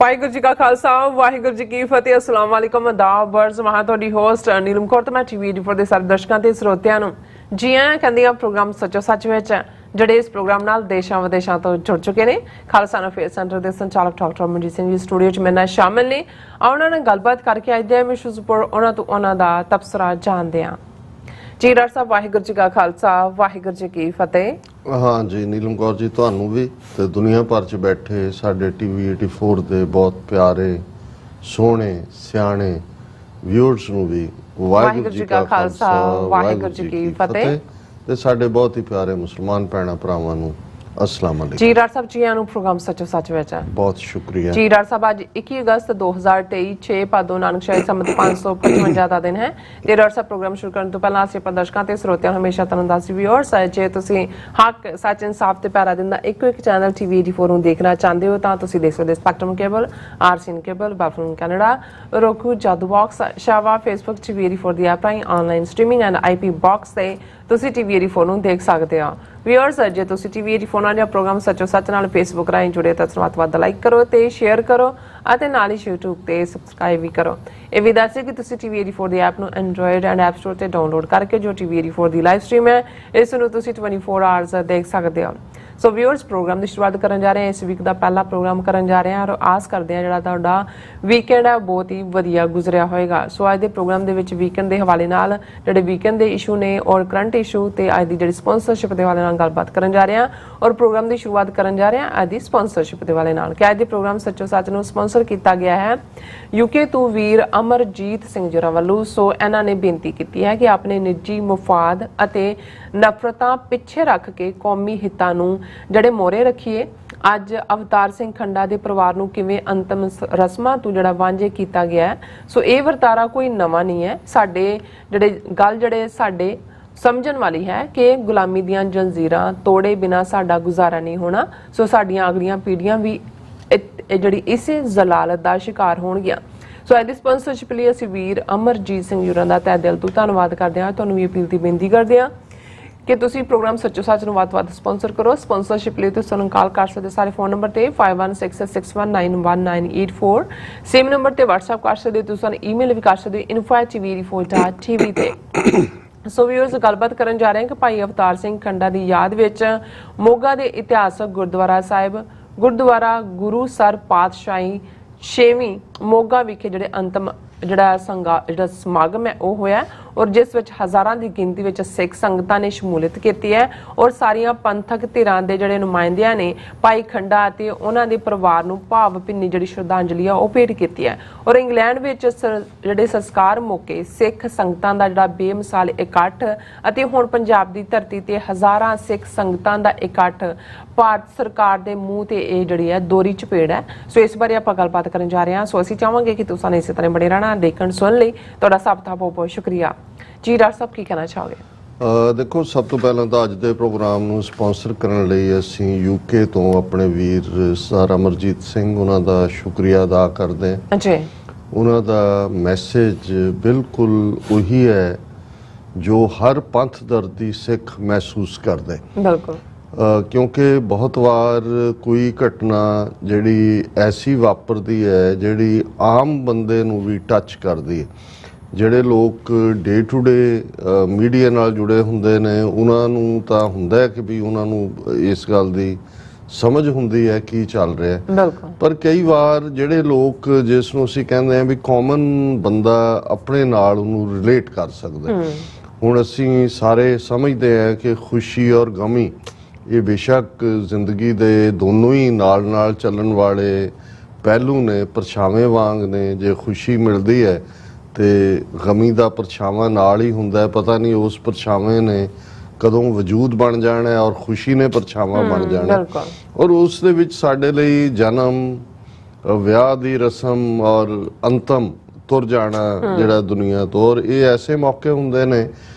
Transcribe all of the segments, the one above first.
वाहिगुरू जी का खालसा वाहिगुरू जी की फतेह। अस्सलाम वालेकुम आदाब वर्ज मैं ਤੁਹਾਡੀ ਹੋਸਟ ਨੀਲਮ ਕੌਰ ਤੇ ਮੈਂ ਟੀਵੀ ਫॉर ਦੇ ਸਾਰੇ ਦਰਸ਼ਕਾਂ ਤੇ ਸਰੋਤਿਆਂ ਨੂੰ ਜੀ ਆਇਆਂ ਕਹਿੰਦੀ ਆ ਪ੍ਰੋਗਰਾਮ ਸੱਚੋ ਸੱਚ ਵਿੱਚ ਜਿਹੜੇ ਇਸ ਪ੍ਰੋਗਰਾਮ ਨਾਲ ਦੇਸ਼ਾਂ ਵਿਦੇਸ਼ਾਂ ਤੋਂ ਜੁੜ ਚੁੱਕੇ ਨੇ। ਖਾਲਸਾ ਅਫੇਅਰ ਸੈਂਟਰ ਦੇ ਸੰਚਾਲਕ ਡਾਕਟਰ ਮਨਜੀਤ ਸਿੰਘ ਜੀ ਸਟੂਡੀਓ 'ਚ ਮੇਰੇ ਨਾਲ ਸ਼ਾਮਿਲ ਨੇ। ਉਹਨਾਂ ਨਾਲ ਗੱਲਬਾਤ ਕਰਕੇ ਅੱਜ ਦੇ ਇਸ਼ੂਜ਼ ਉੱਪਰ ਉਹਨਾਂ ਤੋਂ ਉਹਨਾਂ ਦਾ ਤਬਸਰਾ ਜਾਣਦੇ ਹਾਂ। जी डॉक्टर साहब वाहिगुरू जी का खालसा वाहिगुरू जी की फतेह। हाँ जी नीलम कौर जी ਤੁਹਾਨੂੰ ਵੀ ਤੇ ਦੁਨੀਆ ਭਰ 'ਚ ਬੈਠੇ ਸਾਡੇ ਟੀਵੀ 84 ਦੇ ਬਹੁਤ ਪਿਆਰੇ ਸੋਹਣੇ ਸਿਆਣੇ ਵਿਊਅਰਸ ਨੂੰ ਵੀ ਵਾਹਿਗੁਰੂ ਜੀ ਕਾ ਖਾਲਸਾ ਵਾਹਿਗੁਰੂ ਜੀ ਕੀ ਫਤਿਹ ਤੇ ਸਾਡੇ ਬਹੁਤ ਹੀ ਪਿਆਰੇ ਮੁਸਲਮਾਨ ਭੈਣਾਂ ਭਰਾਵਾਂ ਨੂੰ अस्सलाम वालेकुम। जी डॉक्टर साहब जी आनु प्रोग्राम सचो सच विच है। बहुत शुक्रिया जी डॉक्टर साहब आज 21 अगस्त 2023 6 भादो नानक शाही संमत 555 ਦਾ ਦਿਨ ਹੈ ਤੇ ਡਾਕਟਰ ਸਾਹਿਬ ਪ੍ਰੋਗਰਾਮ ਸ਼ੁਰੂ ਕਰਨ ਤੋਂ ਪਹਿਲਾਂ ਅਸੀਂ ਪ੍ਰਦਰਸ਼ਕਾਂ ਤੇ ਸਰੋਤਿਆਂ ਨੂੰ ਹਮੇਸ਼ਾ ਤੁਹਾਨੂੰ ਦੱਸੀ ਵੀ ਔਰ ਜੇ ਤੁਸੀਂ ਹੱਕ ਸੱਚ ਇਨਸਾਫ ਤੇ ਪਿਆਰਾ ਦਿੰਦਾ ਇੱਕੋ ਇੱਕ ਚੈਨਲ ਟੀਵੀ 84 ਨੂੰ ਦੇਖਣਾ ਚਾਹੁੰਦੇ ਹੋ ਤਾਂ ਤੁਸੀਂ ਦੇਖ ਸਕਦੇ ਸਪੈਕਟਰਮ ਕੇਬਲ ਆਰਸੀਐਨ ਕੇਬਲ ਬਾਫਰੂਮ ਕੈਨੇਡਾ ਰੋਕੂ ਜਾਦੂ ਬਾਕਸ ਸ਼ਾਵਾ ਫੇਸਬੁੱਕ ਟੀਵੀ 84 ਦੀ ਐਪ ਰਾਹੀਂ online streaming and IP box ਤੇ ਤੁਸੀਂ ਟੀਵੀ 84 ਨੂੰ ਦੇਖ ਸਕਦੇ ਹੋ। ਵਿਊਅਰਸ ਜੇ ਤੁਸੀਂ ਟੀਵੀ 84 ਨਾਲ ਪ੍ਰੋਗਰਾਮ ਸੱਚੋ ਸੱਚ ਨਾਲ ਫੇਸਬੁੱਕ ਰਾਹੀਂ ਜੁੜੇ ਤਾਂ ਵੱਧ ਤੋਂ ਵੱਧ ਲਾਈਕ ਕਰੋ ਤੇ ਸ਼ੇਅਰ ਕਰੋ ਅਤੇ ਨਾਲ ਹੀ YouTube ਤੇ ਸਬਸਕ੍ਰਾਈਬ ਵੀ ਕਰੋ। ਇਹ ਵੀ ਦੱਸੇ ਕਿ ਤੁਸੀਂ ਟੀਵੀ 84 ਦੀ ਐਪ ਨੂੰ ਐਂਡਰੋਇਡ ਐਂਡ ਐਪ ਸਟੋਰ ਤੇ ਡਾਊਨਲੋਡ ਕਰਕੇ ਜੋ ਟੀਵੀ 84 ਦੀ ਲਾਈਵ ਸਟ੍ਰੀਮ ਹੈ ਇਸ ਨੂੰ ਤੁਸੀਂ 24 ਆਵਰਸ ਦੇਖ ਸਕਦੇ ਹੋ। ਸੋ ਵਿਊਅਰਸ ਪ੍ਰੋਗਰਾਮ ਦੀ ਸ਼ੁਰੂਆਤ ਕਰਨ ਜਾ ਰਹੇ ਹਾਂ। ਇਸ ਵੀਕ ਦਾ ਪਹਿਲਾ ਪ੍ਰੋਗਰਾਮ ਕਰਨ ਜਾ ਰਹੇ ਹਾਂ ਔਰ ਆਸ ਕਰਦੇ ਹਾਂ ਜਿਹੜਾ ਤੁਹਾਡਾ ਵੀਕਐਂਡ ਹੈ ਬਹੁਤ ਹੀ ਵਧੀਆ ਗੁਜ਼ਰਿਆ ਹੋਏਗਾ। ਸੋ ਅੱਜ ਦੇ ਪ੍ਰੋਗਰਾਮ ਦੇ ਵਿੱਚ ਵੀਕਐਂਡ ਦੇ ਹਵਾਲੇ ਨਾਲ ਜਿਹੜੇ ਵੀਕਐਂਡ ਦੇ ਇਸ਼ੂ ਨੇ ਔਰ ਕਰੰਟ ਇਸ਼ੂ ਤੇ ਅੱਜ ਦੀ ਜਿਹੜੀ ਸਪਾਂਸਰਸ਼ਿਪ ਦੇ ਹਵਾਲੇ ਨਾਲ ਗੱਲਬਾਤ ਕਰਨ ਜਾ ਰਹੇ ਹਾਂ ਔਰ ਪ੍ਰੋਗਰਾਮ ਦੀ ਸ਼ੁਰੂਆਤ ਕਰਨ ਜਾ ਰਹੇ ਹਾਂ ਅੱਜ ਦੀ ਸਪਾਂਸਰਸ਼ਿਪ ਦੇ ਹਵਾਲੇ ਨਾਲ ਕਿ ਅੱਜ ਦੇ ਪ੍ਰੋਗਰਾਮ ਸੱਚੋ ਸੱਚ ਨੂੰ ਸਪਾਂਸਰ ਕੀਤਾ ਗਿਆ ਹੈ ਯੂਕੇ ਤੋਂ ਵੀਰ ਅਮਰਜੀਤ ਸਿੰਘ ਜੋਰਾ ਵੱਲੋਂ। ਸੋ ਇਹਨਾਂ ਨੇ ਬੇਨਤੀ ਕੀਤੀ ਹੈ ਕਿ ਆਪਣੇ ਨਿੱਜੀ ਮੁਫਾਦ ਅਤੇ ਨਫ਼ਰਤਾਂ ਪਿੱਛੇ ਰੱਖ ਕੇ ਕੌਮੀ ਹਿੱਤਾਂ ਨੂੰ ਜਿਹੜੇ ਮੋਹਰੇ ਰੱਖੀਏ। ਅੱਜ ਅਵਤਾਰ ਸਿੰਘ ਖੰਡਾ ਦੇ ਪਰਿਵਾਰ ਨੂੰ ਕਿਵੇਂ ਅੰਤਮ ਰਸਮਾਂ ਤੋਂ ਜਿਹੜਾ ਵਾਂਝੇ ਕੀਤਾ ਗਿਆ ਹੈ। ਸੋ ਇਹ ਵਰਤਾਰਾ ਕੋਈ ਨਵਾਂ ਨਹੀਂ ਹੈ। ਸਾਡੇ ਜਿਹੜੇ ਸਾਡੇ ਸਮਝਣ ਵਾਲੀ ਹੈ ਕਿ ਗੁਲਾਮੀ ਦੀਆਂ ਜੰਜ਼ੀਰਾਂ ਤੋੜੇ ਬਿਨਾ ਸਾਡਾ ਗੁਜ਼ਾਰਾ ਨਹੀਂ ਹੋਣਾ। ਸੋ ਸਾਡੀਆਂ ਅਗਲੀਆਂ ਪੀੜ੍ਹੀਆਂ ਵੀ ਜਿਹੜੀ ਇਸੇ ਜ਼ਲਾਲਤ ਦਾ ਸ਼ਿਕਾਰ ਹੋਣਗੀਆਂ। ਸੋ ਇਹਦੀ ਸਪਾਂਸਰਸ਼ਿਪ ਲਈ ਅਸੀਂ ਵੀਰ ਅਮਰਜੀਤ ਸਿੰਘ ਜੁਰਾਂ ਦਾ ਤਹਿ ਦਿਲ ਤੋਂ ਧੰਨਵਾਦ ਕਰਦੇ ਹਾਂ। ਤੁਹਾਨੂੰ ਵੀ ਅਪੀਲ ਦੀ ਬੇਨਤੀ ਕਰਦੇ ਹਾਂ ਕਿ ਤੁਸੀਂ ਪ੍ਰੋਗਰਾਮ ਸੱਚੋ ਸੱਚ ਨੂੰ ਵੱਧ ਤੋਂ ਵੱਧ ਸਪਾਂਸਰ ਕਰੋ। ਸਪਾਂਸਰਸ਼ਿਪ ਲਈ ਤੁਸੀਂ ਸਾਨੂੰ ਕਾਲ ਕਰ ਸਕਦੇ ਸਾਰੇ ਫੋਨ ਨੰਬਰ ਤੇ 5166619184 ਸੇਮ ਨੰਬਰ ਤੇ WhatsApp ਕਰ ਸਕਦੇ ਤੁਸੀਂ ਸਾਨੂੰ ਈਮੇਲ ਵੀ ਕਰ ਸਕਦੇ info@tv84.tv ਤੇ। ਸੋ ਵੀਅਰਸ ਗੱਲਬਾਤ ਕਰਨ ਜਾ ਰਹੇ ਹਾਂ ਕਿ ਭਾਈ ਅਵਤਾਰ ਸਿੰਘ ਖੰਡਾ ਦੀ ਯਾਦ ਵਿੱਚ ਮੋਗਾ ਦੇ ਇਤਿਹਾਸਕ ਗੁਰਦੁਆਰਾ ਸਾਹਿਬ ਗੁਰਦੁਆਰਾ ਗੁਰੂ ਸਰ ਪਾਤਸ਼ਾਹੀ 6ਵੀਂ ਮੋਗਾ ਵਿਖੇ ਜਿਹੜੇ ਅੰਤਮ ਜਿਹੜਾ ਸਮਾਗਮ ਹੈ ਉਹ ਹੋਇਆ ਔਰ ਜਿਸ ਵਿੱਚ ਹਜ਼ਾਰਾਂ ਦੀ ਗਿਣਤੀ ਵਿੱਚ ਸਿੱਖ ਸੰਗਤਾਂ ਨੇ ਸ਼ਮੂਲੀਅਤ ਕੀਤੀ ਹੈ ਔਰ ਸਾਰੀਆਂ ਪੰਥਕ ਧਿਰਾਂ ਦੇ ਜਿਹੜੇ ਨੁਮਾਇੰਦਿਆਂ ਨੇ ਭਾਈ ਖੰਡਾ ਅਤੇ ਉਹਨਾਂ ਦੇ ਪਰਿਵਾਰ ਨੂੰ ਭਾਵ ਭਿੰਨੀ ਜਿਹੜੀ ਸ਼ਰਧਾਂਜਲੀ ਆ ਉਹ ਭੇਟ ਕੀਤੀ ਹੈ। ਔਰ ਇੰਗਲੈਂਡ ਵਿੱਚ ਜਿਹੜੇ ਸੰਸਕਾਰ ਮੌਕੇ ਸਿੱਖ ਸੰਗਤਾਂ ਦਾ ਜਿਹੜਾ ਬੇਮਿਸਾਲ ਇਕੱਠ ਅਤੇ ਹੁਣ ਪੰਜਾਬ ਦੀ ਧਰਤੀ ਤੇ ਹਜ਼ਾਰਾਂ ਸਿੱਖ ਸੰਗਤਾਂ ਦਾ ਇਕੱਠ ਭਾਰਤ ਸਰਕਾਰ ਦੇ ਮੂੰਹ ਤੇ ਇਹ ਜਿਹੜੀ ਹੈ ਦੋਹਰੀ ਚਪੇੜ ਹੈ। ਸੋ ਇਸ ਬਾਰੇ ਆਪਾਂ ਗੱਲਬਾਤ ਕਰਨ ਜਾ ਰਹੇ ਹਾਂ। ਸੋ ਅਸੀਂ ਚਾਹਾਂਗੇ ਕਿ ਤੁਸੀਂ ਇਸੇ ਤਰ੍ਹਾਂ ਬਣੇ ਰਹਿਣਾ ਦੇਖਣ ਸੁਣ ਲਈ ਤੁਹਾਡਾ ਸਭ ਦਾ ਬਹੁਤ ਬਹੁਤ ਸ਼ੁਕਰੀਆ। ਜੀ ਡਾਕਟਰ ਸਾਹਿਬ ਕੀ ਕਹਿਣਾ ਚਾਹੋਗੇ? ਦੇਖੋ ਸਭ ਤੋਂ ਪਹਿਲਾਂ ਤਾਂ ਅੱਜ ਦੇ ਪ੍ਰੋਗਰਾਮ ਨੂੰ ਸਪਾਂਸਰ ਕਰਨ ਲਈ ਅਸੀਂ ਯੂਕੇ ਤੋਂ ਆਪਣੇ ਵੀਰ ਸਰ ਅਮਰਜੀਤ ਸਿੰਘ ਉਹਨਾਂ ਦਾ ਸ਼ੁਕਰੀਆ ਅਦਾ ਕਰਦੇ ਹਾਂ ਜੀ। ਉਹਨਾਂ ਦਾ ਮੈਸੇਜ ਬਿਲਕੁਲ ਉਹੀ ਹੈ ਜੋ ਹਰ ਪੰਥ ਦਰਦੀ ਸਿੱਖ ਮਹਿਸੂਸ ਕਰਦੇ। ਬਿਲਕੁਲ ਕਿਉਂਕਿ ਬਹੁਤ ਵਾਰ ਕੋਈ ਘਟਨਾ ਜਿਹੜੀ ਐਸੀ ਵਾਪਰਦੀ ਹੈ ਜਿਹੜੀ ਆਮ ਬੰਦੇ ਨੂੰ ਵੀ ਟੱਚ ਕਰਦੀ ਹੈ। ਜਿਹੜੇ ਲੋਕ ਡੇ ਟੂ ਡੇ ਮੀਡੀਆ ਨਾਲ ਜੁੜੇ ਹੁੰਦੇ ਨੇ ਉਹਨਾਂ ਨੂੰ ਤਾਂ ਹੁੰਦਾ ਹੈ ਕਿ ਵੀ ਉਹਨਾਂ ਨੂੰ ਇਸ ਗੱਲ ਦੀ ਸਮਝ ਹੁੰਦੀ ਹੈ ਕੀ ਚੱਲ ਰਿਹਾ, ਪਰ ਕਈ ਵਾਰ ਜਿਹੜੇ ਲੋਕ ਜਿਸ ਨੂੰ ਅਸੀਂ ਕਹਿੰਦੇ ਹਾਂ ਵੀ ਕਾਮਨ ਬੰਦਾ ਆਪਣੇ ਨਾਲ ਉਹਨੂੰ ਰਿਲੇਟ ਕਰ ਸਕਦਾ। ਹੁਣ ਅਸੀਂ ਸਾਰੇ ਸਮਝਦੇ ਹਾਂ ਕਿ ਖੁਸ਼ੀ ਔਰ ਗਮੀ ਇਹ ਬੇਸ਼ੱਕ ਜ਼ਿੰਦਗੀ ਦੇ ਦੋਨੋਂ ਹੀ ਨਾਲ ਨਾਲ ਚੱਲਣ ਵਾਲੇ ਪਹਿਲੂ ਨੇ, ਪਰਛਾਵੇਂ ਵਾਂਗ ਨੇ। ਜੇ ਖੁਸ਼ੀ ਮਿਲਦੀ ਹੈ ਤੇ ਗਮੀ ਦਾ ਪਰਛਾਵਾਂ ਨਾਲ ਹੀ ਹੁੰਦਾ ਹੈ। ਪਤਾ ਨਹੀਂ ਉਸ ਪਰਛਾਵੇਂ ਨੇ ਕਦੋਂ ਵਜੂਦ ਬਣ ਜਾਣਾ ਔਰ ਖੁਸ਼ੀ ਨੇ ਪਰਛਾਵਾਂ ਬਣ ਜਾਣਾ। ਔਰ ਉਸ ਦੇ ਵਿੱਚ ਸਾਡੇ ਲਈ ਜਨਮ, ਵਿਆਹ ਦੀ ਰਸਮ ਔਰ ਅੰਤਮ ਤੁਰ ਜਾਣਾ ਜਿਹੜਾ ਦੁਨੀਆ ਤੋਂ। ਔਰ ਇਹ ਐਸੇ ਮੌਕੇ ਹੁੰਦੇ ਨੇ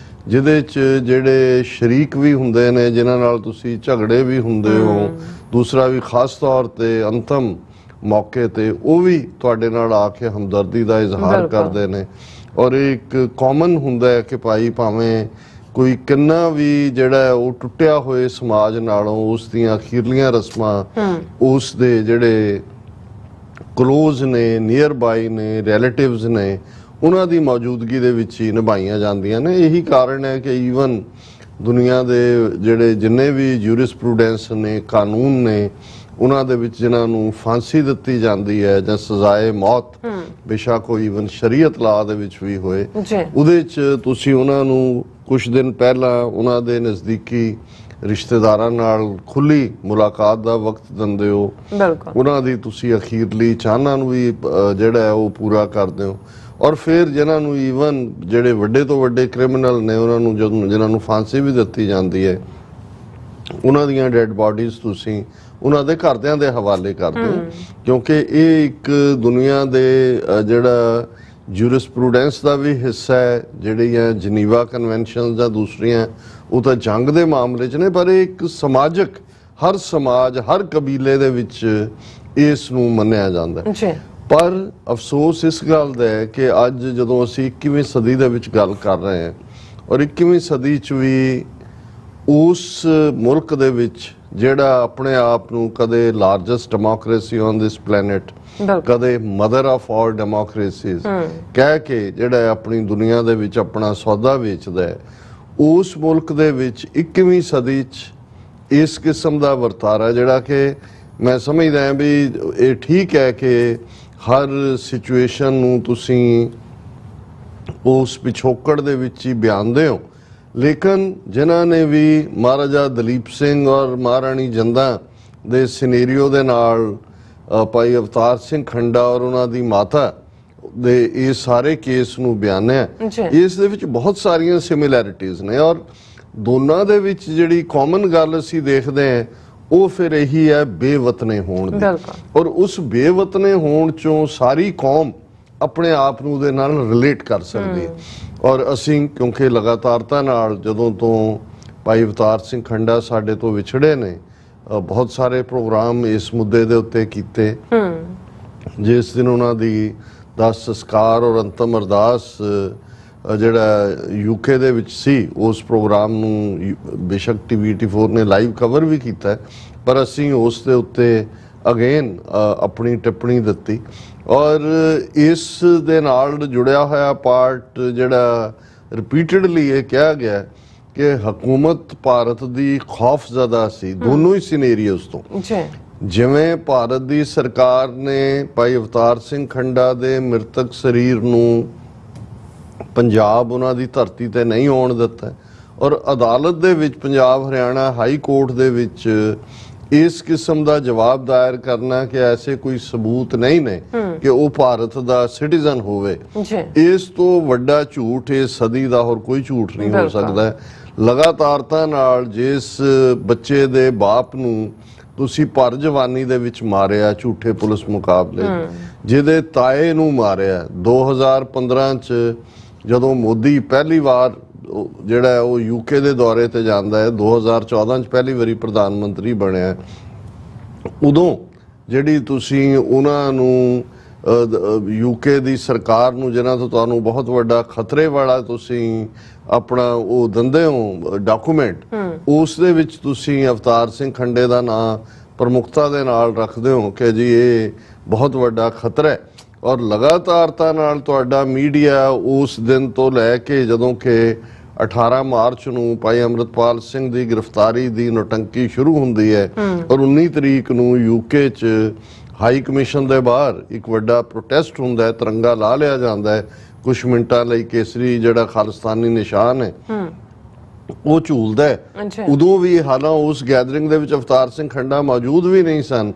ਜਿਹਦੇ 'ਚ ਜਿਹੜੇ ਸ਼ਰੀਕ ਵੀ ਹੁੰਦੇ ਨੇ ਜਿਨ੍ਹਾਂ ਨਾਲ ਤੁਸੀਂ ਝਗੜੇ ਵੀ ਹੁੰਦੇ ਹੋ, ਦੂਸਰਾ ਵੀ ਖਾਸ ਤੌਰ ਤੇ ਅੰਤਮ ਮੌਕੇ ਤੇ ਉਹ ਵੀ ਤੁਹਾਡੇ ਨਾਲ ਆ ਕੇ ਹਮਦਰਦੀ ਦਾ ਇਜ਼ਹਾਰ ਕਰਦੇ ਨੇ। ਔਰ ਇੱਕ ਕਾਮਨ ਹੁੰਦਾ ਹੈ ਕਿ ਭਾਈ ਭਾਵੇਂ ਕੋਈ ਕਿੰਨਾ ਵੀ ਜਿਹੜਾ ਉਹ ਟੁੱਟਿਆ ਹੋਏ ਸਮਾਜ ਨਾਲੋਂ ਉਸ ਦੀਆਂ ਅਖੀਰਲੀਆਂ ਰਸਮਾਂ ਉਸ ਦੇ ਜਿਹੜੇ ਕਲੋਜ਼ ਨੇ, ਨੀਅਰ ਬਾਈ ਨੇ, ਰਿਲੇਟਿਵਸ ਨੇ, ਉਹਨਾਂ ਦੀ ਮੌਜੂਦਗੀ ਦੇ ਵਿੱਚ ਹੀ ਨਿਭਾਈਆਂ ਜਾਂਦੀਆਂ ਨੇ। ਇਹੀ ਕਾਰਨ ਹੈ ਕਿ ਈਵਨ ਦੁਨੀਆ ਦੇ ਜਿਹੜੇ ਜਿੰਨੇ ਵੀ ਜੂਰਿਸਪ੍ਰੂਡੈਂਸ ਨੇ, ਕਾਨੂੰਨ ਨੇ, ਉਹਨਾਂ ਦੇ ਵਿੱਚ ਜਿਨ੍ਹਾਂ ਨੂੰ ਫਾਂਸੀ ਦਿੱਤੀ ਜਾਂਦੀ ਹੈ ਜਾਂ ਸਜ਼ਾਏ ਮੌਤ, ਬੇਸ਼ੱਕ ਕੋਈ ਈਵਨ ਸ਼ਰੀਅਤ ਲਾ ਦੇ ਵਿੱਚ ਵੀ ਹੋਏ, ਉਹਦੇ 'ਚ ਤੁਸੀਂ ਉਹਨਾਂ ਨੂੰ ਕੁਝ ਦਿਨ ਪਹਿਲਾਂ ਉਹਨਾਂ ਦੇ ਨਜ਼ਦੀਕੀ ਰਿਸ਼ਤੇਦਾਰਾਂ ਨਾਲ ਖੁੱਲੀ ਮੁਲਾਕਾਤ ਦਾ ਵਕਤ ਦਿੰਦੇ ਹੋ। ਉਹਨਾਂ ਦੀ ਤੁਸੀਂ ਅਖੀਰਲੀ ਚਾਹਨਾ ਨੂੰ ਵੀ ਜਿਹੜਾ ਹੈ ਉਹ ਪੂਰਾ ਕਰਦੇ ਹੋ। ਔਰ ਫਿਰ ਜਿਨ੍ਹਾਂ ਨੂੰ ਈਵਨ ਜਿਹੜੇ ਵੱਡੇ ਤੋਂ ਵੱਡੇ ਕ੍ਰਿਮੀਨਲ ਨੇ, ਉਹਨਾਂ ਨੂੰ ਜਦੋਂ ਜਿਨ੍ਹਾਂ ਨੂੰ ਫਾਂਸੀ ਵੀ ਦਿੱਤੀ ਜਾਂਦੀ ਹੈ, ਉਹਨਾਂ ਦੀਆਂ ਡੈਡ ਬਾਡੀਜ਼ ਤੁਸੀਂ ਉਹਨਾਂ ਦੇ ਘਰਦਿਆਂ ਦੇ ਹਵਾਲੇ ਕਰਦੇ ਹੋ, ਕਿਉਂਕਿ ਇਹ ਇੱਕ ਦੁਨੀਆ ਦੇ ਜਿਹੜਾ ਜੂਰਿਸਪ੍ਰੂਡੈਂਸ ਦਾ ਵੀ ਹਿੱਸਾ ਹੈ। ਜਿਹੜੀਆਂ ਜਨੀਵਾ ਕਨਵੈਨਸ਼ਨ ਜਾਂ ਦੂਸਰੀਆਂ ਉਹ ਤਾਂ ਜੰਗ ਦੇ ਮਾਮਲੇ 'ਚ ਨੇ, ਪਰ ਇਹ ਇੱਕ ਸਮਾਜਿਕ, ਹਰ ਸਮਾਜ, ਹਰ ਕਬੀਲੇ ਦੇ ਵਿੱਚ ਇਸ ਨੂੰ ਮੰਨਿਆ ਜਾਂਦਾ ਹੈ। ਪਰ ਅਫਸੋਸ ਇਸ ਗੱਲ ਦਾ ਹੈ ਕਿ ਅੱਜ ਜਦੋਂ ਅਸੀਂ 21ਵੀਂ ਸਦੀ ਦੇ ਵਿੱਚ ਗੱਲ ਕਰ ਰਹੇ ਹਾਂ, ਔਰ 21ਵੀਂ ਸਦੀ 'ਚ ਵੀ ਉਸ ਮੁਲਕ ਦੇ ਵਿੱਚ ਜਿਹੜਾ ਆਪਣੇ ਆਪ ਨੂੰ ਕਦੇ largest democracy on this planet, ਕਦੇ ਮਦਰ ਆਫ ਆਲ ਡੈਮੋਕ੍ਰੇਸੀਜ਼ ਕਹਿ ਕੇ ਜਿਹੜਾ ਆਪਣੀ ਦੁਨੀਆ ਦੇ ਵਿੱਚ ਆਪਣਾ ਸੌਦਾ ਵੇਚਦਾ ਹੈ, ਉਸ ਮੁਲਕ ਦੇ ਵਿੱਚ 21ਵੀਂ ਸਦੀ 'ਚ ਇਸ ਕਿਸਮ ਦਾ ਵਰਤਾਰਾ ਜਿਹੜਾ ਕਿ ਮੈਂ ਸਮਝਦਾ ਹਾਂ ਵੀ ਇਹ ਠੀਕ ਹੈ ਕਿ ਹਰ ਸਿਚੁਏਸ਼ਨ ਨੂੰ ਤੁਸੀਂ ਉਸ ਪਿਛੋਕੜ ਦੇ ਵਿੱਚ ਹੀ ਬਿਆਨਦੇ ਹੋ, ਲੇਕਿਨ ਜਿਨ੍ਹਾਂ ਨੇ ਵੀ ਮਹਾਰਾਜਾ ਦਲੀਪ ਸਿੰਘ ਔਰ ਮਹਾਰਾਣੀ ਜਿੰਦਾਂ ਦੇ ਸਿਨੈਰੀਓ ਦੇ ਨਾਲ ਭਾਈ ਅਵਤਾਰ ਸਿੰਘ ਖੰਡਾ ਔਰ ਉਹਨਾਂ ਦੀ ਮਾਤਾ ਦੇ ਇਹ ਸਾਰੇ ਕੇਸ ਨੂੰ ਬਿਆਨਿਆ, ਇਸ ਦੇ ਵਿੱਚ ਬਹੁਤ ਸਾਰੀਆਂ ਸਿਮਿਲੈਰਿਟੀਜ਼ ਨੇ। ਔਰ ਦੋਨਾਂ ਦੇ ਵਿੱਚ ਜਿਹੜੀ ਕਾਮਨ ਗੱਲ ਅਸੀਂ ਦੇਖਦੇ ਹਾਂ ਉਹ ਫਿਰ ਇਹੀ ਹੈ ਬੇਵਤਨੇ ਹੋਣ ਦੀ। ਔਰ ਉਸ ਬੇਵਤਨੇ ਹੋਣ ਚੋਂ ਸਾਰੀ ਕੌਮ ਆਪਣੇ ਆਪ ਨੂੰ ਉਹਦੇ ਨਾਲ ਰਿਲੇਟ ਕਰ ਸਕਦੀ ਹੈ। ਔਰ ਅਸੀਂ ਕਿਉਂਕਿ ਲਗਾਤਾਰਤਾ ਨਾਲ ਜਦੋਂ ਤੋਂ ਭਾਈ ਅਵਤਾਰ ਸਿੰਘ ਖੰਡਾ ਸਾਡੇ ਤੋਂ ਵਿਛੜੇ ਨੇ, ਬਹੁਤ ਸਾਰੇ ਪ੍ਰੋਗਰਾਮ ਇਸ ਮੁੱਦੇ ਦੇ ਉੱਤੇ ਕੀਤੇ। ਜਿਸ ਦਿਨ ਉਹਨਾਂ ਦਾ ਸੰਸਕਾਰ ਔਰ ਅੰਤਮ ਅਰਦਾਸ ਜਿਹੜਾ ਯੂਕੇ ਦੇ ਵਿੱਚ ਸੀ, ਉਸ ਪ੍ਰੋਗਰਾਮ ਨੂੰ ਬੇਸ਼ੱਕ ਟੀਵੀ 84 ਨੇ ਲਾਈਵ ਕਵਰ ਵੀ ਕੀਤਾ, ਪਰ ਅਸੀਂ ਉਸ ਦੇ ਉੱਤੇ ਅਗੇਨ ਆਪਣੀ ਟਿੱਪਣੀ ਦਿੱਤੀ। ਔਰ ਇਸ ਦੇ ਨਾਲ ਜੁੜਿਆ ਹੋਇਆ ਪਾਰਟ ਜਿਹੜਾ ਰਿਪੀਟਡਲੀ ਇਹ ਕਿਹਾ ਗਿਆ ਕਿ ਹਕੂਮਤ ਭਾਰਤ ਦੀ ਖੌਫਜ਼ਦਾ ਸੀ ਦੋਨੋਂ ਹੀ ਸਿਨੈਰੀਓਜ਼ ਤੋਂ। ਜਿਵੇਂ ਭਾਰਤ ਦੀ ਸਰਕਾਰ ਨੇ ਭਾਈ ਅਵਤਾਰ ਸਿੰਘ ਖੰਡਾ ਦੇ ਮ੍ਰਿਤਕ ਸਰੀਰ ਨੂੰ ਪੰਜਾਬ ਉਹਨਾਂ ਦੀ ਧਰਤੀ ਤੇ ਨਹੀਂ ਆਉਣ ਦਿੱਤਾ, ਔਰ ਅਦਾਲਤ ਦੇ ਵਿੱਚ ਪੰਜਾਬ ਹਰਿਆਣਾ ਹਾਈ ਕੋਰਟ ਦੇ ਵਿੱਚ ਇਸ ਕਿਸਮ ਦਾ ਜਵਾਬ ਦਾਇਰ ਕਰਨਾ ਕਿ ਐਸੇ ਕੋਈ ਸਬੂਤ ਨਹੀਂ ਨੇ ਕਿ ਉਹ ਭਾਰਤ ਦਾ ਸਿਟੀਜ਼ਨ ਹੋਵੇ, ਇਸ ਤੋਂ ਵੱਡਾ ਝੂਠ ਇਸ ਸਦੀ ਦਾ ਹੋਰ ਕੋਈ ਝੂਠ ਨਹੀਂ ਹੋ ਸਕਦਾ। ਲਗਾਤਾਰਤਾ ਨਾਲ ਜਿਸ ਬੱਚੇ ਦੇ ਬਾਪ ਨੂੰ ਤੁਸੀਂ ਭਰ ਜਵਾਨੀ ਦੇ ਵਿੱਚ ਮਾਰਿਆ ਝੂਠੇ ਪੁਲਿਸ ਮੁਕਾਬਲੇ, ਜਿਹਦੇ ਤਾਏ ਨੂੰ ਮਾਰਿਆ 2015 ਚ ਜਦੋਂ ਮੋਦੀ ਪਹਿਲੀ ਵਾਰ ਜਿਹੜਾ ਉਹ ਯੂਕੇ ਦੇ ਦੌਰੇ ਤੇ ਜਾਂਦਾ ਹੈ, 2014 ਚ ਪਹਿਲੀ ਵਾਰੀ ਪ੍ਰਧਾਨ ਮੰਤਰੀ ਬਣਿਆ, ਉਦੋਂ ਜਿਹੜੀ ਤੁਸੀਂ ਉਹਨਾਂ ਨੂੰ ਯੂਕੇ ਦੀ ਸਰਕਾਰ ਨੂੰ ਜਿਨ੍ਹਾਂ ਤੋਂ ਤੁਹਾਨੂੰ ਬਹੁਤ ਵੱਡਾ ਖਤਰੇ ਵਾਲਾ ਤੁਸੀਂ ਆਪਣਾ ਉਹ ਦਿੰਦੇ ਹੋ ਡਾਕੂਮੈਂਟ, ਉਸ ਦੇ ਵਿੱਚ ਤੁਸੀਂ ਅਵਤਾਰ ਸਿੰਘ ਖੰਡੇ ਦਾ ਨਾਂ ਪ੍ਰਮੁਖਤਾ ਦੇ ਨਾਲ ਰੱਖਦੇ ਹੋ ਕਿ ਜੀ ਇਹ ਬਹੁਤ ਵੱਡਾ ਖਤਰਾ ਹੈ। ਔਰ ਲਗਾਤਾਰਤਾ ਨਾਲ ਤੁਹਾਡਾ ਮੀਡੀਆ ਉਸ ਦਿਨ ਤੋਂ ਲੈ ਕੇ ਜਦੋਂ ਕਿ 18 ਮਾਰਚ ਨੂੰ ਭਾਈ ਅੰਮ੍ਰਿਤਪਾਲ ਸਿੰਘ ਦੀ ਗ੍ਰਿਫਤਾਰੀ ਦੀ ਨੋਟੰਕੀ ਸ਼ੁਰੂ ਹੁੰਦੀ ਹੈ, ਔਰ 19 ਤਰੀਕ ਨੂੰ ਯੂਕੇ 'ਚ ਹਾਈ ਕਮਿਸ਼ਨ ਦੇ ਬਾਹਰ ਇੱਕ ਵੱਡਾ ਪ੍ਰੋਟੈਸਟ ਹੁੰਦਾ ਹੈ, ਤਿਰੰਗਾ ਲਾ ਲਿਆ ਜਾਂਦਾ ਹੈ ਕੁਝ ਮਿੰਟਾਂ ਲਈ, ਕੇਸਰੀ ਜਿਹੜਾ ਖਾਲਿਸਤਾਨੀ ਨਿਸ਼ਾਨ ਹੈ ਉਹ ਝੂਲਦਾ ਹੈ। ਉਦੋਂ ਵੀ ਹਾਲਾਂਕਿ ਉਸ ਗੈਦਰਿੰਗ ਦੇ ਵਿੱਚ ਅਵਤਾਰ ਸਿੰਘ ਖੰਡਾ ਮੌਜੂਦ ਵੀ ਨਹੀਂ ਸਨ,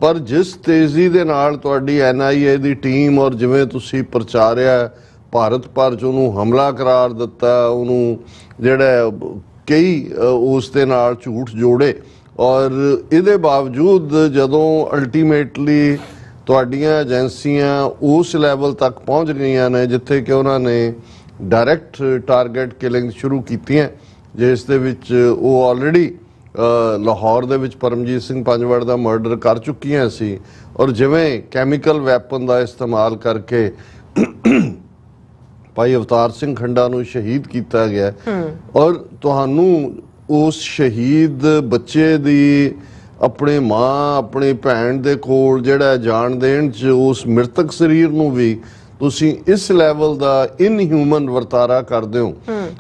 ਪਰ ਜਿਸ ਤੇਜ਼ੀ ਦੇ ਨਾਲ ਤੁਹਾਡੀ NIA ਦੀ ਟੀਮ ਔਰ ਜਿਵੇਂ ਤੁਸੀਂ ਪ੍ਰਚਾਰਿਆ, ਭਾਰਤ ਭਰ 'ਚ ਉਹਨੂੰ ਹਮਲਾ ਕਰਾਰ ਦਿੱਤਾ, ਉਹਨੂੰ ਜਿਹੜਾ ਕਈ ਉਸ ਦੇ ਨਾਲ ਝੂਠ ਜੋੜੇ, ਔਰ ਇਹਦੇ ਬਾਵਜੂਦ ਜਦੋਂ ਅਲਟੀਮੇਟਲੀ ਤੁਹਾਡੀਆਂ ਏਜੰਸੀਆਂ ਉਸ ਲੈਵਲ ਤੱਕ ਪਹੁੰਚ ਗਈਆਂ ਨੇ ਜਿੱਥੇ ਕਿ ਉਹਨਾਂ ਨੇ ਡਾਇਰੈਕਟ ਟਾਰਗੇਟ ਕਿਲਿੰਗ ਸ਼ੁਰੂ ਕੀਤੀਆਂ, ਜਿਸ ਦੇ ਵਿੱਚ ਉਹ ਆਲਰੇਡੀ ਲਾਹੌਰ ਦੇ ਵਿੱਚ ਪਰਮਜੀਤ ਸਿੰਘ ਪੰਜਵੜ ਦਾ ਮਰਡਰ ਕਰ ਚੁੱਕੀਆਂ ਸੀ, ਔਰ ਜਿਵੇਂ ਕੈਮੀਕਲ ਵੈਪਨ ਦਾ ਇਸਤੇਮਾਲ ਕਰਕੇ ਭਾਈ ਅਵਤਾਰ ਸਿੰਘ ਖੰਡਾ ਨੂੰ ਸ਼ਹੀਦ ਕੀਤਾ ਗਿਆ, ਔਰ ਤੁਹਾਨੂੰ ਉਸ ਸ਼ਹੀਦ ਬੱਚੇ ਦੀ अपने माँ अपनी भैन दे कोल जिहड़ा जान देण च उस मृतक शरीर नूं भी ਤੁਸੀਂ ਇਸ ਲੈਵਲ ਦਾ ਇਨਹਿਊਮਨ ਵਰਤਾਰਾ ਕਰਦੇ ਹੋ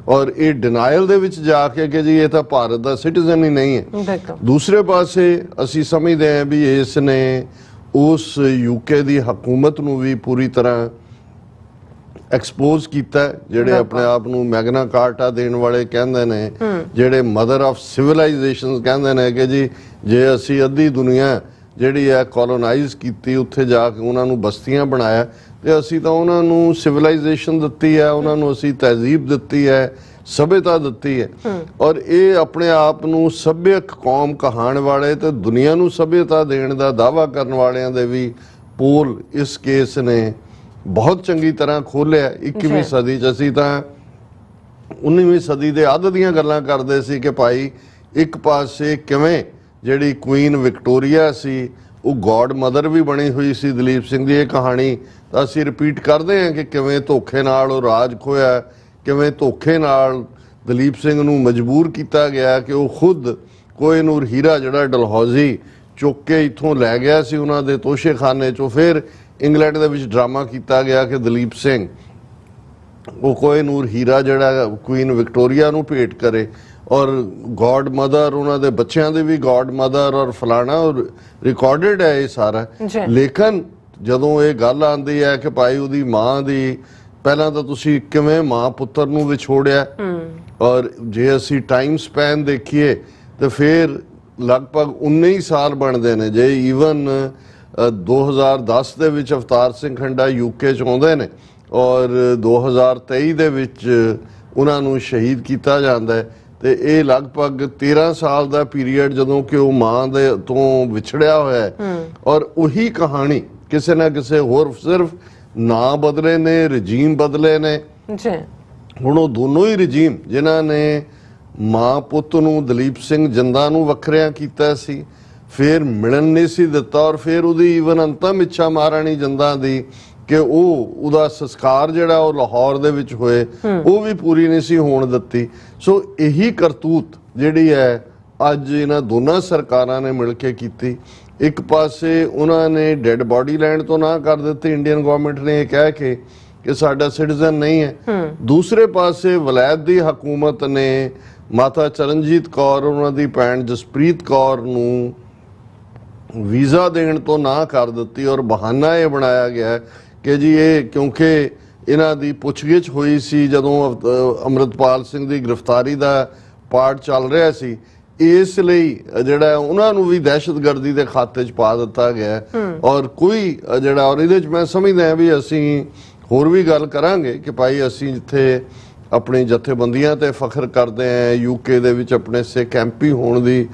ਔਰ ਇਹ ਡਿਨਾਈਲ ਦੇ ਵਿੱਚ ਜਾ ਕੇ ਕਿ ਜੀ ਇਹ ਤਾਂ ਭਾਰਤ ਦਾ ਸਿਟੀਜ਼ਨ ਹੀ ਨਹੀਂ ਹੈ। ਦੂਸਰੇ ਪਾਸੇ ਅਸੀਂ ਸਮਝਦੇ ਹਾਂ ਵੀ ਇਸ ਨੇ ਉਸ ਯੂਕੇ ਦੀ ਹਕੂਮਤ ਨੂੰ ਵੀ ਪੂਰੀ ਤਰ੍ਹਾਂ ਐਕਸਪੋਜ਼ ਕੀਤਾ, ਜਿਹੜੇ ਆਪਣੇ ਆਪ ਨੂੰ ਮੈਗਨਾ ਕਾਰਟਾ ਦੇਣ ਵਾਲੇ ਕਹਿੰਦੇ ਨੇ, ਜਿਹੜੇ ਮਦਰ ਆਫ ਸਿਵਲਾਈਜੇਸ਼ਨਸ ਕਹਿੰਦੇ ਨੇ ਕਿ ਜੀ ਜੇ ਅਸੀਂ ਅੱਧੀ ਦੁਨੀਆ ਜਿਹੜੀ ਹੈ ਕੋਲੋਨਾਈਜ਼ ਕੀਤੀ, ਉੱਥੇ ਜਾ ਕੇ ਉਹਨਾਂ ਨੂੰ ਬਸਤੀਆਂ ਬਣਾਇਆ ਤੇ ਅਸੀਂ ਤਾਂ ਉਹਨਾਂ ਨੂੰ ਸਿਵਲਾਈਜੇਸ਼ਨ ਦਿੱਤੀ ਹੈ, ਉਹਨਾਂ ਨੂੰ ਅਸੀਂ ਤਹਿਜ਼ੀਬ ਦਿੱਤੀ ਹੈ, ਸਭਿਅਤਾ ਦਿੱਤੀ ਹੈ। ਔਰ ਇਹ ਆਪਣੇ ਆਪ ਨੂੰ ਸੱਭਿਅਕ ਕੌਮ ਕਹਾਣ ਵਾਲੇ ਤੇ ਦੁਨੀਆ ਨੂੰ ਸਭਿਅਤਾ ਦੇਣ ਦਾ ਦਾਅਵਾ ਕਰਨ ਵਾਲਿਆਂ ਦੇ ਵੀ ਪੋਲ ਇਸ ਕੇਸ ਨੇ ਬਹੁਤ ਚੰਗੀ ਤਰ੍ਹਾਂ ਖੋਲ੍ਹਿਆ। 21ਵੀਂ ਸਦੀ 'ਚ ਅਸੀਂ ਤਾਂ 19ਵੀਂ ਸਦੀ ਦੇ ਅੱਧ ਦੀਆਂ ਗੱਲਾਂ ਕਰਦੇ ਸੀ ਕਿ ਭਾਈ ਇੱਕ ਪਾਸੇ ਕਿਵੇਂ ਜਿਹੜੀ ਕੁਈਨ ਵਿਕਟੋਰੀਆ ਸੀ ਉਹ ਗੋਡ ਮਦਰ ਵੀ ਬਣੀ ਹੋਈ ਸੀ ਦਲੀਪ ਸਿੰਘ ਦੀ। ਇਹ ਕਹਾਣੀ ਤਾਂ ਅਸੀਂ ਰਿਪੀਟ ਕਰਦੇ ਹਾਂ ਕਿ ਕਿਵੇਂ ਧੋਖੇ ਨਾਲ ਉਹ ਰਾਜ ਖੋਇਆ, ਕਿਵੇਂ ਧੋਖੇ ਨਾਲ ਦਲੀਪ ਸਿੰਘ ਨੂੰ ਮਜਬੂਰ ਕੀਤਾ ਗਿਆ ਕਿ ਉਹ ਖੁਦ ਕੋਹਿਨੂਰ ਹੀਰਾ ਜਿਹੜਾ ਡਲਹੌਜ਼ੀ ਚੁੱਕ ਕੇ ਇੱਥੋਂ ਲੈ ਗਿਆ ਸੀ ਉਹਨਾਂ ਦੇ ਤੋਸ਼ੇਖਾਨੇ 'ਚੋਂ, ਫਿਰ ਇੰਗਲੈਂਡ ਦੇ ਵਿੱਚ ਡਰਾਮਾ ਕੀਤਾ ਗਿਆ ਕਿ ਦਲੀਪ ਸਿੰਘ ਉਹ ਕੋਹਿਨੂਰ ਹੀਰਾ ਜਿਹੜਾ ਕੁਈਨ ਵਿਕਟੋਰੀਆ ਨੂੰ ਭੇਟ ਕਰੇ ਔਰ ਗੋਡ ਮਦਰ ਉਹਨਾਂ ਦੇ ਬੱਚਿਆਂ ਦੇ ਵੀ ਗੋਡ ਮਦਰ ਔਰ ਫਲਾਣਾ ਰਿਕਾਰਡਡ ਹੈ ਇਹ ਸਾਰਾ। ਲੇਕਿਨ ਜਦੋਂ ਇਹ ਗੱਲ ਆਉਂਦੀ ਹੈ ਕਿ ਭਾਈ ਉਹਦੀ ਮਾਂ ਦੀ, ਪਹਿਲਾਂ ਤਾਂ ਤੁਸੀਂ ਕਿਵੇਂ ਮਾਂ ਪੁੱਤਰ ਨੂੰ ਵਿਛੋੜਿਆ, ਔਰ ਜੇ ਅਸੀਂ ਟਾਈਮ ਸਪੈਨ ਦੇਖੀਏ ਤੇ ਫਿਰ ਲਗਭਗ 19 ਸਾਲ ਬਣਦੇ ਨੇ। ਜੇ ਈਵਨ 2010 ਦੇ ਵਿੱਚ ਅਵਤਾਰ ਸਿੰਘ ਖੰਡਾ ਯੂਕੇ 'ਚ ਆਉਂਦੇ ਨੇ ਔਰ 2023 ਦੇ ਵਿੱਚ ਉਹਨਾਂ ਨੂੰ ਸ਼ਹੀਦ ਕੀਤਾ ਜਾਂਦਾ ਹੈ ਤੇ ਇਹ ਲਗਭਗ 13 ਸਾਲ ਦਾ ਪੀਰੀਅਡ ਜਦੋਂ ਕਿ ਉਹ ਮਾਂ ਦੇ ਤੋਂ ਵਿਛੜਿਆ ਹੋਇਆ ਹੈ। ਔਰ ਉਹੀ ਕਹਾਣੀ ਕਿਸੇ ਨਾ ਕਿਸੇ ਹੋਰ, ਸਿਰਫ ਨਾਂ ਬਦਲੇ ਨੇ, ਰਜੀਮ ਬਦਲੇ ਨੇ। ਹੁਣ ਉਹ ਦੋਨੋਂ ਹੀ ਰਜੀਮ ਜਿਨ੍ਹਾਂ ਨੇ ਮਾਂ ਪੁੱਤ ਨੂੰ ਦਲੀਪ ਸਿੰਘ ਜਿੰਦਾ ਨੂੰ ਵੱਖਰਿਆਂ ਕੀਤਾ ਸੀ, ਫਿਰ ਮਿਲਣ ਨਹੀਂ ਸੀ ਦਿੱਤਾ, ਔਰ ਫਿਰ ਉਹਦੀ ਈਵਨ ਅੰਤਮ ਇੱਛਾ ਮਹਾਰਾਣੀ ਜਿੰਦਾ ਦੀ ਕਿ ਉਹਦਾ ਸੰਸਕਾਰ ਜਿਹੜਾ ਉਹ ਲਾਹੌਰ ਦੇ ਵਿੱਚ ਹੋਏ ਉਹ ਵੀ ਪੂਰੀ ਨਹੀਂ ਸੀ ਹੋਣ ਦਿੱਤੀ। ਸੋ ਇਹੀ ਕਰਤੂਤ ਜਿਹੜੀ ਹੈ ਅੱਜ ਇਹਨਾਂ ਦੋਨਾਂ ਸਰਕਾਰਾਂ ਨੇ ਮਿਲ ਕੇ ਕੀਤੀ। ਇੱਕ ਪਾਸੇ ਉਹਨਾਂ ਨੇ ਡੈਡ ਬਾਡੀ ਲੈਣ ਤੋਂ ਨਾ ਕਰ ਦਿੱਤੀ, ਇੰਡੀਅਨ ਗਵਰਨਮੈਂਟ ਨੇ ਇਹ ਕਹਿ ਕੇ ਕਿ ਸਾਡਾ ਸਿਟੀਜ਼ਨ ਨਹੀਂ ਹੈ। ਦੂਸਰੇ ਪਾਸੇ ਵਲਾਇਤ ਦੀ ਹਕੂਮਤ ਨੇ ਮਾਤਾ ਚਰਨਜੀਤ ਕੌਰ ਉਹਨਾਂ ਦੀ ਭੈਣ ਜਸਪ੍ਰੀਤ ਕੌਰ ਨੂੰ ਵੀਜ਼ਾ ਦੇਣ ਤੋਂ ਨਾ ਕਰ ਦਿੱਤੀ ਔਰ ਬਹਾਨਾ ਇਹ ਬਣਾਇਆ ਗਿਆ ਕਿ ਜੀ ਇਹ ਕਿਉਂਕਿ ਇਹਨਾਂ ਦੀ ਪੁੱਛਗਿੱਛ ਹੋਈ ਸੀ ਜਦੋਂ ਅੰਮ੍ਰਿਤਪਾਲ ਸਿੰਘ ਦੀ ਗ੍ਰਿਫਤਾਰੀ ਦਾ ਪਾਰਟ ਚੱਲ ਰਿਹਾ ਸੀ, ਇਸ ਲਈ ਜਿਹੜਾ ਉਹਨਾਂ ਨੂੰ ਵੀ ਦਹਿਸ਼ਤਗਰਦੀ ਦੇ ਖਾਤੇ 'ਚ ਪਾ ਦਿੱਤਾ ਗਿਆ। ਔਰ ਕੋਈ ਜਿਹੜਾ ਔਰ ਇਹਦੇ 'ਚ ਮੈਂ ਸਮਝਦਾ ਹਾਂ ਵੀ ਅਸੀਂ ਹੋਰ ਵੀ ਗੱਲ ਕਰਾਂਗੇ ਕਿ ਭਾਈ ਅਸੀਂ ਜਿੱਥੇ ਆਪਣੀ ਜਥੇਬੰਦੀਆਂ ਤੇ ਫਖਰ ਕਰਦੇ ਹਾਂ, ਯੂਕੇ ਦੇ ਵਿੱਚ ਆਪਣੇ ਸਿੱਖ MP ਹੋਣ ਦੀ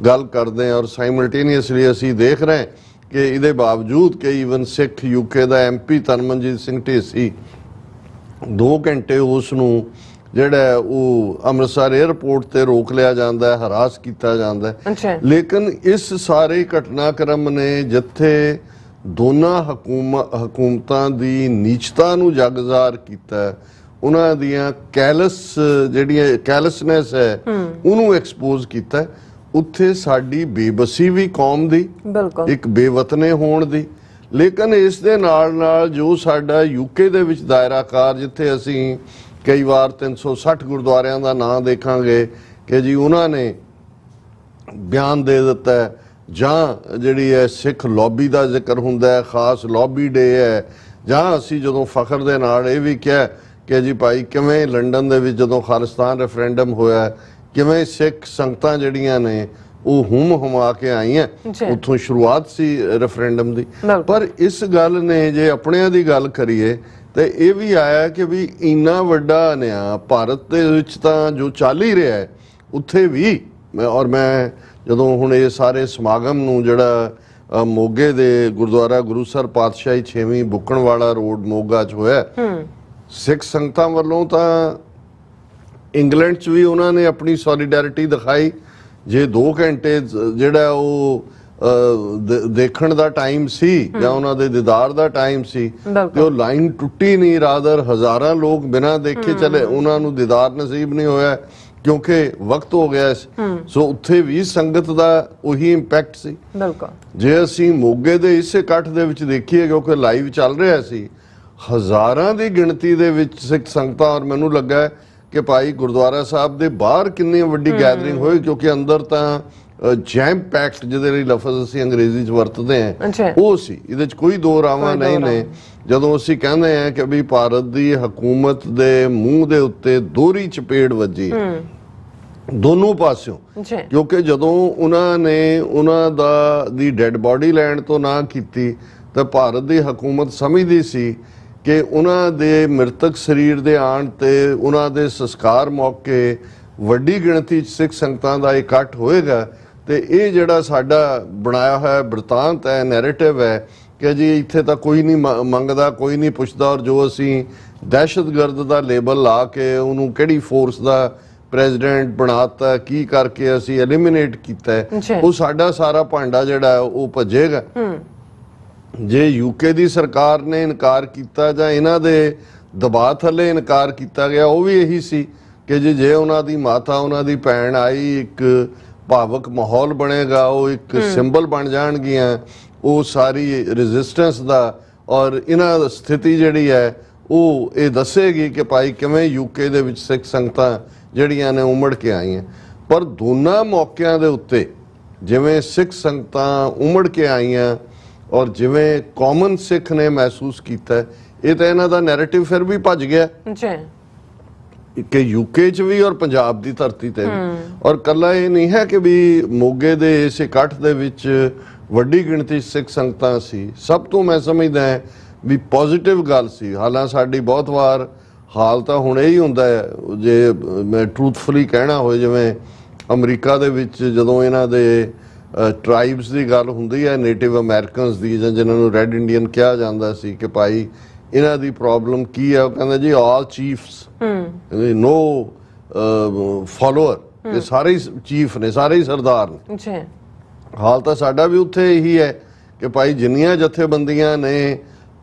ਗੱਲ ਕਰਦੇ ਹਾਂ ਔਰ ਸਾਈਮਲਟੇਨੀਅਸਲੀ ਅਸੀਂ ਦੇਖ ਰਹੇ ਕਿ ਇਹਦੇ ਬਾਵਜੂਦ ਕਿ ਈਵਨ ਸਿੱਖ ਯੂਕੇ ਦਾ MP ਤਨਮਨਜੀਤ ਸਿੰਘ ਢੇਸੀ 2 ਘੰਟੇ ਉਸ ਨੂੰ ਜਿਹੜਾ ਉਹ ਅੰਮ੍ਰਿਤਸਰ 에ਅਰਪੋਰਟ ਤੇ ਰੋਕ ਲਿਆ ਜਾਂਦਾ ਹੈ, ਹਰਾਸ ਕੀਤਾ ਜਾਂਦਾ ਹੈ। ਲੇਕਿਨ ਇਸ ਸਾਰੇ ਘਟਨਾਕ੍ਰਮ ਨੇ ਜਿੱਥੇ ਦੋਨਾਂ ਹਕੂਮਤਾਂ ਦੀ ਨੀਚਤਾ ਨੂੰ ਜਗਜ਼ਾਰ ਕੀਤਾ, ਉਹਨਾਂ ਦੀਆਂ ਜਿਹੜੀਆਂ ਕੈਲਸਨੈਸ ਹੈ ਉਹਨੂੰ ਐਕਸਪੋਜ਼ ਕੀਤਾ, ਉੱਥੇ ਸਾਡੀ ਬੇਬਸੀ ਵੀ ਕੌਮ ਦੀ, ਇੱਕ ਬੇਵਤਨੇ ਹੋਣ ਦੀ। ਲੇਕਿਨ ਇਸ ਦੇ ਨਾਲ ਨਾਲ ਜੋ ਸਾਡਾ ਯੂਕੇ ਦੇ ਵਿੱਚ ਦਾਇਰਾਕਾਰ, ਜਿੱਥੇ ਅਸੀਂ ਕਈ ਵਾਰ 360 ਗੁਰਦੁਆਰਿਆਂ ਦਾ ਨਾਂ ਦੇਖਾਂਗੇ ਕਿ ਜੀ ਉਹਨਾਂ ਨੇ ਬਿਆਨ ਦੇ ਦਿੱਤਾ ਹੈ, ਜਾਂ ਜਿਹੜੀ ਹੈ ਸਿੱਖ ਲੌਬੀ ਦਾ ਜ਼ਿਕਰ ਹੁੰਦਾ ਹੈ, ਖਾਸ ਲੌਬੀ ਡੇ ਹੈ, ਜਾਂ ਅਸੀਂ ਜਦੋਂ ਫਖਰ ਦੇ ਨਾਲ ਇਹ ਵੀ ਕਿਹਾ ਕਿ ਜੀ ਭਾਈ ਕਿਵੇਂ ਲੰਡਨ ਦੇ ਵਿੱਚ ਜਦੋਂ ਖਾਲਿਸਤਾਨ ਰੈਫਰੈਂਡਮ ਹੋਇਆ, ਕਿਵੇਂ ਸਿੱਖ ਸੰਗਤਾਂ ਜਿਹੜੀਆਂ ਨੇ ਉਹ ਹੁਮਾ ਕੇ ਆਈਆਂ, ਉੱਥੋਂ ਸ਼ੁਰੂਆਤ ਸੀ ਰੈਫਰੈਂਡਮ ਦੀ। ਪਰ ਇਸ ਗੱਲ ਨੇ ਜੇ ਆਪਣਿਆਂ ਦੀ ਗੱਲ ਕਰੀਏ ਤੇ ਇਹ ਵੀ ਆਇਆ ਕਿ ਵੀ ਇੰਨਾ ਵੱਡਾ ਅਨਿਆਂ ਭਾਰਤ ਦੇ ਵਿੱਚ ਤਾਂ ਜੋ ਚੱਲ ਹੀ ਰਿਹਾ ਹੈ ਉੱਥੇ ਵੀ। ਔਰ ਮੈਂ ਜਦੋਂ ਹੁਣ ਇਹ ਸਾਰੇ ਸਮਾਗਮ ਨੂੰ ਜਿਹੜਾ ਮੋਗੇ ਦੇ ਗੁਰਦੁਆਰਾ ਗੁਰੂਸਰ ਪਾਤਸ਼ਾਹੀ 6ਵੀਂ ਬੁੱਕਣਵਾਲਾ ਰੋਡ ਮੋਗਾ 'ਚ ਹੋਇਆ, ਸਿੱਖ ਸੰਗਤਾਂ ਵੱਲੋਂ ਤਾਂ ਇੰਗਲੈਂਡ 'ਚ ਵੀ ਉਹਨਾਂ ਨੇ ਆਪਣੀ ਸੋਲੀਡੈਰਿਟੀ ਦਿਖਾਈ। ਜੇ 2 ਘੰਟੇ ਜਿਹੜਾ ਉਹ ਦੇਖਣ ਦਾ ਟਾਈਮ ਸੀ ਜਾਂ ਉਹਨਾਂ ਦੇ ਦੀਦਾਰ ਦਾ ਟਾਈਮ ਸੀ ਤੇ ਉਹ ਲਾਈਨ ਟੁੱਟੀ ਨਹੀਂ, ਰਾਦਰ ਹਜ਼ਾਰਾਂ ਲੋਕ ਬਿਨਾਂ ਦੇਖੇ ਚਲੇ, ਉਹਨਾਂ ਨੂੰ ਦੀਦਾਰ ਨਸੀਬ ਨਹੀਂ ਹੋਇਆ ਕਿਉਂਕਿ ਵਕਤ ਹੋ ਗਿਆ ਸੀ। ਸੋ ਉੱਥੇ ਵੀ ਸੰਗਤ ਦਾ ਉਹੀ ਇੰਪੈਕਟ ਸੀ। ਬਿਲਕੁਲ। ਜੇ ਅਸੀਂ ਮੋਗੇ ਦੇ ਇਸੇ ਇਕੱਠ ਦੇ ਵਿੱਚ ਦੇਖੀਏ, ਕਿਉਂਕਿ ਲਾਈਵ ਚੱਲ ਰਿਹਾ ਸੀ, ਹਜ਼ਾਰਾਂ ਦੀ ਗਿਣਤੀ ਦੇ ਵਿੱਚ ਸਿੱਖ ਸੰਗਤਾਂ, ਔਰ ਮੈਨੂੰ ਲੱਗਾ ਕਿ ਭਾਈ ਗੁਰਦੁਆਰਾ ਸਾਹਿਬ ਦੇ ਬਾਹਰ ਕਿੰਨੀ ਵੱਡੀ ਗੈਦਰਿੰਗ ਹੋਈ, ਕਿਉਂਕਿ ਅੰਦਰ ਤਾਂ ਜੈਮ ਪੈਕਟ, ਜਿਹਦੇ ਲਈ ਲਫ਼ਜ਼ ਅਸੀਂ ਅੰਗਰੇਜ਼ੀ 'ਚ ਵਰਤਦੇ ਹਾਂ, ਉਹ ਸੀ। ਇਹਦੇ 'ਚ ਕੋਈ ਦੋ ਰਾਵਾਂ ਨਹੀਂ ਨੇ। ਜਦੋਂ ਅਸੀਂ ਕਹਿੰਦੇ ਹਾਂ ਕਿ ਵੀ ਭਾਰਤ ਦੀ ਹਕੂਮਤ ਦੇ ਮੂੰਹ ਦੇ ਉੱਤੇ ਦੋਹਰੀ ਚਪੇੜ ਵੱਜੀ ਦੋਨੋਂ ਪਾਸਿਓਂ, ਕਿਉਂਕਿ ਜਦੋਂ ਉਹਨਾਂ ਨੇ ਉਹਨਾਂ ਦੀ ਡੈੱਡ ਬਾਡੀ ਲੈਣ ਤੋਂ ਨਾ ਕੀਤੀ ਤਾਂ ਭਾਰਤ ਦੀ ਹਕੂਮਤ ਸਮਝਦੀ ਸੀ ਕਿ ਉਹਨਾਂ ਦੇ ਮ੍ਰਿਤਕ ਸਰੀਰ ਦੇ ਆਉਣ ਤੇ ਉਹਨਾਂ ਦੇ ਸੰਸਕਾਰ ਮੌਕੇ ਵੱਡੀ ਗਿਣਤੀ 'ਚ ਸਿੱਖ ਸੰਗਤਾਂ ਦਾ ਇਕੱਠ ਹੋਏਗਾ। ਤੇ ਇਹ ਜਿਹੜਾ ਸਾਡਾ ਬਣਾਇਆ ਹੋਇਆ ਬ੍ਰਿਤਾਂਤ ਹੈ, ਨੈਰੇਟਿਵ ਹੈ ਕਿ ਜੀ ਇੱਥੇ ਤਾਂ ਕੋਈ ਨਹੀਂ ਮੰਗਦਾ, ਕੋਈ ਨਹੀਂ ਪੁੱਛਦਾ, ਔਰ ਜੋ ਅਸੀਂ ਦਹਿਸ਼ਤਗਰਦ ਦਾ ਲੇਬਲ ਲਾ ਕੇ ਉਹਨੂੰ ਕਿਹੜੀ ਫੋਰਸ ਦਾ ਪ੍ਰੈਜ਼ੀਡੈਂਟ ਬਣਾਤਾ, ਕੀ ਕਰਕੇ ਅਸੀਂ ਐਲੀਮੀਨੇਟ ਕੀਤਾ, ਉਹ ਸਾਡਾ ਸਾਰਾ ਭਾਂਡਾ ਜਿਹੜਾ ਉਹ ਭੱਜੇਗਾ। ਜੇ ਯੂਕੇ ਦੀ ਸਰਕਾਰ ਨੇ ਇਨਕਾਰ ਕੀਤਾ ਜਾਂ ਇਹਨਾਂ ਦੇ ਦਬਾਅ ਥੱਲੇ ਇਨਕਾਰ ਕੀਤਾ ਗਿਆ, ਉਹ ਵੀ ਇਹੀ ਸੀ ਕਿ ਜੇ ਉਹਨਾਂ ਦੀ ਮਾਤਾ, ਉਹਨਾਂ ਦੀ ਭੈਣ ਆਈ, ਇੱਕ ਭਾਵਕ ਮਾਹੌਲ ਬਣੇਗਾ, ਉਹ ਇੱਕ ਸਿੰਬਲ ਬਣ ਜਾਣਗੀਆਂ ਉਹ ਸਾਰੀ ਰੈਜ਼ਿਸਟੈਂਸ ਦਾ, ਔਰ ਇਹਨਾਂ ਦੀ ਸਥਿਤੀ ਜਿਹੜੀ ਹੈ ਉਹ ਇਹ ਦੱਸੇਗੀ ਕਿ ਭਾਈ ਕਿਵੇਂ ਯੂਕੇ ਦੇ ਵਿੱਚ ਸਿੱਖ ਸੰਗਤਾਂ ਜਿਹੜੀਆਂ ਨੇ ਉਮੜ ਕੇ ਆਈਆਂ। ਪਰ ਦੋਨਾਂ ਮੌਕਿਆਂ ਦੇ ਉੱਤੇ ਜਿਵੇਂ ਸਿੱਖ ਸੰਗਤਾਂ ਉਮੜ ਕੇ ਆਈਆਂ ਔਰ ਜਿਵੇਂ ਕਾਮਨ ਸਿੱਖ ਨੇ ਮਹਿਸੂਸ ਕੀਤਾ, ਇਹ ਤਾਂ ਇਹਨਾਂ ਦਾ ਨੈਰੇਟਿਵ ਫਿਰ ਵੀ ਭੱਜ ਗਿਆ ਕਿ ਯੂਕੇ 'ਚ ਵੀ ਔਰ ਪੰਜਾਬ ਦੀ ਧਰਤੀ ਤੇ ਵੀ। ਔਰ ਕੱਲਾ ਇਹ ਨਹੀਂ ਹੈ ਕਿ ਵੀ ਮੋਗੇ ਦੇ ਇਸ ਇਕੱਠ ਦੇ ਵਿੱਚ ਵੱਡੀ ਗਿਣਤੀ ਸਿੱਖ ਸੰਗਤਾਂ ਸੀ। ਸਭ ਤੋਂ ਮੈਂ ਸਮਝਦਾ ਵੀ ਪੋਜ਼ਿਟਿਵ ਗੱਲ ਸੀ। ਹਾਲਾਂਕਿ ਸਾਡੀ ਬਹੁਤ ਵਾਰ ਹਾਲ ਤਾਂ ਹੁਣ ਇਹੀ ਹੁੰਦਾ ਹੈ, ਜੇ ਮੈਂ ਟਰੂਥਫੁਲੀ ਕਹਿਣਾ ਹੋਏ, ਜਿਵੇਂ ਅਮਰੀਕਾ ਦੇ ਵਿੱਚ ਜਦੋਂ ਇਹਨਾਂ ਦੇ ਟਰਾਈਬਸ ਦੀ ਗੱਲ ਹੁੰਦੀ ਹੈ, ਨੇਟਿਵ ਅਮਰੀਕਨਸ ਦੀ, ਜਾਂ ਜਿਨ੍ਹਾਂ ਨੂੰ ਰੈੱਡ ਇੰਡੀਅਨ ਕਿਹਾ ਜਾਂਦਾ ਸੀ ਕਿ ਭਾਈ ਇਹਨਾਂ ਦੀ ਪ੍ਰੋਬਲਮ ਕੀ ਹੈ, ਉਹ ਕਹਿੰਦਾ ਜੀ ਆਲ ਚੀਫਸ ਨੋ ਫਾਲੋਅਰ, ਇਹ ਸਾਰੇ ਚੀਫ ਨੇ, ਸਾਰੇ ਹੀ ਸਰਦਾਰ ਨੇ। ਹਾਲ ਤਾਂ ਸਾਡਾ ਵੀ ਉੱਥੇ ਇਹੀ ਹੈ ਕਿ ਭਾਈ ਜਿੰਨੀਆਂ ਜਥੇਬੰਦੀਆਂ ਨੇ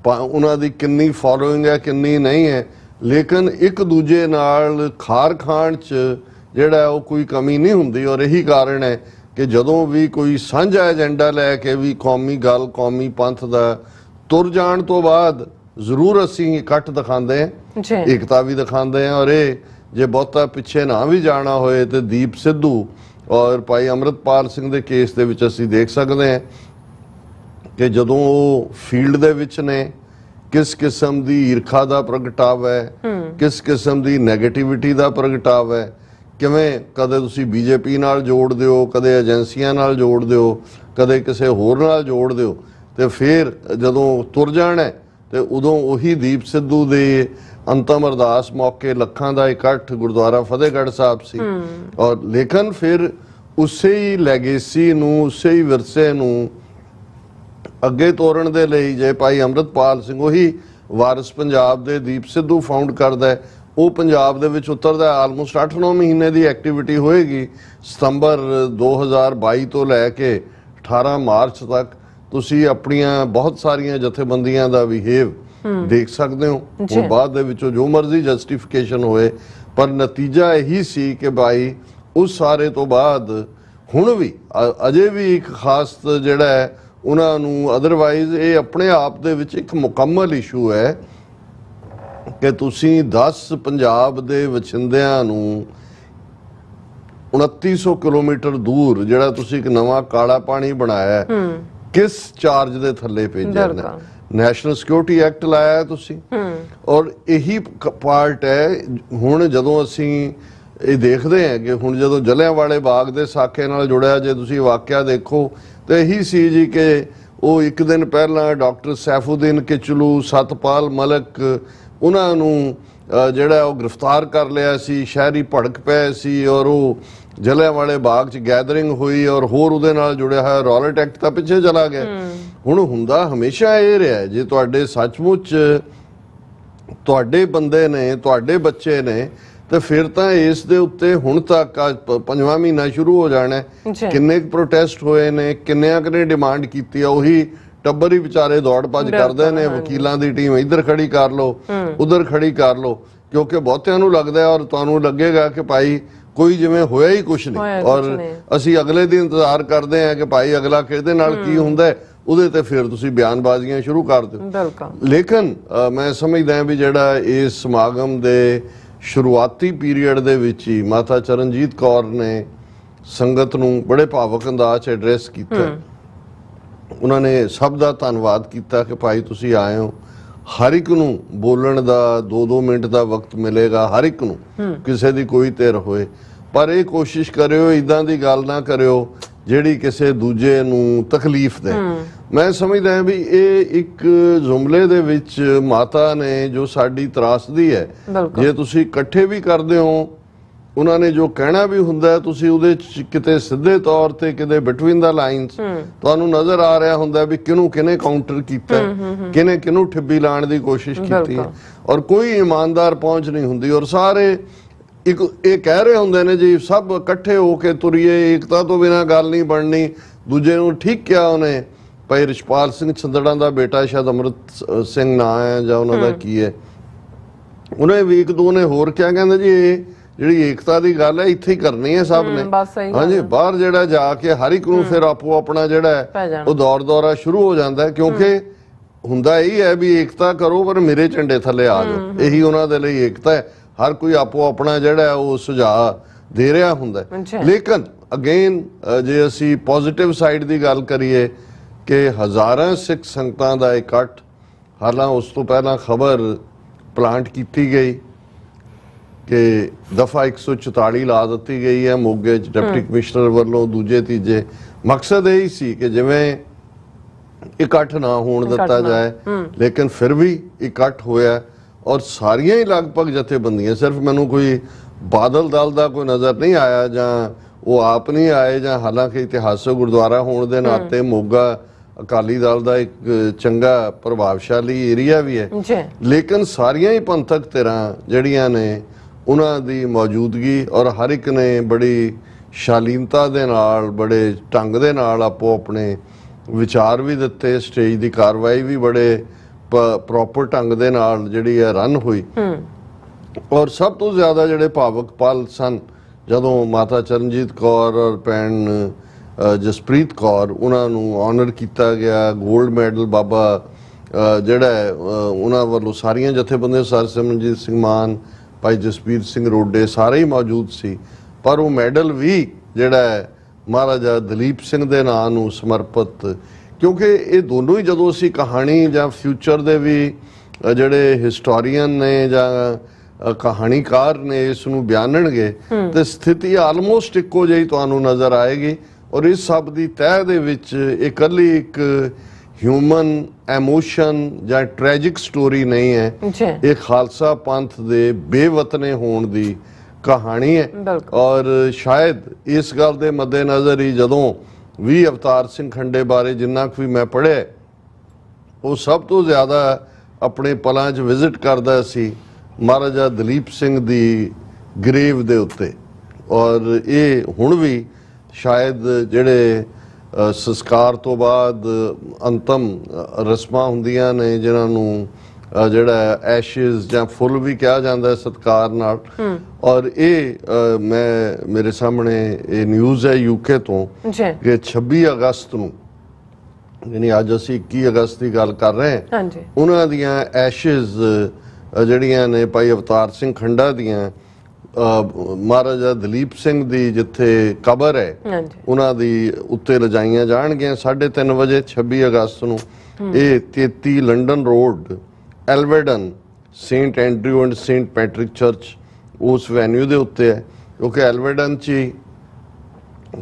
ਉਹਨਾਂ ਦੀ ਕਿੰਨੀ ਫੋਲੋਇੰਗ ਹੈ, ਕਿੰਨੀ ਨਹੀਂ ਹੈ, ਲੇਕਿਨ ਇੱਕ ਦੂਜੇ ਨਾਲ ਖਾਰ ਖਾਣ 'ਚ ਜਿਹੜਾ ਉਹ ਕੋਈ ਕਮੀ ਨਹੀਂ ਹੁੰਦੀ। ਔਰ ਇਹੀ ਕਾਰਨ ਹੈ ਕਿ ਜਦੋਂ ਵੀ ਕੋਈ ਸਾਂਝਾ ਏਜੰਡਾ ਲੈ ਕੇ ਵੀ ਕੌਮੀ ਗੱਲ, ਕੌਮੀ ਪੰਥ ਦਾ ਤੁਰ ਜਾਣ ਤੋਂ ਬਾਅਦ ਜ਼ਰੂਰ ਅਸੀਂ ਇਕੱਠ ਦਿਖਾਉਂਦੇ ਹਾਂ, ਏਕਤਾ ਵੀ ਦਿਖਾਉਂਦੇ ਹਾਂ। ਔਰ ਇਹ ਜੇ ਬਹੁਤਾ ਪਿੱਛੇ ਨਾ ਵੀ ਜਾਣਾ ਹੋਏ ਤੇ ਦੀਪ ਸਿੱਧੂ ਔਰ ਭਾਈ ਅੰਮ੍ਰਿਤਪਾਲ ਸਿੰਘ ਦੇ ਕੇਸ ਦੇ ਵਿੱਚ ਅਸੀਂ ਦੇਖ ਸਕਦੇ ਹਾਂ ਕਿ ਜਦੋਂ ਉਹ ਫੀਲਡ ਦੇ ਵਿੱਚ ਨੇ, ਕਿਸ ਕਿਸਮ ਦੀ ਈਰਖਾ ਦਾ ਪ੍ਰਗਟਾਵਾ ਹੈ, ਕਿਸ ਕਿਸਮ ਦੀ ਨੈਗੇਟਿਵਿਟੀ ਦਾ ਪ੍ਰਗਟਾਵਾ ਹੈ, ਕਿਵੇਂ ਕਦੇ ਤੁਸੀਂ ਬੀਜੇਪੀ ਨਾਲ ਜੋੜ ਦਿਓ, ਕਦੇ ਏਜੰਸੀਆਂ ਨਾਲ ਜੋੜ ਦਿਓ, ਕਦੇ ਕਿਸੇ ਹੋਰ ਨਾਲ ਜੋੜ ਦਿਓ, ਤੇ ਫਿਰ ਜਦੋਂ ਤੁਰ ਜਾਣਾ ਤੇ ਉਦੋਂ ਉਹੀ ਦੀਪ ਸਿੱਧੂ ਦੇ ਅੰਤਮ ਅਰਦਾਸ ਮੌਕੇ ਲੱਖਾਂ ਦਾ ਇਕੱਠ ਗੁਰਦੁਆਰਾ ਫਤਿਹਗੜ੍ਹ ਸਾਹਿਬ ਸੀ। ਔਰ ਲੇਕਿਨ ਫਿਰ ਉਸੇ ਹੀ ਲੈਗੇਸੀ ਨੂੰ, ਉਸੇ ਹੀ ਵਿਰਸੇ ਨੂੰ ਅੱਗੇ ਤੋਰਨ ਦੇ ਲਈ ਜੇ ਭਾਈ ਅੰਮ੍ਰਿਤਪਾਲ ਸਿੰਘ, ਉਹੀ ਵਾਰਿਸ ਪੰਜਾਬ ਦੇ ਦੀਪ ਸਿੱਧੂ ਫਾਊਂਡ ਕਰਦਾ ਹੈ, ਉਹ ਪੰਜਾਬ ਦੇ ਵਿੱਚ ਉਤਰਦਾ। ਆਲਮੋਸਟ 8-9 ਮਹੀਨੇ ਦੀ ਐਕਟੀਵਿਟੀ ਹੋਏਗੀ। ਸਤੰਬਰ 2022 ਤੋਂ ਲੈ ਕੇ 18 ਮਾਰਚ ਤੱਕ ਤੁਸੀਂ ਆਪਣੀਆਂ ਬਹੁਤ ਸਾਰੀਆਂ ਜਥੇਬੰਦੀਆਂ ਦਾ ਬਿਹੇਵ ਦੇਖ ਸਕਦੇ ਹੋ। ਉਹ ਬਾਅਦ ਦੇ ਵਿੱਚੋਂ ਜੋ ਮਰਜ਼ੀ ਜਸਟੀਫਿਕੇਸ਼ਨ ਹੋਏ, ਪਰ ਨਤੀਜਾ ਇਹੀ ਸੀ ਕਿ ਭਾਈ ਉਸ ਸਾਰੇ ਤੋਂ ਬਾਅਦ ਹੁਣ ਵੀ ਅਜੇ ਵੀ ਇੱਕ ਖਾਸ ਜਿਹੜਾ ਹੈ ਉਹਨਾਂ ਨੂੰ, ਅਦਰਵਾਈਜ਼ ਇਹ ਆਪਣੇ ਆਪ ਦੇ ਵਿੱਚ ਇੱਕ ਮੁਕੰਮਲ ਇਸ਼ੂ ਹੈ ਕਿ ਤੁਸੀਂ 10 ਪੰਜਾਬ ਦੇ ਵਸਿੰਦਿਆਂ ਨੂੰ 2900 ਕਿਲੋਮੀਟਰ ਦੂਰ ਜਿਹੜਾ ਤੁਸੀਂ ਇੱਕ ਨਵਾਂ ਕਾਲਾ ਪਾਣੀ ਬਣਾਇਆ, ਕਿਸ ਚਾਰਜ ਦੇ ਥੱਲੇ ਭੇਜਿਆ? ਨੈਸ਼ਨਲ ਸਿਕਿਉਰਿਟੀ ਐਕਟ ਲਾਇਆ ਤੁਸੀਂ। ਔਰ ਇਹੀ ਪਾਰਟ ਹੈ ਹੁਣ ਜਦੋਂ ਅਸੀਂ ਇਹ ਦੇਖਦੇ ਹਾਂ ਕਿ ਹੁਣ ਜਦੋਂ ਜਲਿਆਂਵਾਲੇ ਬਾਗ ਦੇ ਸਾਕੇ ਨਾਲ ਜੁੜਿਆ, ਜੇ ਤੁਸੀਂ ਵਾਕਿਆ ਦੇਖੋ ਤੇ ਇਹੀ ਸੀ ਜੀ ਕਿ ਉਹ ਇੱਕ ਦਿਨ ਪਹਿਲਾਂ ਡਾਕਟਰ ਸੈਫੂਦੀਨ ਕਿਚਲੂ, ਸਤਪਾਲ ਮਲਕ, ਉਹਨਾਂ ਨੂੰ ਜਿਹੜਾ ਉਹ ਗ੍ਰਿਫਤਾਰ ਕਰ ਲਿਆ ਸੀ, ਸ਼ਹਿਰੀ ਭੜਕ ਪਏ ਸੀ, ਔਰ ਉਹ ਜਲਿਆਂਵਾਲੇ ਬਾਗ 'ਚ ਗੈਦਰਿੰਗ ਹੋਈ, ਔਰ ਹੋਰ ਉਹਦੇ ਨਾਲ ਜੁੜਿਆ ਹੋਇਆ ਰੌਲਟ ਐਕਟ ਤਾਂ ਪਿੱਛੇ ਚਲਾ ਗਿਆ। ਹੁਣ ਹੁੰਦਾ ਹਮੇਸ਼ਾ ਇਹ ਰਿਹਾ, ਜੇ ਤੁਹਾਡੇ ਸੱਚਮੁੱਚ ਤੁਹਾਡੇ ਬੰਦੇ ਨੇ, ਤੁਹਾਡੇ ਬੱਚੇ ਨੇ, ਤੇ ਫਿਰ ਤਾਂ ਇਸ ਦੇ ਉੱਤੇ ਹੁਣ ਤੱਕ 5ਵਾਂ ਮਹੀਨਾ ਸ਼ੁਰੂ ਹੋ ਜਾਣਾ, ਕਿੰਨੇ ਪ੍ਰੋਟੈਸਟ ਹੋਏ ਨੇ, ਕਿੰਨਿਆਂ ਨੇ ਡਿਮਾਂਡ ਕੀਤੀ ਆ। ਉਹੀ ਟੱਬਰ ਹੀ ਵਿਚਾਰੇ ਦੌੜ ਭੱਜ ਕਰਦੇ ਨੇ, ਵਕੀਲਾਂ ਦੀ ਟੀਮ ਇੱਧਰ ਖੜੀ ਕਰ ਲਓ, ਉਧਰ ਖੜੀ ਕਰ ਲਓ, ਕਿਉਂਕਿ ਬਹੁਤਿਆਂ ਨੂੰ ਲੱਗਦਾ ਔਰ ਤੁਹਾਨੂੰ ਲੱਗੇਗਾ ਕਿ ਭਾਈ ਕੋਈ ਜਿਵੇਂ ਹੋਇਆ ਹੀ ਕੁਛ ਨਹੀਂ ਹੋਇਆ ਔਰ ਕੁਛ ਨਹੀਂ। ਅਸੀਂ ਅਗਲੇ ਦਿਨ ਇੰਤਜ਼ਾਰ ਕਰਦੇ ਹਾਂ ਕਿ ਭਾਈ ਅਗਲਾ ਕਿਹਦੇ ਨਾਲ ਕੀ ਹੁੰਦਾ ਹੈ, ਉਹਦੇ ਤੇ ਫਿਰ ਤੁਸੀਂ ਬਿਆਨਬਾਜ਼ੀਆਂ ਸ਼ੁਰੂ ਕਰ ਦਿਓ। ਬਿਲਕੁਲ। ਲੇਕਿਨ ਮੈਂ ਸਮਝਦਾ ਵੀ ਜਿਹੜਾ ਇਸ ਸਮਾਗਮ ਦੇ ਸ਼ੁਰੂਆਤੀ ਪੀਰੀਅਡ ਦੇ ਵਿੱਚ ਹੀ ਮਾਤਾ ਚਰਨਜੀਤ ਕੌਰ ਨੇ ਸੰਗਤ ਨੂੰ ਬੜੇ ਭਾਵਕ ਅੰਦਾਜ਼ 'ਚ ਐਡਰੈਸ ਕੀਤਾ। ਉਹਨਾਂ ਨੇ ਸਭ ਦਾ ਧੰਨਵਾਦ ਕੀਤਾ ਕਿ ਭਾਈ ਤੁਸੀਂ ਆਏ ਹੋ, ਹਰ ਇੱਕ ਨੂੰ ਬੋਲਣ ਦਾ 2-2 ਮਿੰਟ ਦਾ ਵਕਤ ਮਿਲੇਗਾ, ਹਰ ਇੱਕ ਨੂੰ, ਕਿਸੇ ਦੀ ਕੋਈ ਧਿਰ ਹੋਏ, ਪਰ ਇਹ ਕੋਸ਼ਿਸ਼ ਕਰਿਓ ਇਦਾਂ ਦੀ ਗੱਲ ਨਾ ਕਰਿਓ ਜਿਹੜੀ ਕਿਸੇ ਦੂਜੇ ਨੂੰ ਤਕਲੀਫ ਦੇ। ਮੈਂ ਸਮਝਦਾ ਵੀ ਇਹ ਇੱਕ ਜੁਮਲੇ ਦੇ ਵਿੱਚ ਮਾਤਾ ਨੇ ਜੋ ਸਾਡੀ ਤਰਾਸਦੀ ਹੈ, ਜੇ ਤੁਸੀਂ ਇਕੱਠੇ ਵੀ ਕਰਦੇ ਹੋ, ਉਹਨਾਂ ਨੇ ਜੋ ਕਹਿਣਾ ਵੀ ਹੁੰਦਾ ਹੈ, ਤੁਸੀਂ ਉਹਦੇ ਚ ਕਿਤੇ ਸਿੱਧੇ ਤੌਰ ਤੇ ਕਿਤੇ ਬਿਟਵੀਨ ਦਾ ਲਾਈਨਸ ਤੁਹਾਨੂੰ ਨਜ਼ਰ ਆ ਰਿਹਾ ਹੁੰਦਾ ਵੀ ਕਿਹਨੂੰ ਕਿਹਨੇ ਕਾਊਂਟਰ ਕੀਤਾ, ਕਿਹਨੇ ਕਿਹਨੂੰ ਠਿੱਬੀ ਲਾਉਣ ਦੀ ਕੋਸ਼ਿਸ਼ ਕੀਤੀ ਹੈ, ਔਰ ਕੋਈ ਇਮਾਨਦਾਰ ਪਹੁੰਚ ਨਹੀਂ ਹੁੰਦੀ, ਔਰ ਸਾਰੇ ਇੱਕ ਇਹ ਕਹਿ ਰਹੇ ਹੁੰਦੇ ਨੇ ਜੀ ਸਭ ਇਕੱਠੇ ਹੋ ਕੇ ਤੁਰੀਏ, ਏਕਤਾ ਤੋਂ ਬਿਨਾਂ ਗੱਲ ਨਹੀਂ ਬਣਨੀ। ਦੂਜੇ ਨੂੰ ਠੀਕ ਕਿਹਾ ਉਹਨੇ, ਭਾਈ ਰਿਸ਼ਪਾਲ ਸਿੰਘ ਛੰਦੜਾਂ ਦਾ ਬੇਟਾ, ਸ਼ਾਇਦ ਅੰਮ੍ਰਿਤ ਸਿੰਘ ਨਾਂ ਹੈ ਜਾਂ ਉਹਨਾਂ ਦਾ ਕੀ ਹੈ, ਉਹਨੇ ਵੀ ਇੱਕ ਦੋ ਨੇ ਹੋਰ ਕਿਹਾ, ਕਹਿੰਦੇ ਜੀ ਇਹ ਜਿਹੜੀ ਏਕਤਾ ਦੀ ਗੱਲ ਹੈ ਇੱਥੇ ਹੀ ਕਰਨੀ ਹੈ ਸਭ ਨੇ। ਹਾਂਜੀ, ਬਾਹਰ ਜਿਹੜਾ ਜਾ ਕੇ ਹਰ ਇੱਕ ਨੂੰ ਫਿਰ ਆਪੋ ਆਪਣਾ ਜਿਹੜਾ ਹੈ ਉਹ ਦੌਰਾ ਸ਼ੁਰੂ ਹੋ ਜਾਂਦਾ, ਕਿਉਂਕਿ ਹੁੰਦਾ ਇਹੀ ਹੈ ਵੀ ਏਕਤਾ ਕਰੋ ਪਰ ਮੇਰੇ ਝੰਡੇ ਥੱਲੇ ਆ ਜਾਓ, ਇਹੀ ਉਹਨਾਂ ਦੇ ਲਈ ਏਕਤਾ ਹੈ। ਹਰ ਕੋਈ ਆਪੋ ਆਪਣਾ ਜਿਹੜਾ ਉਹ ਸੁਝਾਅ ਦੇ ਰਿਹਾ ਹੁੰਦਾ। ਲੇਕਿਨ ਅਗੇਨ ਜੇ ਅਸੀਂ ਪੋਜ਼ਿਟਿਵ ਸਾਈਡ ਦੀ ਗੱਲ ਕਰੀਏ ਕਿ ਹਜ਼ਾਰਾਂ ਸਿੱਖ ਸੰਗਤਾਂ ਦਾ ਇਕੱਠ, ਹਾਲਾਂ ਉਸ ਤੋਂ ਪਹਿਲਾਂ ਖਬਰ ਪਲਾਂਟ ਕੀਤੀ ਗਈ ਕਿ ਦਫਾ 144 ਲਾ ਦਿੱਤੀ ਗਈ ਹੈ ਮੋਗੇ 'ਚ ਡਿਪਟੀ ਕਮਿਸ਼ਨਰ ਵੱਲੋਂ, ਦੂਜੇ ਤੀਜੇ। ਮਕਸਦ ਇਹ ਹੀ ਸੀ ਕਿ ਜਿਵੇਂ ਇਕੱਠ ਨਾ ਹੋਣ ਦਿੱਤਾ ਜਾਏ, ਲੇਕਿਨ ਫਿਰ ਵੀ ਇਕੱਠ ਹੋਇਆ ਔਰ ਸਾਰੀਆਂ ਹੀ ਲਗਭਗ ਜਥੇਬੰਦੀਆਂ, ਸਿਰਫ ਮੈਨੂੰ ਕੋਈ ਬਾਦਲ ਦਲ ਦਾ ਕੋਈ ਨਜ਼ਰ ਨਹੀਂ ਆਇਆ ਜਾਂ ਉਹ ਆਪ ਨਹੀਂ ਆਏ, ਜਾਂ ਹਾਲਾਂਕਿ ਇਤਿਹਾਸਕ ਗੁਰਦੁਆਰਾ ਹੋਣ ਦੇ ਨਾਤੇ ਮੋਗਾ ਅਕਾਲੀ ਦਲ ਦਾ ਇੱਕ ਚੰਗਾ ਪ੍ਰਭਾਵਸ਼ਾਲੀ ਏਰੀਆ ਵੀ ਹੈ, ਲੇਕਿਨ ਸਾਰੀਆਂ ਹੀ ਪੰਥਕ ਧਿਰਾਂ ਜਿਹੜੀਆਂ ਨੇ ਉਹਨਾਂ ਦੀ ਮੌਜੂਦਗੀ, ਔਰ ਹਰ ਇੱਕ ਨੇ ਬੜੀ ਸ਼ਾਲੀਨਤਾ ਦੇ ਨਾਲ, ਬੜੇ ਢੰਗ ਦੇ ਨਾਲ ਆਪੋ ਆਪਣੇ ਵਿਚਾਰ ਵੀ ਦਿੱਤੇ। ਸਟੇਜ ਦੀ ਕਾਰਵਾਈ ਵੀ ਬੜੇ ਪ੍ਰੋਪਰ ਢੰਗ ਦੇ ਨਾਲ ਜਿਹੜੀ ਹੈ ਰਨ ਹੋਈ। ਔਰ ਸਭ ਤੋਂ ਜ਼ਿਆਦਾ ਜਿਹੜੇ ਭਾਵਕ ਪਲ ਸਨ ਜਦੋਂ ਮਾਤਾ ਚਰਨਜੀਤ ਕੌਰ ਔਰ ਭੈਣ ਜਸਪ੍ਰੀਤ ਕੌਰ, ਉਹਨਾਂ ਨੂੰ ਆਨਰ ਕੀਤਾ ਗਿਆ ਗੋਲਡ ਮੈਡਲ। ਬਾਬਾ ਜਿਹੜਾ ਉਹਨਾਂ ਵੱਲੋਂ ਸਾਰੀਆਂ ਜਥੇਬੰਦੀਆਂ, ਸਰ ਸਿਮਰਨਜੀਤ ਸਿੰਘ ਮਾਨ, ਭਾਈ ਜਸਪੀਰ ਸਿੰਘ ਰੋਡੇ, ਸਾਰੇ ਹੀ ਮੌਜੂਦ ਸੀ, ਪਰ ਉਹ ਮੈਡਲ ਵੀ ਜਿਹੜਾ ਹੈ ਮਹਾਰਾਜਾ ਦਲੀਪ ਸਿੰਘ ਦੇ ਨਾਂ ਨੂੰ ਸਮਰਪਿਤ, ਕਿਉਂਕਿ ਇਹ ਦੋਨੋਂ ਹੀ ਜਦੋਂ ਅਸੀਂ ਕਹਾਣੀ ਜਾਂ ਫਿਊਚਰ ਦੇ ਵੀ ਜਿਹੜੇ ਹਿਸਟੋਰੀਅਨ ਨੇ ਜਾਂ ਕਹਾਣੀਕਾਰ ਨੇ ਇਸ ਨੂੰ ਬਿਆਨਣਗੇ ਤੇ ਸਥਿਤੀ ਆਲਮੋਸਟ ਇੱਕੋ ਜਿਹੀ ਤੁਹਾਨੂੰ ਨਜ਼ਰ ਆਏਗੀ। ਔਰ ਇਸ ਸਭ ਦੀ ਤਹਿ ਦੇ ਵਿੱਚ ਇਕੱਲੀ ਇੱਕ ਹਿਊਮਨ ਐਮੋਸ਼ਨ ਜਾਂ ਟ੍ਰੈਜਿਕ ਸਟੋਰੀ ਨਹੀਂ ਹੈ, ਇਹ ਖਾਲਸਾ ਪੰਥ ਦੇ ਬੇਵਤਨੇ ਹੋਣ ਦੀ ਕਹਾਣੀ ਹੈ। ਔਰ ਸ਼ਾਇਦ ਇਸ ਗੱਲ ਦੇ ਮੱਦੇਨਜ਼ਰ ਹੀ ਜਦੋਂ ਵੀ ਅਵਤਾਰ ਸਿੰਘ ਖੰਡੇ ਬਾਰੇ ਜਿੰਨਾ ਕੁ ਵੀ ਮੈਂ ਪੜ੍ਹਿਆ, ਉਹ ਸਭ ਤੋਂ ਜ਼ਿਆਦਾ ਆਪਣੇ ਪਲਾਂ 'ਚ ਵਿਜ਼ਿਟ ਕਰਦਾ ਸੀ ਮਹਾਰਾਜਾ ਦਲੀਪ ਸਿੰਘ ਦੀ ਗਰੇਵ ਦੇ ਉੱਤੇ। ਔਰ ਇਹ ਹੁਣ ਵੀ ਸ਼ਾਇਦ ਜਿਹੜੇ ਸੰਸਕਾਰ ਤੋਂ ਬਾਅਦ ਅੰਤਮ ਰਸਮਾਂ ਹੁੰਦੀਆਂ ਨੇ, ਜਿਨ੍ਹਾਂ ਨੂੰ ਜਿਹੜਾ ਐਸ਼ਿਜ਼ ਜਾਂ ਫੁੱਲ ਵੀ ਕਿਹਾ ਜਾਂਦਾ ਸਤਿਕਾਰ ਨਾਲ, ਔਰ ਇਹ ਮੇਰੇ ਸਾਹਮਣੇ ਇਹ ਨਿਊਜ਼ ਹੈ ਯੂਕੇ ਤੋਂ ਕਿ 26 ਅਗਸਤ ਨੂੰ, ਯਾਨੀ ਅੱਜ ਅਸੀਂ 21 ਅਗਸਤ ਦੀ ਗੱਲ ਕਰ ਰਹੇ ਹਾਂ, ਉਹਨਾਂ ਦੀਆਂ ਐਸ਼ਿਜ਼ ਜਿਹੜੀਆਂ ਨੇ ਭਾਈ ਅਵਤਾਰ ਸਿੰਘ ਖੰਡਾ ਦੀਆਂ, ਮਹਾਰਾਜਾ ਦਲੀਪ ਸਿੰਘ ਦੀ ਜਿੱਥੇ ਕਬਰ ਹੈ ਉਹਨਾਂ ਦੀ ਉੱਤੇ ਲਿਜਾਈਆਂ ਜਾਣਗੀਆਂ 3:30 ਵਜੇ 26 ਅਗਸਤ ਨੂੰ। ਇਹ 33 London road, Elveden, saint Andrew and saint Patrick church, ਉਸ ਵੈਨਿਊ ਦੇ ਉੱਤੇ ਹੈ, ਕਿਉਂਕਿ ਐਲਵੇਡਨ 'ਚ ਹੀ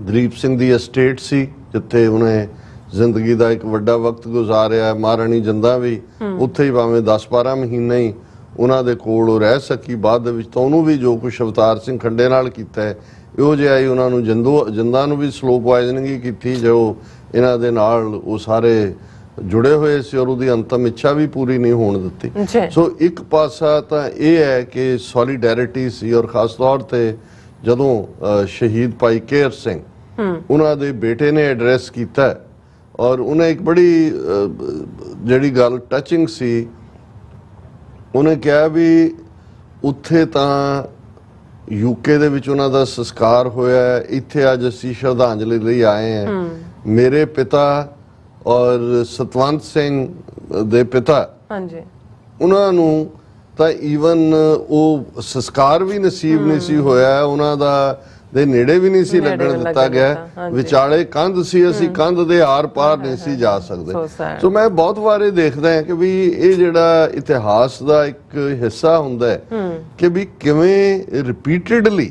ਦਲੀਪ ਸਿੰਘ ਦੀ ਐਸਟੇਟ ਸੀ ਜਿੱਥੇ ਉਹਨੇ ਜ਼ਿੰਦਗੀ ਦਾ ਇੱਕ ਵੱਡਾ ਵਕਤ ਗੁਜ਼ਾਰਿਆ। ਮਹਾਰਾਣੀ ਜਿੰਦਾਂ ਵੀ ਉੱਥੇ ਹੀ ਭਾਵੇਂ 10-12 ਮਹੀਨੇ ਹੀ ਉਹਨਾਂ ਦੇ ਕੋਲ ਉਹ ਰਹਿ ਸਕੀ। ਬਾਅਦ ਦੇ ਵਿੱਚ ਤਾਂ ਉਹਨੂੰ ਵੀ ਜੋ ਕੁਛ ਅਵਤਾਰ ਸਿੰਘ ਖੰਡੇ ਨਾਲ ਕੀਤਾ ਹੈ ਇਹੋ ਜਿਹਾ ਹੀ ਉਹਨਾਂ ਨੂੰ ਜਿੰਦਾਂ ਨੂੰ ਵੀ ਸਲੋ ਪੋਇਜ਼ਨਿੰਗ ਹੀ ਕੀਤੀ, ਜੋ ਇਹਨਾਂ ਦੇ ਨਾਲ ਉਹ ਸਾਰੇ ਜੁੜੇ ਹੋਏ ਸੀ, ਔਰ ਉਹਦੀ ਅੰਤਮ ਇੱਛਾ ਵੀ ਪੂਰੀ ਨਹੀਂ ਹੋਣ ਦਿੱਤੀ। ਸੋ ਇੱਕ ਪਾਸਾ ਤਾਂ ਇਹ ਹੈ ਕਿ ਸੋਲੀਡੈਰਿਟੀ ਸੀ, ਔਰ ਖਾਸ ਤੌਰ ਤੇ ਜਦੋਂ ਸ਼ਹੀਦ ਭਾਈ ਕੇਹਰ ਸਿੰਘ ਉਹਨਾਂ ਦੇ ਬੇਟੇ ਨੇ ਐਡਰੈਸ ਕੀਤਾ, ਔਰ ਉਹਨੇ ਇੱਕ ਬੜੀ ਜਿਹੜੀ ਗੱਲ ਟੱਚਿੰਗ ਸੀ, ਉਹਨੇ ਕਿਹਾ ਵੀ ਉੱਥੇ ਤਾਂ यूके ਦੇ ਵਿੱਚ ਉਹਨਾਂ ਦਾ ਸੰਸਕਾਰ ਹੋਇਆ ਹੈ। ਇੱਥੇ ਅੱਜ ਅਸੀਂ ਸ਼ਰਧਾਂਜਲੀ ਲਈ ਆਏ ਹਾਂ। ਮੇਰੇ ਪਿਤਾ ਔਰ ਸਤਵੰਤ ਸਿੰਘ ਦੇ ਪਿਤਾ, ਹਾਂਜੀ, ਉਹਨਾਂ ਨੂੰ ਤਾਂ ਈਵਨ ਉਹ ਸੰਸਕਾਰ ਵੀ ਨਸੀਬ ਨਹੀਂ ਸੀ ਹੋਇਆ, ਉਹਨਾਂ ਦਾ ਦੇ ਨੇੜੇ ਵੀ ਨਹੀਂ ਸੀ ਲੱਗਣ ਦਿੱਤਾ ਗਿਆ। ਵਿਚਾਲੇ ਕੰਧ ਸੀ, ਅਸੀਂ ਕੰਧ ਦੇ ਆਰ ਪਾਰ ਨਹੀਂ ਸੀ ਜਾ ਸਕਦੇ। ਸੋ ਮੈਂ ਬਹੁਤ ਵਾਰੇ ਦੇਖਦਾ ਹਾਂ ਕਿ ਵੀ ਇਹ ਜਿਹੜਾ ਇਤਿਹਾਸ ਦਾ ਇੱਕ ਹਿੱਸਾ ਹੁੰਦਾ ਹੈ ਕਿ ਵੀ ਕਿਵੇਂ ਰਿਪੀਟਡਲੀ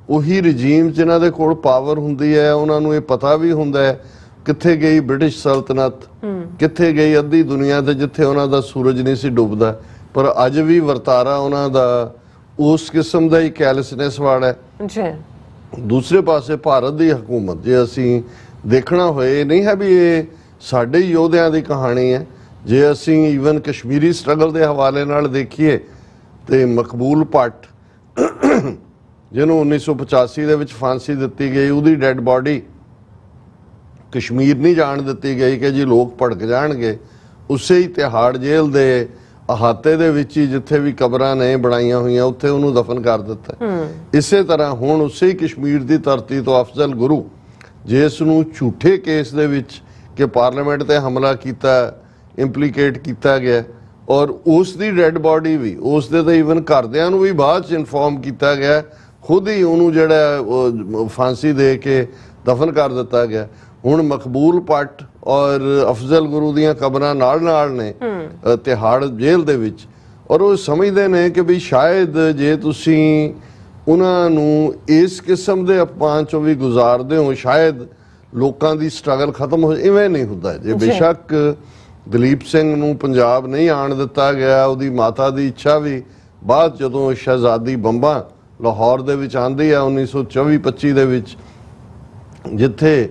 ਉਹੀ ਰਜੀਮ ਜਿਨ੍ਹਾਂ ਦੇ ਕੋਲ ਪਾਵਰ ਹੁੰਦੀ ਹੈ, ਉਹਨਾਂ ਨੂੰ ਇਹ ਪਤਾ ਵੀ ਹੁੰਦਾ ਹੈ ਕਿੱਥੇ ਗਈ ਬ੍ਰਿਟਿਸ਼ ਸਲਤਨਤ, ਕਿੱਥੇ ਗਈ ਅੱਧੀ ਦੁਨੀਆ ਤੇ ਜਿੱਥੇ ਉਹਨਾਂ ਦਾ ਸੂਰਜ ਨਹੀਂ ਸੀ ਡੁੱਬਦਾ, ਪਰ ਅੱਜ ਵੀ ਵਰਤਾਰਾ ਉਹਨਾਂ ਦਾ ਉਸ ਕਿਸਮ ਦਾ ਹੀ ਕੈਲਸਨੈਸ ਵਾਲਾ ਹੈ ਜੀ। ਦੂਸਰੇ ਪਾਸੇ ਭਾਰਤ ਦੀ ਹਕੂਮਤ, ਜੇ ਅਸੀਂ ਦੇਖਣਾ ਹੋਏ, ਨਹੀਂ ਹੈ ਵੀ ਇਹ ਸਾਡੇ ਯੋਧਿਆਂ ਦੀ ਕਹਾਣੀ ਹੈ। ਜੇ ਅਸੀਂ ਈਵਨ ਕਸ਼ਮੀਰੀ ਸਟਰਗਲ ਦੇ ਹਵਾਲੇ ਨਾਲ ਦੇਖੀਏ ਤੇ ਮਕਬੂਲ ਭੱਟ ਜਿਹਨੂੰ 1985 ਦੇ ਵਿੱਚ ਫਾਂਸੀ ਦਿੱਤੀ ਗਈ, ਉਹਦੀ ਡੈੱਡ ਬਾਡੀ ਕਸ਼ਮੀਰ ਨਹੀਂ ਜਾਣ ਦਿੱਤੀ ਗਈ ਕਿ ਜੀ ਲੋਕ ਭੜਕ ਜਾਣਗੇ। ਉਸੇ ਹੀ ਤਿਹਾੜ ਜੇਲ੍ਹ ਦੇ ਅਹਾਤੇ ਦੇ ਵਿੱਚ ਹੀ ਜਿੱਥੇ ਵੀ ਕਬਰਾਂ ਨੇ ਬਣਾਈਆਂ ਹੋਈਆਂ ਉੱਥੇ ਉਹਨੂੰ ਦਫਨ ਕਰ ਦਿੱਤਾ। ਇਸੇ ਤਰ੍ਹਾਂ ਹੁਣ ਉਸੇ ਹੀ ਕਸ਼ਮੀਰ ਦੀ ਧਰਤੀ ਤੋਂ ਅਫਜ਼ਲ ਗੁਰੂ, ਜਿਸ ਨੂੰ ਝੂਠੇ ਕੇਸ ਦੇ ਵਿੱਚ ਕਿ ਪਾਰਲੀਮੈਂਟ ਤੇ ਹਮਲਾ ਕੀਤਾ ਇੰਪਲੀਕੇਟ ਕੀਤਾ ਗਿਆ, ਔਰ ਉਸ ਦੀ ਡੈੱਡ ਬਾਡੀ ਵੀ ਉਸ ਦੇ ਤਾਂ ਈਵਨ ਘਰਦਿਆਂ ਨੂੰ ਵੀ ਬਾਅਦ 'ਚ ਇਨਫੋਰਮ ਕੀਤਾ ਗਿਆ, ਖੁਦ ਹੀ ਉਹਨੂੰ ਜਿਹੜਾ ਫਾਂਸੀ ਦੇ ਕੇ ਦਫਨ ਕਰ ਦਿੱਤਾ ਗਿਆ। ਹੁਣ ਮਕਬੂਲ ਭੱਟ ਔਰ ਅਫਜ਼ਲ ਗੁਰੂ ਦੀਆਂ ਕਬਰਾਂ ਨਾਲ ਨੇ ਤਿਹਾੜ ਜੇਲ੍ਹ ਦੇ ਵਿੱਚ, ਔਰ ਉਹ ਸਮਝਦੇ ਨੇ ਕਿ ਵੀ ਸ਼ਾਇਦ ਜੇ ਤੁਸੀਂ ਉਹਨਾਂ ਨੂੰ ਇਸ ਕਿਸਮ ਦੇ ਅਪਮਾਨ ਚੋਂ ਵੀ ਗੁਜ਼ਾਰਦੇ ਹੋ, ਸ਼ਾਇਦ ਲੋਕਾਂ ਦੀ ਸਟਰਗਲ ਖਤਮ ਹੋ। ਇਵੇਂ ਨਹੀਂ ਹੁੰਦਾ। ਜੇ ਬੇਸ਼ੱਕ ਦਲੀਪ ਸਿੰਘ ਨੂੰ ਪੰਜਾਬ ਨਹੀਂ ਆਣ ਦਿੱਤਾ ਗਿਆ, ਉਹਦੀ ਮਾਤਾ ਦੀ ਇੱਛਾ ਵੀ ਬਾਅਦ ਜਦੋਂ ਸ਼ਹਿਜ਼ਾਦੀ ਬੰਬਾਂ ਲਾਹੌਰ ਦੇ ਵਿੱਚ ਆਂਦੀ ਆ 1924-25 ਦੇ ਵਿੱਚ, ਜਿੱਥੇ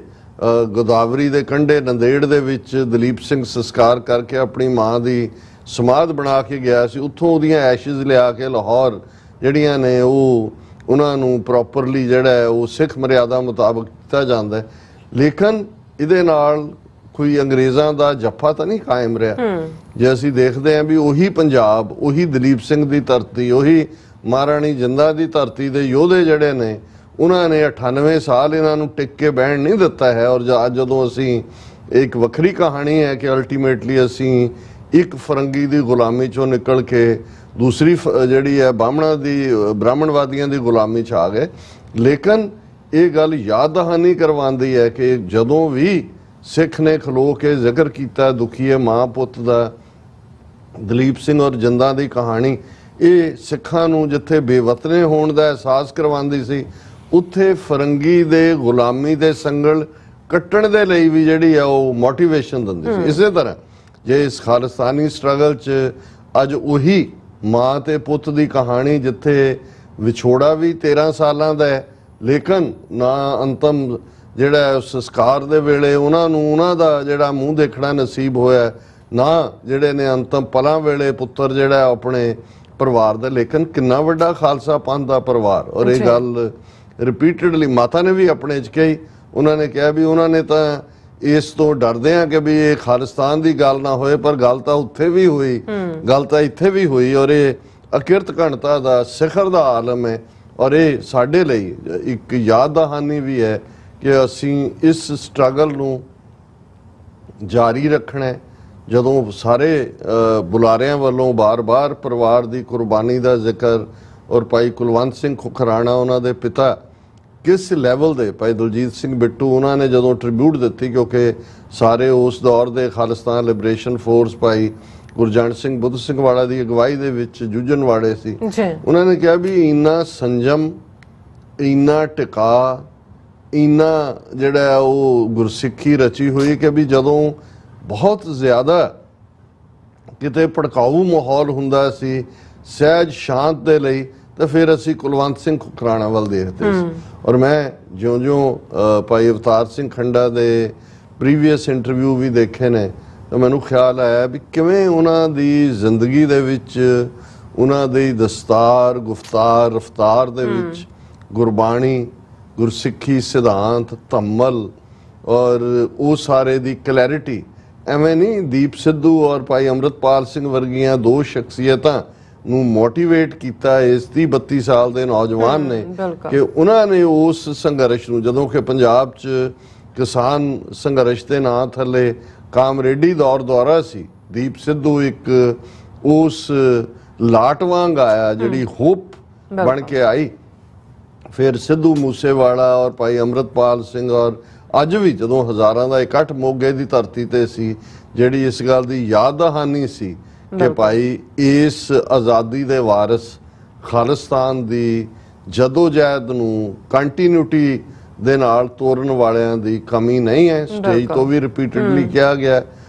ਗੋਦਾਵਰੀ ਦੇ ਕੰਢੇ ਨੰਦੇੜ ਦੇ ਵਿੱਚ ਦਲੀਪ ਸਿੰਘ ਸੰਸਕਾਰ ਕਰਕੇ ਆਪਣੀ ਮਾਂ ਦੀ ਸਮਾਧ ਬਣਾ ਕੇ ਗਿਆ ਸੀ, ਉੱਥੋਂ ਉਹਦੀਆਂ ਐਸ਼ਿਜ਼ ਲਿਆ ਕੇ ਲਾਹੌਰ ਜਿਹੜੀਆਂ ਨੇ ਉਹ ਉਹਨਾਂ ਨੂੰ ਪ੍ਰੋਪਰਲੀ ਜਿਹੜਾ ਉਹ ਸਿੱਖ ਮਰਿਆਦਾ ਮੁਤਾਬਕ ਕੀਤਾ ਜਾਂਦਾ। ਲੇਕਿਨ ਇਹਦੇ ਨਾਲ ਕੋਈ ਅੰਗਰੇਜ਼ਾਂ ਦਾ ਜੱਫਾ ਤਾਂ ਨਹੀਂ ਕਾਇਮ ਰਿਹਾ। ਜੇ ਅਸੀਂ ਦੇਖਦੇ ਹਾਂ ਵੀ ਉਹੀ ਪੰਜਾਬ, ਉਹੀ ਦਲੀਪ ਸਿੰਘ ਦੀ ਧਰਤੀ, ਉਹੀ ਮਹਾਰਾਣੀ ਜਿੰਦਾਂ ਦੀ ਧਰਤੀ ਦੇ ਯੋਧੇ ਜਿਹੜੇ ਨੇ, ਉਹਨਾਂ ਨੇ 98 ਸਾਲ ਇਹਨਾਂ ਨੂੰ ਟਿਕ ਕੇ ਬਹਿਣ ਨਹੀਂ ਦਿੱਤਾ ਹੈ। ਔਰ ਅੱਜ ਜਦੋਂ ਅਸੀਂ ਇੱਕ ਵੱਖਰੀ ਕਹਾਣੀ ਹੈ ਕਿ ਅਲਟੀਮੇਟਲੀ ਅਸੀਂ ਇੱਕ ਫਰੰਗੀ ਦੀ ਗੁਲਾਮੀ ਚੋਂ ਨਿਕਲ ਕੇ ਦੂਸਰੀ ਜਿਹੜੀ ਹੈ ਬ੍ਰਾਹਮਣਵਾਦੀਆਂ ਦੀ ਗੁਲਾਮੀ 'ਚ ਆ ਗਏ। ਲੇਕਿਨ ਇਹ ਗੱਲ ਯਾਦ ਦਹਾਨੀ ਕਰਵਾਉਂਦੀ ਹੈ ਕਿ ਜਦੋਂ ਵੀ ਸਿੱਖ ਨੇ ਖਲੋ ਕੇ ਜ਼ਿਕਰ ਕੀਤਾ ਦੁਖੀਏ ਮਾਂ ਪੁੱਤ ਦਾ, ਦਲੀਪ ਸਿੰਘ ਔਰ ਜਿੰਦਾਂ ਦੀ ਕਹਾਣੀ, ਇਹ ਸਿੱਖਾਂ ਨੂੰ ਜਿੱਥੇ ਬੇਵਤਨੇ ਹੋਣ ਦਾ ਅਹਿਸਾਸ ਕਰਵਾਉਂਦੀ ਸੀ, ਉੱਥੇ ਫਰੰਗੀ ਦੇ ਗੁਲਾਮੀ ਦੇ ਸੰਗਲ ਕੱਟਣ ਦੇ ਲਈ ਵੀ ਜਿਹੜੀ ਆ ਉਹ ਮੋਟੀਵੇਸ਼ਨ ਦਿੰਦੀ ਸੀ। ਇਸੇ ਤਰ੍ਹਾਂ ਜੇ ਇਸ ਖਾਲਿਸਤਾਨੀ ਸਟਰਗਲ 'ਚ ਅੱਜ ਉਹੀ ਮਾਂ ਤੇ ਪੁੱਤ ਦੀ ਕਹਾਣੀ, ਜਿੱਥੇ ਵਿਛੋੜਾ ਵੀ 13 ਸਾਲਾਂ ਦਾ ਹੈ, ਲੇਕਿਨ ਨਾ ਅੰਤਮ ਜਿਹੜਾ ਸੰਸਕਾਰ ਦੇ ਵੇਲੇ ਉਹਨਾਂ ਦਾ ਜਿਹੜਾ ਮੂੰਹ ਦੇਖਣਾ ਨਸੀਬ ਹੋਇਆ, ਨਾ ਜਿਹੜੇ ਨੇ ਅੰਤਮ ਪਲਾਂ ਵੇਲੇ ਪੁੱਤਰ ਜਿਹੜਾ ਆਪਣੇ ਪਰਿਵਾਰ ਦਾ। ਲੇਕਿਨ ਕਿੰਨਾ ਵੱਡਾ ਖਾਲਸਾ ਪੰਥ ਦਾ ਪਰਿਵਾਰ। ਔਰ ਇਹ ਗੱਲ ਰਿਪੀਟਡਲੀ ਮਾਤਾ ਨੇ ਵੀ ਆਪਣੇ 'ਚ ਕਹੀ, ਉਹਨਾਂ ਨੇ ਕਿਹਾ ਵੀ ਉਹਨਾਂ ਨੇ ਤਾਂ ਇਸ ਤੋਂ ਡਰਦੇ ਆ ਕਿ ਵੀ ਇਹ ਖਾਲਿਸਤਾਨ ਦੀ ਗੱਲ ਨਾ ਹੋਏ, ਪਰ ਗੱਲ ਤਾਂ ਉੱਥੇ ਵੀ ਹੋਈ, ਗੱਲ ਤਾਂ ਇੱਥੇ ਵੀ ਹੋਈ। ਔਰ ਇਹ ਅਕਿਰਤ ਘਣਤਾ ਦਾ ਸਿਖਰ ਦਾ ਆਲਮ ਹੈ। ਔਰ ਇਹ ਸਾਡੇ ਲਈ ਇੱਕ ਯਾਦ ਦਹਾਨੀ ਵੀ ਹੈ ਕਿ ਅਸੀਂ ਇਸ ਸਟਰਗਲ ਨੂੰ ਜਾਰੀ ਰੱਖਣਾ। ਜਦੋਂ ਸਾਰੇ ਬੁਲਾਰਿਆਂ ਵੱਲੋਂ ਬਾਰ-ਬਾਰ ਪਰਿਵਾਰ ਦੀ ਕੁਰਬਾਨੀ ਦਾ ਜ਼ਿਕਰ, ਔਰ ਭਾਈ ਕੁਲਵੰਤ ਸਿੰਘ ਖੁਖਰਾਣਾ ਉਹਨਾਂ ਦੇ ਪਿਤਾ ਕਿਸ ਲੈਵਲ ਦੇ, ਭਾਈ ਦਲਜੀਤ ਸਿੰਘ ਬਿੱਟੂ ਉਹਨਾਂ ਨੇ ਜਦੋਂ ਟ੍ਰਿਬਿਊਟ ਦਿੱਤੀ, ਕਿਉਂਕਿ ਸਾਰੇ ਉਸ ਦੌਰ ਦੇ ਖਾਲਿਸਤਾਨ ਲਿਬਰੇਸ਼ਨ ਫੋਰਸ ਭਾਈ ਗੁਰਜੰਟ ਸਿੰਘ ਬੁੱਧ ਸਿੰਘ ਵਾਲਾ ਦੀ ਅਗਵਾਈ ਦੇ ਵਿੱਚ ਜੂਝਣ ਵਾਲੇ ਸੀ, ਉਹਨਾਂ ਨੇ ਕਿਹਾ ਵੀ ਇੰਨਾ ਸੰਜਮ, ਇੰਨਾ ਟਿਕਾ, ਇੰਨਾ ਜਿਹੜਾ ਉਹ ਗੁਰਸਿੱਖੀ ਰਚੀ ਹੋਈ ਕਿ ਵੀ ਜਦੋਂ ਬਹੁਤ ਜ਼ਿਆਦਾ ਕਿਤੇ ਭੜਕਾਊ ਮਾਹੌਲ ਹੁੰਦਾ ਸੀ ਸਹਿਜ ਸ਼ਾਂਤ ਦੇ ਲਈ, ਤਾਂ ਫਿਰ ਅਸੀਂ ਕੁਲਵੰਤ ਸਿੰਘ ਖੁਖਰਾਣਾ ਵੱਲ ਦੇਖਦੇ ਸੀ। ਔਰ ਮੈਂ ਜਿਉਂ-ਜਿਉਂ ਭਾਈ ਅਵਤਾਰ ਸਿੰਘ ਖੰਡਾ ਦੇ ਪ੍ਰੀਵੀਅਸ ਇੰਟਰਵਿਊ ਵੀ ਦੇਖੇ ਨੇ, ਤਾਂ ਮੈਨੂੰ ਖਿਆਲ ਆਇਆ ਵੀ ਕਿਵੇਂ ਉਹਨਾਂ ਦੀ ਜ਼ਿੰਦਗੀ ਦੇ ਵਿੱਚ, ਉਹਨਾਂ ਦੀ ਦਸਤਾਰ, ਗੁਫਤਾਰ, ਰਫਤਾਰ ਦੇ ਵਿੱਚ ਗੁਰਬਾਣੀ, ਗੁਰਸਿੱਖੀ ਸਿਧਾਂਤ, ਧੰਮਲ ਔਰ ਉਹ ਸਾਰੇ ਦੀ ਕਲੈਰਿਟੀ, ਐਵੇਂ ਨਹੀਂ ਦੀਪ ਸਿੱਧੂ ਔਰ ਭਾਈ ਅੰਮ੍ਰਿਤਪਾਲ ਸਿੰਘ ਵਰਗੀਆਂ ਦੋ ਸ਼ਖਸੀਅਤਾਂ ਨੂੰ ਮੋਟੀਵੇਟ ਕੀਤਾ ਇਸ 32 ਸਾਲ ਦੇ ਨੌਜਵਾਨ ਨੇ ਕਿ ਉਹਨਾਂ ਨੇ ਉਸ ਸੰਘਰਸ਼ ਨੂੰ, ਜਦੋਂ ਕਿ ਪੰਜਾਬ 'ਚ ਕਿਸਾਨ ਸੰਘਰਸ਼ ਦੇ ਨਾਂ ਥੱਲੇ ਕਾਮਰੇਡੀ ਦੌਰ ਦੁਆਰਾ ਸੀ, ਦੀਪ ਸਿੱਧੂ ਇੱਕ ਉਸ ਲਾਟ ਵਾਂਗ ਆਇਆ ਜਿਹੜੀ ਹੋਪ ਬਣ ਕੇ ਆਈ। ਫਿਰ ਸਿੱਧੂ ਮੂਸੇਵਾਲਾ ਔਰ ਭਾਈ ਅੰਮ੍ਰਿਤਪਾਲ ਸਿੰਘ, ਔਰ ਅੱਜ ਵੀ ਜਦੋਂ ਹਜ਼ਾਰਾਂ ਦਾ ਇਕੱਠ ਮੋਗੇ ਦੀ ਧਰਤੀ ਤੇ ਸੀ, ਜਿਹੜੀ ਇਸ ਗੱਲ ਦੀ ਯਾਦ ਦਹਾਨੀ ਸੀ ਕਿ ਭਾਈ ਇਸ ਆਜ਼ਾਦੀ ਦੇ ਵਾਰਿਸ ਖਾਲਿਸਤਾਨ ਦੀ ਜਦੋਜਹਿਦ ਨੂੰ ਕੰਟੀਨਿਊਟੀ ਦੇ ਨਾਲ ਤੋਰਨ ਵਾਲਿਆਂ ਦੀ ਕਮੀ ਨਹੀਂ ਹੈ। ਸਟੇਜ ਤੋਂ ਵੀ ਰਿਪੀਟਡਲੀ ਕਿਹਾ ਗਿਆ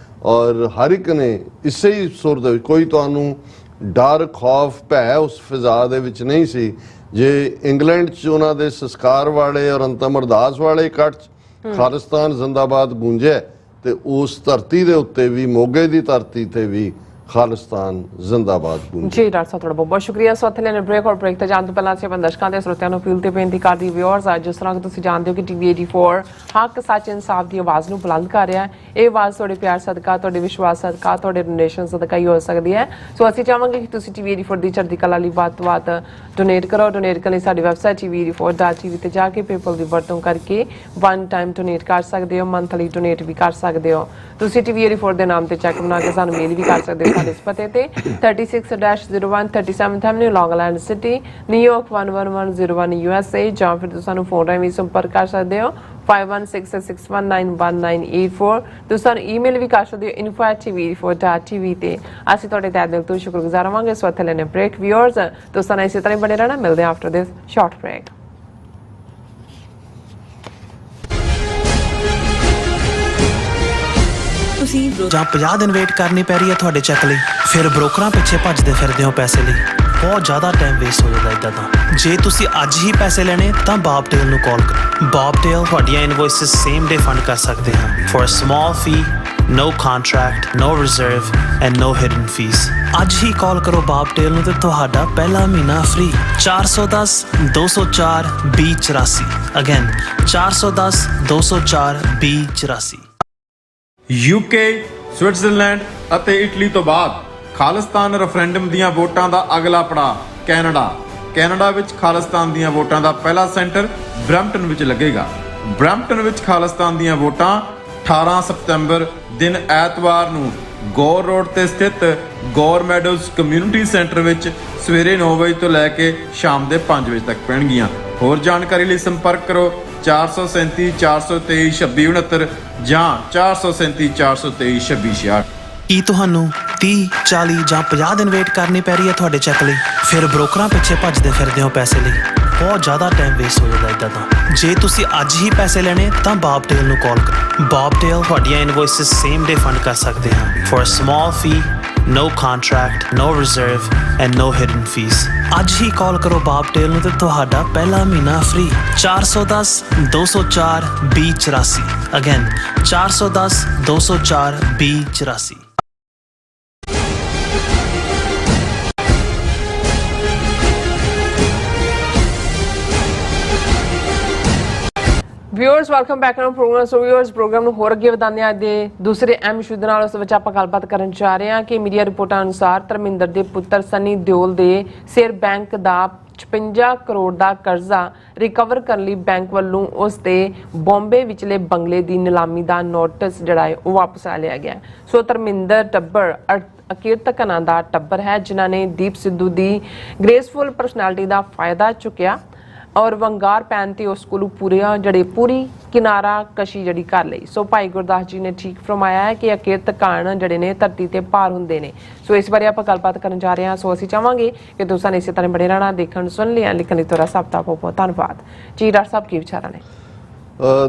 ਔਰ ਹਰ ਇੱਕ ਨੇ ਇਸੇ ਹੀ ਸੁਰ ਦੇ ਵਿੱਚ, ਕੋਈ ਤੁਹਾਨੂੰ ਡਰ ਖੌਫ ਭੈ ਉਸ ਫਿਜ਼ਾ ਦੇ ਵਿੱਚ ਨਹੀਂ ਸੀ। ਜੇ ਇੰਗਲੈਂਡ 'ਚ ਉਹਨਾਂ ਦੇ ਸੰਸਕਾਰ ਵਾਲੇ ਔਰ ਅੰਤਮ ਅਰਦਾਸ ਵਾਲੇ ਇਕੱਠ 'ਚ ਖਾਲਿਸਤਾਨ ਜ਼ਿੰਦਾਬਾਦ ਗੂੰਜਿਆ ਤੇ ਉਸ ਧਰਤੀ ਦੇ ਉੱਤੇ ਵੀ, ਮੋਗੇ ਦੀ ਧਰਤੀ ਤੇ ਵੀ ਖਾਲਿਸਤਾਨ ਜ਼ਿੰਦਾਬਾਦ ਗੂੰਜੇ। ਜੀ ਡਾਕਟਰ ਸਾਹਿਬ ਤੁਹਾਡਾ ਬਹੁਤ ਬਹੁਤ ਸ਼ੁਕਰੀਆ। ਸੋ ਇੱਥੇ ਲੈਣੇ ਬ੍ਰੇਕ, ਔਰ ਬ੍ਰੇਕ ਤੇ ਜਾਣ ਤੋਂ ਪਹਿਲਾਂ ਅਸੀਂ ਆਪਣੇ ਦਰਸ਼ਕਾਂ ਦੇ ਸਰੋਤਿਆਂ ਨੂੰ ਅਪੀਲ ਤੇ ਬੇਨਤੀ ਕਰਦੀ ਵਿਊਅਰਸ, ਅੱਜ ਜਿਸ ਤਰ੍ਹਾਂ ਕਿ ਤੁਸੀਂ ਜਾਣਦੇ ਹੋ ਕਿ TV 84 ਹੱਕ ਸੱਚ ਇਨਸਾਫ ਦੀ ਆਵਾਜ਼ ਨੂੰ ਬੁਲੰਦ ਕਰ ਰਿਹਾ ਹੈ। ਇਹ ਆਵਾਜ਼ ਤੁਹਾਡੇ ਪਿਆਰ ਸਦਕਾ, ਤੁਹਾਡੇ ਵਿਸ਼ਵਾਸ ਸਦਕਾ, ਤੁਹਾਡੇ ਡੋਨੇਸ਼ਨ ਸਦਕਾ ਹੀ ਹੋ ਸਕਦੀ ਹੈ। ਸੋ ਅਸੀਂ ਚਾਹਾਂਗੇ ਕਿ ਤੁਸੀਂ TV 84 ਦੀ ਚੜ੍ਹਦੀ ਕਲਾ ਲਈ ਵੱਧ ਤੋਂ ਵੱਧ ਡੋਨੇਟ ਕਰੋ। ਡੋਨੇਟ ਕਰਨ ਲਈ ਸਾਡੀ ਵੈਬਸਾਈਟ tv84.tv ਤੇ ਜਾ ਕੇ ਪੇਪਲ ਦੀ ਵਰਤੋਂ ਕਰਕੇ ਵਨ ਟਾਈਮ ਡੋਨੇਟ ਕਰ ਸਕਦੇ ਹੋ, ਮੰਥਲੀ ਡੋਨੇਟ ਵੀ ਕਰ ਸਕਦੇ ਹੋ। ਤੁਸੀਂ TV 84 ਦੇ ਨਾਮ ਤੇ ਚੈੱਕ ਬਣਾ ਕੇ ਸਾਨੂੰ ਮੇਲ ਵੀ ਕਰ ਸਕਦੇ ਹੋ ਸਾਡੇ ਇਸ ਪਤੇ ਤੇ 36-01 37th Avenue, Long Island City, New York 11101 USA, ਜਾਂ ਫਿਰ ਤੁਸੀਂ ਸਾਨੂੰ ਫੋਨ ਰਾਹੀਂ ਵੀ ਸੰਪਰਕ ਕਰ ਸਕਦੇ ਹੋ 5166191984। ਤੁਸੀਂ ਸਾਨੂੰ ਈਮੇਲ ਵੀ ਕਰ ਸਕਦੇ ਹੋ info@tv84.tv ਤੇ। ਅਸੀਂ ਤੁਹਾਡੇ ਤਹਿ ਦਿਲ ਤੋਂ ਸ਼ੁਕਰਗੁਜ਼ਾਰ ਹੋਵਾਂਗੇ। ਸੋ ਇੱਥੇ ਲੈਣੇ ਬ੍ਰੇਕ ਵਿਊਅਰਸ, ਤੁਸੀਂ ਨਾਲ ਇਸੇ ਤਰ੍ਹਾਂ ਹੀ ਬਣੇ ਰਹਿਣਾ। ਮਿਲਦੇ ਹਾਂ ਆਫਟਰ ਦਿਸ ਸ਼ਾਰਟ ਬ੍ਰੇਕ। ਤੁਸੀਂ ਜਾਂ 50 ਦਿਨ ਵੇਟ ਕਰਨੀ ਪੈ ਰਹੀ ਹੈ ਤੁਹਾਡੇ ਚੈੱਕ ਲਈ, ਫਿਰ ਬ੍ਰੋਕਰਾਂ ਪਿੱਛੇ ਭੱਜਦੇ ਫਿਰਦੇ ਹੋ ਪੈਸੇ ਲਈ, ਬਹੁਤ ਜ਼ਿਆਦਾ ਟਾਈਮ ਵੇਸਟ ਹੋ ਜਾਂਦਾ ਇੱਦਾਂ ਤਾਂ। ਜੇ ਤੁਸੀਂ ਅੱਜ ਹੀ ਪੈਸੇ ਲੈਣੇ ਤਾਂ ਬੌਬਟੇਲ ਨੂੰ ਕਾਲ ਕਰੋ। ਬੌਬਟੇਲ ਤੁਹਾਡੀਆਂ ਇਨਵੌਇਸਿਸ ਸੇਮ ਡੇ ਫੰਡ ਕਰ ਸਕਦੇ ਹਾਂ for a small fee, no contract, no reserve and no hidden fees। ਅੱਜ ਹੀ ਕਾਲ ਕਰੋ ਬੌਬਟੇਲ ਨੂੰ ਤੇ ਤੁਹਾਡਾ ਪਹਿਲਾ ਮਹੀਨਾ ਫ੍ਰੀ। 410 204 2084। ਅਗੇਨ 410 204 2084। ਯੂਕੇ, ਸਵਿਟਜ਼ਰਲੈਂਡ ਅਤੇ ਇਟਲੀ ਤੋਂ ਬਾਅਦ ਖਾਲਿਸਤਾਨ ਰੈਫਰੈਂਡਮ ਦੀਆਂ ਵੋਟਾਂ ਦਾ ਅਗਲਾ ਪੜਾਅ ਕੈਨੇਡਾ ਵਿੱਚ ਖਾਲਿਸਤਾਨ ਦੀਆਂ ਵੋਟਾਂ ਦਾ ਪਹਿਲਾ ਸੈਂਟਰ ਬਰੈਂਪਟਨ ਵਿੱਚ ਲੱਗੇਗਾ। ਬਰੈਂਪਟਨ ਵਿੱਚ ਖਾਲਿਸਤਾਨ ਦੀਆਂ ਵੋਟਾਂ 18 ਸਤੰਬਰ ਦਿਨ ਐਤਵਾਰ ਨੂੰ ਗੌਰ ਰੋਡ ਤੇ ਸਥਿਤ ਗੌਰ ਮੈਡੋਜ਼ ਕਮਿਊਨਿਟੀ ਸੈਂਟਰ ਵਿੱਚ ਸਵੇਰੇ 9 ਵਜੇ ਤੋਂ ਲੈ ਕੇ ਸ਼ਾਮ ਦੇ 5 ਵਜੇ ਤੱਕ ਪੈਣਗੀਆਂ। ਹੋਰ ਜਾਣਕਾਰੀ ਲਈ ਸੰਪਰਕ ਕਰੋ 437 423 2669 ਜਾਂ 437 423 2666। ਕੀ ਤੁਹਾਨੂੰ 30, 40 ਜਾਂ 50 ਦਿਨ ਵੇਟ ਕਰਨੀ ਪੈ ਰਹੀ ਹੈ ਤੁਹਾਡੇ ਚੈੱਕ ਲਈ, ਫਿਰ ਬ੍ਰੋਕਰਾਂ ਪਿੱਛੇ ਭੱਜਦੇ ਫਿਰਦੇ ਹੋ ਪੈਸੇ ਲਈ, ਬਹੁਤ ਜ਼ਿਆਦਾ ਟਾਈਮ ਵੇਸਟ ਹੋ ਜਾਂਦਾ ਇੱਦਾਂ ਤਾਂ। ਜੇ ਤੁਸੀਂ ਅੱਜ ਹੀ ਪੈਸੇ ਲੈਣੇ ਤਾਂ ਬੌਬਟੇਲ ਨੂੰ ਕਾਲ ਕਰੋ। ਬੌਬਟੇਲ ਤੁਹਾਡੀਆਂ ਇਨਵੌਇਸਿਸ ਸੇਮ ਡੇ ਫੰਡ ਕਰ ਸਕਦੇ ਹਾਂ for a small fee, no contract, no reserve and no hidden fees। ਅੱਜ ਹੀ ਕਾਲ ਕਰੋ ਬੌਬਟੇਲ ਨੂੰ ਤੇ ਤੁਹਾਡਾ ਪਹਿਲਾ ਮਹੀਨਾ free. 410 204 2084। Again 410 204 2084। Viewers welcome back to programme. So viewers, programme ਨੂੰ ਹੋਰ ਅੱਗੇ ਵਧਾਉਂਦੇ ਹਾਂ ਦੇ ਦੂਸਰੇ ਅਹਿਮ ਇਸ਼ੂ ਦੇ ਨਾਲ। ਉਸ ਵਿੱਚ ਆਪਾਂ ਗੱਲਬਾਤ ਕਰਨ ਜਾ ਰਹੇ ਹਾਂ ਕਿ ਮੀਡੀਆ ਰਿਪੋਰਟਾਂ ਅਨੁਸਾਰ ਧਰਮਿੰਦਰ ਦੇ ਪੁੱਤਰ ਸਨੀ ਦਿਓਲ ਦੇ ਸਿਰ ਬੈਂਕ ਦਾ 56 ਕਰੋੜ ਦਾ ਕਰਜ਼ਾ ਰਿਕਵਰ ਕਰਨ ਲਈ ਬੈਂਕ ਵੱਲੋਂ ਉਸ ਦੇ ਬੰਬੇ ਵਿਚਲੇ ਬੰਗਲੇ ਦੀ ਨਿਲਾਮੀ ਦਾ ਨੋਟਿਸ ਜਿਹੜਾ ਹੈ ਉਹ ਵਾਪਸ ਆ ਲਿਆ ਗਿਆ। ਸੋ ਧਰਮਿੰਦਰ ਟੱਬਰ ਅਕਿਰਤਕਨਾਂ ਦਾ ਟੱਬਰ ਹੈ ਜਿਨ੍ਹਾਂ ਨੇ ਦੀਪ ਸਿੱਧੂ ਦੀ ਗ੍ਰੇਸਫੁਲ ਪਰਸਨੈਲਿਟੀ ਦਾ ਫਾਇਦਾ ਚੁੱਕਿਆ ਔਰ ਵੰਗਾਰ ਪੈਣ ਤੇ ਉਸ ਕੋਲੋਂ ਪੂਰੀ ਕਿਨਾਰਾ ਕਸ਼ੀ ਜਿਹੜੀ ਕਰ ਲਈ। ਸੋ ਭਾਈ ਗੁਰਦਾਸ ਜੀ ਨੇ ਠੀਕ ਫਰਮਾਇਆ ਹੈ ਕਿ ਅਕਿਰਤਕਾਣ ਜਿਹੜੇ ਨੇ ਧਰਤੀ ਤੇ ਭਾਰ ਹੁੰਦੇ ਨੇ। ਸੋ ਇਸ ਬਾਰੇ ਆਪਾਂ ਗੱਲਬਾਤ ਕਰਨ ਜਾ ਰਹੇ ਹਾਂ। ਸੋ ਅਸੀਂ ਚਾਹਾਂਗੇ ਕਿ ਤੁਸੀਂ ਇਸੇ ਤਰ੍ਹਾਂ ਬਣੇ ਰਹਿਣਾ, ਦੇਖਣ ਸੁਣ ਲਿਆ, ਲਿਖਣ ਲਈ ਤੁਹਾਡਾ ਸਭ ਦਾ ਬਹੁਤ ਧੰਨਵਾਦ ਜੀ। ਡਾਕਟਰ ਸਾਹਿਬ ਕੀ ਵਿਚਾਰਾਂ ਨੇ?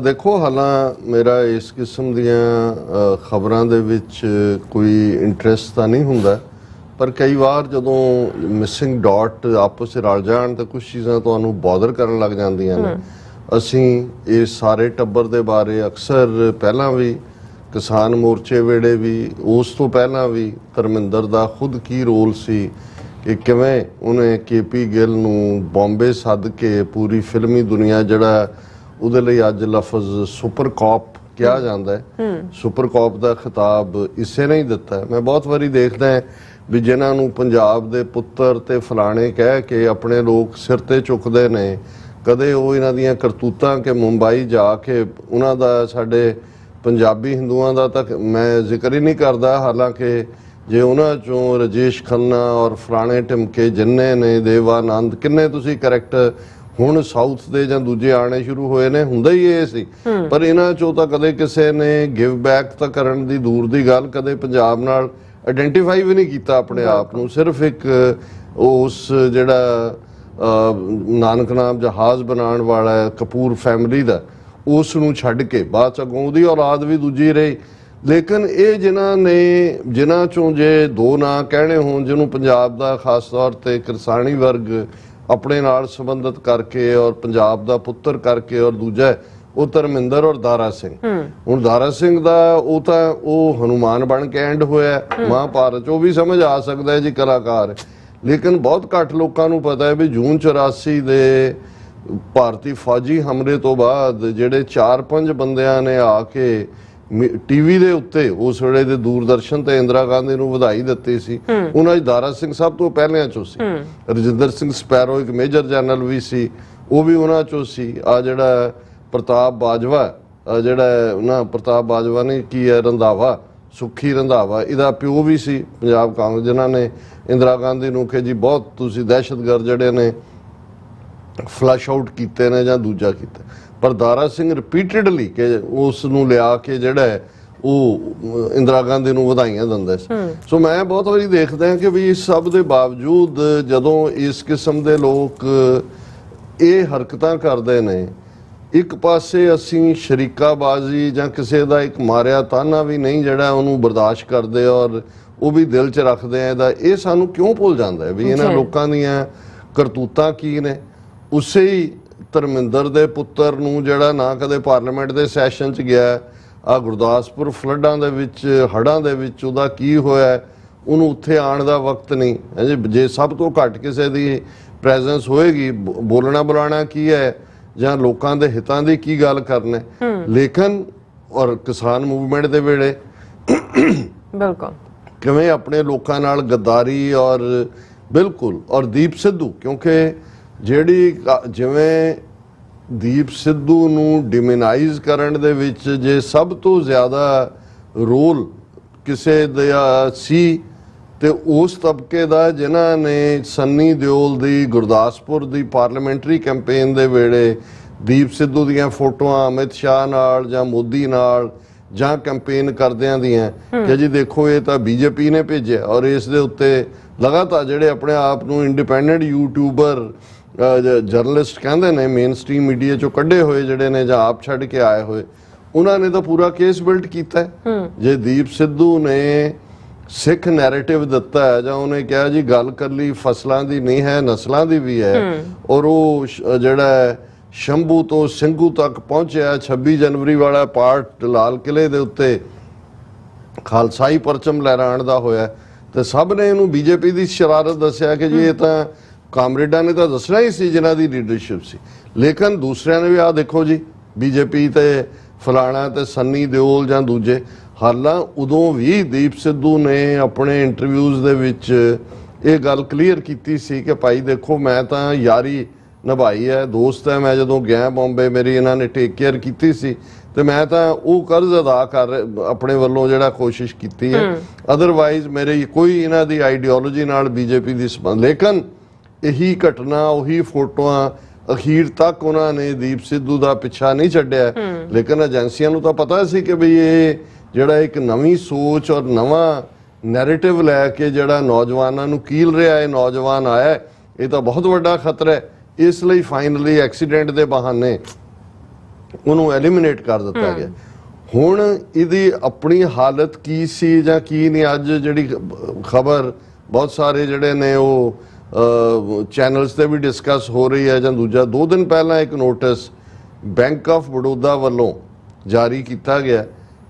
ਦੇਖੋ, ਹਾਲਾਂ ਮੇਰਾ ਇਸ ਕਿਸਮ ਦੀਆਂ ਖਬਰਾਂ ਦੇ ਵਿੱਚ ਕੋਈ ਇੰਟਰਸਟ ਤਾਂ ਨਹੀਂ ਹੁੰਦਾ, ਪਰ ਕਈ ਵਾਰ ਜਦੋਂ ਮਿਸਿੰਗ ਡਾਟ ਆਪਸ ਵਿੱਚ ਰਲ ਜਾਣ ਤਾਂ ਕੁਝ ਚੀਜ਼ਾਂ ਤੁਹਾਨੂੰ ਬੌਦਰ ਕਰਨ ਲੱਗ ਜਾਂਦੀਆਂ ਨੇ। ਅਸੀਂ ਇਸ ਸਾਰੇ ਟੱਬਰ ਦੇ ਬਾਰੇ ਅਕਸਰ ਪਹਿਲਾਂ ਵੀ ਕਿਸਾਨ ਮੋਰਚੇ ਵੇਲੇ ਵੀ, ਉਸ ਤੋਂ ਪਹਿਲਾਂ ਵੀ ਧਰਮਿੰਦਰ ਦਾ ਖੁਦ ਕੀ ਰੋਲ ਸੀ ਕਿ ਕਿਵੇਂ ਉਹਨੇ KP ਗਿੱਲ ਨੂੰ ਬੰਬੇ ਸੱਦ ਕੇ ਪੂਰੀ ਫਿਲਮੀ ਦੁਨੀਆ ਜਿਹੜਾ ਉਹਦੇ ਲਈ ਅੱਜ ਲਫ਼ਜ਼ ਸੁਪਰ ਕਾਪ ਕਿਹਾ ਜਾਂਦਾ ਹੈ, ਸੁਪਰ ਕਾਪ ਦਾ ਖਿਤਾਬ ਇਸੇ ਨੇ ਹੀ ਦਿੱਤਾ ਹੈ। ਮੈਂ ਬਹੁਤ ਵਾਰੀ ਦੇਖਦਾ ਵੀ ਜਿਨ੍ਹਾਂ ਨੂੰ ਪੰਜਾਬ ਦੇ ਪੁੱਤਰ ਤੇ ਫਲਾਣੇ ਕਹਿ ਕੇ ਆਪਣੇ ਲੋਕ ਸਿਰ ਤੇ ਚੁੱਕਦੇ ਨੇ, ਕਦੇ ਉਹ ਇਹਨਾਂ ਦੀਆਂ ਕਰਤੂਤਾਂ ਕਿ ਮੁੰਬਈ ਜਾ ਕੇ ਉਹਨਾਂ ਦਾ, ਸਾਡੇ ਪੰਜਾਬੀ ਹਿੰਦੂਆਂ ਦਾ ਤਾਂ ਮੈਂ ਜ਼ਿਕਰ ਹੀ ਨਹੀਂ ਕਰਦਾ, ਹਾਲਾਂਕਿ ਜੇ ਉਹਨਾਂ ਚੋਂ ਰਜੇਸ਼ ਖੰਨਾ ਔਰ ਫਲਾਣੇ ਟਿਮਕੇ ਜਿੰਨੇ ਨੇ, ਦੇਵਾਨੰਦ, ਕਿੰਨੇ ਤੁਸੀਂ ਕਰੈਕਟਰ ਹੁਣ ਸਾਊਥ ਦੇ ਜਾਂ ਦੂਜੇ ਆਣੇ ਸ਼ੁਰੂ ਹੋਏ ਨੇ, ਹੁੰਦਾ ਹੀ ਇਹ ਸੀ। ਪਰ ਇਹਨਾਂ ਚੋਂ ਤਾਂ ਕਦੇ ਕਿਸੇ ਨੇ ਗਿਵ ਬੈਕ ਤਾਂ ਕਰਨ ਦੀ ਦੂਰ ਦੀ ਗੱਲ, ਕਦੇ ਪੰਜਾਬ ਨਾਲ ਆਇਡੈਂਟੀਫਾਈ ਵੀ ਨਹੀਂ ਕੀਤਾ ਆਪਣੇ ਆਪ ਨੂੰ। ਸਿਰਫ ਇੱਕ ਉਸ ਜਿਹੜਾ ਨਾਨਕ ਨਾਮ ਜਹਾਜ਼ ਬਣਾਉਣ ਵਾਲਾ ਕਪੂਰ ਫੈਮਿਲੀ ਦਾ, ਉਸ ਨੂੰ ਛੱਡ ਕੇ ਬਾਅਦ 'ਚ ਅੱਗੋਂ ਉਹਦੀ ਔਲਾਦ ਵੀ ਦੂਜੀ ਰਹੀ। ਲੇਕਿਨ ਇਹ ਜਿਨ੍ਹਾਂ ਚੋਂ ਜੇ ਦੋ ਨਾਂ ਕਹਿਣੇ ਹੋਣ ਜਿਹਨੂੰ ਪੰਜਾਬ ਦਾ ਖਾਸ ਤੌਰ ਤੇ ਕਿਰਸਾਨੀ ਵਰਗ ਆਪਣੇ ਨਾਲ ਸੰਬੰਧਿਤ ਕਰਕੇ ਔਰ ਪੰਜਾਬ ਦਾ ਪੁੱਤਰ ਕਰਕੇ, ਔਰ ਦੂਜਾ ਉਹ ਧਰਮਿੰਦਰ ਔਰ ਦਾਰਾ ਸਿੰਘ। ਹੁਣ ਦਾਰਾ ਸਿੰਘ ਦਾ ਉਹ ਹਨੂਮਾਨ ਬਣ ਕੇ ਐਂਡ ਹੋਇਆ ਮਹਾਭਾਰਤ 'ਚ, ਉਹ ਵੀ ਸਮਝ ਆ ਸਕਦਾ ਹੈ ਜੀ, ਕਲਾਕਾਰ। ਲੇਕਿਨ ਬਹੁਤ ਘੱਟ ਲੋਕਾਂ ਨੂੰ ਪਤਾ ਹੈ ਵੀ ਜੂਨ 84 ਦੇ ਭਾਰਤੀ ਫੌਜੀ ਹਮਲੇ ਤੋਂ ਬਾਅਦ ਜਿਹੜੇ 4-5 ਬੰਦਿਆਂ ਨੇ ਆ ਕੇ ਟੀਵੀ ਦੇ ਉੱਤੇ ਉਸ ਵੇਲੇ ਦੇ ਦੂਰਦਰਸ਼ਨ ਤੇ ਇੰਦਰਾ ਗਾਂਧੀ ਨੂੰ ਵਧਾਈ ਦਿੱਤੀ ਸੀ, ਉਹਨਾਂ 'ਚ ਦਾਰਾ ਸਿੰਘ ਸਭ ਤੋਂ ਪਹਿਲਿਆਂ ਚੋਂ ਸੀ। ਰਜਿੰਦਰ ਸਿੰਘ ਸਪੈਰੋ ਇੱਕ ਮੇਜਰ ਜਨਰਲ ਵੀ ਸੀ, ਉਹ ਵੀ ਉਹਨਾਂ ਚੋਂ ਸੀ। ਆ ਜਿਹੜਾ ਪ੍ਰਤਾਪ ਬਾਜਵਾ, ਪ੍ਰਤਾਪ ਬਾਜਵਾ ਨੇ ਕੀ ਹੈ, ਰੰਧਾਵਾ, ਸੁੱਖੀ ਰੰਧਾਵਾ, ਇਹਦਾ ਪਿਓ ਵੀ ਸੀ ਪੰਜਾਬ ਕਾਂਗਰਸ, ਜਿਨ੍ਹਾਂ ਨੇ ਇੰਦਰਾ ਗਾਂਧੀ ਨੂੰ ਕਿ ਜੀ ਬਹੁਤ ਤੁਸੀਂ ਦਹਿਸ਼ਤਗਰਦ ਜਿਹੜੇ ਨੇ ਫਲਸ਼ ਆਊਟ ਕੀਤੇ ਨੇ ਜਾਂ ਦੂਜਾ ਕੀਤਾ। ਪਰ ਦਾਰਾ ਸਿੰਘ ਰਿਪੀਟਡਲੀ ਕਿ ਉਸ ਨੂੰ ਲਿਆ ਕੇ ਜਿਹੜਾ ਉਹ ਇੰਦਰਾ ਗਾਂਧੀ ਨੂੰ ਵਧਾਈਆਂ ਦਿੰਦਾ ਸੀ। ਸੋ ਮੈਂ ਬਹੁਤ ਵਾਰੀ ਦੇਖਦਾ ਕਿ ਵੀ ਇਸ ਸਭ ਦੇ ਬਾਵਜੂਦ ਜਦੋਂ ਇਸ ਕਿਸਮ ਦੇ ਲੋਕ ਇਹ ਹਰਕਤਾਂ ਕਰਦੇ ਨੇ, ਇੱਕ ਪਾਸੇ ਅਸੀਂ ਸ਼ਰੀਕਾਬਾਜ਼ੀ ਜਾਂ ਕਿਸੇ ਦਾ ਇੱਕ ਮਾਰਿਆ ਤਾਨਾ ਵੀ ਨਹੀਂ ਜਿਹੜਾ ਉਹਨੂੰ ਬਰਦਾਸ਼ਤ ਕਰਦੇ ਔਰ ਉਹ ਵੀ ਦਿਲ 'ਚ ਰੱਖਦੇ ਆ ਇਹਦਾ, ਇਹ ਸਾਨੂੰ ਕਿਉਂ ਭੁੱਲ ਜਾਂਦਾ ਹੈ ਵੀ ਇਹਨਾਂ ਲੋਕਾਂ ਦੀਆਂ ਕਰਤੂਤਾਂ ਕੀ ਨੇ। ਉਸੇ ਹੀ ਧਰਮਿੰਦਰ ਦੇ ਪੁੱਤਰ ਨੂੰ ਜਿਹੜਾ ਨਾ ਕਦੇ ਪਾਰਲੀਮੈਂਟ ਦੇ ਸੈਸ਼ਨ 'ਚ ਗਿਆ, ਆ ਗੁਰਦਾਸਪੁਰ ਫਲੱਡਾਂ ਦੇ ਵਿੱਚ, ਹੜ੍ਹਾਂ ਦੇ ਵਿੱਚ ਉਹਦਾ ਕੀ ਹੋਇਆ, ਉਹਨੂੰ ਉੱਥੇ ਆਉਣ ਦਾ ਵਕਤ ਨਹੀਂ। ਜੇ ਸਭ ਤੋਂ ਘੱਟ ਕਿਸੇ ਦੀ ਪ੍ਰੈਜ਼ੈਂਸ ਹੋਏਗੀ, ਬੋਲਣਾ ਬੁਲਾਣਾ ਕੀ ਹੈ ਜਾਂ ਲੋਕਾਂ ਦੇ ਹਿੱਤਾਂ ਦੀ ਕੀ ਗੱਲ ਕਰਨਾ। ਲੇਕਿਨ ਔਰ ਕਿਸਾਨ ਮੂਵਮੈਂਟ ਦੇ ਵੇਲੇ ਬਿਲਕੁਲ ਕਿਵੇਂ ਆਪਣੇ ਲੋਕਾਂ ਨਾਲ ਗੱਦਾਰੀ, ਔਰ ਬਿਲਕੁਲ, ਔਰ ਦੀਪ ਸਿੱਧੂ, ਕਿਉਂਕਿ ਜਿਹੜੀ ਜਿਵੇਂ ਦੀਪ ਸਿੱਧੂ ਨੂੰ ਡਿਮਿਨਾਈਜ਼ ਕਰਨ ਦੇ ਵਿੱਚ ਜੇ ਸਭ ਤੋਂ ਜ਼ਿਆਦਾ ਰੋਲ ਕਿਸੇ ਦਾ ਸੀ ਤੇ ਉਸ ਤਬਕੇ ਦਾ ਜਿਨ੍ਹਾਂ ਨੇ ਸੰਨੀ ਦਿਓਲ ਦੀ ਗੁਰਦਾਸਪੁਰ ਦੀ ਪਾਰਲੀਮੈਂਟਰੀ ਕੈਂਪੇਨ ਦੇ ਵੇਲੇ ਦੀਪ ਸਿੱਧੂ ਦੀਆਂ ਫੋਟੋਆਂ ਅਮਿਤ ਸ਼ਾਹ ਨਾਲ ਜਾਂ ਮੋਦੀ ਨਾਲ ਜਾਂ ਕੈਂਪੇਨ ਕਰਦਿਆਂ ਦੀਆਂ ਕਿ ਜੀ ਦੇਖੋ ਇਹ ਤਾਂ ਬੀਜੇਪੀ ਨੇ ਭੇਜਿਆ, ਔਰ ਇਸ ਦੇ ਉੱਤੇ ਲਗਾਤਾਰ ਜਿਹੜੇ ਆਪਣੇ ਆਪ ਨੂੰ ਇੰਡੀਪੈਂਡੈਂਟ ਯੂਟਿਊਬਰ ਜਰਨਲਿਸਟ ਕਹਿੰਦੇ ਨੇ, ਮੇਨ ਸਟ੍ਰੀਮ ਮੀਡੀਆ ਚੋਂ ਕੱਢੇ ਹੋਏ ਜਿਹੜੇ ਨੇ ਜਾਂ ਆਪ ਛੱਡ ਕੇ ਆਏ ਹੋਏ, ਉਹਨਾਂ ਨੇ ਤਾਂ ਪੂਰਾ ਕੇਸ ਬਿਲਡ ਕੀਤਾ। ਜੇ ਦੀਪ ਸਿੱਧੂ ਨੇ ਸਿੱਖ ਨੈਰੇਟਿਵ ਦਿੱਤਾ ਹੈ ਜਾਂ ਉਹਨੇ ਕਿਹਾ ਜੀ ਗੱਲ ਕੱਲੀ ਫਸਲਾਂ ਦੀ ਨਹੀਂ ਹੈ, ਨਸਲਾਂ ਦੀ ਵੀ ਹੈ, ਔਰ ਉਹ ਜਿਹੜਾ ਸ਼ੰਭੂ ਤੋਂ ਸਿੰਘੂ ਤੱਕ ਪਹੁੰਚਿਆ 26 ਜਨਵਰੀ ਵਾਲਾ ਪਾਰਟ ਲਾਲ ਕਿਲੇ ਦੇ ਉੱਤੇ ਖਾਲਸਾਈ ਪਰਚਮ ਲਹਿਰਾਉਣ ਦਾ ਹੋਇਆ, ਤੇ ਸਭ ਨੇ ਇਹਨੂੰ ਬੀਜੇਪੀ ਦੀ ਸ਼ਰਾਰਤ ਦੱਸਿਆ ਕਿ ਜੀ ਇਹ ਤਾਂ ਕਾਮਰੇਡਾਂ ਨੇ ਤਾਂ ਦੱਸਣਾ ਹੀ ਸੀ ਜਿਨ੍ਹਾਂ ਦੀ ਲੀਡਰਸ਼ਿਪ ਸੀ। ਲੇਕਿਨ ਦੂਸਰਿਆਂ ਨੇ ਵੀ ਆਹ ਦੇਖੋ ਜੀ ਬੀਜੇਪੀ ਤੇ ਫਲਾਣਾ ਤੇ ਸੰਨੀ ਦਿਓਲ ਜਾਂ ਦੂਜੇ, ਹਾਲਾਂ ਉਦੋਂ ਵੀ ਦੀਪ ਸਿੱਧੂ ਨੇ ਆਪਣੇ ਇੰਟਰਵਿਊਜ਼ ਦੇ ਵਿੱਚ ਇਹ ਗੱਲ ਕਲੀਅਰ ਕੀਤੀ ਸੀ ਕਿ ਭਾਈ ਦੇਖੋ ਮੈਂ ਤਾਂ ਯਾਰੀ ਨਿਭਾਈ ਹੈ, ਦੋਸਤ ਹੈ, ਮੈਂ ਜਦੋਂ ਗਿਆ ਬੰਬੇ ਮੇਰੀ ਇਹਨਾਂ ਨੇ ਟੇਕ ਕੇਅਰ ਕੀਤੀ ਸੀ ਤੇ ਮੈਂ ਤਾਂ ਉਹ ਕਰਜ਼ ਅਦਾ ਕਰ ਆਪਣੇ ਵੱਲੋਂ ਜਿਹੜਾ ਕੋਸ਼ਿਸ਼ ਕੀਤੀ ਹੈ, ਅਦਰਵਾਈਜ਼ ਮੇਰੇ ਕੋਈ ਇਹਨਾਂ ਦੀ ਆਈਡੀਓਲੋਜੀ ਨਾਲ ਬੀਜੇਪੀ ਦੀ ਸੰਬੰਧ। ਲੇਕਿਨ ਇਹੀ ਘਟਨਾ, ਉਹੀ ਫੋਟੋਆਂ, ਅਖੀਰ ਤੱਕ ਉਹਨਾਂ ਨੇ ਦੀਪ ਸਿੱਧੂ ਦਾ ਪਿੱਛਾ ਨਹੀਂ ਛੱਡਿਆ। ਲੇਕਿਨ ਏਜੰਸੀਆਂ ਨੂੰ ਤਾਂ ਪਤਾ ਸੀ ਕਿ ਬਈ ਇਹ ਜਿਹੜਾ ਇੱਕ ਨਵੀਂ ਸੋਚ ਔਰ ਨਵਾਂ ਨੈਰੇਟਿਵ ਲੈ ਕੇ ਜਿਹੜਾ ਨੌਜਵਾਨਾਂ ਨੂੰ ਕੀਲ ਰਿਹਾ ਹੈ, ਨੌਜਵਾਨ ਆਇਆ, ਇਹ ਤਾਂ ਬਹੁਤ ਵੱਡਾ ਖਤਰਾ ਹੈ। ਇਸ ਲਈ ਫਾਈਨਲੀ ਐਕਸੀਡੈਂਟ ਦੇ ਬਹਾਨੇ ਉਹਨੂੰ ਐਲੀਮੀਨੇਟ ਕਰ ਦਿੱਤਾ ਗਿਆ। ਹੁਣ ਇਹਦੀ ਆਪਣੀ ਹਾਲਤ ਕੀ ਸੀ ਜਾਂ ਕੀ ਨਹੀਂ, ਅੱਜ ਜਿਹੜੀ ਖਬਰ ਬਹੁਤ ਸਾਰੇ ਜਿਹੜੇ ਨੇ ਉਹ ਚੈਨਲਸ ਤੇ ਵੀ ਡਿਸਕਸ ਹੋ ਰਹੀ ਹੈ ਜਾਂ ਦੂਜਾ, 2 ਦਿਨ ਪਹਿਲਾਂ ਇੱਕ ਨੋਟਿਸ ਬੈਂਕ ਆਫ ਬੜੌਦਾ ਵੱਲੋਂ ਜਾਰੀ ਕੀਤਾ ਗਿਆ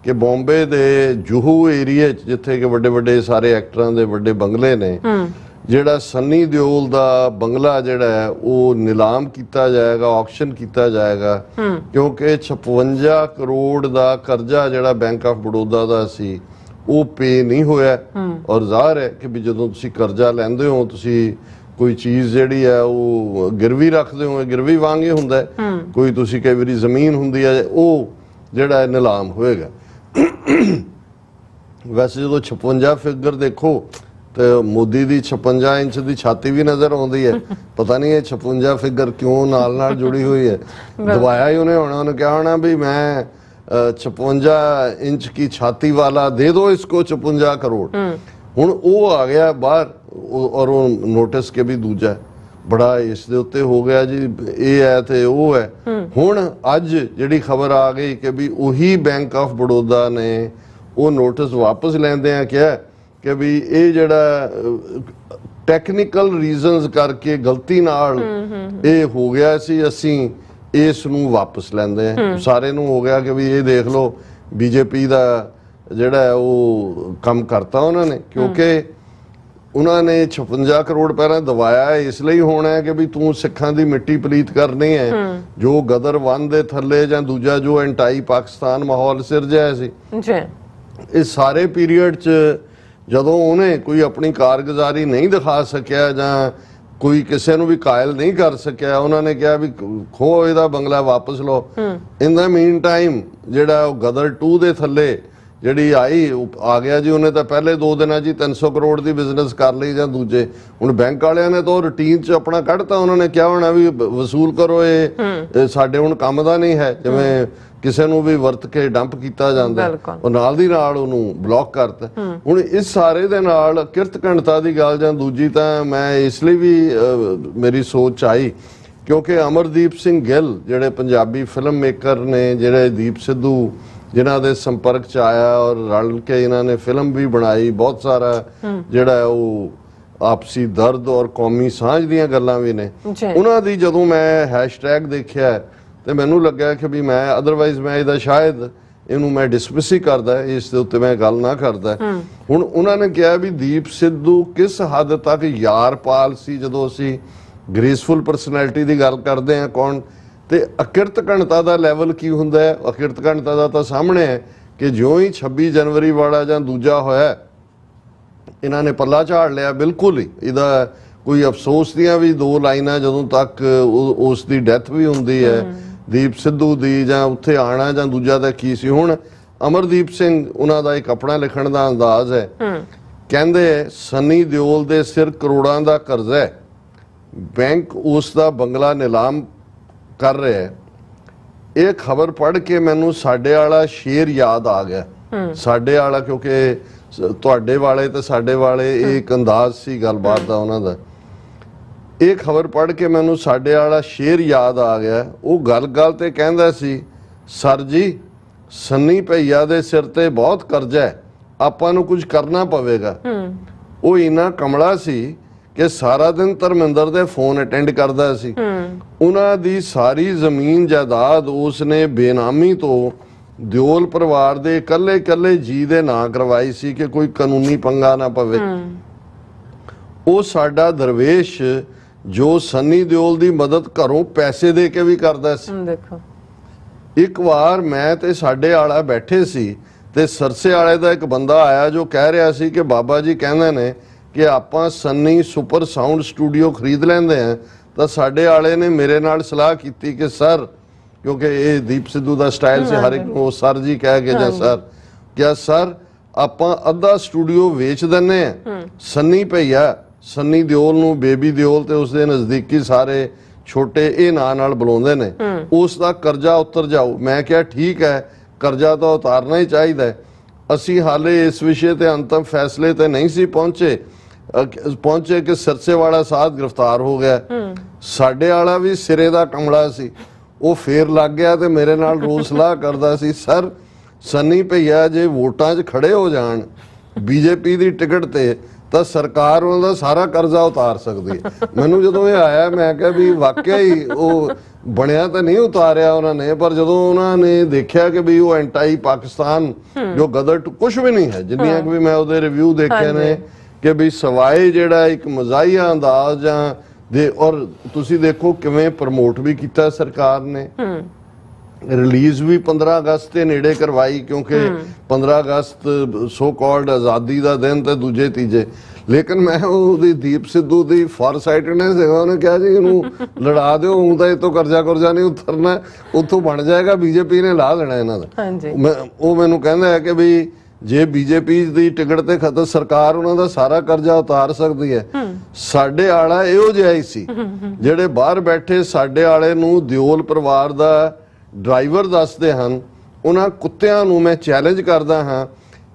ਕਿ ਬੰਬੇ ਦੇ ਜੂਹੂ ਏਰੀਆ 'ਚ ਜਿੱਥੇ ਕਿ ਵੱਡੇ ਵੱਡੇ ਸਾਰੇ ਐਕਟਰਾਂ ਦੇ ਵੱਡੇ ਬੰਗਲੇ ਨੇ, ਜਿਹੜਾ ਸੰਨੀ ਦਿਓਲ ਦਾ ਬੰਗਲਾ ਜਿਹੜਾ ਹੈ ਉਹ ਨਿਲਾਮ ਕੀਤਾ ਜਾਏਗਾ, ਆਕਸ਼ਨ ਕੀਤਾ ਜਾਏਗਾ, ਕਿਉਂਕਿ 56 ਕਰੋੜ ਦਾ ਕਰਜ਼ਾ ਜਿਹੜਾ ਬੈਂਕ ਆਫ ਬੜੌਦਾ ਦਾ ਸੀ ਉਹ ਪੇ ਨਹੀਂ ਹੋਇਆ। ਔਰ ਜ਼ਾਹਰ ਹੈ ਕਿ ਵੀ ਜਦੋਂ ਤੁਸੀਂ ਕਰਜ਼ਾ ਲੈਂਦੇ ਹੋ, ਤੁਸੀਂ ਕੋਈ ਚੀਜ਼ ਜਿਹੜੀ ਹੈ ਉਹ ਗਿਰਵੀ ਰੱਖਦੇ ਹੋ, ਗਿਰਵੀ ਵਾਂਗ ਹੀ ਹੁੰਦਾ ਹੈ। ਕੋਈ ਤੁਸੀਂ ਕਈ ਵਾਰੀ ਜ਼ਮੀਨ ਹੁੰਦੀ ਹੈ, ਉਹ ਜਿਹੜਾ ਹੈ ਨਿਲਾਮ ਹੋਏਗਾ। ਵੈਸੇ ਜਦੋਂ 56 ਫਿਗਰ ਦੇਖੋ ਤੇ ਮੋਦੀ ਦੀ 56 ਇੰਚ ਦੀ ਛਾਤੀ ਵੀ ਨਜ਼ਰ ਆਉਂਦੀ ਹੈ। ਪਤਾ ਨਹੀਂ ਇਹ 56 ਫਿਗਰ ਕਿਉਂ ਨਾਲ ਜੁੜੀ ਹੋਈ ਹੈ। ਦਵਾਇਆ ਹੀ ਉਹਨੇ ਹੋਣਾ, ਉਹਨੇ ਕਿਹਾ ਹੋਣਾ ਵੀ ਮੈਂ 56 ਇੰਚ की छाती वाला दे दो इसको 56 करोड़। ਹੁਣ ਉਹ ਆ ਗਿਆ ਬਾਹਰ ਔਰ ਉਹ ਨੋਟਿਸ ਕੇ ਵੀ ਦੂਜਾ ਬੜਾ ਇਸ ਦੇ ਉੱਤੇ ਹੋ ਗਿਆ ਜੀ, ਇਹ ਹੈ ਤੇ ਉਹ ਹੈ। ਹੁਣ ਅੱਜ ਜਿਹੜੀ ਖਬਰ ਆ ਗਈ ਕਿ ਵੀ ਉਹੀ ਬੈਂਕ ਆਫ ਬੜੌਦਾ ਨੇ ਉਹ ਨੋਟਿਸ ਵਾਪਸ ਲੈਂਦੇ ਆ ਕਿਹਾ ਕਿ ਵੀ ਇਹ ਜਿਹੜਾ ਟੈਕਨੀਕਲ ਰੀਜ਼ਨਸ ਕਰਕੇ ਗਲਤੀ ਨਾਲ ਇਹ ਹੋ ਗਿਆ ਸੀ, ਅਸੀਂ ਇਸ ਨੂੰ ਵਾਪਸ ਲੈਂਦੇ ਆ। ਸਾਰੇ ਨੂੰ ਹੋ ਗਿਆ ਕਿ ਵੀ ਇਹ ਦੇਖ ਲਓ ਬੀਜੇਪੀ ਦਾ ਜਿਹੜਾ ਉਹ ਕੰਮ ਕਰਤਾ ਉਹਨਾਂ ਨੇ, ਕਿਉਂਕਿ ਉਹਨਾਂ ਨੇ 56 ਕਰੋੜ ਪਹਿਲਾਂ ਦਵਾਇਆ ਇਸ ਲਈ ਹੋਣਾ ਹੈ ਕਿ ਵੀ ਤੂੰ ਸਿੱਖਾਂ ਦੀ ਮਿੱਟੀ ਪਲੀਤ ਕਰਨੀ ਹੈ। ਜੋ ਗਦਰ 1 ਦੇ ਥੱਲੇ ਜਾਂ ਦੂਜਾ ਜੋ ਐਂਟਾਈ ਪਾਕਿਸਤਾਨ ਮਾਹੌਲ ਸਿਰਜਿਆ ਸੀ ਜੀ, ਇਹ ਸਾਰੇ ਪੀਰੀਅਡ 'ਚ ਜਦੋਂ ਉਹਨੇ ਕੋਈ ਆਪਣੀ ਕਾਰਗੁਜ਼ਾਰੀ ਨਹੀਂ ਦਿਖਾ ਸਕਿਆ ਜਾਂ ਕੋਈ ਕਿਸੇ ਨੂੰ ਵੀ ਕਾਇਲ ਨਹੀਂ ਕਰ ਸਕਿਆ, ਉਹਨਾਂ ਨੇ ਕਿਹਾ ਵੀ ਖੋ ਇਹਦਾ ਬੰਗਲਾ ਵਾਪਸ ਲਓ। ਇਨ ਦਾ ਮੀਨ ਟਾਈਮ ਜਿਹੜਾ ਉਹ ਗਦਰ 2 ਦੇ ਥੱਲੇ ਜਿਹੜੀ ਆਈ ਆ ਗਿਆ ਜੀ, ਉਹਨੇ ਤਾਂ ਪਹਿਲੇ 2 ਦਿਨਾਂ 'ਚ 300 ਕਰੋੜ ਦੀ ਬਿਜ਼ਨਸ ਕਰ ਲਈ। ਜਾਂ ਦੂਜੇ ਹੁਣ ਬੈਂਕ ਵਾਲਿਆਂ ਨੇ ਤਾਂ ਰੂਟੀਨ 'ਚ ਆਪਣਾ ਕੱਢਤਾ, ਉਹਨਾਂ ਨੇ ਕਿਹਾ ਹੋਣਾ ਵੀ ਵਸੂਲ ਕਰੋ, ਇਹ ਸਾਡੇ ਹੁਣ ਕੰਮ ਦਾ ਨਹੀਂ ਹੈ। ਜਿਵੇਂ ਕਿਸੇ ਨੂੰ ਵੀ ਵਰਤ ਕੇ ਡੰਪ ਕੀਤਾ ਜਾਂਦਾ, ਉਹ ਨਾਲ ਦੀ ਨਾਲ ਉਹਨੂੰ ਬਲੌਕ ਕਰਤਾ। ਹੁਣ ਇਸ ਸਾਰੇ ਦੇ ਨਾਲ ਕਿਰਤਕੰਡਤਾ ਦੀ ਗੱਲ ਜਾਂ ਦੂਜੀ ਤਾਂ ਮੈਂ ਇਸ ਲਈ ਵੀ ਮੇਰੀ ਸੋਚ ਆਈ ਕਿਉਂਕਿ ਅਮਰਦੀਪ ਸਿੰਘ ਗਿੱਲ ਜਿਹੜੇ ਪੰਜਾਬੀ ਫਿਲਮ ਮੇਕਰ ਨੇ, ਜਿਹੜੇ ਦੀਪ ਸਿੱਧੂ ਜਿਨ੍ਹਾਂ ਦੇ ਸੰਪਰਕ 'ਚ ਆਇਆ ਔਰ ਰਲ ਕੇ ਇਹਨਾਂ ਨੇ ਫਿਲਮ ਵੀ ਬਣਾਈ, ਬਹੁਤ ਸਾਰਾ ਜਿਹੜਾ ਉਹ ਆਪਸੀ ਦਰਦ ਔਰ ਕੌਮੀ ਸਾਂਝ ਦੀਆਂ ਗੱਲਾਂ ਵੀ ਨੇ। ਉਹਨਾਂ ਦੀ ਜਦੋਂ ਮੈਂ ਹੈਸ਼ਟੈਗ ਦੇਖਿਆ ਤੇ ਮੈਨੂੰ ਲੱਗਿਆ ਕਿ ਵੀ ਮੈਂ ਅਦਰਵਾਈਜ਼ ਮੈਂ ਇਹਦਾ ਸ਼ਾਇਦ ਇਹਨੂੰ ਮੈਂ ਡਿਸਮਿਸ ਹੀ ਕਰਦਾ, ਇਸ ਦੇ ਉੱਤੇ ਮੈਂ ਗੱਲ ਨਾ ਕਰਦਾ। ਹੁਣ ਉਹਨਾਂ ਨੇ ਕਿਹਾ ਵੀ ਦੀਪ ਸਿੱਧੂ ਕਿਸ ਹੱਦ ਤੱਕ ਯਾਰਪਾਲ ਸੀ। ਜਦੋਂ ਅਸੀਂ ਗ੍ਰੇਸਫੁਲ ਪਰਸਨੈਲਿਟੀ ਦੀ ਗੱਲ ਕਰਦੇ ਹਾਂ ਕੌਣ, ਤੇ ਅਕਿਰਤਕਣਤਾ ਦਾ ਲੈਵਲ ਕੀ ਹੁੰਦਾ ਹੈ। ਅਕਿਰਤਕਣਤਾ ਦਾ ਤਾਂ ਸਾਹਮਣੇ ਹੈ ਕਿ ਜਿਉਂ ਹੀ 26 ਜਨਵਰੀ ਵਾਲਾ ਜਾਂ ਦੂਜਾ ਹੋਇਆ ਇਹਨਾਂ ਨੇ ਪੱਲਾ ਝਾੜ ਲਿਆ ਬਿਲਕੁਲ ਹੀ। ਇਹਦਾ ਕੋਈ ਅਫਸੋਸ ਦੀਆਂ ਵੀ 2 ਲਾਈਨਾਂ ਜਦੋਂ ਤੱਕ ਉਸ ਦੀ ਡੈਥ ਵੀ ਹੁੰਦੀ ਹੈ ਦੀਪ ਸਿੱਧੂ ਦੀ, ਜਾਂ ਉੱਥੇ ਆਣਾ ਜਾਂ ਦੂਜਾ ਦਾ ਕੀ ਸੀ। ਹੁਣ ਅਮਰਦੀਪ ਸਿੰਘ ਉਹਨਾਂ ਦਾ ਇੱਕ ਆਪਣਾ ਲਿਖਣ ਦਾ ਅੰਦਾਜ਼ ਹੈ, ਕਹਿੰਦੇ ਸਨੀ ਦਿਓਲ ਦੇ ਸਿਰ ਕਰੋੜਾਂ ਦਾ ਕਰਜ਼ਾ ਹੈ, ਬੈਂਕ ਉਸ ਦਾ ਬੰਗਲਾ ਨਿਲਾਮ ਕਰ ਰਿਹਾ ਹੈ। ਇਹ ਖਬਰ ਪੜ੍ਹ ਕੇ ਮੈਨੂੰ ਸਾਡੇ ਵਾਲਾ ਸ਼ੇਰ ਯਾਦ ਆ ਗਿਆ। ਸਾਡੇ ਵਾਲਾ ਕਿਉਂਕਿ ਤੁਹਾਡੇ ਵਾਲੇ ਤੇ ਸਾਡੇ ਵਾਲੇ ਇਹ ਇੱਕ ਅੰਦਾਜ਼ ਸੀ ਗੱਲਬਾਤ ਦਾ ਉਹਨਾਂ ਦਾ। ਇਹ ਖਬਰ ਪੜ੍ਹ ਕੇ ਮੈਨੂੰ ਸਾਡੇ ਵਾਲਾ ਸ਼ੇਰ ਯਾਦ ਆ ਗਿਆ। ਉਹ ਗੱਲ ਤੇ ਕਹਿੰਦਾ ਸੀ, ਸਰ ਜੀ ਸੰਨੀ ਭਈਆ ਦੇ ਸਿਰ ਤੇ ਬਹੁਤ ਕਰਜ਼ਾ ਹੈ, ਆਪਾਂ ਨੂੰ ਕੁਝ ਕਰਨਾ ਪਵੇਗਾ। ਉਹ ਇੰਨਾ ਕਮਲਾ ਸੀ ਕਿ ਸਾਰਾ ਦਿਨ ਧਰਮਿੰਦਰ ਦੇ ਫੋਨ ਅਟੈਂਡ ਕਰਦਾ ਸੀ। ਉਹਨਾਂ ਦੀ ਸਾਰੀ ਜ਼ਮੀਨ ਜਾਇਦਾਦ ਉਸਨੇ ਬੇਨਾਮੀ ਤੋਂ ਦਿਓਲ ਪਰਿਵਾਰ ਦੇ ਇਕੱਲੇ ਜੀ ਦੇ ਨਾਂ ਕਰਵਾਈ ਸੀ ਕਿ ਕੋਈ ਕਾਨੂੰਨੀ ਪੰਗਾ ਨਾ ਪਵੇ। ਉਹ ਸਾਡਾ ਦਰਵੇਸ਼ ਜੋ ਸੰਨੀ ਦਿਓਲ ਦੀ ਮਦਦ ਘਰੋਂ ਪੈਸੇ ਦੇ ਕੇ ਵੀ ਕਰਦਾ ਸੀ। ਦੇਖੋ ਇੱਕ ਵਾਰ ਮੈਂ ਤੇ ਸਾਡੇ ਵਾਲਾ ਬੈਠੇ ਸੀ ਤੇ ਸਰਸੇ ਵਾਲੇ ਦਾ ਇੱਕ ਬੰਦਾ ਆਇਆ ਜੋ ਕਹਿ ਰਿਹਾ ਸੀ ਕਿ ਬਾਬਾ ਜੀ ਕਹਿੰਦੇ ਨੇ ਕਿ ਆਪਾਂ ਸੰਨੀ ਸੁਪਰ ਸਾਊਂਡ ਸਟੂਡੀਓ ਖਰੀਦ ਲੈਂਦੇ ਆ। ਤਾਂ ਸਾਡੇ ਵਾਲੇ ਨੇ ਮੇਰੇ ਨਾਲ ਸਲਾਹ ਕੀਤੀ ਕਿ ਸਰ, ਕਿਉਂਕਿ ਇਹ ਦੀਪ ਸਿੱਧੂ ਦਾ ਸਟਾਈਲ ਸੀ ਹਰ ਇੱਕ ਨੂੰ ਸਰ ਜੀ ਕਹਿ ਕੇ ਜਾਂ ਸਰ, ਕਿਹਾ ਸਰ ਆਪਾਂ ਅੱਧਾ ਸਟੂਡੀਓ ਵੇਚ ਦਿੰਨੇ ਆ। ਸੰਨੀ ਭਈਆ, ਸੰਨੀ ਦਿਓਲ ਨੂੰ ਬੇਬੀ ਦਿਓਲ ਤੇ ਉਸਦੇ ਨਜ਼ਦੀਕੀ ਸਾਰੇ ਛੋਟੇ ਇਹ ਨਾਂ ਨਾਲ ਬੁਲਾਉਂਦੇ ਨੇ, ਉਸ ਦਾ ਕਰਜ਼ਾ ਉਤਰ ਜਾਊ। ਮੈਂ ਕਿਹਾ ਠੀਕ ਹੈ, ਕਰਜ਼ਾ ਤਾਂ ਉਤਾਰਨਾ ਹੀ ਚਾਹੀਦਾ ਹੈ। ਅਸੀਂ ਹਾਲੇ ਇਸ ਵਿਸ਼ੇ ਤੇ ਅੰਤਮ ਫੈਸਲੇ ਤੇ ਨਹੀਂ ਸੀ ਪਹੁੰਚੇ ਕਿ ਸਰਸੇ ਵਾਲਾ ਸਾਧ ਗ੍ਰਿਫਤਾਰ ਹੋ ਗਿਆ। ਸਾਡੇ ਵਾਲਾ ਵੀ ਸਿਰੇ ਦਾ ਕਮਲਾ ਸੀ, ਉਹ ਫੇਰ ਲੱਗ ਗਿਆ ਤੇ ਮੇਰੇ ਨਾਲ ਰੋਜ਼ ਸਲਾਹ ਕਰਦਾ ਸੀ, ਸਰ ਸੰਨੀ ਭਈਆ ਜੇ ਵੋਟਾਂ 'ਚ ਖੜੇ ਹੋ ਜਾਣ ਬੀਜੇਪੀ ਦੀ ਟਿਕਟ ਤੇ ਤਾਂ ਸਰਕਾਰ ਉਹਨਾਂ ਦਾ ਸਾਰਾ ਕਰਜ਼ਾ ਉਤਾਰ ਸਕਦੀ ਹੈ। ਮੈਨੂੰ ਜਦੋਂ ਇਹ ਆਇਆ ਮੈਂ ਕਿਹਾ ਵੀ ਵਾਕਿਆ ਹੀ ਉਹ ਬਣਿਆ ਤਾਂ ਨਹੀਂ ਉਤਾਰਿਆ ਉਹਨਾਂ ਨੇ, ਪਰ ਜਦੋਂ ਉਹਨਾਂ ਨੇ ਦੇਖਿਆ ਕਿ ਵੀ ਉਹ ਐਂਟਾਈ ਪਾਕਿਸਤਾਨ ਜੋ ਗਦਰ ਕੁਝ ਵੀ ਨਹੀਂ ਹੈ, ਜਿੰਨੀਆਂ ਕਿ ਵੀ ਮੈਂ ਉਹਦੇ ਰਿਵਿਊ ਦੇਖੇ ਨੇ ਕਿ ਵੀ ਸਵਾਏ ਜਿਹੜਾ ਇੱਕ ਮਜ਼ਾਹੀਆ ਅੰਦਾਜ਼ ਜਾਂ ਦੇ, ਔਰ ਤੁਸੀਂ ਦੇਖੋ ਕਿਵੇਂ ਪ੍ਰਮੋਟ ਵੀ ਕੀਤਾ ਸਰਕਾਰ ਨੇ। ਰਿਲੀਜ਼ ਵੀ 15 ਅਗਸਤ ਦੇ ਨੇੜੇ ਕਰਵਾਈ, ਕਿਉਂਕਿ 15 ਅਗਸਤ ਸੋ ਕਾਲਡ ਆਜ਼ਾਦੀ ਦਾ ਦਿਨ ਤੇ ਦੂਜੇ ਤੀਜੇ। ਲੇਕਿਨ ਮੈਂ ਉਹਦੀ ਦੀਪ ਸਿੱਧੂ ਦੀ ਫਾਰਸਾਈਟਡਨੈਸ ਹੈਗਾ, ਉਹਨੇ ਕਿਹਾ ਜੀ ਇਹਨੂੰ ਲੜਾ ਦਿਓ, ਹੁਣ ਤਾਂ ਇਹ ਤੋਂ ਕਰਜ਼ਾ ਨਹੀਂ ਉਤਰਨਾ, ਉੱਥੋਂ ਬਣ ਜਾਏਗਾ, ਬੀਜੇਪੀ ਨੇ ਲਾ ਲੈਣਾ ਇਹਨਾਂ ਦਾ। ਉਹ ਮੈਨੂੰ ਕਹਿੰਦਾ ਹੈ ਕਿ ਵੀ ਜੇ ਬੀਜੇਪੀ ਦੀ ਟਿਕਟ ਤੇ ਖਤਰ ਸਰਕਾਰ ਉਹਨਾਂ ਦਾ ਸਾਰਾ ਕਰਜ਼ਾ ਉਤਾਰ ਸਕਦੀ ਹੈ। ਸਾਡੇ ਆਲਾ ਇਹੋ ਜਿਹਾ ਹੀ ਸੀ, ਜਿਹੜੇ ਬਾਹਰ ਬੈਠੇ ਸਾਡੇ ਆਲੇ ਨੂੰ ਦਿਓਲ ਪਰਿਵਾਰ ਦਾ ਡਰਾਈਵਰ ਦੱਸਦੇ ਹਨ। ਉਹਨਾਂ ਕੁੱਤਿਆਂ ਨੂੰ ਮੈਂ ਚੈਲੰਜ ਕਰਦਾ ਹਾਂ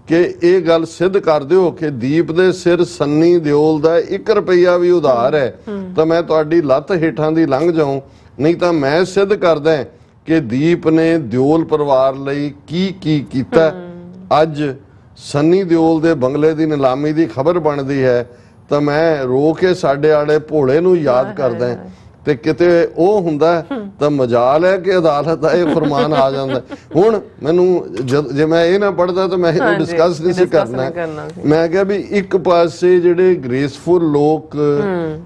ਕਿ ਇਹ ਗੱਲ ਸਿੱਧ ਕਰ ਦਿਓ ਕਿ ਦੀਪ ਦੇ ਸਿਰ ਸੰਨੀ ਦਿਓਲ ਦਾ 1 ਰੁਪਈਆ ਵੀ ਉਧਾਰ ਹੈ ਤਾਂ ਮੈਂ ਤੁਹਾਡੀ ਲੱਤ ਹੇਠਾਂ ਦੀ ਲੰਘ ਜਾਉਂ, ਨਹੀਂ ਤਾਂ ਮੈਂ ਸਿੱਧ ਕਰਦਾ ਕਿ ਦੀਪ ਨੇ ਦਿਓਲ ਪਰਿਵਾਰ ਲਈ ਕੀ ਕੀਤਾ। ਅੱਜ ਸੰਨੀ ਦਿਓਲ ਦੇ ਬੰਗਲੇ ਦੀ ਨਿਲਾਮੀ ਦੀ ਖਬਰ ਬਣਦੀ ਹੈ ਤਾਂ ਮੈਂ ਰੋ ਕੇ ਸਾਡੇ ਆਲੇ ਭੋਲੇ ਨੂੰ ਯਾਦ ਕਰਦਾ, ਤੇ ਕਿਤੇ ਉਹ ਹੁੰਦਾ ਤਾਂ ਮਜਾਲ ਹੈ ਕਿ ਅਦਾਲਤ ਦਾ ਇਹ ਫਰਮਾਨ ਆ ਜਾਂਦਾ। ਹੁਣ ਮੈਨੂੰ ਜੇ ਮੈਂ ਇਹ ਨਾ ਪੜਦਾ ਤਾਂ ਮੈਂ ਇਹਨੂੰ ਡਿਸਕਸ ਨਹੀਂ ਸੀ ਕਰਨਾ। ਮੈਂ ਕਿਹਾ ਵੀ ਇੱਕ ਪਾਸੇ ਜਿਹੜੇ ਗ੍ਰੇਸਫੁਲ ਲੋਕ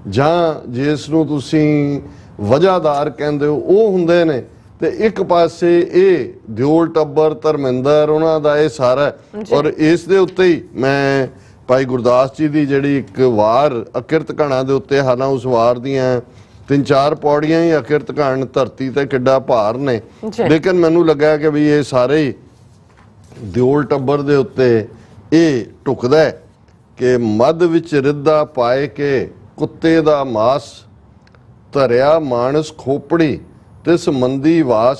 ਜਾਂ ਜਿਸ ਨੂੰ ਤੁਸੀਂ ਵਜ੍ਹਾਦਾਰ ਕਹਿੰਦੇ ਹੋ ਉਹ ਹੁੰਦੇ ਨੇ, ਤੇ ਇੱਕ ਪਾਸੇ ਇਹ ਦਿਓਲ ਟੱਬਰ ਧਰਮਿੰਦਰ ਉਹਨਾਂ ਦਾ ਇਹ ਸਾਰਾ। ਔਰ ਇਸ ਦੇ ਉੱਤੇ ਹੀ ਮੈਂ ਭਾਈ ਗੁਰਦਾਸ ਜੀ ਦੀ ਜਿਹੜੀ ਇੱਕ ਵਾਰ ਅਕਿਰਤ ਘਾਣਾ ਦੇ ਉੱਤੇ, ਹਾਲਾਂ ਉਸ ਵਾਰ ਦੀਆਂ 3-4 ਪੌੜੀਆਂ ਹੀ ਅਕਿਰਤ ਘਾਣ ਧਰਤੀ ਤੇ ਕਿੱਡਾ ਭਾਰ ਨੇ, ਲੇਕਿਨ ਮੈਨੂੰ ਲੱਗਾ ਕਿ ਵੀ ਇਹ ਸਾਰੇ ਦਿਓਲ ਟੱਬਰ ਦੇ ਉੱਤੇ ਇਹ ਢੁਕਦਾ ਕਿ ਮੱਧ ਵਿੱਚ ਰਿੱਧਾ ਪਾਏ ਕੇ ਕੁੱਤੇ ਦਾ ਮਾਸ, ਧਰਿਆ ਮਾਨਸ ਖੋਪੜੀ ਤਿਸ ਮੰਦੀ ਵਾਸ,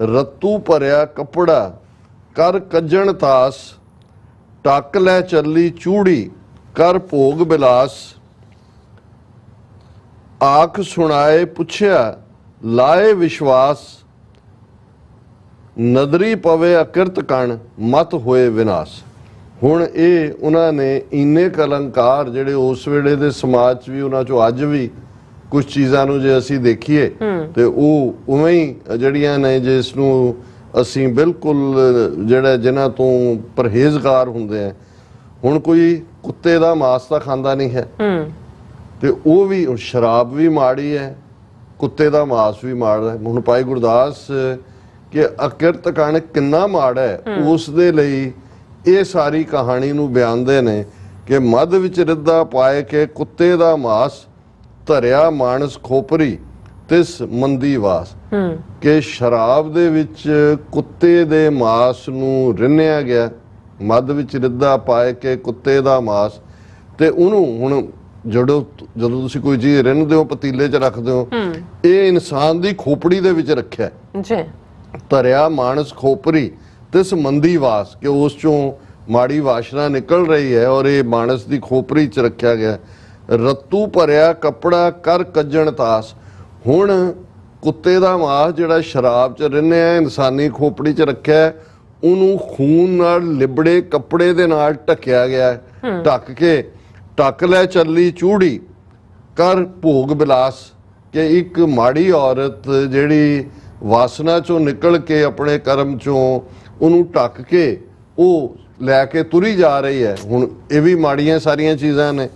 ਰੱਤੂ ਭਰਿਆ ਕੱਪੜਾ ਕਰ ਕੱਜਣ ਤਾਸ, ਟੱਕ ਲੈ ਚੱਲੀ ਚੂੜੀ ਕਰ ਭੋਗ ਬਿਲਾਸ, ਆਖ ਸੁਣਾਏ ਪੁੱਛਿਆ ਲਾਏ ਵਿਸ਼ਵਾਸ, ਨਦਰੀ ਪਵੇ ਅਕਿਰਤ ਕਣ ਮਤ ਹੋਏ ਵਿਨਾਸ਼। ਹੁਣ ਇਹ ਉਹਨਾਂ ਨੇ ਇੰਨੇ ਕਲੰਕਾਰ ਜਿਹੜੇ ਉਸ ਵੇਲੇ ਦੇ ਸਮਾਜ 'ਚ ਵੀ, ਉਹਨਾਂ 'ਚੋਂ ਅੱਜ ਵੀ ਕੁਝ ਚੀਜ਼ਾਂ ਨੂੰ ਜੇ ਅਸੀਂ ਦੇਖੀਏ ਤੇ ਉਹ ਉਵੇਂ ਹੀ ਜਿਹੜੀਆਂ ਨੇ, ਜਿਸ ਨੂੰ ਅਸੀਂ ਬਿਲਕੁਲ ਜਿਹੜਾ ਜਿਨ੍ਹਾਂ ਤੋਂ ਪਰਹੇਜ਼ਗਾਰ ਹੁੰਦੇ ਆ। ਹੁਣ ਕੋਈ ਕੁੱਤੇ ਦਾ ਮਾਸ ਤਾਂ ਖਾਂਦਾ ਨਹੀਂ ਹੈ, ਤੇ ਉਹ ਵੀ ਸ਼ਰਾਬ ਵੀ ਮਾੜੀ ਹੈ, ਕੁੱਤੇ ਦਾ ਮਾਸ ਵੀ ਮਾੜਾ ਹੈ। ਹੁਣ ਭਾਈ ਗੁਰਦਾਸ ਕਿ ਅਕਿਰਤ ਕਣ ਕਿੰਨਾ ਮਾੜਾ ਹੈ, ਉਸ ਦੇ ਲਈ ਇਹ ਸਾਰੀ ਕਹਾਣੀ ਨੂੰ ਬਿਆਨਦੇ ਨੇ ਕਿ ਮੱਧ ਵਿੱਚ ਰਿੱਧਾ ਪਾਏ ਕੇ ਕੁੱਤੇ ਦਾ ਮਾਸ, ਧਰਿਆ ਮਾਨਸ ਖੋਪਰੀ ਤਿਸ ਮੰਦੀ ਵਾਸ। ਕਿ ਸ਼ਰਾਬ ਦੇ ਵਿੱਚ ਕੁੱਤੇ ਦੇ ਮਾਸ ਨੂੰ ਰਿੰਨਿਆ ਗਿਆ, ਮੱਧ ਵਿੱਚ ਰਿੱਧਾ ਪਾਏ ਕੇ ਕੁੱਤੇ ਦਾ ਮਾਸ, ਤੇ ਉਹਨੂੰ ਹੁਣ ਜਦੋਂ ਤੁਸੀਂ ਕੋਈ ਚੀਜ਼ ਰਿੰਨਦੇ ਹੋ, ਪਤੀਲੇ 'ਚ ਰੱਖਦੇ ਹੋ, ਇਹ ਇਨਸਾਨ ਦੀ ਖੋਪੜੀ ਦੇ ਵਿੱਚ ਰੱਖਿਆ ਜੀ, ਧਰਿਆ ਮਾਨਸ ਖੋਪਰੀ ਤਿਸ ਮੰਦੀ ਵਾਸ, ਕਿ ਉਸ ਚੋਂ ਮਾੜੀ ਵਾਸ਼ਨਾ ਨਿਕਲ ਰਹੀ ਹੈ ਔਰ ਇਹ ਮਾਨਸ ਦੀ ਖੋਪੜੀ 'ਚ ਰੱਖਿਆ ਗਿਆ। ਰੱਤੂ ਭਰਿਆ ਕੱਪੜਾ ਕਰ ਕੱਜਣ ਤਾਸ। ਹੁਣ ਕੁੱਤੇ ਦਾ ਮਾਸ ਜਿਹੜਾ ਸ਼ਰਾਬ 'ਚ ਰਿੰਨਿਆ, ਇਨਸਾਨੀ ਖੋਪੜੀ 'ਚ ਰੱਖਿਆ, ਉਹਨੂੰ ਖੂਨ ਨਾਲ ਲਿਬੜੇ ਕੱਪੜੇ ਦੇ ਨਾਲ ਢੱਕਿਆ ਗਿਆ, ਢੱਕ ਕੇ ਟੱਕ ਲੈ ਚੱਲੀ ਚੂੜੀ ਕਰ ਭੋਗ ਬਿਲਾਸ। ਕਿ ਇੱਕ ਮਾੜੀ ਔਰਤ ਜਿਹੜੀ ਵਾਸਨਾ 'ਚੋਂ ਨਿਕਲ ਕੇ ਆਪਣੇ ਕਰਮ 'ਚੋਂ ਉਹਨੂੰ ਢੱਕ ਕੇ ਉਹ ਲੈ ਕੇ ਤੁਰੀ ਜਾ ਰਹੀ ਹੈ। ਹੁਣ ਇਹ ਵੀ ਮਾੜੀਆਂ ਸਾਰੀਆਂ ਚੀਜ਼ਾਂ ਨੇ।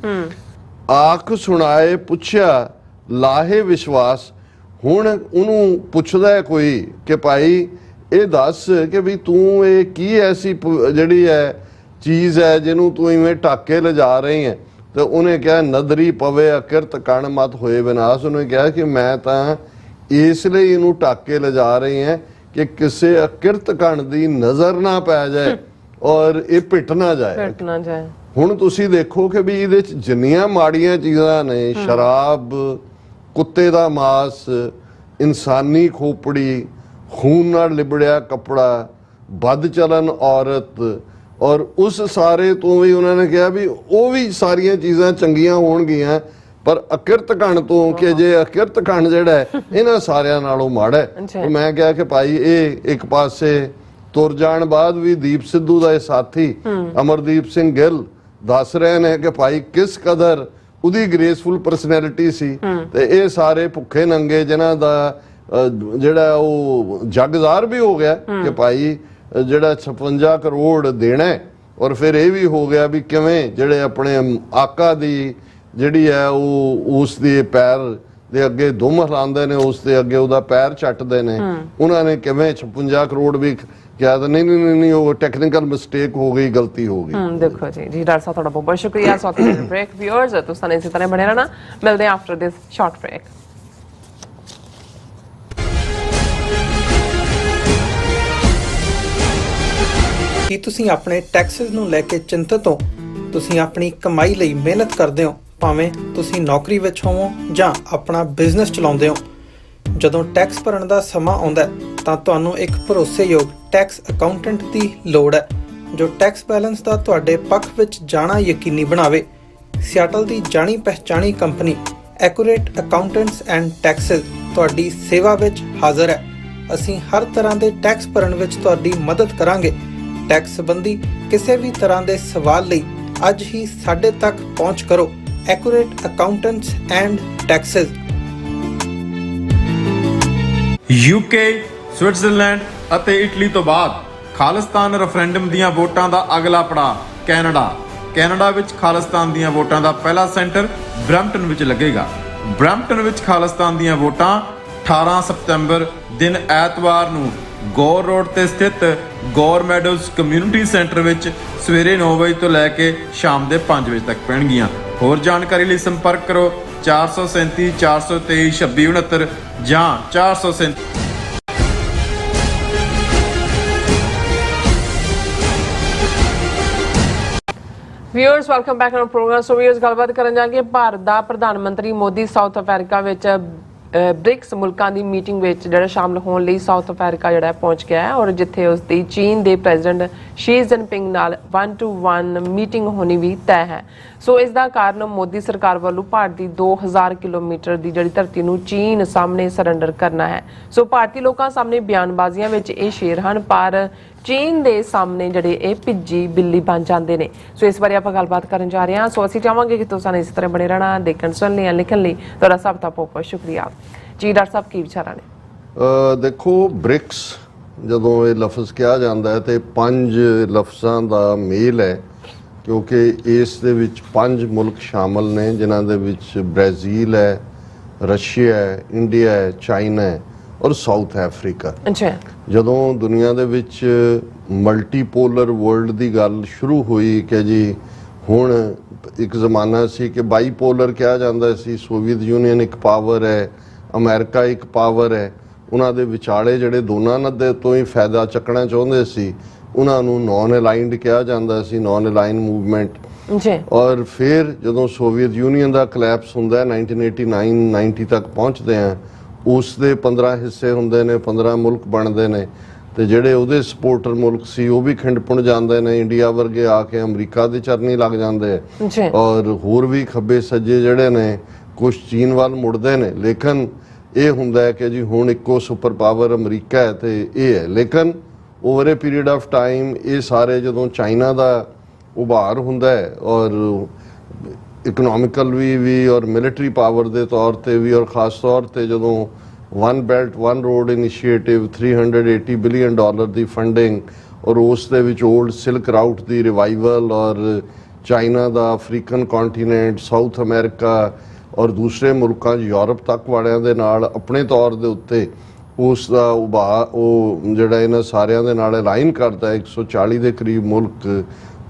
ਆਖ ਸੁਣਾਏ ਪੁੱਛਿਆ ਲਾਹੇ ਵਿਸ਼ਵਾਸ। ਹੁਣ ਉਹਨੂੰ ਪੁੱਛਦਾ ਕੋਈ ਕਿ ਭਾਈ ਇਹ ਦੱਸ ਕਿ ਵੀ ਤੂੰ ਇਹ ਕੀ ਐਸੀ ਜਿਹੜੀ ਹੈ ਚੀਜ਼ ਹੈ ਜਿਹਨੂੰ ਤੂੰ ਇਵੇਂ ਢੱਕ ਕੇ ਲਿਜਾ ਰਹੀ ਹੈ। ਤੇ ਉਹਨੇ ਕਿਹਾ ਨਦਰੀ ਪਵੇ ਅਕਿਰਤ ਕਣ ਮਤ ਹੋਏ ਵਿਨਾਸ਼। ਉਹਨੇ ਕਿਹਾ ਕਿ ਮੈਂ ਤਾਂ ਇਸ ਲਈ ਇਹਨੂੰ ਢੱਕ ਕੇ ਲਿਜਾ ਰਹੀ ਹਾਂ ਕਿ ਕਿਸੇ ਅਕਿਰਤ ਕਣ ਦੀ ਨਜ਼ਰ ਨਾ ਪੈ ਜਾਏ ਔਰ ਇਹ ਪਿੱਟ ਨਾ ਜਾਏ। ਹੁਣ ਤੁਸੀਂ ਦੇਖੋ ਕਿ ਵੀ ਇਹਦੇ 'ਚ ਜਿੰਨੀਆਂ ਮਾੜੀਆਂ ਚੀਜ਼ਾਂ ਨੇ, ਸ਼ਰਾਬ, ਕੁੱਤੇ ਦਾ ਮਾਸ, ਇਨਸਾਨੀ ਖੋਪੜੀ, ਖੂਨ ਨਾਲ ਲਿਬੜਿਆ ਕੱਪੜਾ, ਬਦ ਚਲਨ ਔਰਤ, ਔਰ ਉਸ ਸਾਰੇ ਤੋਂ ਵੀ ਉਹਨਾਂ ਨੇ ਕਿਹਾ ਵੀ ਉਹ ਵੀ ਸਾਰੀਆਂ ਚੀਜ਼ਾਂ ਚੰਗੀਆਂ ਹੋਣਗੀਆਂ ਪਰ ਅਕਿਰਤ ਕਣ ਤੋਂ, ਕਿ ਜੇ ਅਕਿਰਤ ਕਣ ਜਿਹੜਾ ਹੈ ਇਹਨਾਂ ਸਾਰਿਆਂ ਨਾਲੋਂ ਮਾੜਾ ਹੈ। ਮੈਂ ਕਿਹਾ ਕਿ ਭਾਈ ਇਹ ਇੱਕ ਪਾਸੇ ਤੁਰ ਜਾਣ ਬਾਅਦ ਵੀ ਦੀਪ ਸਿੱਧੂ ਦਾ ਇਹ ਸਾਥੀ ਅਮਰਦੀਪ ਸਿੰਘ ਗਿੱਲ ਦੱਸ ਰਹੇ ਨੇ ਕਿ ਭਾਈ ਕਿਸ ਕਦਰ ਉਹਦੀ ਗ੍ਰੇਸਫੁਲ ਪਰਸਨੈਲਿਟੀ ਸੀ, ਤੇ ਇਹ ਸਾਰੇ ਭੁੱਖੇ ਨੰਗੇ ਜਿਨ੍ਹਾਂ ਦਾ ਜਿਹੜਾ ਉਹ ਜਗਜ਼ਾਰ ਵੀ ਹੋ ਗਿਆ ਕਿ ਭਾਈ ਜਿਹੜਾ 56 ਕਰੋੜ ਦੇਣਾ, ਔਰ ਫਿਰ ਇਹ ਵੀ ਹੋ ਗਿਆ ਵੀ ਕਿਵੇਂ ਜਿਹੜੇ ਆਪਣੇ ਆਕਾ ਦੀ ਜਿਹੜੀ ਹੈ ਉਹ ਉਸ ਦੇ ਪੈਰ ਦੇ ਅੱਗੇ ਦੁਮ ਹਿਲਾਉਂਦੇ ਨੇ, ਉਸ ਦੇ ਅੱਗੇ ਉਹਦਾ ਪੈਰ ਚੱਟਦੇ ਨੇ। ਉਹਨਾਂ ਨੇ ਕਿਵੇਂ 56 ਕਰੋੜ ਵੀ ਕਿਹਾ ਤਾਂ ਨਹੀਂ ਉਹ ਟੈਕਨੀਕਲ ਮਿਸਟੇਕ ਹੋ ਗਈ, ਗਲਤੀ ਹੋ ਗਈ। ਦੇਖੋ ਜੀ ਡਾਕਟਰ ਸਾਹਿਬ ਤੁਹਾਡਾ ਬਹੁਤ ਬਹੁਤ ਸ਼ੁਕਰੀਆ। ਸੋ ਬ੍ਰੇਕ ਵਿਊਅਰਸ ਤੁਸੀਂ ਇਸੇ ਤਰ੍ਹਾਂ ਬਣੇ ਰਹਿਣਾ, ਮਿਲਦੇ ਹਾਂ ਆਫਟਰ ਦਿਸ ਸ਼ਾਰਟ ਬ੍ਰੇਕ। ਕੀ ਤੁਸੀਂ ਆਪਣੇ ਟੈਕਸਿਸ ਨੂੰ ਲੈ ਕੇ ਚਿੰਤਤ ਹੋ? ਤੁਸੀਂ ਆਪਣੀ ਕਮਾਈ ਲਈ ਮਿਹਨਤ ਕਰਦੇ ਹੋ, ਭਾਵੇਂ ਤੁਸੀਂ ਨੌਕਰੀ ਵਿੱਚ ਹੋਵੋ ਜਾਂ ਆਪਣਾ ਬਿਜ਼ਨਸ ਚਲਾਉਂਦੇ ਹੋ। ਜਦੋਂ ਟੈਕਸ ਭਰਨ ਦਾ ਸਮਾਂ ਆਉਂਦਾ ਤਾਂ ਤੁਹਾਨੂੰ ਇੱਕ ਭਰੋਸੇਯੋਗ ਟੈਕਸ ਅਕਾਊਂਟੈਂਟ ਦੀ ਲੋੜ ਹੈ ਜੋ ਟੈਕਸ ਬੈਲੈਂਸ ਦਾ ਤੁਹਾਡੇ ਪੱਖ ਵਿੱਚ ਜਾਣਾ ਯਕੀਨੀ ਬਣਾਵੇ। ਸਿਆਟਲ ਦੀ ਜਾਣੀ ਪਹਿਚਾਣੀ company accurate accountants and taxes ਤੁਹਾਡੀ ਸੇਵਾ ਵਿੱਚ ਹਾਜ਼ਰ ਹੈ। ਅਸੀਂ ਹਰ ਤਰ੍ਹਾਂ ਦੇ ਟੈਕਸ ਭਰਨ ਵਿੱਚ ਤੁਹਾਡੀ ਮਦਦ ਕਰਾਂਗੇ। ਟੈਕਸ ਸੰਬੰਧੀ ਕਿਸੇ ਵੀ ਤਰ੍ਹਾਂ ਦੇ ਸਵਾਲ ਲਈ ਅੱਜ ਹੀ ਸਾਡੇ ਤੱਕ ਪਹੁੰਚ ਕਰੋ। Accurate accountants and Texas. UK, Switzerland ਅਤੇ ਇਟਲੀ ਤੋਂ ਬਾਅਦ ਖਾਲਿਸਤਾਨ ਰੈਫਰੈਂਡਮ ਦੀਆਂ ਵੋਟਾਂ ਦਾ ਅਗਲਾ ਪੜਾਅ ਕੈਨੇਡਾ। ਕੈਨੇਡਾ ਵਿੱਚ ਖਾਲਿਸਤਾਨ ਦੀਆਂ ਵੋਟਾਂ ਦਾ ਪਹਿਲਾ ਸੈਂਟਰ ਬਰੈਂਪਟਨ ਵਿੱਚ ਲੱਗੇਗਾ। ਬਰੈਂਪਟਨ ਵਿੱਚ ਖਾਲਿਸਤਾਨ ਦੀਆਂ ਵੋਟਾਂ 18 ਸਤੰਬਰ ਦਿਨ ਐਤਵਾਰ ਨੂੰ ਗੌਰ ਰੋਡ ਤੇ ਸਥਿਤ ਗੌਰ ਮੈਡੋਜ਼ ਕਮਿਊਨਿਟੀ ਸੈਂਟਰ ਵਿੱਚ ਸਵੇਰੇ 9 ਵਜੇ ਤੋਂ ਲੈ ਕੇ ਸ਼ਾਮ ਦੇ 5 ਵਜੇ ਤੱਕ ਪੈਣਗੀਆਂ। ਹੋਰ ਜਾਣਕਾਰੀ ਲਈ ਸੰਪਰਕ ਕਰੋ 437 423 2669 ਜਾਂ 437। Viewers welcome back to programme. So viewers ਗੱਲਬਾਤ ਕਰਨ ਜਾਣਗੇ ਭਾਰਤ ਦਾ ਪ੍ਰਧਾਨ ਮੰਤਰੀ ਮੋਦੀ ਸਾਊਥ ਅਫਰੀਕਾ ਵਿੱਚ ਬ੍ਰਿਕਸ ਮੁਲਕਾਂ ਦੀ ਮੀਟਿੰਗ ਵਿੱਚ ਜਿਹੜਾ ਸ਼ਾਮਲ ਹੋਣ ਲਈ ਸਾਊਥ ਅਫਰੀਕਾ ਜਿਹੜਾ ਪਹੁੰਚ ਗਿਆ ਹੈ ਔਰ ਜਿੱਥੇ ਉਸ ਦੀ ਚੀਨ ਦੇ ਪ੍ਰੈਜ਼ੀਡੈਂਟ ਸ਼ੀ ਜਿਨਪਿੰਗ ਨਾਲ 1-to-1 ਮੀਟਿੰਗ ਹੋਣੀ ਵੀ ਤੈਅ ਹੈ। ਸੋ ਇਸ ਦਾ ਕਾਰਨ ਮੋਦੀ ਸਰਕਾਰ ਵੱਲੋਂ ਭਾਰਤ ਦੀ 2000 ਕਿਲੋਮੀਟਰ ਦੀ ਜਿਹੜੀ ਧਰਤੀ ਨੂੰ ਚੀਨ ਸਾਹਮਣੇ ਸਰੈਂਡਰ ਕਰਨਾ ਹੈ। ਸੋ ਭਾਰਤੀ ਲੋਕਾਂ ਸਾਹਮਣੇ ਬਿਆਨਬਾਜ਼ੀਆਂ ਵਿੱਚ ਇਹ ਸ਼ੇਰ ਹਨ, ਪਰ ਚੀਨ ਦੇ ਸਾਹਮਣੇ ਜਿਹੜੇ ਇਹ ਭਿੱਜੀ ਬਿੱਲੀ ਬਣ ਜਾਂਦੇ ਨੇ। ਸੋ ਇਸ ਬਾਰੇ ਆਪਾਂ ਗੱਲਬਾਤ ਕਰਨ ਜਾ ਰਹੇ ਹਾਂ। ਸੋ ਅਸੀਂ ਚਾਹਾਂਗੇ ਕਿ ਤੁਸੀਂ ਇਸ ਤਰ੍ਹਾਂ ਬਣੇ ਰਹਿਣਾ, ਦੇਖਣ ਸੁਣਨ ਲਈ ਲਿਖਣ ਲਈ ਤੁਹਾਡਾ ਸਭ ਦਾ ਬਹੁਤ ਬਹੁਤ ਸ਼ੁਕਰੀਆ ਜੀ। ਡਾਕਟਰ ਸਾਹਿਬ ਕੀ ਵਿਚਾਰਾਂ ਨੇ? ਦੇਖੋ ਬ੍ਰਿਕਸ ਜਦੋਂ ਇਹ ਲਫ਼ਜ਼ ਕਿਹਾ ਜਾਂਦਾ ਹੈ ਤੇ 5 ਲਫ਼ਜ਼ਾਂ ਦਾ ਮੇਲ ਹੈ, ਕਿਉਂਕਿ ਇਸ ਦੇ ਵਿੱਚ 5 ਮੁਲਕ ਸ਼ਾਮਲ ਨੇ ਜਿਨ੍ਹਾਂ ਦੇ ਵਿੱਚ ਬ੍ਰਾਜ਼ੀਲ ਹੈ, ਰਸ਼ੀਆ ਹੈ, ਇੰਡੀਆ ਹੈ, ਚਾਈਨਾ ਹੈ ਔਰ ਸਾਊਥ ਅਫਰੀਕਾ। ਅੱਛਾ, ਜਦੋਂ ਦੁਨੀਆ ਦੇ ਵਿੱਚ ਮਲਟੀਪੋਲਰ ਵਰਲਡ ਦੀ ਗੱਲ ਸ਼ੁਰੂ ਹੋਈ ਕਿ ਜੀ ਹੁਣ ਇੱਕ ਜ਼ਮਾਨਾ ਸੀ ਕਿ ਬਾਈਪੋਲਰ ਕਿਹਾ ਜਾਂਦਾ ਸੀ, ਸੋਵੀਅਤ ਯੂਨੀਅਨ ਇੱਕ ਪਾਵਰ ਹੈ, ਅਮਰੀਕਾ ਇੱਕ ਪਾਵਰ ਹੈ, ਉਹਨਾਂ ਦੇ ਵਿਚਾਲੇ ਜਿਹੜੇ ਦੋਨਾਂ ਦੇ ਤੋਂ ਹੀ ਫਾਇਦਾ ਚੱਕਣਾ ਚਾਹੁੰਦੇ ਸੀ ਉਹਨਾਂ ਨੂੰ ਨਾਨ ਅਲਾਈਨਡ ਕਿਹਾ ਜਾਂਦਾ ਸੀ, ਨਾਨ ਅਲਾਈਨ ਮੂਵਮੈਂਟ। ਜੀ। ਔਰ ਫਿਰ ਜਦੋਂ ਸੋਵੀਅਤ ਯੂਨੀਅਨ ਦਾ ਕਲੈਪਸ ਹੁੰਦਾ ਹੈ 1989-90 ਤੱਕ ਪਹੁੰਚਦੇ ਆ, ਉਸ ਦੇ 15 ਹਿੱਸੇ ਹੁੰਦੇ ਨੇ, 15 ਮੁਲਕ ਬਣਦੇ ਨੇ ਤੇ ਜਿਹੜੇ ਉਹਦੇ ਸਪੋਰਟਰ ਮੁਲਕ ਸੀ ਉਹ ਵੀ ਖਿੰਡ ਜਾਂਦੇ ਨੇ। ਇੰਡੀਆ ਵਰਗੇ ਆ ਕੇ ਅਮਰੀਕਾ ਦੇ ਚਰਨੀ ਲੱਗ ਜਾਂਦੇ ਔਰ ਹੋਰ ਵੀ ਖੱਬੇ ਸੱਜੇ ਜਿਹੜੇ ਨੇ ਕੁਛ ਚੀਨ ਵੱਲ ਮੁੜਦੇ ਨੇ। ਲੇਕਿਨ ਇਹ ਹੁੰਦਾ ਹੈ ਕਿ ਜੀ ਹੁਣ ਇੱਕੋ ਸੁਪਰ ਪਾਵਰ ਅਮਰੀਕਾ ਹੈ ਤੇ ਇਹ ਹੈ। ਲੇਕਿਨ over A period of time ਇਹ ਸਾਰੇ ਜਦੋਂ ਚਾਈਨਾ ਦਾ ਉਭਾਰ ਹੁੰਦਾ ਹੈ ਔਰ ਇਕਨੋਮਿਕਲ ਵੀ ਔਰ ਮਿਲਟਰੀ ਪਾਵਰ ਦੇ ਤੌਰ ਤੇ ਵੀ ਔਰ ਖਾਸ ਤੌਰ ਤੇ ਜਦੋਂ one belt one road initiative $380 billion ਦੀ ਫੰਡਿੰਗ ਔਰ ਉਸ ਦੇ ਵਿੱਚ ਓਲਡ ਸਿਲਕ ਰਾਊਟ ਦੀ ਰਿਵਾਈਵਲ ਔਰ ਚਾਈਨਾ ਦਾ ਅਫਰੀਕਨ ਕੰਟੀਨੈਂਟ, ਸਾਊਥ ਅਮਰੀਕਾ ਔਰ ਦੂਸਰੇ ਮੁਲਕਾਂ ਯੂਰਪ ਤੱਕ ਵਾਲਿਆਂ ਦੇ ਨਾਲ ਆਪਣੇ ਤੌਰ ਦੇ ਉੱਤੇ ਉਸ ਦਾ ਉਭਾਰ ਉਹ ਜਿਹੜਾ ਇਹਨਾਂ ਸਾਰਿਆਂ ਦੇ ਨਾਲ ਅਲਾਈਨ ਕਰਦਾ 140 ਦੇ ਕਰੀਬ ਮੁਲਕ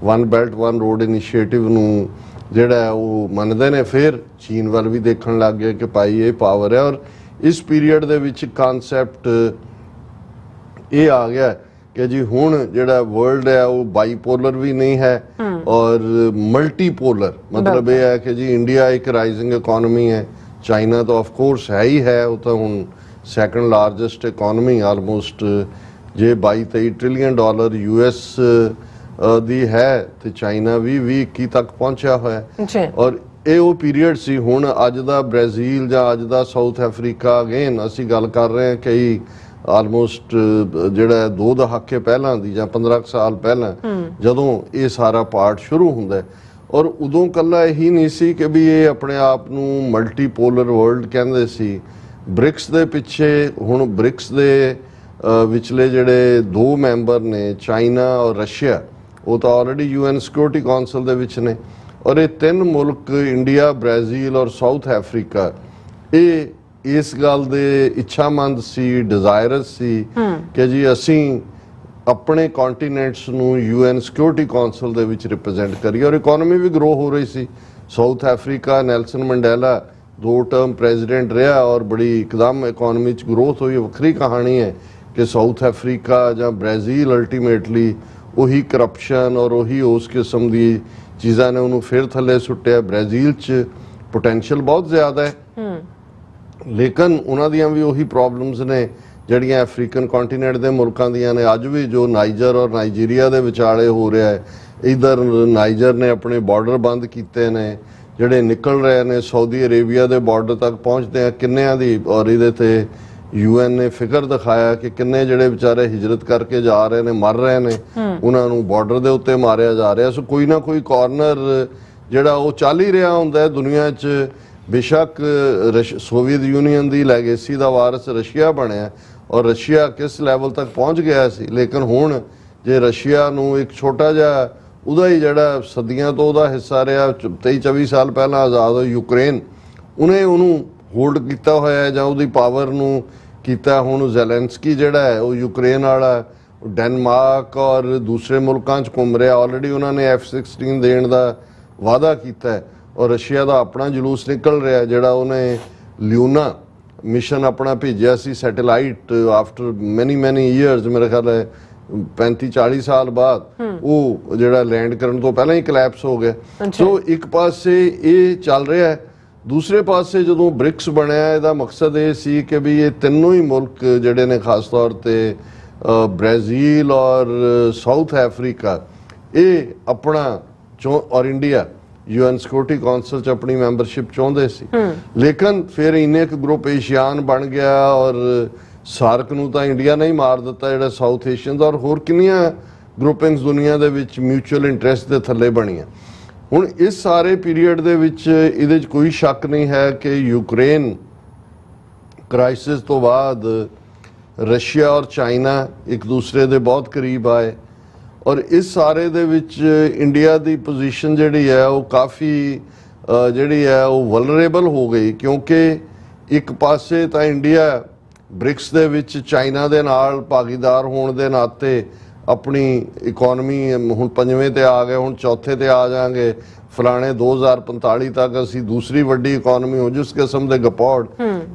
one belt one road initiative ਨੂੰ ਜਿਹੜਾ ਉਹ ਮੰਨਦੇ ਨੇ। ਫਿਰ ਚੀਨ ਵੱਲ ਵੀ ਦੇਖਣ ਲੱਗ ਗਏ ਕਿ ਭਾਈ ਇਹ ਪਾਵਰ ਹੈ ਔਰ ਇਸ ਪੀਰੀਅਡ ਦੇ ਵਿੱਚ ਕਾਨਸੈਪਟ ਇਹ ਆ ਗਿਆ ਕਿ ਜੀ ਹੁਣ ਜਿਹੜਾ ਵਰਲਡ ਹੈ ਉਹ ਬਾਈਪੋਲਰ ਵੀ ਨਹੀਂ ਹੈ ਔਰ ਮਲਟੀਪੋਲਰ। ਮਤਲਬ ਇਹ ਹੈ ਕਿ ਜੀ ਇੰਡੀਆ ਇੱਕ ਰਾਈਜ਼ਿੰਗ ਇਕਨੋਮੀ ਹੈ, ਚਾਈਨਾ ਤਾਂ ਆਫ ਕੋਰਸ ਹੈ ਹੀ ਹੈ, ਉਹ ਤਾਂ ਹੁਣ ਸੈਕੰਡ ਲਾਰਜੈਸਟ ਇਕਨੋਮੀ ਆਲਮੋਸਟ ਜੇ $22-23 ਟ੍ਰਿਲੀਅਨ US ਦੀ ਹੈ ਤੇ ਚਾਈਨਾ ਵੀ 2021 ਤੱਕ ਪਹੁੰਚਿਆ ਹੋਇਆ ਔਰ ਇਹ ਉਹ ਪੀਰੀਅਡ ਸੀ। ਹੁਣ ਅੱਜ ਦਾ ਬ੍ਰਾਜ਼ੀਲ ਜਾਂ ਅੱਜ ਦਾ ਸਾਊਥ ਅਫਰੀਕਾ ਅਗੇਨ ਅਸੀਂ ਗੱਲ ਕਰ ਰਹੇ ਹਾਂ ਕਈ ਆਲਮੋਸਟ ਜਿਹੜਾ 2 ਦਹਾਕੇ ਪਹਿਲਾਂ ਦੀ ਜਾਂ 15 ਸਾਲ ਪਹਿਲਾਂ ਜਦੋਂ ਇਹ ਸਾਰਾ ਪਾਰਟ ਸ਼ੁਰੂ ਹੁੰਦਾ ਔਰ ਉਦੋਂ ਕੱਲਾ ਇਹੀ ਨਹੀਂ ਸੀ ਕਿ ਵੀ ਇਹ ਆਪਣੇ ਆਪ ਨੂੰ ਮਲਟੀਪੋਲਰ ਵਰਲਡ ਕਹਿੰਦੇ ਸੀ। ਬ੍ਰਿਕਸ ਦੇ ਪਿੱਛੇ ਹੁਣ ਬ੍ਰਿਕਸ ਦੇ ਵਿਚਲੇ ਜਿਹੜੇ 2 ਮੈਂਬਰ ਨੇ ਚਾਈਨਾ ਔਰ ਰਸ਼ੀਆ, ਉਹ ਤਾਂ ਆਲਰੇਡੀ UN ਸਿਕਿਉਰਿਟੀ ਕਾਉਂਸਲ ਦੇ ਵਿੱਚ ਨੇ ਔਰ ਇਹ 3 ਮੁਲਕ ਇੰਡੀਆ, ਬ੍ਰਾਜ਼ੀਲ ਔਰ ਸਾਊਥ ਅਫਰੀਕਾ ਇਹ ਇਸ ਗੱਲ ਦੇ ਇੱਛਾਮੰਦ ਸੀ, ਡਿਜ਼ਾਇਰਸ ਸੀ ਕਿ ਜੀ ਅਸੀਂ ਆਪਣੇ ਕੰਟੀਨੈਂਟਸ ਨੂੰ UN ਸਿਕਿਉਰਿਟੀ ਕਾਉਂਸਲ ਦੇ ਵਿੱਚ ਰਿਪਰੈਜ਼ੈਂਟ ਕਰੀਏ। ਔਰ ਇਕਨੋਮੀ ਵੀ ਗਰੋ ਹੋ ਰਹੀ ਸੀ। South Africa, Nelson Mandela 2 term president ਰਿਹਾ ਔਰ ਬੜੀ ਇੱਕਦਮ ਇਕਨੋਮੀ 'ਚ ਗਰੋਥ ਹੋਈ। ਵੱਖਰੀ ਕਹਾਣੀ ਹੈ ਕਿ ਸਾਊਥ ਅਫਰੀਕਾ ਜਾਂ ਬ੍ਰਾਜ਼ੀਲ ਅਲਟੀਮੇਟਲੀ ਉਹੀ ਕਰਪਸ਼ਨ ਔਰ ਉਹੀ ਉਸ ਕਿਸਮ ਦੀ ਚੀਜ਼ਾਂ ਨੇ ਉਹਨੂੰ ਫਿਰ ਥੱਲੇ ਸੁੱਟਿਆ। ਬ੍ਰਾਜ਼ੀਲ 'ਚ ਪੋਟੈਂਸ਼ੀਅਲ ਬਹੁਤ ਜ਼ਿਆਦਾ ਹੈ, ਲੇਕਿਨ ਉਹਨਾਂ ਦੀਆਂ ਵੀ ਉਹੀ ਪ੍ਰੋਬਲਮਸ ਨੇ ਜਿਹੜੀਆਂ ਅਫਰੀਕਨ ਕੰਟੀਨੈਂਟ ਦੇ ਮੁਲਕਾਂ ਦੀਆਂ ਨੇ। ਅੱਜ ਵੀ ਜੋ ਨਾਈਜਰ ਔਰ ਨਾਈਜੀਰੀਆ ਦੇ ਵਿਚਾਲੇ ਹੋ ਰਿਹਾ ਹੈ, ਇਧਰ ਨਾਈਜਰ ਨੇ ਆਪਣੇ ਬਾਰਡਰ ਬੰਦ ਕੀਤੇ ਨੇ, ਜਿਹੜੇ ਨਿਕਲ ਰਹੇ ਨੇ ਸਾਊਦੀ ਅਰੇਬੀਆ ਦੇ ਬਾਰਡਰ ਤੱਕ ਪਹੁੰਚਦੇ ਆ ਕਿੰਨਿਆਂ ਦੀ। ਔਰ ਇਹਦੇ ਤੇ UN ਨੇ ਫਿਕਰ ਦਿਖਾਇਆ ਕਿ ਕਿੰਨੇ ਜਿਹੜੇ ਵਿਚਾਰੇ ਹਿਜਰਤ ਕਰਕੇ ਜਾ ਰਹੇ ਨੇ, ਮਰ ਰਹੇ ਨੇ, ਉਹਨਾਂ ਨੂੰ ਬਾਰਡਰ ਦੇ ਉੱਤੇ ਮਾਰਿਆ ਜਾ ਰਿਹਾ। ਸੋ ਕੋਈ ਨਾ ਕੋਈ ਕਾਰਨਰ ਜਿਹੜਾ ਉਹ ਚੱਲ ਹੀ ਰਿਹਾ ਹੁੰਦਾ ਹੈ ਦੁਨੀਆ 'ਚ। ਬੇਸ਼ੱਕ ਸੋਵੀਅਤ ਯੂਨੀਅਨ ਦੀ ਲੈਗੇਸੀ ਦਾ ਵਾਰਸ ਰਸ਼ੀਆ ਬਣਿਆ ਔਰ ਰਸ਼ੀਆ ਕਿਸ ਲੈਵਲ ਤੱਕ ਪਹੁੰਚ ਗਿਆ ਸੀ, ਲੇਕਿਨ ਹੁਣ ਜੇ ਰਸ਼ੀਆ ਨੂੰ ਇੱਕ ਛੋਟਾ ਜਿਹਾ ਉਹਦਾ ਹੀ ਜਿਹੜਾ ਸਦੀਆਂ ਤੋਂ ਉਹਦਾ ਹਿੱਸਾ ਰਿਹਾ 23-24 ਸਾਲ ਪਹਿਲਾਂ ਆਜ਼ਾਦ ਹੋਈ ਯੂਕਰੇਨ, ਉਹਨੇ ਉਹਨੂੰ ਹੋਲਡ ਕੀਤਾ ਹੋਇਆ ਜਾਂ ਉਹਦੀ ਪਾਵਰ ਨੂੰ ਕੀਤਾ। ਹੁਣ ਜ਼ੈਲੈਂਸਕੀ ਜਿਹੜਾ ਹੈ ਉਹ ਯੂਕਰੇਨ ਵਾਲਾ ਡੈਨਮਾਰਕ ਔਰ ਦੂਸਰੇ ਮੁਲਕਾਂ 'ਚ ਘੁੰਮ ਰਿਹਾ। ਆਲਰੇਡੀ ਉਹਨਾਂ ਨੇ F-16 ਦੇਣ ਦਾ ਵਾਅਦਾ ਕੀਤਾ ਔਰ ਰਸ਼ੀਆ ਦਾ ਆਪਣਾ ਜਲੂਸ ਨਿਕਲ ਰਿਹਾ ਜਿਹੜਾ ਉਹਨੇ ਲਿਊਨਾ ਮਿਸ਼ਨ ਆਪਣਾ ਭੇਜਿਆ ਸੀ ਸੈਟੇਲਾਈਟ ਆਫਟਰ ਮੈਨੀ ਈਅਰਸ, ਮੇਰੇ ਖਿਆਲ ਹੈ 35-40 ਸਾਲ ਬਾਅਦ ਉਹ ਜਿਹੜਾ ਲੈਂਡ ਕਰਨ ਤੋਂ ਪਹਿਲਾਂ ਹੀ ਕਲੈਪਸ ਹੋ ਗਿਆ। ਸੋ ਇੱਕ ਪਾਸੇ ਇਹ ਚੱਲ ਰਿਹਾ ਹੈ, ਦੂਸਰੇ ਪਾਸੇ ਜਦੋਂ ਬ੍ਰਿਕਸ ਬਣਿਆ ਇਹਦਾ ਮਕਸਦ ਇਹ ਸੀ ਕਿ ਵੀ ਇਹ ਤਿੰਨੋਂ ਹੀ ਮੁਲਕ ਜਿਹੜੇ ਨੇ ਖਾਸ ਤੌਰ ਤੇ ਬ੍ਰਾਜ਼ੀਲ ਔਰ ਸਾਊਥ ਅਫਰੀਕਾ ਇਹ ਆਪਣਾ ਔਰ ਇੰਡੀਆ UN ਸਿਕਿਉਰਿਟੀ ਕਾਉਂਸਲ 'ਚ ਆਪਣੀ ਮੈਂਬਰਸ਼ਿਪ ਚਾਹੁੰਦੇ ਸੀ। ਲੇਕਿਨ ਫਿਰ ਇੰਨੇ ਇੱਕ ਗਰੁੱਪ ਏਸ਼ੀਆਨ ਬਣ ਗਿਆ ਔਰ ਸਾਰਕ ਨੂੰ ਤਾਂ ਇੰਡੀਆ ਨੇ ਹੀ ਮਾਰ ਦਿੱਤਾ ਜਿਹੜਾ ਸਾਊਥ ਏਸ਼ੀਅਨ ਦਾ, ਔਰ ਹੋਰ ਕਿੰਨੀਆਂ ਗਰੁੱਪਿੰਗਸ ਦੁਨੀਆ ਦੇ ਵਿੱਚ ਮਿਊਚੁਅਲ ਇੰਟਰਸਟ ਦੇ ਥੱਲੇ ਬਣੀਆਂ। ਹੁਣ ਇਸ ਸਾਰੇ ਪੀਰੀਅਡ ਦੇ ਵਿੱਚ ਇਹਦੇ 'ਚ ਕੋਈ ਸ਼ੱਕ ਨਹੀਂ ਹੈ ਕਿ ਯੂਕਰੇਨ ਕ੍ਰਾਈਸਿਸ ਤੋਂ ਬਾਅਦ ਰਸ਼ੀਆ ਔਰ ਚਾਈਨਾ ਇੱਕ ਦੂਸਰੇ ਦੇ ਬਹੁਤ ਕਰੀਬ ਆਏ ਔਰ ਇਸ ਸਾਰੇ ਦੇ ਵਿੱਚ ਇੰਡੀਆ ਦੀ ਪੋਜੀਸ਼ਨ ਜਿਹੜੀ ਹੈ ਉਹ ਕਾਫੀ ਜਿਹੜੀ ਹੈ ਉਹ ਵਲਨਰੇਬਲ ਹੋ ਗਈ, ਕਿਉਂਕਿ ਇੱਕ ਪਾਸੇ ਤਾਂ ਇੰਡੀਆ ਬ੍ਰਿਕਸ ਦੇ ਵਿੱਚ ਚਾਈਨਾ ਦੇ ਨਾਲ ਭਾਗੀਦਾਰ ਹੋਣ ਦੇ ਨਾਤੇ ਆਪਣੀ ਇਕਨੋਮੀ ਹੁਣ 5ਵੇਂ ਤੇ ਆ ਗਏ, ਹੁਣ 4ਥੇ ਤੇ ਆ ਜਾਾਂਗੇ, ਫਲਾਣੇ 2045 ਤੱਕ ਅਸੀਂ ਦੂਸਰੀ ਵੱਡੀ ਇਕਨੋਮੀ ਹੋ ਜਿਸ ਕਿਸਮ ਦੇ ਗਪੌੜ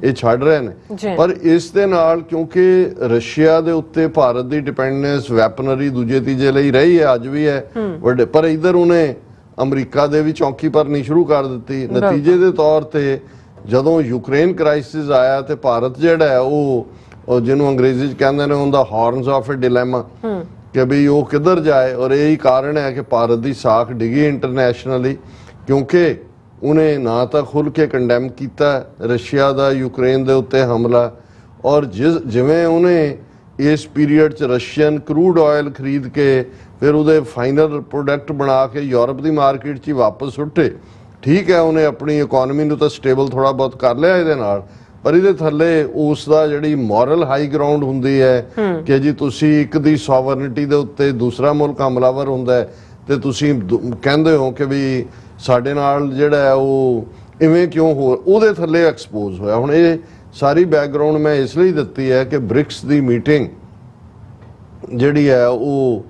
ਇਹ ਛੱਡ ਰਹੇ ਨੇ। ਪਰ ਇਸ ਦੇ ਨਾਲ ਕਿਉਂਕਿ ਰਸ਼ੀਆ ਦੇ ਉੱਤੇ ਭਾਰਤ ਦੀ ਡਿਪੈਂਡੈਂਸ ਵੈਪਨਰੀ ਦੂਜੇ ਤੀਜੇ ਲਈ ਰਹੀ ਹੈ, ਅੱਜ ਵੀ ਹੈ ਵੱਡੇ, ਪਰ ਇਧਰ ਉਹਨੇ ਅਮਰੀਕਾ ਦੇ ਵੀ ਚੌਂਕੀ ਭਰਨੀ ਸ਼ੁਰੂ ਕਰ ਦਿੱਤੀ। ਨਤੀਜੇ ਦੇ ਤੌਰ ਤੇ ਜਦੋਂ ਯੂਕਰੇਨ ਕ੍ਰਾਈਸਿਸ ਆਇਆ ਤੇ ਭਾਰਤ ਜਿਹੜਾ ਹੈ ਉਹ ਜਿਹਨੂੰ ਅੰਗਰੇਜ਼ੀ 'ਚ ਕਹਿੰਦੇ ਨੇ ਉਹਦਾ ਹਾਰਨਸ ਆਫ ਅ ਡਿਲੇਮਾ ਕਿ ਵੀ ਉਹ ਕਿੱਧਰ ਜਾਏ। ਔਰ ਇਹੀ ਕਾਰਨ ਹੈ ਕਿ ਭਾਰਤ ਦੀ ਸਾਖ ਡਿੱਗੀ ਇੰਟਰਨੈਸ਼ਨਲੀ, ਕਿਉਂਕਿ ਉਹਨੇ ਨਾ ਤਾਂ ਖੁੱਲ੍ਹ ਕੇ ਕੰਡੈਮ ਕੀਤਾ ਰਸ਼ੀਆ ਦਾ ਯੂਕਰੇਨ ਦੇ ਉੱਤੇ ਹਮਲਾ, ਔਰ ਜਿਵੇਂ ਉਹਨੇ ਇਸ ਪੀਰੀਅਡ 'ਚ ਰਸ਼ੀਅਨ ਕਰੂਡ ਆਇਲ ਖਰੀਦ ਕੇ ਫਿਰ ਉਹਦੇ ਫਾਈਨਲ ਪ੍ਰੋਡਕਟ ਬਣਾ ਕੇ ਯੂਰਪ ਦੀ ਮਾਰਕੀਟ 'ਚ ਹੀ ਵਾਪਸ ਸੁੱਟੇ। ਠੀਕ ਹੈ, ਉਹਨੇ ਆਪਣੀ ਇਕਨੋਮੀ ਨੂੰ ਤਾਂ ਸਟੇਬਲ ਥੋੜਾ ਬਹੁਤ ਕਰ ਲਿਆ ਇਹਦੇ ਨਾਲ, ਪਰ ਇਹਦੇ ਥੱਲੇ ਉਸ ਦਾ ਜਿਹੜੀ ਮੋਰਲ ਹਾਈ ਗਰਾਊਂਡ ਹੁੰਦੀ ਹੈ ਕਿ ਜੀ ਤੁਸੀਂ ਇੱਕ ਦੀ ਸੋਵਰਨਿਟੀ ਦੇ ਉੱਤੇ ਦੂਸਰਾ ਮੁਲਕ ਹਮਲਾਵਰ ਹੁੰਦਾ ਹੈ ਤੇ ਤੁਸੀਂ ਕਹਿੰਦੇ ਹੋ ਕਿ ਵੀ ਸਾਡੇ ਨਾਲ ਜਿਹੜਾ ਹੈ ਉਹ ਇਵੇਂ ਕਿਉਂ ਹੋ, ਉਹਦੇ ਥੱਲੇ ਐਕਸਪੋਜ਼ ਹੋਇਆ। ਹੁਣ ਇਹ ਸਾਰੀ ਬੈਕਗਰਾਊਂਡ ਮੈਂ ਇਸ ਲਈ ਦਿੱਤੀ ਹੈ ਕਿ ਬ੍ਰਿਕਸ ਦੀ ਮੀਟਿੰਗ ਜਿਹੜੀ ਹੈ ਉਹ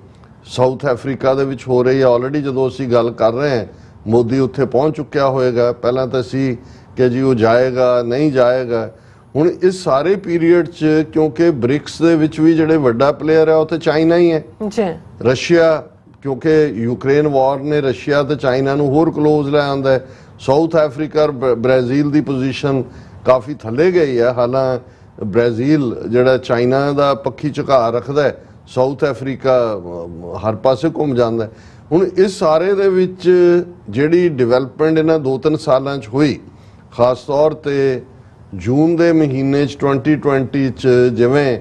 ਸਾਊਥ ਅਫਰੀਕਾ ਦੇ ਵਿੱਚ ਹੋ ਰਹੀ ਹੈ। ਆਲਰੇਡੀ ਜਦੋਂ ਅਸੀਂ ਗੱਲ ਕਰ ਰਹੇ ਹਾਂ ਮੋਦੀ ਉੱਥੇ ਪਹੁੰਚ ਚੁੱਕਿਆ ਹੋਏਗਾ, ਪਹਿਲਾਂ ਤਾਂ ਸੀ ਕਿ ਜੀ ਉਹ ਜਾਏਗਾ ਨਹੀਂ ਜਾਏਗਾ। ਹੁਣ ਇਸ ਸਾਰੇ ਪੀਰੀਅਡ 'ਚ ਕਿਉਂਕਿ ਬ੍ਰਿਕਸ ਦੇ ਵਿੱਚ ਵੀ ਜਿਹੜੇ ਵੱਡਾ ਪਲੇਅਰ ਹੈ ਉਹ ਤੇ ਚਾਈਨਾ ਹੀ ਹੈ ਜੀ। ਰਸ਼ੀਆ ਕਿਉਂਕਿ ਯੂਕਰੇਨ ਵਾਰ ਨੇ ਰਸ਼ੀਆ ਤੇ ਚਾਈਨਾ ਨੂੰ ਹੋਰ ਕਲੋਜ਼ ਲੈ ਆਂਦਾ ਹੈ। ਸਾਊਥ ਅਫਰੀਕਾ ਔਰ ਬ੍ਰਾਜ਼ੀਲ ਦੀ ਪੋਜੀਸ਼ਨ ਕਾਫੀ ਥੱਲੇ ਗਈ ਹੈ। ਹਾਲਾਂਕਿ ਬ੍ਰਾਜ਼ੀਲ ਜਿਹੜਾ ਚਾਈਨਾ ਦਾ ਪੱਖੀ ਝੁਕਾਅ ਰੱਖਦਾ ਹੈ, ਸਾਊਥ ਅਫਰੀਕਾ ਹਰ ਪਾਸੇ ਘੁੰਮ ਜਾਂਦਾ ਹੈ। ਹੁਣ ਇਸ ਸਾਰੇ ਦੇ ਵਿੱਚ ਜਿਹੜੀ ਡਿਵੈਲਪਮੈਂਟ ਇਹਨਾਂ 2-3 ਸਾਲਾਂ 'ਚ ਹੋਈ, ਖਾਸ ਤੌਰ ਤੇ ਜੂਨ ਦੇ ਮਹੀਨੇ 'ਚ 2020 'ਚ ਜਿਵੇਂ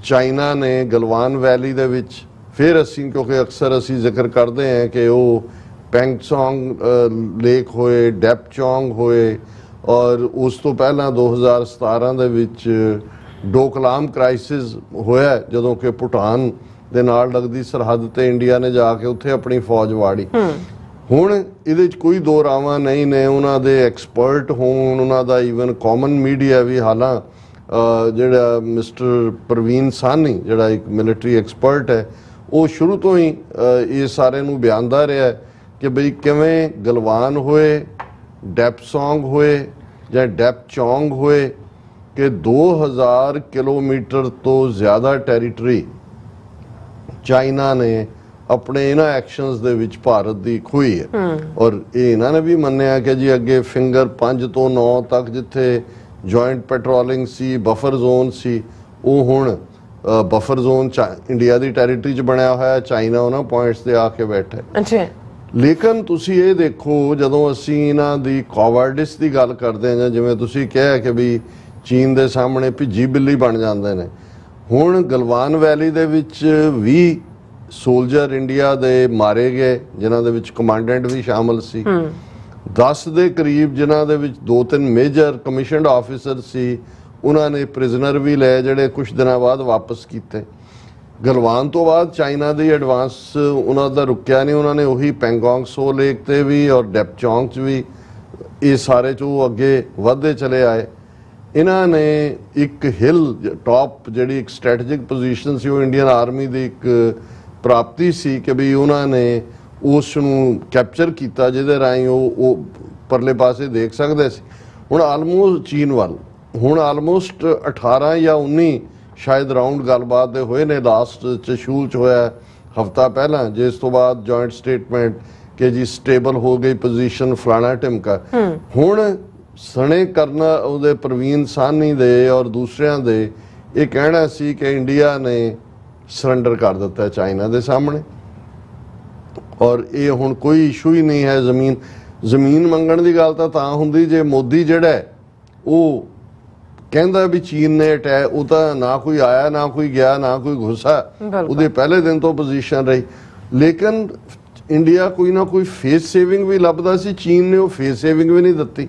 ਚਾਈਨਾ ਨੇ ਗਲਵਾਨ ਵੈਲੀ ਦੇ ਵਿੱਚ ਫਿਰ ਅਸੀਂ ਕਿਉਂਕਿ ਅਕਸਰ ਅਸੀਂ ਜ਼ਿਕਰ ਕਰਦੇ ਹਾਂ ਕਿ ਉਹ ਪੈਂਗਸੌਂਗ ਲੇਕ ਹੋਏ, ਡੈਪਚੌਂਗ ਹੋਏ, ਔਰ ਉਸ ਤੋਂ ਪਹਿਲਾਂ 2017 ਦੇ ਵਿੱਚ ਡੋਕਲਾਮ ਕ੍ਰਾਈਸਿਸ ਹੋਇਆ ਜਦੋਂ ਕਿ ਭੂਟਾਨ ਦੇ ਨਾਲ ਲੱਗਦੀ ਸਰਹੱਦ ਤੇ ਇੰਡੀਆ ਨੇ ਜਾ ਕੇ ਉੱਥੇ ਆਪਣੀ ਫੌਜ ਵਾੜੀ। ਹੁਣ ਇਹਦੇ 'ਚ ਕੋਈ ਦੋ ਰਾਵਾਂ ਨਹੀਂ ਨੇ, ਉਹਨਾਂ ਦੇ ਐਕਸਪਰਟ ਹੋਣ, ਉਹਨਾਂ ਦਾ ਈਵਨ ਕਾਮਨ ਮੀਡੀਆ ਵੀ, ਹਾਲਾਂ ਜਿਹੜਾ ਮਿਸਟਰ ਪ੍ਰਵੀਨ ਸਾਹਨੀ ਜਿਹੜਾ ਇੱਕ ਮਿਲਟਰੀ ਐਕਸਪਰਟ ਹੈ, ਉਹ ਸ਼ੁਰੂ ਤੋਂ ਹੀ ਇਹ ਸਾਰੇ ਨੂੰ ਬਿਆਨਦਾ ਰਿਹਾ ਕਿ ਬਈ ਕਿਵੇਂ ਗਲਵਾਨ ਹੋਏ, ਡੈਪਸੋਂਗ ਹੋਏ ਜਾਂ ਡੈਪਚੌਂਗ ਹੋਏ ਕਿ 2000 ਕਿਲੋਮੀਟਰ ਤੋਂ ਜ਼ਿਆਦਾ ਟੈਰੀਟਰੀ ਚਾਈਨਾ ਨੇ ਆਪਣੇ ਇਹਨਾਂ ਐਕਸ਼ਨਸ ਦੇ ਵਿੱਚ ਭਾਰਤ ਦੀ ਖੋਈ ਹੈ। ਔਰ ਇਹ ਇਹਨਾਂ ਨੇ ਵੀ ਮੰਨਿਆ ਕਿ ਜੀ ਅੱਗੇ ਫਿੰਗਰ 5 ਤੋਂ 9 ਤੱਕ ਜਿੱਥੇ ਜੁਆਇੰਟ ਪੈਟਰੋਲਿੰਗ ਸੀ, ਬਫਰ ਜ਼ੋਨ ਸੀ, ਉਹ ਹੁਣ ਬਫਰ ਜ਼ੋਨ ਇੰਡੀਆ ਦੀ ਟੈਰੀਟਰੀ 'ਚ ਬਣਿਆ ਹੋਇਆ, ਚਾਈਨਾ ਉਹਨਾਂ ਪੁਆਇੰਟਸ ਤੇ ਆ ਕੇ ਬੈਠਾ। ਅੱਛਾ, ਲੇਕਿਨ ਤੁਸੀਂ ਇਹ ਦੇਖੋ, ਜਦੋਂ ਅਸੀਂ ਇਹਨਾਂ ਦੀ ਕੋਵਰਡਿਸ ਦੀ ਗੱਲ ਕਰਦੇ ਹਾਂ, ਜਾਂ ਜਿਵੇਂ ਤੁਸੀਂ ਕਿਹਾ ਕਿ ਵੀ ਚੀਨ ਦੇ ਸਾਹਮਣੇ ਭਿੱਜੀ ਬਿੱਲੀ ਬਣ ਜਾਂਦੇ ਨੇ, ਹੁਣ ਗਲਵਾਨ ਵੈਲੀ ਦੇ ਵਿੱਚ 20 ਸੋਲਜਰ ਇੰਡੀਆ ਦੇ ਮਾਰੇ ਗਏ, ਜਿਨ੍ਹਾਂ ਦੇ ਵਿੱਚ ਕਮਾਂਡੈਂਟ ਵੀ ਸ਼ਾਮਲ ਸੀ। 10 ਦੇ ਕਰੀਬ ਜਿਨ੍ਹਾਂ ਦੇ ਵਿੱਚ 2-3 ਮੇਜਰ ਕਮਿਸ਼ਨਡ ਆਫੀਸਰ ਸੀ, ਉਹਨਾਂ ਨੇ ਪ੍ਰਿਜ਼ਨਰ ਵੀ ਲਏ, ਜਿਹੜੇ ਕੁਝ ਦਿਨਾਂ ਬਾਅਦ ਵਾਪਸ ਕੀਤੇ। ਗਲਵਾਨ ਤੋਂ ਬਾਅਦ ਚਾਈਨਾ ਦੀ ਐਡਵਾਂਸ ਉਹਨਾਂ ਦਾ ਰੁਕਿਆ ਨਹੀਂ, ਉਹਨਾਂ ਨੇ ਉਹੀ ਪੈਂਗੋਂਗ ਸੋ ਲੇਕ ਤੇ ਵੀ ਔਰ ਡੈਪਚੌਂਗ 'ਚ ਵੀ ਇਹ ਸਾਰੇ 'ਚੋਂ ਅੱਗੇ ਵਧਦੇ ਚਲੇ ਆਏ। ਇਹਨਾਂ ਨੇ ਇੱਕ ਹਿੱਲ ਟੌਪ ਜਿਹੜੀ ਇੱਕ ਸਟ੍ਰੈਟੇਜਿਕ ਪੋਜੀਸ਼ਨ ਸੀ, ਉਹ ਇੰਡੀਅਨ ਆਰਮੀ ਦੀ ਇੱਕ ਪ੍ਰਾਪਤੀ ਸੀ ਕਿ ਵੀ ਉਹਨਾਂ ਨੇ ਉਸ ਨੂੰ ਕੈਪਚਰ ਕੀਤਾ, ਜਿਹਦੇ ਰਾਹੀਂ ਉਹ ਪਰਲੇ ਪਾਸੇ ਦੇਖ ਸਕਦੇ ਸੀ। ਹੁਣ ਆਲਮੋਸਟ ਚੀਨ ਵੱਲ ਹੁਣ ਆਲਮੋਸਟ 18 ਜਾਂ 19 ਸ਼ਾਇਦ ਰਾਉਂਡ ਗੱਲਬਾਤ ਦੇ ਹੋਏ ਨੇ। ਲਾਸਟ ਚਸ਼ੂਲ 'ਚ ਹੋਇਆ ਹਫਤਾ ਪਹਿਲਾਂ, ਜਿਸ ਤੋਂ ਬਾਅਦ ਜੁਆਇੰਟ ਸਟੇਟਮੈਂਟ ਕਿ ਜੀ ਸਟੇਬਲ ਹੋ ਗਈ ਪੋਜੀਸ਼ਨ ਫਲਾਣਾ ਢਿਮਕਾ। ਹੁਣ ਸਣੇ ਕਰਨਾ ਉਹਦੇ ਪ੍ਰਵੀਨ ਸਾਹਨੀ ਦੇ ਔਰ ਦੂਸਰਿਆਂ ਦੇ ਇਹ ਕਹਿਣਾ ਸੀ ਕਿ ਇੰਡੀਆ ਨੇ ਸਰੈਂਡਰ ਕਰ ਦਿੱਤਾ ਚਾਈਨਾ ਦੇ ਸਾਹਮਣੇ, ਔਰ ਇਹ ਹੁਣ ਕੋਈ ਇਸ਼ੂ ਹੀ ਨਹੀਂ ਹੈ। ਜ਼ਮੀਨ ਮੰਗਣ ਦੀ ਗੱਲ ਤਾਂ ਹੁੰਦੀ ਜੇ ਮੋਦੀ ਜਿਹੜਾ ਉਹ ਕਹਿੰਦਾ ਵੀ ਚੀਨ ਨੇ ਅਟੈਕ, ਉਹ ਤਾਂ ਨਾ ਕੋਈ ਆਇਆ, ਨਾ ਕੋਈ ਗਿਆ, ਨਾ ਕੋਈ ਘੁਸਾ, ਉਹਦੇ ਪਹਿਲੇ ਦਿਨ ਤੋਂ ਪੋਜੀਸ਼ਨ ਰਹੀ। ਲੇਕਿਨ ਇੰਡੀਆ ਕੋਈ ਨਾ ਕੋਈ ਫੇਸ ਸੇਵਿੰਗ ਵੀ ਲੱਭਦਾ ਸੀ, ਚੀਨ ਨੇ ਉਹ ਫੇਸ ਸੇਵਿੰਗ ਵੀ ਨਹੀਂ ਦਿੱਤੀ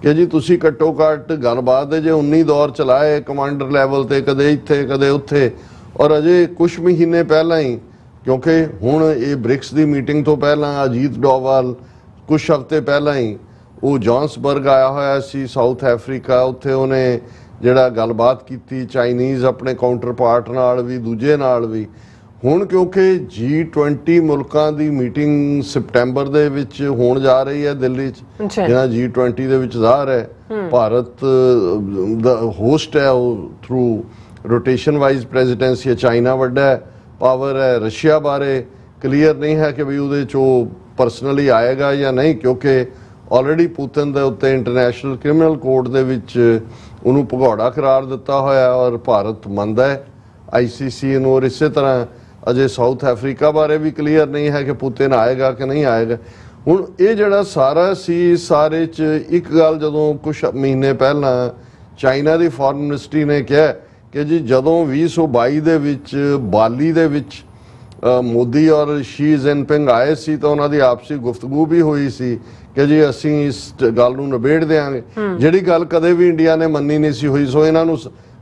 ਕਿ ਜੀ ਤੁਸੀਂ ਘੱਟੋ ਘੱਟ ਗੱਲਬਾਤ ਦੇ ਜੇ 19 ਦੌਰ ਚਲਾਏ ਕਮਾਂਡਰ ਲੈਵਲ ਤੇ, ਕਦੇ ਇੱਥੇ ਕਦੇ ਉੱਥੇ। ਔਰ ਅਜੇ ਕੁਝ ਮਹੀਨੇ ਪਹਿਲਾਂ ਹੀ, ਕਿਉਂਕਿ ਹੁਣ ਇਹ ਬ੍ਰਿਕਸ ਦੀ ਮੀਟਿੰਗ ਤੋਂ ਪਹਿਲਾਂ ਅਜੀਤ ਡੋਵਾਲ ਕੁਝ ਹਫ਼ਤੇ ਪਹਿਲਾਂ ਹੀ ਉਹ ਜੋਹਾਨਸਬਰਗ ਆਇਆ ਹੋਇਆ ਸੀ ਸਾਊਥ ਅਫਰੀਕਾ, ਉੱਥੇ ਉਹਨੇ ਜਿਹੜਾ ਗੱਲਬਾਤ ਕੀਤੀ ਚਾਈਨੀਜ਼ ਆਪਣੇ ਕਾਊਂਟਰ ਪਾਰਟ ਨਾਲ ਵੀ, ਦੂਜੇ ਨਾਲ ਵੀ। ਹੁਣ ਕਿਉਂਕਿ G20 ਮੁਲਕਾਂ ਦੀ ਮੀਟਿੰਗ ਸਪਟੈਂਬਰ ਦੇ ਵਿੱਚ ਹੋਣ ਜਾ ਰਹੀ ਹੈ ਦਿੱਲੀ 'ਚ, ਜਿਹੜਾ G20 ਦੇ ਵਿੱਚ ਜ਼ਾਹਰ ਹੈ ਭਾਰਤ ਦਾ ਹੋਸਟ ਹੈ, ਉਹ through rotation wise presidency. China ਵੱਡਾ ਪਾਵਰ ਹੈ, ਰਸ਼ੀਆ ਬਾਰੇ ਕਲੀਅਰ ਨਹੀਂ ਹੈ ਕਿ ਵੀ ਉਹਦੇ 'ਚ ਉਹ ਪਰਸਨਲੀ ਆਏਗਾ ਜਾਂ ਨਹੀਂ, ਕਿਉਂਕਿ ਆਲਰੇਡੀ ਪੁਤਿਨ ਦੇ ਉੱਤੇ ਇੰਟਰਨੈਸ਼ਨਲ ਕ੍ਰਿਮੀਨਲ ਕੋਰਟ ਦੇ ਵਿੱਚ ਉਹਨੂੰ ਭਗੌੜਾ ਕਰਾਰ ਦਿੱਤਾ ਹੋਇਆ, ਔਰ ਭਾਰਤ ਮੰਨਦਾ ਹੈ ICC ਨੂੰ। ਔਰ ਇਸੇ ਤਰ੍ਹਾਂ ਅਜੇ ਸਾਊਥ ਅਫਰੀਕਾ ਬਾਰੇ ਵੀ ਕਲੀਅਰ ਨਹੀਂ ਹੈ ਕਿ ਪੁਤਿਨ ਆਏਗਾ ਕਿ ਨਹੀਂ ਆਏਗਾ। ਹੁਣ ਇਹ ਜਿਹੜਾ ਸਾਰਾ ਸੀ, ਸਾਰੇ 'ਚ ਇੱਕ ਗੱਲ ਜਦੋਂ ਕੁਝ ਮਹੀਨੇ ਪਹਿਲਾਂ ਚਾਈਨਾ ਦੀ ਫੋਰਨ ਮਿਨਿਸਟਰੀ ਨੇ ਕਿਹਾ ਕਿ ਜੀ ਜਦੋਂ 2022 ਦੇ ਵਿੱਚ ਬਾਲੀ ਦੇ ਵਿੱਚ ਮੋਦੀ ਔਰ ਸ਼ੀ ਜਿਨਪਿੰਗ ਆਏ ਸੀ ਤਾਂ ਉਹਨਾਂ ਦੀ ਆਪਸੀ ਗੁਫ਼ਤਗੂ ਵੀ ਹੋਈ ਸੀ ਕਿ ਜੀ ਅਸੀਂ ਇਸ ਗੱਲ ਨੂੰ ਨਿਬੇੜ ਦਿਆਂਗੇ, ਜਿਹੜੀ ਗੱਲ ਕਦੇ ਵੀ ਇੰਡੀਆ ਨੇ ਮੰਨੀ ਨਹੀਂ ਸੀ ਹੋਈ। ਸੋ ਇਹਨਾਂ ਨੂੰ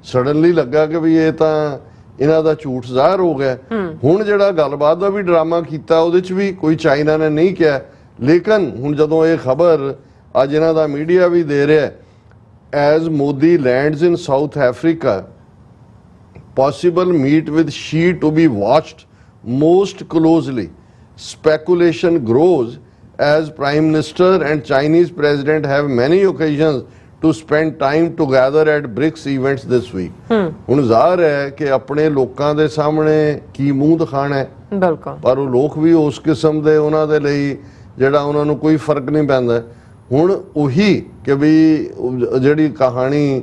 ਸਡਨਲੀ ਲੱਗਾ ਕਿ ਵੀ ਇਹ ਤਾਂ ਇਹਨਾਂ ਦਾ ਝੂਠ ਜ਼ਾਹਰ ਹੋ ਗਿਆ। ਹੁਣ ਜਿਹੜਾ ਗੱਲਬਾਤ ਦਾ ਵੀ ਡਰਾਮਾ ਕੀਤਾ, ਉਹਦੇ 'ਚ ਵੀ ਕੋਈ ਚਾਈਨਾ ਨੇ ਨਹੀਂ ਕਿਹਾ। ਲੇਕਿਨ ਹੁਣ ਜਦੋਂ ਇਹ ਖਬਰ ਅੱਜ ਇਹਨਾਂ ਦਾ ਮੀਡੀਆ ਵੀ ਦੇ ਰਿਹਾ, as Modi lands in south Africa, possible meet with Xi to be watched most closely. Speculation grows as Prime Minister and Chinese President have many occasions to spend time together at BRICS events this week. ਹੁਣ ਜ਼ਾਹਰ ਹੈ ਕਿ ਆਪਣੇ ਲੋਕਾਂ ਦੇ ਸਾਹਮਣੇ ਕੀ ਮੂੰਹ ਦਿਖਾਣਾ ਹੈ, ਬਿਲਕੁਲ, ਪਰ ਉਹ ਲੋਕ ਵੀ ਉਸ ਕਿਸਮ ਦੇ, ਉਹਨਾਂ ਦੇ ਲਈ ਜਿਹੜਾ ਉਹਨਾਂ ਨੂੰ ਕੋਈ ਫਰਕ ਨਹੀਂ ਪੈਂਦਾ। ਹੁਣ ਉਹੀ ਕਿ ਵੀ ਜਿਹੜੀ ਕਹਾਣੀ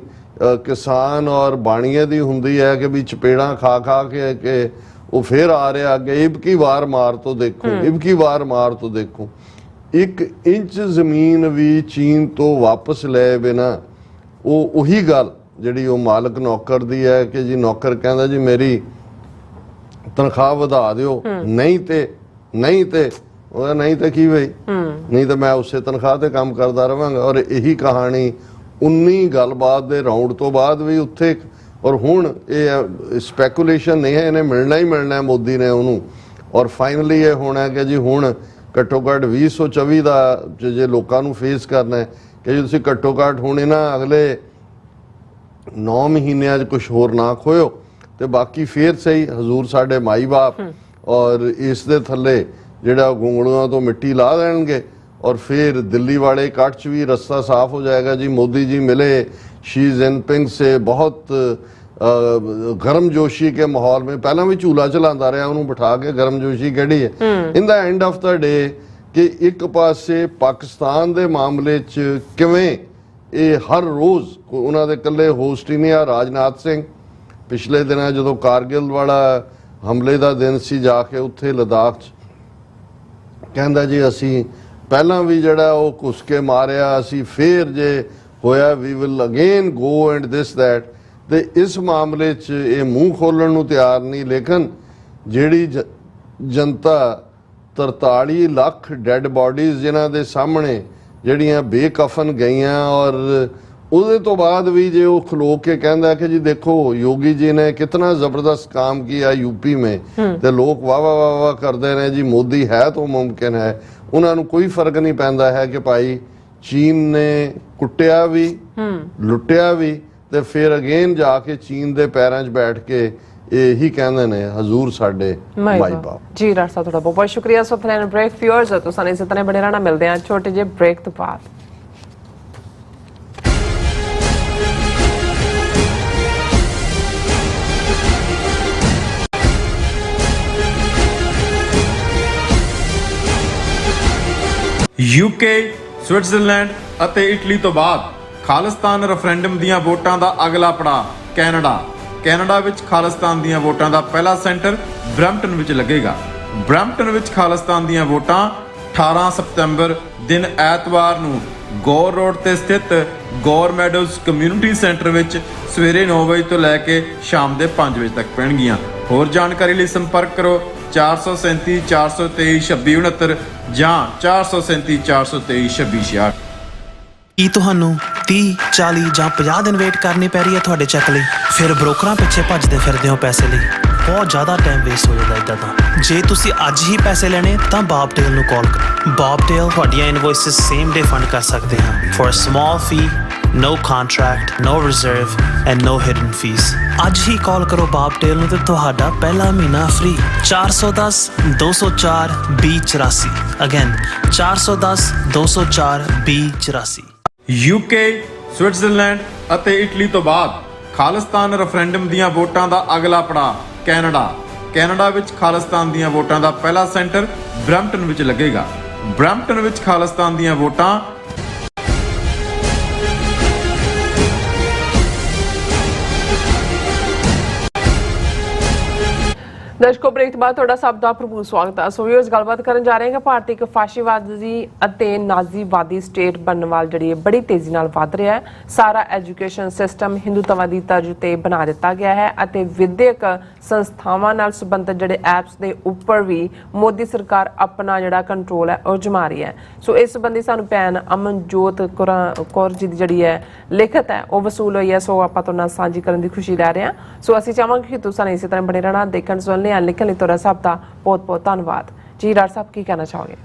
ਕਿਸਾਨ ਔਰ ਬਾਣੀਏ ਦੀ ਹੁੰਦੀ ਹੈ ਕਿ ਵੀ ਚਪੇੜਾਂ ਖਾ ਖਾ ਕੇ ਕਿ ਉਹ ਫਿਰ ਆ ਰਿਹਾ ਅੱਗੇ, ਇਬਕੀ ਵਾਰ ਮਾਰ ਤੋਂ ਦੇਖੋ, ਇਬਕੀ ਵਾਰ ਮਾਰ ਤੋਂ ਦੇਖੋ। 1 ਇੰਚ ਜ਼ਮੀਨ ਵੀ ਚੀਨ ਤੋਂ ਵਾਪਸ ਲੈ ਬਿਨਾ ਉਹ ਉਹੀ ਗੱਲ ਜਿਹੜੀ ਉਹ ਮਾਲਕ ਨੌਕਰ ਦੀ ਹੈ ਕਿ ਜੀ ਨੌਕਰ ਕਹਿੰਦਾ ਜੀ ਮੇਰੀ ਤਨਖਾਹ ਵਧਾ ਦਿਓ, ਨਹੀਂ ਤੇ ਉਹ ਨਹੀਂ ਤੇ ਕੀ ਬਈ, ਨਹੀਂ ਤਾਂ ਮੈਂ ਉਸੇ ਤਨਖਾਹ ਤੇ ਕੰਮ ਕਰਦਾ ਰਵਾਂਗਾ। ਔਰ ਇਹੀ ਕਹਾਣੀ 19 ਗੱਲਬਾਤ ਦੇ ਰਾਉਂਡ ਤੋਂ ਬਾਅਦ ਵੀ ਉੱਥੇ। ਔਰ ਹੁਣ ਇਹ ਸਪੈਕੂਲੇਸ਼ਨ ਨਹੀਂ ਹੈ, ਇਹਨੇ ਮਿਲਣਾ ਹੀ ਮਿਲਣਾ ਹੈ ਮੋਦੀ ਨੇ ਉਹਨੂੰ। ਔਰ ਫਾਈਨਲੀ ਇਹ ਹੋਣਾ ਕਿ ਜੀ ਹੁਣ ਘੱਟੋ ਘੱਟ 2024 ਦਾ ਜੇ ਲੋਕਾਂ ਨੂੰ ਫੇਸ ਕਰਨਾ ਹੈ ਕਿ ਤੁਸੀਂ ਘੱਟੋ ਘੱਟ ਹੁਣ ਇਹਨਾਂ ਅਗਲੇ 9 ਮਹੀਨਿਆਂ 'ਚ ਕੁਛ ਹੋਰ ਨਾ ਖੋਇਓ ਤੇ ਬਾਕੀ ਫੇਰ ਸਹੀ ਹਜ਼ੂਰ ਸਾਡੇ ਮਾਈ ਬਾਪ ਔਰ ਇਸ ਦੇ ਥੱਲੇ ਜਿਹੜਾ ਗੁੰਗਲੂਆਂ ਤੋਂ ਮਿੱਟੀ ਲਾ ਦੇਣਗੇ और फिर दिल्ली वाले कट च भी रास्ता साफ हो जाएगा जी। मोदी जी मिले शी जिनपिंग से बहुत गर्म जोशी के माहौल में, पहला भी झूला चलाता रहा उन्होंने बिठा के, गर्म जोशी कड़ी है in the end of the day कि एक पासे पाकिस्तान के मामले च किवें ये हर रोज़ उन्होंने कल्ले होस्ट ही नहीं आ राजनाथ सिंह पिछले दिन जो कारगिल वाला हमले का दिन से जाके उत्थे लद्दाख कहता जी असी पहला भी जड़ा वो घुस के मारिया असी फिर जे होया we will again go and this that. ते इस मामले च ये मूँह खोलण नूं तैयार नहीं, लेकिन जिहड़ी जनता 43 लाख डैड बॉडीज़ जिन्हां दे सामने जिहड़ियां बेकफन गईयां और ਉਹਦੇ ਤੋਂ ਬਾਅਦ भी जे वो खलो के कहता कि जी देखो योगी जी ने कितना ज़बरदस्त काम किया यूपी में, तो लोग वाह वाह वाह वाह करते रहे जी मोदी है तो मुमकिन है। उन्होंने कोई फर्क नहीं पैंदा है कि भाई चीन ने कुटिया भी लुटिया भी तो फिर अगेन जाके चीन के पैरों 'च बैठ के यही कहते हैं हजूर साडे माई बाप। जी डॉक्टर साहब थोड़ा बहुत शुक्रिया। सो फिलहाल ब्रेक व्यूअर्स तो साने इस तरह बने रहना, मिलते हैं छोटे जे ब्रेक तो बाद। ਯੂਕੇ, ਸਵਿਟਜ਼ਰਲੈਂਡ ਅਤੇ ਇਟਲੀ ਤੋਂ ਬਾਅਦ ਖਾਲਿਸਤਾਨ ਰੈਫਰੈਂਡਮ ਦੀਆਂ ਵੋਟਾਂ ਦਾ ਅਗਲਾ ਪੜਾਅ ਕੈਨੇਡਾ। ਕੈਨੇਡਾ ਵਿੱਚ ਖਾਲਿਸਤਾਨ ਦੀਆਂ ਵੋਟਾਂ ਦਾ ਪਹਿਲਾ ਸੈਂਟਰ ਬਰੈਂਪਟਨ ਵਿੱਚ ਲੱਗੇਗਾ। ਬਰੈਂਪਟਨ ਵਿੱਚ ਖਾਲਿਸਤਾਨ ਦੀਆਂ ਵੋਟਾਂ 18 ਸਤੰਬਰ ਦਿਨ ਐਤਵਾਰ ਨੂੰ ਗੌਰ ਰੋਡ ਤੇ ਸਥਿਤ ਗੌਰ ਮੈਡੋਜ਼ ਕਮਿਊਨਿਟੀ ਸੈਂਟਰ ਵਿੱਚ ਸਵੇਰੇ 9 ਵਜੇ ਤੋਂ ਲੈ ਕੇ ਸ਼ਾਮ ਦੇ 5 ਵਜੇ ਤੱਕ ਪੈਣਗੀਆਂ। ਹੋਰ ਜਾਣਕਾਰੀ ਲਈ ਸੰਪਰਕ ਕਰੋ 437 423 2669 ਜਾਂ 437 423 2666। ਕੀ ਤੁਹਾਨੂੰ 30, 40 ਜਾਂ 50 ਦਿਨ ਵੇਟ ਕਰਨੀ ਪੈ ਰਹੀ ਹੈ ਤੁਹਾਡੇ ਚੈੱਕ ਲਈ? ਫਿਰ ਬ੍ਰੋਕਰਾਂ ਪਿੱਛੇ ਭੱਜਦੇ ਫਿਰਦੇ ਹੋ ਪੈਸੇ ਲਈ, ਬਹੁਤ ਜ਼ਿਆਦਾ ਟਾਈਮ ਵੇਸਟ ਹੋ ਜਾਂਦਾ ਇੱਦਾਂ ਤਾਂ। ਜੇ ਤੁਸੀਂ ਅੱਜ ਹੀ ਪੈਸੇ ਲੈਣੇ ਤਾਂ ਬਾਬਟੇਲ ਨੂੰ ਕਾਲ ਕਰੋ। ਬਾਬਟੇਲ ਤੁਹਾਡੀਆਂ ਇਨਵੋਇਸਿਸ ਸੇਮ ਡੇ ਫੰਡ ਕਰ ਸਕਦੇ ਹਨ for a small fee, no contract, no reserve and no hidden fees। ਅੱਜ ਹੀ ਕਾਲ ਕਰੋ ਬਾਬਟੇਲ ਨੂੰ ਤੇ ਤੁਹਾਡਾ ਪਹਿਲਾ ਮਹੀਨਾ ਫ੍ਰੀ। 410 204 2084 ਅਗੇਨ 410 204 2084। ਯੂਕੇ, ਸਵਿਟਜ਼ਰਲੈਂਡ ਅਤੇ ਇਟਲੀ ਤੋਂ ਬਾਅਦ ਖਾਲਿਸਤਾਨ ਰੈਫਰੈਂਡਮ ਦੀਆਂ ਵੋਟਾਂ ਦਾ ਅਗਲਾ ਪੜਾਅ ਕੈਨੇਡਾ। ਕੈਨੇਡਾ ਵਿੱਚ ਖਾਲਿਸਤਾਨ ਦੀਆਂ ਵੋਟਾਂ ਦਾ ਪਹਿਲਾ ਸੈਂਟਰ ਬਰੈਂਪਟਨ ਵਿੱਚ ਲੱਗੇਗਾ। ਬਰੈਂਪਟਨ ਵਿੱਚ ਖਾਲਿਸਤਾਨ ਦੀਆਂ ਵੋਟਾਂ दर्शकों ब्रेक तो बाद थोड़ा सब का भरपूर स्वागत है। सो व्यूअर्स गलबात करन जा रहे हैं कि भारत एक फाशीवादी ਅਤੇ ਨਾਜ਼ੀਵਾਦੀ ਸਟੇਟ ਬਣਨ ਵਾਲ ਜਿਹੜੀ ਹੈ ਬੜੀ ਤੇਜ਼ੀ ਨਾਲ ਵਧ ਰਿਹਾ ਹੈ। ਸਾਰਾ ਐਜੂਕੇਸ਼ਨ ਸਿਸਟਮ ਹਿੰਦੂਤਵਾਦੀ ਤਰਜ਼ ਤੇ ਬਣਾ ਦਿੱਤਾ ਗਿਆ ਹੈ ਅਤੇ ਵਿਦਿਅਕ ਸੰਸਥਾਵਾਂ ਨਾਲ ਸੰਬੰਧਿਤ ਜਿਹੜੇ ਐਪਸ ਦੇ ਉੱਪਰ ਵੀ ਮੋਦੀ ਸਰਕਾਰ ਆਪਣਾ ਜਿਹੜਾ ਕੰਟਰੋਲ ਹੈ ਉਹ ਜਮਾ ਰਹੀ ਹੈ। ਸੋ ਇਸ ਸੰਬੰਧੀ ਸਾਨੂੰ ਭੈਣ ਅਮਨਜੋਤ ਕੌਰ ਜੀ ਦੀ ਜਿਹੜੀ ਹੈ ਲਿਖਤ ਹੈ ਉਹ ਵਸੂਲ ਹੋਈ ਹੈ। ਸੋ ਆਪਾਂ ਤੁਹਾਡੇ ਨਾਲ ਸਾਂਝੀ ਕਰਨ ਦੀ ਖੁਸ਼ੀ ਲੈ ਰਹੇ ਹਾਂ। ਸੋ ਅਸੀਂ ਚਾਹਾਂਗੇ ਕਿ ਤੁਸੀਂ ਇਸੇ ਤਰ੍ਹਾਂ ਬਣੇ ਰਹਿਣਾ, ਦੇਖਣ ਸੁਣਨ ਲਿਖਣ ਲਈ ਤੁਹਾਡਾ ਸਭ ਦਾ ਬਹੁਤ ਬਹੁਤ ਧੰਨਵਾਦ ਜੀ। ਡਾਕਟਰ ਸਾਹਿਬ ਕੀ ਕਹਿਣਾ ਚਾਹੋਗੇ?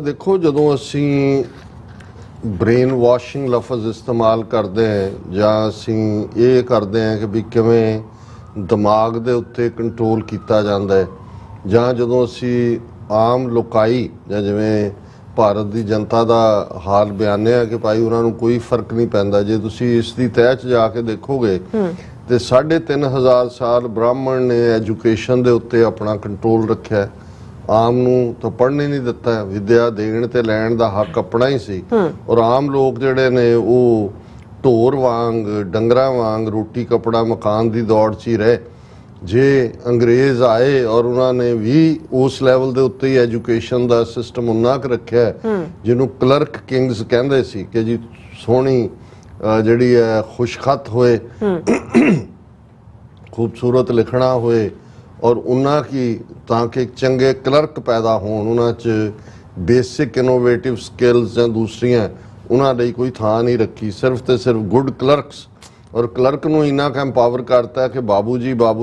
ਦੇਖੋ ਜਦੋਂ ਅਸੀਂ ਬ੍ਰੇਨ ਵਾਸ਼ਿੰਗ ਲਫ਼ਜ਼ ਇਸਤੇਮਾਲ ਕਰਦੇ ਹਾਂ ਜਾਂ ਅਸੀਂ ਇਹ ਕਰਦੇ ਹਾਂ ਕਿ ਵੀ ਕਿਵੇਂ ਦਿਮਾਗ ਦੇ ਉੱਤੇ ਕੰਟਰੋਲ ਕੀਤਾ ਜਾਂਦਾ ਹੈ, ਜਾਂ ਜਦੋਂ ਅਸੀਂ ਆਮ ਲੋਕਾਈ ਜਾਂ ਜਿਵੇਂ ਭਾਰਤ ਦੀ ਜਨਤਾ ਦਾ ਹਾਲ ਬਿਆਨਿਆ ਕਿ ਭਾਈ ਉਹਨਾਂ ਨੂੰ ਕੋਈ ਫਰਕ ਨਹੀਂ ਪੈਂਦਾ। ਜੇ ਤੁਸੀਂ ਇਸ ਦੀ ਤਹਿ 'ਚ ਜਾ ਕੇ ਦੇਖੋਗੇ ਤੇ 3500 ਸਾਲ ਬ੍ਰਾਹਮਣ ਨੇ ਐਜੂਕੇਸ਼ਨ ਦੇ ਉੱਤੇ ਆਪਣਾ ਕੰਟਰੋਲ ਰੱਖਿਆ। ਆਮ ਨੂੰ ਤਾਂ ਪੜ੍ਹਨ ਨਹੀਂ ਦਿੱਤਾ, ਵਿਦਿਆ ਦੇਣ ਤੇ ਲੈਣ ਦਾ ਹੱਕ ਆਪਣਾ ਹੀ ਸੀ। ਔਰ ਆਮ ਲੋਕ ਜਿਹੜੇ ਨੇ ਉਹ ਢੋਰ ਵਾਂਗ ਡੰਗਰਾਂ ਵਾਂਗ ਰੋਟੀ ਕੱਪੜਾ ਮਕਾਨ ਦੀ ਦੌੜ 'ਚ ਹੀ ਰਹੇ। ਜੇ ਅੰਗਰੇਜ਼ ਆਏ ਔਰ ਉਹਨਾਂ ਨੇ ਵੀ ਉਸ ਲੈਵਲ ਦੇ ਉੱਤੇ ਹੀ ਐਜੂਕੇਸ਼ਨ ਦਾ ਸਿਸਟਮ ਉਨਾ ਕੁ ਰੱਖਿਆ ਜਿਹਨੂੰ ਕਲਰਕ ਕਿੰਗਸ ਕਹਿੰਦੇ ਸੀ ਕਿ ਜੀ ਸੋਹਣੀ ਜਿਹੜੀ ਹੈ ਖੁਸ਼ਖਤ ਹੋਏ, ਖੂਬਸੂਰਤ ਲਿਖਣਾ ਹੋਏ ਔਰ ਉਹਨਾਂ ਕੀ ਤਾਂ ਕਿ ਚੰਗੇ ਕਲਰਕ ਪੈਦਾ ਹੋਣ, ਉਹਨਾਂ 'ਚ ਬੇਸਿਕ ਇਨੋਵੇਟਿਵ ਸਕਿੱਲਸ ਜਾਂ ਦੂਸਰੀਆਂ ਉਹਨਾਂ ਲਈ ਕੋਈ ਥਾਂ ਨਹੀਂ ਰੱਖੀ। ਸਿਰਫ ਤੇ ਸਿਰਫ ਗੁੱਡ ਕਲਰਕਸ, ਔਰ ਕਲਰਕ ਨੂੰ ਇੰਨਾ ਕੁ ਐਮਪਾਵਰ ਕਰਤਾ ਕਿ ਬਾਬੂ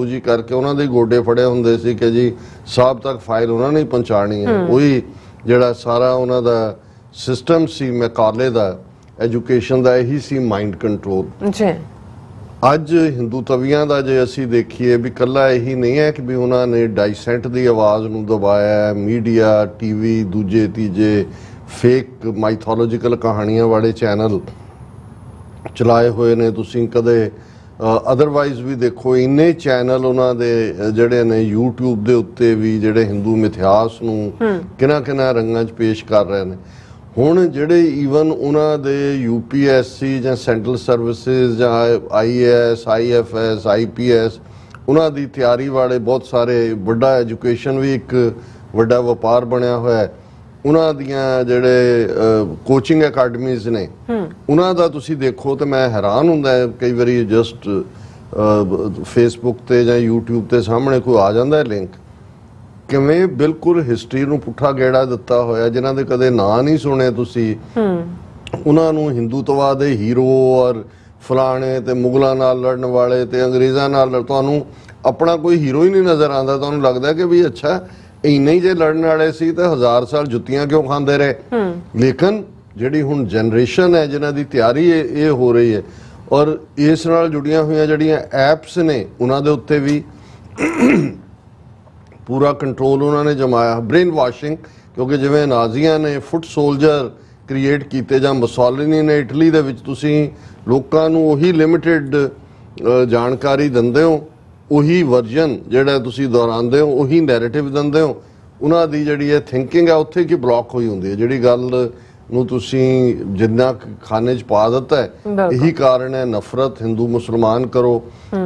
ਜੀ ਕਰਕੇ ਉਹਨਾਂ ਦੇ ਗੋਡੇ ਫੜੇ ਹੁੰਦੇ ਸੀ ਕਿ ਜੀ ਸਾਹਿਬ ਤੱਕ ਫਾਈਲ ਉਹਨਾਂ ਨੇ ਪਹੁੰਚਾਣੀ ਹੈ। ਉਹੀ ਜਿਹੜਾ ਸਾਰਾ ਉਹਨਾਂ ਦਾ ਸਿਸਟਮ ਸੀ ਮੈਕਾਲੇ ਦਾ ਐਜੂਕੇਸ਼ਨ ਦਾ, ਇਹੀ ਸੀ ਮਾਈਂਡ ਕੰਟਰੋਲ। ਜੀ ਅੱਜ ਹਿੰਦੂ ਤਵੀਆਂ ਦਾ ਜੇ ਅਸੀਂ ਦੇਖੀਏ ਵੀ ਕੱਲਾ ਇਹੀ ਨਹੀਂ ਹੈ ਕਿ ਵੀ ਉਹਨਾਂ ਨੇ ਡਾਈਸੈਂਟ ਦੀ ਆਵਾਜ਼ ਨੂੰ ਦਬਾਇਆ, ਮੀਡੀਆ, ਟੀਵੀ, ਦੂਜੇ ਤੀਜੇ ਫੇਕ ਮਾਈਥੋਲੋਜੀਕਲ ਕਹਾਣੀਆਂ ਵਾਲੇ ਚੈਨਲ ਚਲਾਏ ਹੋਏ ਨੇ। ਤੁਸੀਂ ਕਦੇ ਅਦਰਵਾਈਜ਼ ਵੀ ਦੇਖੋ ਇੰਨੇ ਚੈਨਲ ਉਹਨਾਂ ਦੇ ਜਿਹੜੇ ਨੇ YouTube ਦੇ ਉੱਤੇ ਵੀ ਜਿਹੜੇ ਹਿੰਦੂ ਮਿਥਿਹਾਸ ਨੂੰ ਕਿਹਨਾਂ ਰੰਗਾਂ 'ਚ ਪੇਸ਼ ਕਰ ਰਹੇ ਨੇ। ਹੁਣ ਜਿਹੜੇ ਈਵਨ ਉਹਨਾਂ ਦੇ UPSC ਜਾਂ ਸੈਂਟਰਲ ਸਰਵਿਸਿਜ਼ ਜਾਂ IAS, IFS, IPS ਉਹਨਾਂ ਦੀ ਤਿਆਰੀ ਵਾਲੇ ਬਹੁਤ ਸਾਰੇ, ਵੱਡਾ ਐਜੂਕੇਸ਼ਨ ਵੀ ਇੱਕ ਵੱਡਾ ਵਪਾਰ ਬਣਿਆ ਹੋਇਆ ਹੈ। ਉਹਨਾਂ ਦੀਆਂ ਜਿਹੜੇ ਕੋਚਿੰਗ ਅਕੈਡਮੀਜ਼ ਨੇ ਉਹਨਾਂ ਦਾ ਤੁਸੀਂ ਦੇਖੋ ਤਾਂ ਮੈਂ ਹੈਰਾਨ ਹੁੰਦਾ ਕਈ ਵਾਰੀ ਜਸਟ ਫੇਸਬੁੱਕ ਤੇ ਜਾਂ YouTube ਤੇ ਸਾਹਮਣੇ ਕੋਈ ਆ ਜਾਂਦਾ ਹੈ ਲਿੰਕ, ਕਿਵੇਂ ਬਿਲਕੁਲ ਹਿਸਟਰੀ ਨੂੰ ਪੁੱਠਾ ਗੇੜਾ ਦਿੱਤਾ ਹੋਇਆ, ਜਿਨ੍ਹਾਂ ਦੇ ਕਦੇ ਨਾਂ ਨਹੀਂ ਸੁਣੇ ਤੁਸੀਂ, ਉਹਨਾਂ ਨੂੰ ਹਿੰਦੂਤਵਾ ਦੇ ਹੀਰੋ ਔਰ ਫਲਾਣੇ ਤੇ ਮੁਗਲਾਂ ਨਾਲ ਲੜਨ ਵਾਲੇ ਤੇ ਅੰਗਰੇਜ਼ਾਂ ਨਾਲ, ਤੁਹਾਨੂੰ ਆਪਣਾ ਕੋਈ ਹੀਰੋ ਹੀ ਨਹੀਂ ਨਜ਼ਰ ਆਉਂਦਾ। ਤੁਹਾਨੂੰ ਲੱਗਦਾ ਕਿ ਵੀ ਅੱਛਾ ਇੰਨੇ ਹੀ ਜੇ ਲੜਨ ਵਾਲੇ ਸੀ ਤਾਂ 1000 ਸਾਲ ਜੁੱਤੀਆਂ ਕਿਉਂ ਖਾਂਦੇ ਰਹੇ। ਲੇਕਿਨ ਜਿਹੜੀ ਹੁਣ ਜਨਰੇਸ਼ਨ ਹੈ ਜਿਨ੍ਹਾਂ ਦੀ ਤਿਆਰੀ ਇਹ ਹੋ ਰਹੀ ਹੈ, ਔਰ ਇਸ ਨਾਲ ਜੁੜੀਆਂ ਹੋਈਆਂ ਜਿਹੜੀਆਂ ਐਪਸ ਨੇ ਉਹਨਾਂ ਦੇ ਉੱਤੇ ਵੀ ਪੂਰਾ ਕੰਟਰੋਲ ਉਹਨਾਂ ਨੇ ਜਮਾਇਆ। ਬ੍ਰੇਨ ਵਾਸ਼ਿੰਗ, ਕਿਉਂਕਿ ਜਿਵੇਂ ਨਾਜ਼ੀਆਂ ਨੇ ਫੁੱਟ ਸੋਲਜਰ ਕ੍ਰੀਏਟ ਕੀਤੇ ਜਾਂ ਮੁਸੋਲਿਨੀ ਨੇ ਇਟਲੀ ਦੇ ਵਿੱਚ, ਤੁਸੀਂ ਲੋਕਾਂ ਨੂੰ ਉਹੀ ਲਿਮਿਟਿਡ ਜਾਣਕਾਰੀ ਦਿੰਦੇ ਹੋ, ਉਹੀ ਵਰਜਨ ਜਿਹੜਾ ਤੁਸੀਂ ਦੁਹਰਾਉਂਦੇ ਹੋ, ਉਹੀ ਨੈਰੇਟਿਵ ਦਿੰਦੇ ਹੋ। ਉਹਨਾਂ ਦੀ ਜਿਹੜੀ ਹੈ ਥਿੰਕਿੰਗ ਹੈ ਉੱਥੇ ਕੀ ਬਲੌਕ ਹੋਈ ਹੁੰਦੀ ਹੈ। ਜਿਹੜੀ ਗੱਲ ਨੂੰ ਤੁਸੀਂ ਜਿੰਨਾ ਖਾਨੇ 'ਚ ਪਾ ਦਿੱਤਾ ਹੈ, ਇਹੀ ਕਾਰਨ ਹੈ ਨਫ਼ਰਤ। ਹਿੰਦੂ ਮੁਸਲਮਾਨ ਕਰੋ,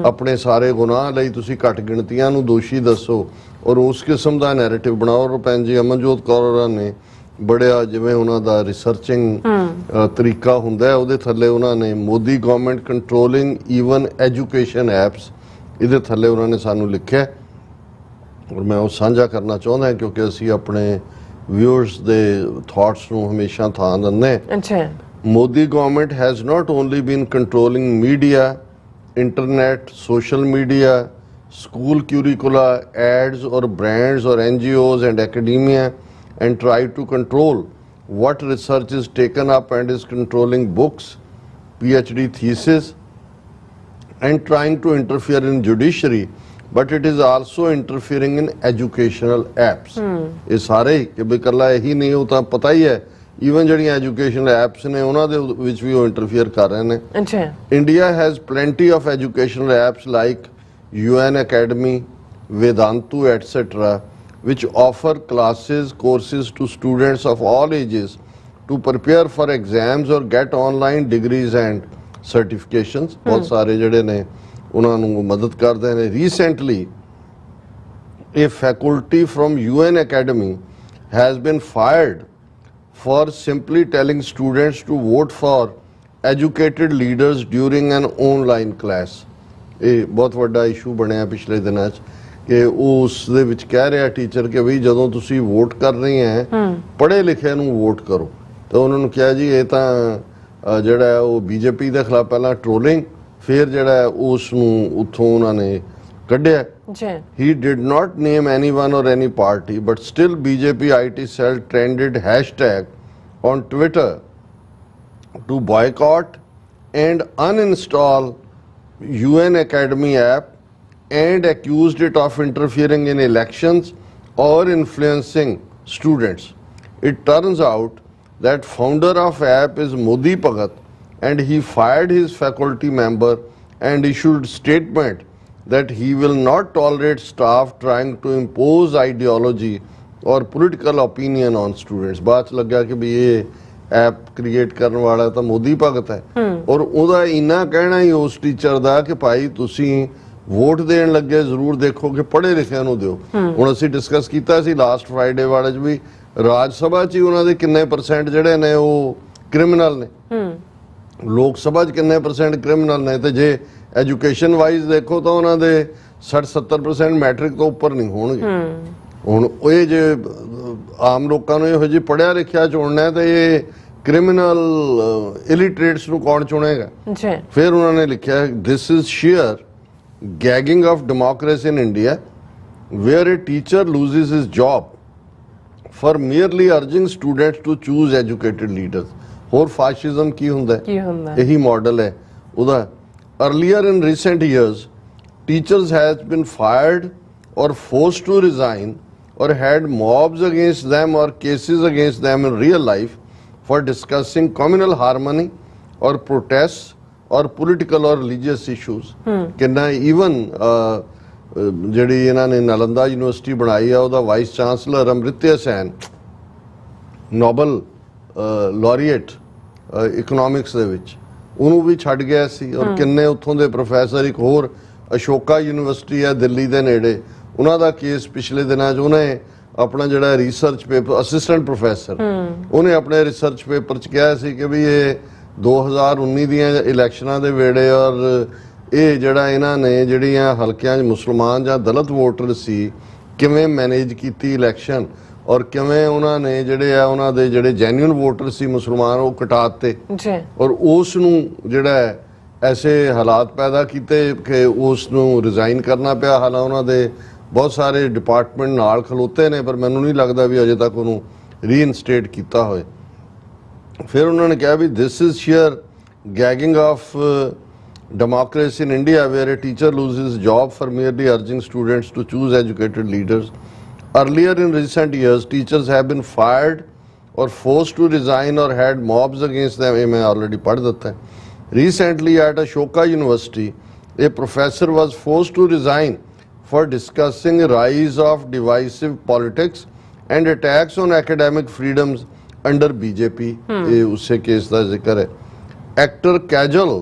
ਆਪਣੇ ਸਾਰੇ ਗੁਨਾਹ ਲਈ ਤੁਸੀਂ ਘੱਟ ਗਿਣਤੀਆਂ ਨੂੰ ਦੋਸ਼ੀ ਦੱਸੋ ਔਰ ਉਸ ਕਿਸਮ ਦਾ ਨੈਰੇਟਿਵ ਬਣਾਓ। ਔਰ ਭੈਣ ਜੀ ਅਮਨਜੋਤ ਕੌਰ ਹੋਰਾਂ ਨੇ ਬੜਿਆ ਜਿਵੇਂ ਉਹਨਾਂ ਦਾ ਰਿਸਰਚਿੰਗ ਤਰੀਕਾ ਹੁੰਦਾ ਹੈ, ਉਹਦੇ ਥੱਲੇ ਉਹਨਾਂ ਨੇ Modi government controlling even education apps, ਇਹਦੇ ਥੱਲੇ ਉਹਨਾਂ ਨੇ ਸਾਨੂੰ ਲਿਖਿਆ ਔਰ ਮੈਂ ਉਹ ਸਾਂਝਾ ਕਰਨਾ ਚਾਹੁੰਦਾ ਕਿਉਂਕਿ ਅਸੀਂ ਆਪਣੇ ਵਿਊਅਰਸ ਦੇ ਥਾਟਸ ਨੂੰ ਹਮੇਸ਼ਾ ਥਾਂ ਦਿੰਦੇ। ਅੱਛਾ, Modi government has not only been controlling media, internet, social media, school curricula, ads or brands or NGOs and academia, and tried to control what research is taken up and is controlling books, PhD thesis, and trying to interfere in judiciary, but it is also interfering in educational apps. ਇਹ ਸਾਰੇ ਕਿ ਵੀ ਇਕੱਲਾ ਇਹੀ ਨਹੀਂ, ਉਹ ਤਾਂ ਪਤਾ ਹੀ ਹੈ ਈਵਨ ਜਿਹੜੀਆਂ ਐਜੂਕੇਸ਼ਨਲ ਐਪਸ ਨੇ ਉਹਨਾਂ ਦੇ ਵਿੱਚ ਵੀ ਉਹ ਇੰਟਰਫੇਅਰ ਕਰ ਰਹੇ ਨੇ। ਅੱਛਾ, India has plenty of educational apps like UN Academy, Vedantu, etc., which offer classes, courses to students of all ages to prepare for exams or get online degrees and certifications. ਬਹੁਤ ਸਾਰੇ ਜਿਹੜੇ ਨੇ ਉਹਨਾਂ ਨੂੰ ਮਦਦ ਕਰਦੇ ਨੇ। Recently, a faculty from UN Academy has been fired for simply telling students to vote for educated leaders during an online class. ਇਹ ਬਹੁਤ ਵੱਡਾ ਇਸ਼ੂ ਬਣਿਆ ਪਿਛਲੇ ਦਿਨਾਂ 'ਚ ਕਿ ਉਸ ਦੇ ਵਿੱਚ ਕਹਿ ਰਿਹਾ ਟੀਚਰ ਕਿ ਵੀ ਜਦੋਂ ਤੁਸੀਂ ਵੋਟ ਕਰ ਰਹੇ ਹੈ ਪੜ੍ਹੇ ਲਿਖੇ ਨੂੰ ਵੋਟ ਕਰੋ। ਤਾਂ ਉਹਨਾਂ ਨੂੰ ਕਿਹਾ ਜੀ ਇਹ ਤਾਂ ਜਿਹੜਾ ਉਹ BJP ਦੇ ਖਿਲਾਫ ਪਹਿਲਾਂ ਟ੍ਰੋਲਿੰਗ, ਫਿਰ ਜਿਹੜਾ ਉਸ ਨੂੰ ਉੱਥੋਂ ਉਹਨਾਂ ਨੇ ਕੱਢਿਆ। He did not name anyone or any party, but still BJP IT cell trended hashtag on Twitter to boycott and uninstall UN Academy app and accused it of interfering in elections or influencing students. It turns out that founder of app is Modi Bhagat and he fired his faculty member and issued statement that he will not tolerate staff trying to impose ideology or political opinion on students. ਬਾਅਦ 'ਚ ਲੱਗਿਆ ਕਿ ਵੀ ਇਹ app create ਕਰਨ ਵਾਲਾ ਤਾਂ ਮੋਦੀ ਭਗਤ ਹੈ ਔਰ ਉਹਦਾ ਇੰਨਾ ਕਹਿਣਾ ਹੀ ਉਸ ਟੀਚਰ ਦਾ ਕਿ ਭਾਈ ਤੁਸੀਂ ਵੋਟ ਦੇਣ ਲੱਗੇ ਜ਼ਰੂਰ ਦੇਖੋ ਕਿ ਪੜ੍ਹੇ ਲਿਖਿਆਂ ਨੂੰ ਦਿਓ। ਹੁਣ ਅਸੀਂ ਡਿਸਕਸ ਕੀਤਾ ਸੀ ਲਾਸਟ ਫਰਾਈਡੇ ਵਾਲੇ 'ਚ ਵੀ ਰਾਜ ਸਭਾ 'ਚ ਹੀ ਉਹਨਾਂ ਦੇ ਕਿੰਨੇ % ਜਿਹੜੇ ਨੇ ਉਹ ਕ੍ਰਿਮੀਨਲ ਨੇ, ਲੋਕ ਸਭਾ 'ਚ ਕਿੰਨੇ % ਕ੍ਰਿਮੀਨਲ ਨੇ, ਤੇ ਜੇ ਐਜੂਕੇਸ਼ਨ ਵਾਈਜ਼ ਦੇਖੋ ਤਾਂ ਉਹਨਾਂ ਦੇ 60-70% ਮੈਟ੍ਰਿਕ ਤੋਂ ਉੱਪਰ ਨਹੀਂ ਹੋਣਗੇ। ਹੁਣ ਇਹ ਜੇ ਆਮ ਲੋਕਾਂ ਨੂੰ ਇਹੋ ਜਿਹੀ ਪੜ੍ਹਿਆ ਲਿਖਿਆ ਚੁਣਨਾ ਤੇ ਇਹ ਕ੍ਰਿਮੀਨਲ ਇਲਿਟਰੇਟਸ ਨੂੰ ਕੌਣ ਚੁਣੇਗਾ। ਫਿਰ ਉਹਨਾਂ ਨੇ ਲਿਖਿਆ ਦਿਸ is sheer gagging of democracy in India, where a teacher loses his job for merely urging students to choose educated leaders. ਹੋਰ fascism ਕੀ ਹੁੰਦਾ ਕੀ ਹੁੰਦਾ ਹੈ? ਇਹੀ ਮਾਡਲ ਹੈ ਉਹਦਾ. Earlier in recent years, teachers has been fired or forced to resign or had mobs against them or cases against them in real life for discussing communal harmony or protests or political or religious issues. ਕਿੰਨਾ even ਜਿਹੜੀ ਇਹਨਾਂ ਨੇ Nalanda university ਬਣਾਈ ਆ ਉਹਦਾ vice chancellor Amartya ਸੈਨ, Nobel ਲੌਰੀਏਟ economics ਦੇ ਵਿੱਚ, ਉਹਨੂੰ ਵੀ ਛੱਡ ਗਿਆ ਸੀ. ਔਰ ਕਿੰਨੇ ਉੱਥੋਂ ਦੇ ਪ੍ਰੋਫੈਸਰ, ਇੱਕ ਹੋਰ ਅਸ਼ੋਕਾ ਯੂਨੀਵਰਸਿਟੀ ਹੈ ਦਿੱਲੀ ਦੇ ਨੇੜੇ, ਉਹਨਾਂ ਦਾ ਕੇਸ ਪਿਛਲੇ ਦਿਨਾਂ 'ਚ ਉਹਨੇ ਆਪਣਾ ਜਿਹੜਾ ਰਿਸਰਚ ਪੇਪਰ, ਅਸਿਸਟੈਂਟ ਪ੍ਰੋਫੈਸਰ, ਉਹਨੇ ਆਪਣੇ ਰਿਸਰਚ ਪੇਪਰ 'ਚ ਕਿਹਾ ਸੀ ਕਿ ਵੀ ਇਹ 2019 ਦੀਆਂ ਇਲੈਕਸ਼ਨਾਂ ਦੇ ਵੇੜੇ ਔਰ ਇਹ ਜਿਹੜਾ ਇਹਨਾਂ ਨੇ ਜਿਹੜੀਆਂ ਹਲਕਿਆਂ 'ਚ ਮੁਸਲਮਾਨ ਜਾਂ ਦਲਿਤ ਵੋਟਰ ਸੀ ਕਿਵੇਂ ਮੈਨੇਜ ਕੀਤੀ ਇਲੈਕਸ਼ਨ, ਔਰ ਕਿਵੇਂ ਉਹਨਾਂ ਨੇ ਜਿਹੜੇ ਆ ਉਹਨਾਂ ਦੇ ਜਿਹੜੇ ਜੈਨੂਇਨ ਵੋਟਰ ਸੀ ਮੁਸਲਮਾਨ ਉਹ ਕਟਾਤੇ ਜੀ, ਔਰ ਉਸ ਨੂੰ ਜਿਹੜਾ ਐਸੇ ਹਾਲਾਤ ਪੈਦਾ ਕੀਤੇ ਕਿ ਉਸ ਨੂੰ ਰਿਜ਼ਾਈਨ ਕਰਨਾ ਪਿਆ. ਹਾਲਾਂ ਉਹਨਾਂ ਦੇ ਬਹੁਤ ਸਾਰੇ ਡਿਪਾਰਟਮੈਂਟ ਨਾਲ ਖਲੋਤੇ ਨੇ, ਪਰ ਮੈਨੂੰ ਨਹੀਂ ਲੱਗਦਾ ਵੀ ਅਜੇ ਤੱਕ ਉਹਨੂੰ ਰੀਇਨਸਟੇਟ ਕੀਤਾ ਹੋਏ. ਫਿਰ ਉਹਨਾਂ ਨੇ ਕਿਹਾ we this is sheer gagging of democracy in India, where a teacher loses job for merely urging students to choose educated leaders. Earlier in recent years, teachers have been fired or forced to resign or had mobs against them. I already पढ़ देता है. Recently at Ashoka University, a professor was forced to resign for discussing rise of divisive politics and attacks on academic freedoms under BJP. ये उससे case का जिक्र है. Actor Kajol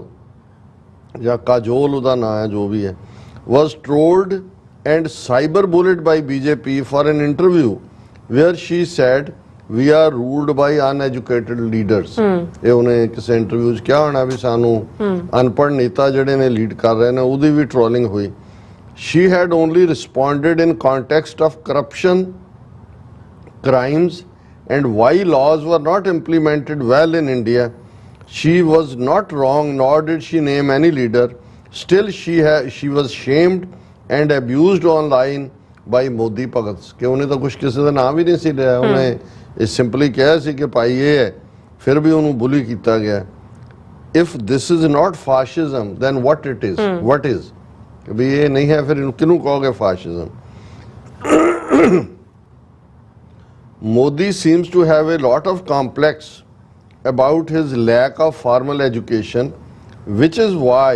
या काजोल उदा ना है जो भी है, was trolled and cyberbullied by BJP for an interview where she said we are ruled by uneducated leaders. ਇਹ ਉਹਨੇ ਕਿਸੇ ਇੰਟਰਵਿਊ 'ਚ ਕਿਹਾ ਹੋਣਾ ਵੀ ਸਾਨੂੰ ਅਨਪੜ੍ਹ ਨੇਤਾ ਜਿਹੜੇ ਨੇ ਲੀਡ ਕਰ ਰਹੇ ਨੇ, ਉਹਦੀ ਵੀ ਟ੍ਰੋਲਿੰਗ ਹੋਈ. She had only responded in context of corruption, crimes and why laws were not implemented well in India. She was not wrong, nor did she name any leader. Still, she was shamed and abused online by Modi Bhagat. कि उन्हें तो कुछ किसी का नाम ही नहीं सी लिया, उन्हें simply कहा सी कि भाई ये है, फिर भी उन्हें बुली किया गया. If this is not fascism, then what it is? What is? कि भी ये नहीं है, फिर किन्हों कहोगे fascism? Modi seems to have a lot of complex about his lack of formal education, which is why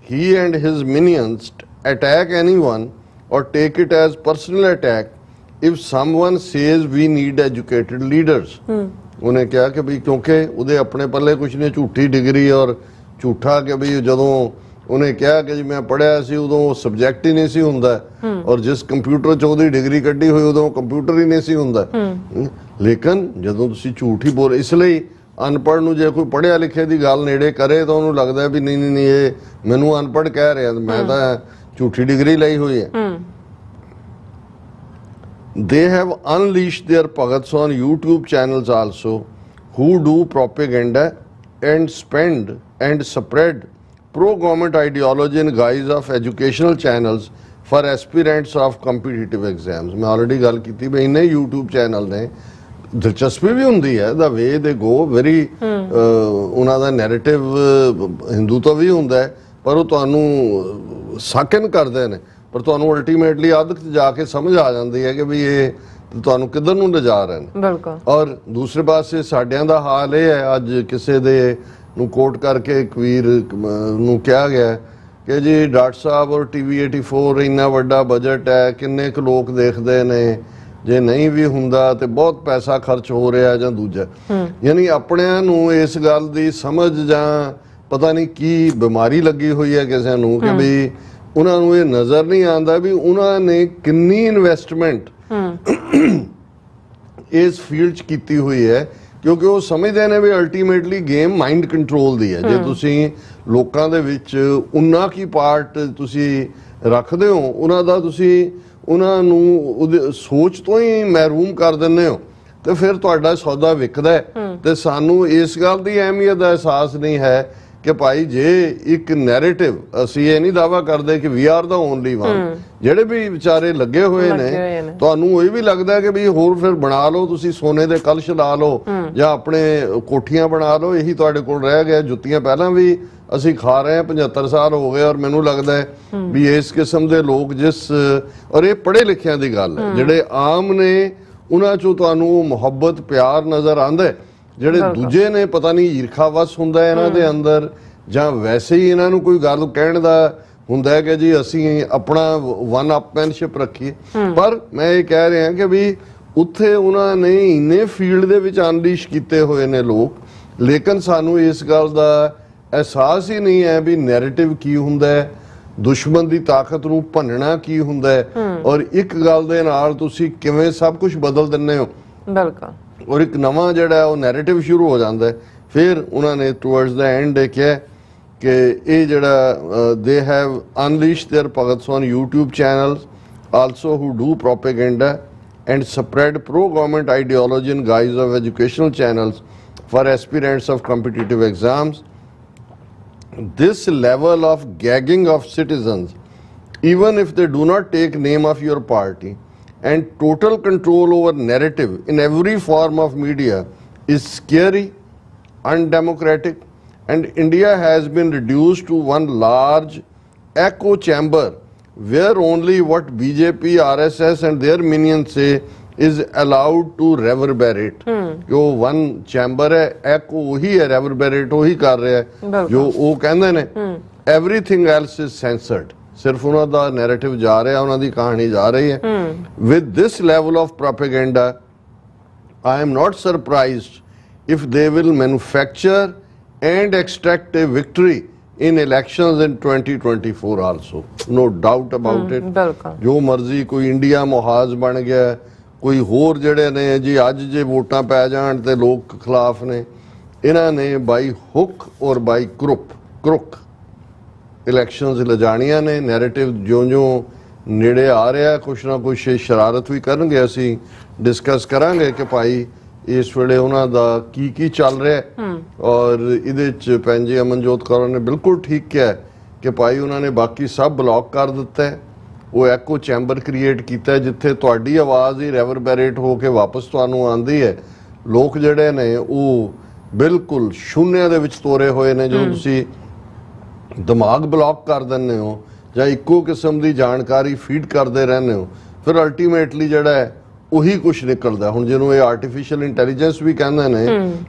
he and his minions attack anyone or take it as personal attack if someone says we need educated leaders. उन्हें क्या कि भाई क्योंकि उदे अपने पल्ले कुछ नहीं, झूठी degree और झूठा कि भाई जदों उन्हें क्या कि जी मैं पढ़िया सी उदों सब्जैक्ट ही नहीं सी हुंदा, और जिस कंप्यूटर 'ਚ ਉਹਦੀ डिग्री कड्डी हुई उदों कंप्यूटर ही नहीं सी हुंदा. लेकिन जदों तुसीं झूठ ही बोल, इसलिए ਅਨਪੜ੍ਹ ਨੂੰ ਜੇ ਕੋਈ ਪੜ੍ਹਿਆ ਲਿਖੇ ਦੀ ਗੱਲ ਨੇੜੇ ਕਰੇ ਤਾਂ ਉਹਨੂੰ ਲੱਗਦਾ ਵੀ ਨਹੀਂ ਨਹੀਂ ਇਹ ਮੈਨੂੰ ਅਨਪੜ੍ਹ ਕਹਿ ਰਿਹਾ, ਮੈਂ ਤਾਂ ਝੂਠੀ ਡਿਗਰੀ ਲਈ ਹੋਈ ਹੈ. They have unleashed their Bhagats on YouTube channels also, who do propaganda and spend and spread pro-government ideology in guise of educational channels for aspirants of competitive exams. मैं already ਗੱਲ ਕੀਤੀ ਵੀ ਇੰਨੇ YouTube ਚੈਨਲ ਨੇ, ਦਿਲਚਸਪੀ ਵੀ ਹੁੰਦੀ ਹੈ ਦਾ ਵੇ ਦੇ ਗੋ very, ਉਹਨਾਂ ਦਾ ਨੈਰੇਟਿਵ ਹਿੰਦੂ ਤੋਂ ਵੀ ਹੁੰਦਾ ਹੈ, ਪਰ ਉਹ ਤੁਹਾਨੂੰ ਸਾਕਨ ਕਰਦੇ ਨੇ, ਪਰ ਤੁਹਾਨੂੰ ਅਲਟੀਮੇਟਲੀ ਆਦਤ ਜਾ ਕੇ ਸਮਝ ਆ ਜਾਂਦੀ ਹੈ ਕਿ ਵੀ ਇਹ ਤੁਹਾਨੂੰ ਕਿੱਧਰ ਨੂੰ ਲਿਜਾ ਰਹੇ ਨੇ. ਬਿਲਕੁਲ. ਔਰ ਦੂਸਰੇ ਪਾਸੇ ਸਾਡਿਆਂ ਦਾ ਹਾਲ ਇਹ ਹੈ, ਅੱਜ ਕਿਸੇ ਦੇ ਨੂੰ ਕੋਟ ਕਰਕੇ ਇੱਕ ਵੀਰ ਨੂੰ ਕਿਹਾ ਗਿਆ ਕਿ ਜੀ ਡਾਕਟਰ ਸਾਹਿਬ ਔਰ TV 84 ਇੰਨਾ ਵੱਡਾ ਬਜਟ ਹੈ, ਕਿੰਨੇ ਕੁ ਲੋਕ ਦੇਖਦੇ ਨੇ, ਜੇ ਨਹੀਂ ਵੀ ਹੁੰਦਾ ਤੇ ਬਹੁਤ ਪੈਸਾ ਖਰਚ ਹੋ ਰਿਹਾ ਜਾਂ ਦੂਜਾ. ਯਾਨੀ ਆਪਣਿਆਂ ਨੂੰ ਇਸ ਗੱਲ ਦੀ ਸਮਝ ਜਾਂ ਪਤਾ ਨਹੀਂ ਕੀ ਬਿਮਾਰੀ ਲੱਗੀ ਹੋਈ ਹੈ ਕਿਸੇ ਨੂੰ ਕਿ ਵੀ ਉਹਨਾਂ ਨੂੰ ਇਹ ਨਜ਼ਰ ਨਹੀਂ ਆਉਂਦਾ ਵੀ ਉਹਨਾਂ ਨੇ ਕਿੰਨੀ ਇਨਵੈਸਟਮੈਂਟ ਇਸ ਫੀਲਡ 'ਚ ਕੀਤੀ ਹੋਈ ਹੈ, ਕਿਉਂਕਿ ਉਹ ਸਮਝਦੇ ਨੇ ਵੀ ਅਲਟੀਮੇਟਲੀ ਗੇਮ ਮਾਈਂਡ ਕੰਟਰੋਲ ਦੀ ਹੈ. ਜੇ ਤੁਸੀਂ ਲੋਕਾਂ ਦੇ ਵਿੱਚ ਉਨਾ ਕੀ ਪਾਰਟ ਤੁਸੀਂ ਰੱਖਦੇ ਹੋ, ਉਹਨਾਂ ਦਾ ਤੁਸੀਂ ਉਹਨਾਂ ਨੂੰ ਉਹਦੇ ਸੋਚ ਤੋਂ ਹੀ ਮਹਿਰੂਮ ਕਰ ਦਿੰਦੇ ਹੋ, ਤੇ ਫਿਰ ਤੁਹਾਡਾ ਸੌਦਾ ਵਿਕਦਾ ਹੈ. ਤੇ ਸਾਨੂੰ ਇਸ ਗੱਲ ਦੀ ਅਹਿਮੀਅਤ ਦਾ ਅਹਿਸਾਸ ਨਹੀਂ ਹੈ ਕਿ ਭਾਈ ਜੇ ਇੱਕ ਨੈਰੇਟਿਵ, ਅਸੀਂ ਇਹ ਨਹੀਂ ਦਾਵਾ ਕਰਦੇ ਕਿ we are the only one, ਜਿਹੜੇ ਵੀ ਵਿਚਾਰੇ ਲੱਗੇ ਹੋਏ ਨੇ ਤੁਹਾਨੂੰ ਇਹ ਵੀ ਲੱਗਦਾ ਕਿ ਵੀ ਹੋਰ ਫਿਰ ਬਣਾ ਲਓ, ਤੁਸੀਂ ਸੋਨੇ ਦੇ ਕਲਸ਼ ਲਾ ਲਓ ਜਾਂ ਆਪਣੇ ਕੋਠੀਆਂ ਬਣਾ ਲਓ, ਇਹੀ ਤੁਹਾਡੇ ਕੋਲ ਰਹਿ ਗਿਆ। ਜੁੱਤੀਆਂ ਪਹਿਲਾਂ ਵੀ ਅਸੀਂ ਖਾ ਰਹੇ ਹਾਂ, 75 ਸਾਲ ਹੋ ਗਏ, ਔਰ ਮੈਨੂੰ ਲੱਗਦਾ ਹੈ ਵੀ ਇਸ ਕਿਸਮ ਦੇ ਲੋਕ ਔਰ ਇਹ ਪੜ੍ਹੇ ਲਿਖਿਆਂ ਦੀ ਗੱਲ ਹੈ, ਜਿਹੜੇ ਆਮ ਨੇ ਉਹਨਾਂ ਚੋਂ ਤੁਹਾਨੂੰ ਮੁਹੱਬਤ ਪਿਆਰ ਨਜ਼ਰ ਆਉਂਦਾ। ਜਿਹੜੇ ਦੂਜੇ ਨੇ ਪਤਾ ਨਹੀਂ ਈਰਖਾਵਸ ਹੁੰਦਾ ਇਹਨਾਂ ਦੇ ਅੰਦਰ, ਜਾਂ ਵੈਸੇ ਹੀ ਇਹਨਾਂ ਨੂੰ ਕੋਈ ਗੱਲ ਕਹਿਣ ਦਾ ਹੁੰਦਾ ਹੈ ਕਿ ਜੀ ਅਸੀਂ ਆਪਣਾ ਵਨ ਅਪਮੈਨਸ਼ਿਪ ਰੱਖੀਏ। ਪਰ ਮੈਂ ਇਹ ਕਹਿ ਰਿਹਾ ਕਿ ਵੀ ਉੱਥੇ ਉਹਨਾਂ ਨੇ ਇੰਨੇ ਫੀਲਡ ਦੇ ਵਿੱਚ ਅਨਲੀਸ਼ ਕੀਤੇ ਹੋਏ ਨੇ ਲੋਕ, ਲੇਕਿਨ ਸਾਨੂੰ ਇਸ ਗੱਲ ਦਾ ਅਹਿਸਾਸ ਹੀ ਨਹੀਂ ਹੈ ਵੀ ਨੈਰੇਟਿਵ ਕੀ ਹੁੰਦਾ ਹੈ, ਦੁਸ਼ਮਣ ਦੀ ਤਾਕਤ ਨੂੰ ਭੰਨਣਾ ਕੀ ਹੁੰਦਾ ਹੈ, ਔਰ ਇੱਕ ਗੱਲ ਦੇ ਨਾਲ ਤੁਸੀਂ ਕਿਵੇਂ ਸਭ ਕੁਝ ਬਦਲ ਦਿੰਦੇ ਹੋ। ਬਿਲਕੁਲ। ਔਰ ਇੱਕ ਨਵਾਂ ਜਿਹੜਾ ਉਹ ਨੈਰੇਟਿਵ ਸ਼ੁਰੂ ਹੋ ਜਾਂਦਾ ਹੈ। ਫਿਰ ਉਹਨਾਂ ਨੇ ਟੁਵਰਡਸ ਦਾ ਐਂਡ ਇਹ ਕਿਹਾ ਕਿ ਇਹ ਜਿਹੜਾ they have unleashed their puppets on YouTube channels also who do propaganda and spread pro government ideology in guise of educational channels for aspirants of competitive exams. This level of gagging of citizens, even if they do not take name of your party, and total control over narrative in every form of media is scary, undemocratic, and India has been reduced to one large echo chamber where only what BJP, RSS and their minions say is allowed to reverberate. जो one chamber है, echo वही है, reverberate वही कर रहे हैं, जो वो कहते ने everything else is censored. सिर्फ ਉਹਨਾਂ ਦਾ ਨੈਰੇਟਿਵ ਜਾ ਰਿਹਾ, ਉਹਨਾਂ ਦੀ ਕਹਾਣੀ ਜਾ ਰਹੀ ਹੈ। With this level of propaganda, I am not surprised if they will manufacture and extract a victory in elections in 2024 also. No doubt about it. ਜੋ ਮਰਜ਼ੀ ਕੋਈ ਇੰਡੀਆ ਮੁਹਾਜ਼ ਬਣ ਗਿਆ, ਕੋਈ ਹੋਰ ਜਿਹੜੇ ਨੇ ਜੀ ਅੱਜ ਜੇ ਵੋਟਾਂ ਪੈ ਜਾਣ ਤੇ ਲੋਕ ਖਿਲਾਫ ਨੇ, ਇਹਨਾਂ ਨੇ ਬਾਈ ਹੁੱਕ ਔਰ ਬਾਈ ਕਰੁੱਕ ਇਲੈਕਸ਼ਨਸ ਲਿਜਾਣੀਆਂ ਨੇ। ਨੈਰੇਟਿਵ ਜਿਉਂ-ਜਿਉਂ ਨੇੜੇ ਆ ਰਿਹਾ, ਕੁਛ ਨਾ ਕੁਛ ਸ਼ਰਾਰਤ ਵੀ ਕਰਨਗੇ। ਅਸੀਂ ਡਿਸਕਸ ਕਰਾਂਗੇ ਕਿ ਭਾਈ ਇਸ ਵੇਲੇ ਉਹਨਾਂ ਦਾ ਕੀ ਚੱਲ ਰਿਹਾ। ਔਰ ਇਹਦੇ 'ਚ ਭੈਣ ਜੀ ਅਮਨਜੋਤ ਕੌਰ ਨੇ ਬਿਲਕੁਲ ਠੀਕ ਕਿਹਾ ਕਿ ਭਾਈ ਉਹਨਾਂ ਨੇ ਬਾਕੀ ਸਭ ਬਲੌਕ ਕਰ ਦਿੱਤਾ ਹੈ। ਉਹ ਐਕੋ ਚੈਂਬਰ ਕ੍ਰੀਏਟ ਕੀਤਾ ਜਿੱਥੇ ਤੁਹਾਡੀ ਆਵਾਜ਼ ਹੀ ਰੈਵਰਬੈਰੇਟ ਹੋ ਕੇ ਵਾਪਸ ਤੁਹਾਨੂੰ ਆਉਂਦੀ ਹੈ। ਲੋਕ ਜਿਹੜੇ ਨੇ ਉਹ ਬਿਲਕੁਲ ਸ਼ੂਨਿਆਂ ਦੇ ਵਿੱਚ ਤੋਰੇ ਹੋਏ ਨੇ। ਜਦੋਂ ਤੁਸੀਂ ਦਿਮਾਗ ਬਲੌਕ ਕਰ ਦਿੰਦੇ ਹੋ ਜਾਂ ਇੱਕੋ ਕਿਸਮ ਦੀ ਜਾਣਕਾਰੀ ਫੀਡ ਕਰਦੇ ਰਹਿੰਦੇ ਹੋ, ਫਿਰ ਅਲਟੀਮੇਟਲੀ ਜਿਹੜਾ ਹੈ ਉਹੀ ਕੁਛ ਨਿਕਲਦਾ। ਹੁਣ ਜਿਹਨੂੰ ਇਹ ਆਰਟੀਫਿਸ਼ੀਅਲ ਇੰਟੈਲੀਜੈਂਸ ਵੀ ਕਹਿੰਦੇ ਨੇ,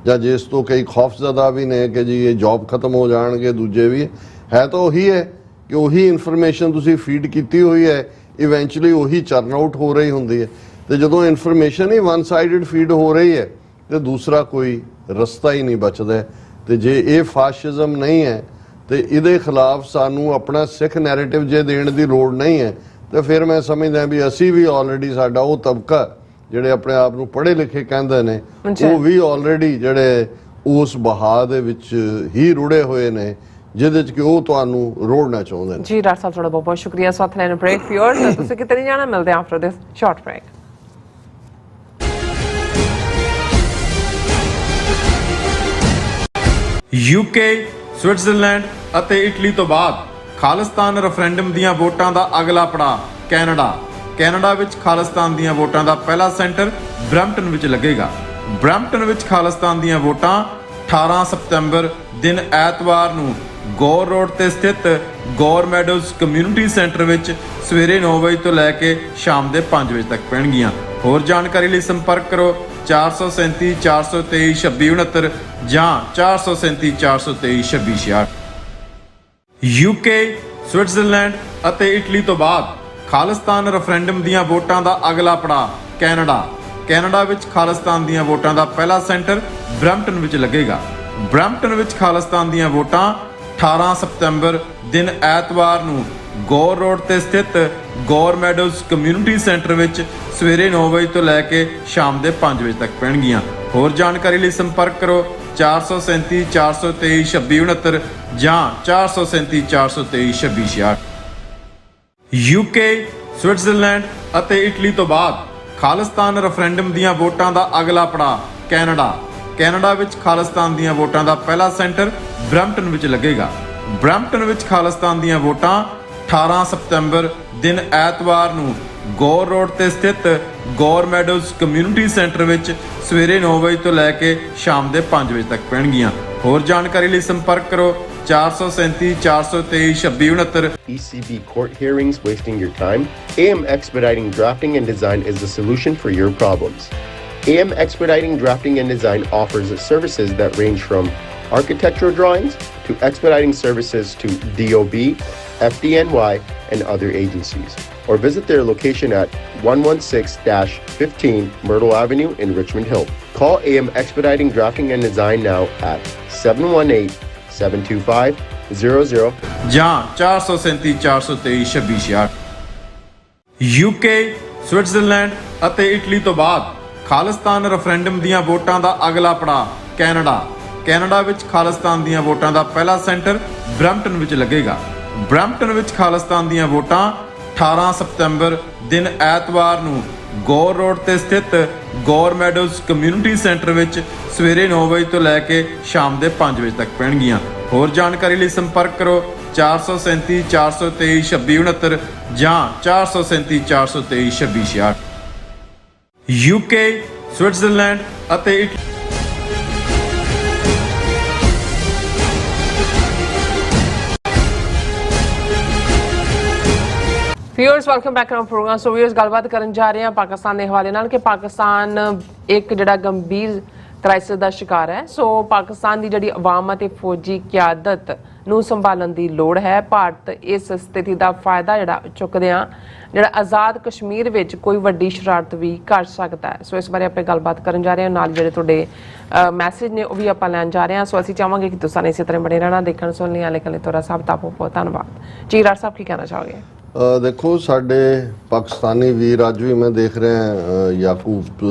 ਜਾਂ ਜਿਸ ਤੋਂ ਕਈ ਖੌਫਜ਼ਦਾ ਵੀ ਨੇ ਕਿ ਜੀ ਇਹ ਜੌਬ ਖਤਮ ਹੋ ਜਾਣਗੇ, ਦੂਜੇ ਵੀ ਹੈ ਤਾਂ ਉਹੀ ਹੈ ਕਿ ਉਹੀ ਇਨਫੋਰਮੇਸ਼ਨ ਤੁਸੀਂ ਫੀਡ ਕੀਤੀ ਹੋਈ ਹੈ, ਇਵੈਂਚੁਅਲੀ ਉਹੀ ਚਰਨ ਆਊਟ ਹੋ ਰਹੀ ਹੁੰਦੀ ਹੈ। ਤੇ ਜਦੋਂ ਇਨਫੋਰਮੇਸ਼ਨ ਹੀ ਵਨ ਸਾਈਡਡ ਫੀਡ ਹੋ ਰਹੀ ਹੈ ਤੇ ਦੂਸਰਾ ਕੋਈ ਰਸਤਾ ਹੀ ਨਹੀਂ ਬਚਦਾ। ਤੇ ਜੇ ਇਹ ਫਾਸ਼ਿਜ਼ਮ ਨਹੀਂ ਹੈ ਤੇ ਇਹਦੇ ਖਿਲਾਫ ਸਾਨੂੰ ਆਪਣਾ ਸਿੱਖ ਨੈਰੇਟਿਵ ਜੇ ਦੇਣ ਦੀ ਲੋੜ ਨਹੀਂ ਹੈ, ਤੇ ਫਿਰ ਮੈਂ ਸਮਝਦਾ ਵੀ ਅਸੀਂ ਵੀ ਆਲਰੇਡੀ, ਸਾਡਾ ਉਹ ਤਬਕਾ ਜਿਹੜੇ ਆਪਣੇ ਆਪ ਨੂੰ ਪੜ੍ਹੇ ਲਿਖੇ ਕਹਿੰਦੇ ਨੇ, ਉਹ ਵੀ ਆਲਰੇਡੀ ਜਿਹੜੇ ਉਸ ਬਹਾ ਦੇ ਵਿੱਚ ਹੀ ਰੁੜੇ ਹੋਏ ਨੇ ਜਿਹਦੇ ਚ ਕਿ ਉਹ ਤੁਹਾਨੂੰ ਰੋੜਨਾ ਚਾਹੁੰਦੇ ਨੇ। ਜੀ ਡਾਕਟਰ ਸਾਹਿਬ ਤੁਹਾਡਾ ਬਹੁਤ ਬਹੁਤ ਸ਼ੁਕਰੀਆ। ਸਾਥ ਲੈਣ ਬ੍ਰੇਕ ਫਿਓਰਸ, ਤੁਸੀਂ ਕਿਤੇ ਨਹੀਂ ਜਾਣਾ, ਮਿਲਦੇ after this short break. UK, Switzerland ਅਤੇ ਇਟਲੀ ਤੋਂ ਬਾਅਦ ਖਾਲਿਸਤਾਨ ਰੈਫਰੈਂਡਮ ਦੀਆਂ ਵੋਟਾਂ ਦਾ ਅਗਲਾ ਪੜਾਅ ਕੈਨੇਡਾ ਵਿੱਚ ਖਾਲਿਸਤਾਨ ਦੀਆਂ ਵੋਟਾਂ ਦਾ ਪਹਿਲਾ ਸੈਂਟਰ ਬਰੈਂਪਟਨ ਵਿੱਚ ਲੱਗੇਗਾ। ਬਰੈਂਪਟਨ ਵਿੱਚ ਖਾਲਿਸਤਾਨ ਦੀਆਂ ਵੋਟਾਂ 18 ਸਤੰਬਰ ਦਿਨ ਐਤਵਾਰ ਨੂੰ ਗੌਰ ਰੋਡ ਤੇ ਸਥਿਤ ਗੌਰ ਮੈਡੋਜ਼ ਕਮਿਊਨਿਟੀ ਸੈਂਟਰ ਵਿੱਚ ਸਵੇਰੇ 9 ਵਜੇ ਤੋਂ ਲੈ ਕੇ ਸ਼ਾਮ ਦੇ 5 ਵਜੇ ਤੱਕ ਪੈਣਗੀਆਂ। ਹੋਰ ਜਾਣਕਾਰੀ ਲਈ ਸੰਪਰਕ ਕਰੋ 437 423 2669 ਜਾਂ 437 423 2666। UK, ਸਵਿਟਜ਼ਰਲੈਂਡ ਅਤੇ ਇਟਲੀ ਤੋਂ ਬਾਅਦ ਖਾਲਿਸਤਾਨ ਰੈਫਰੈਂਡਮ ਦੀਆਂ ਵੋਟਾਂ ਦਾ ਅਗਲਾ ਪੜਾਅ ਕੈਨੇਡਾ ਵਿੱਚ ਖਾਲਿਸਤਾਨ ਦੀਆਂ ਵੋਟਾਂ ਦਾ ਪਹਿਲਾ ਸੈਂਟਰ ਬਰੈਂਪਟਨ ਵਿੱਚ ਲੱਗੇਗਾ। ਬਰੈਂਪਟਨ ਵਿੱਚ ਖਾਲਿਸਤਾਨ ਦੀਆਂ ਵੋਟਾਂ 18 ਸਤੰਬਰ ਦਿਨ ਐਤਵਾਰ ਨੂੰ ਗੌਰ ਰੋਡ ਤੇ ਸਥਿਤ ਗੌਰ ਮੈਡੋਜ਼ ਕਮਿਊਨਿਟੀ ਸੈਂਟਰ ਵਿੱਚ ਸਵੇਰੇ 9 ਵਜੇ ਤੋਂ ਲੈ ਕੇ ਸ਼ਾਮ ਦੇ 5 ਵਜੇ ਤੱਕ ਪੈਣਗੀਆਂ। ਹੋਰ ਜਾਣਕਾਰੀ ਲਈ ਸੰਪਰਕ ਕਰੋ 437 423 2669 ਜਾਂ 437 423 2666। UK, ਸਵਿਟਜ਼ਰਲੈਂਡ ਅਤੇ ਇਟਲੀ ਤੋਂ ਬਾਅਦ ਖਾਲਿਸਤਾਨ ਰੈਫਰੈਂਡਮ ਦੀਆਂ ਵੋਟਾਂ ਦਾ ਅਗਲਾ ਪੜਾਅ ਕੈਨੇਡਾ ਵਿੱਚ ਖਾਲਿਸਤਾਨ ਦੀਆਂ ਵੋਟਾਂ ਦਾ ਪਹਿਲਾ ਸੈਂਟਰ ਬਰੈਂਪਟਨ ਵਿੱਚ ਲੱਗੇਗਾ। ਬਰੈਂਪਟਨ ਵਿੱਚ ਖਾਲਿਸਤਾਨ ਦੀਆਂ ਵੋਟਾਂ 18 ਸਤੰਬਰ ਦਿਨ ਐਤਵਾਰ ਨੂੰ ਗੌਰ ਰੋਡ ਤੇ ਸਥਿਤ ਗੌਰ ਮੈਡੋਜ਼ ਕਮਿਊਨਿਟੀ ਸੈਂਟਰ ਵਿੱਚ ਸਵੇਰੇ 9 ਵਜੇ ਤੋਂ ਲੈ ਕੇ ਸ਼ਾਮ ਦੇ 5 ਵਜੇ ਤੱਕ ਪੈਣਗੀਆਂ। ਹੋਰ ਜਾਣਕਾਰੀ ਲਈ ਸੰਪਰਕ ਕਰੋ 437 423 2669। ECB court hearings wasting your time? AM Expediting Drafting and Design is the solution for your problems. AM Expediting Drafting and Design offers services that range from architectural drawings to expediting services to DOB, FDNY, and other agencies. Or visit their location at 116-15 Myrtle Avenue in Richmond Hill. Call AM Expediting Drafting and Design now at 718-725-00 ਜਾਂ 437 423 2666। UK, Switzerland ਅਤੇ Italy ਤੋਂ ਬਾਅਦ Khalistan referendum ਦੀਆਂ ਵੋਟਾਂ ਦਾ ਅਗਲਾ ਪੜਾਅ Canada. Canada ਵਿੱਚ ਖਾਲਿਸਤਾਨ ਦੀਆਂ ਵੋਟਾਂ ਦਾ ਪਹਿਲਾ ਸੈਂਟਰ ਬਰੈਂਪਟਨ ਵਿੱਚ ਲੱਗੇਗਾ। ਬਰੈਂਪਟਨ ਵਿੱਚ ਖਾਲਿਸਤਾਨ ਦੀਆਂ ਵੋਟਾਂ 18 ਸਤੰਬਰ ਦਿਨ ਐਤਵਾਰ ਨੂੰ ਗੌਰ ਰੋਡ ਤੇ ਸਥਿਤ ਗੌਰ ਮੈਡੋਜ਼ ਕਮਿਊਨਿਟੀ ਸੈਂਟਰ ਵਿੱਚ ਸਵੇਰੇ 9 ਵਜੇ ਤੋਂ ਲੈ ਕੇ ਸ਼ਾਮ ਦੇ 5 ਵਜੇ ਤੱਕ ਪੈਣਗੀਆਂ। ਹੋਰ ਜਾਣਕਾਰੀ ਲਈ ਸੰਪਰਕ ਕਰੋ 437 423 2669 ਜਾਂ 437 423 2666। UK, ਸਵਿਟਜ਼ਰਲੈਂਡ ਅਤੇ viewers welcome back to programme. So viewers ਗੱਲਬਾਤ ਕਰਨ ਜਾ ਰਹੇ ਹਾਂ ਪਾਕਿਸਤਾਨ ਦੇ ਹਵਾਲੇ ਨਾਲ ਕਿ ਪਾਕਿਸਤਾਨ ਇੱਕ ਜਿਹੜਾ ਗੰਭੀਰ ਕ੍ਰਾਈਸਿਸ ਦਾ ਸ਼ਿਕਾਰ ਹੈ। ਸੋ ਪਾਕਿਸਤਾਨ ਦੀ ਜਿਹੜੀ ਆਵਾਮ ਅਤੇ ਫੌਜੀ ਕਿਆਦਤ ਨੂੰ ਸੰਭਾਲਣ ਦੀ ਲੋੜ ਹੈ। ਭਾਰਤ ਇਸ ਸਥਿਤੀ ਦਾ ਫਾਇਦਾ ਜਿਹੜਾ ਚੁੱਕਦਿਆਂ ਜਿਹੜਾ ਆਜ਼ਾਦ ਕਸ਼ਮੀਰ ਵਿੱਚ ਕੋਈ ਵੱਡੀ ਸ਼ਰਾਰਤ ਵੀ ਕਰ ਸਕਦਾ ਹੈ। ਸੋ ਇਸ ਬਾਰੇ ਆਪਾਂ ਗੱਲਬਾਤ ਕਰਨ ਜਾ ਰਹੇ ਹਾਂ। ਨਾਲ ਜਿਹੜੇ ਤੁਹਾਡੇ ਮੈਸੇਜ ਨੇ ਉਹ ਵੀ ਆਪਾਂ ਲੈਣ ਜਾ ਰਹੇ ਹਾਂ। ਸੋ ਅਸੀਂ ਚਾਹਾਂਗੇ ਕਿ ਤੁਸੀਂ ਇਸੇ ਤਰ੍ਹਾਂ ਬਣੇ ਰਹਿਣਾ ਦੇਖਣ ਸੁਣਨ ਲਈ। ਲੇਕਿਨ ਤੁਹਾਡਾ ਸਭ ਦਾ ਬਹੁਤ ਬਹੁਤ ਧੰਨਵਾਦ ਜੀ। ਰਾਜ ਸਾਹਿਬ ਕੀ ਕਹਿਣਾ ਚਾਹੋਗੇ? ਦੇਖੋ ਸਾਡੇ ਪਾਕਿਸਤਾਨੀ ਵੀਰ ਅੱਜ ਵੀ ਮੈਂ ਦੇਖ ਰਿਹਾ ਯਾਕੂਬ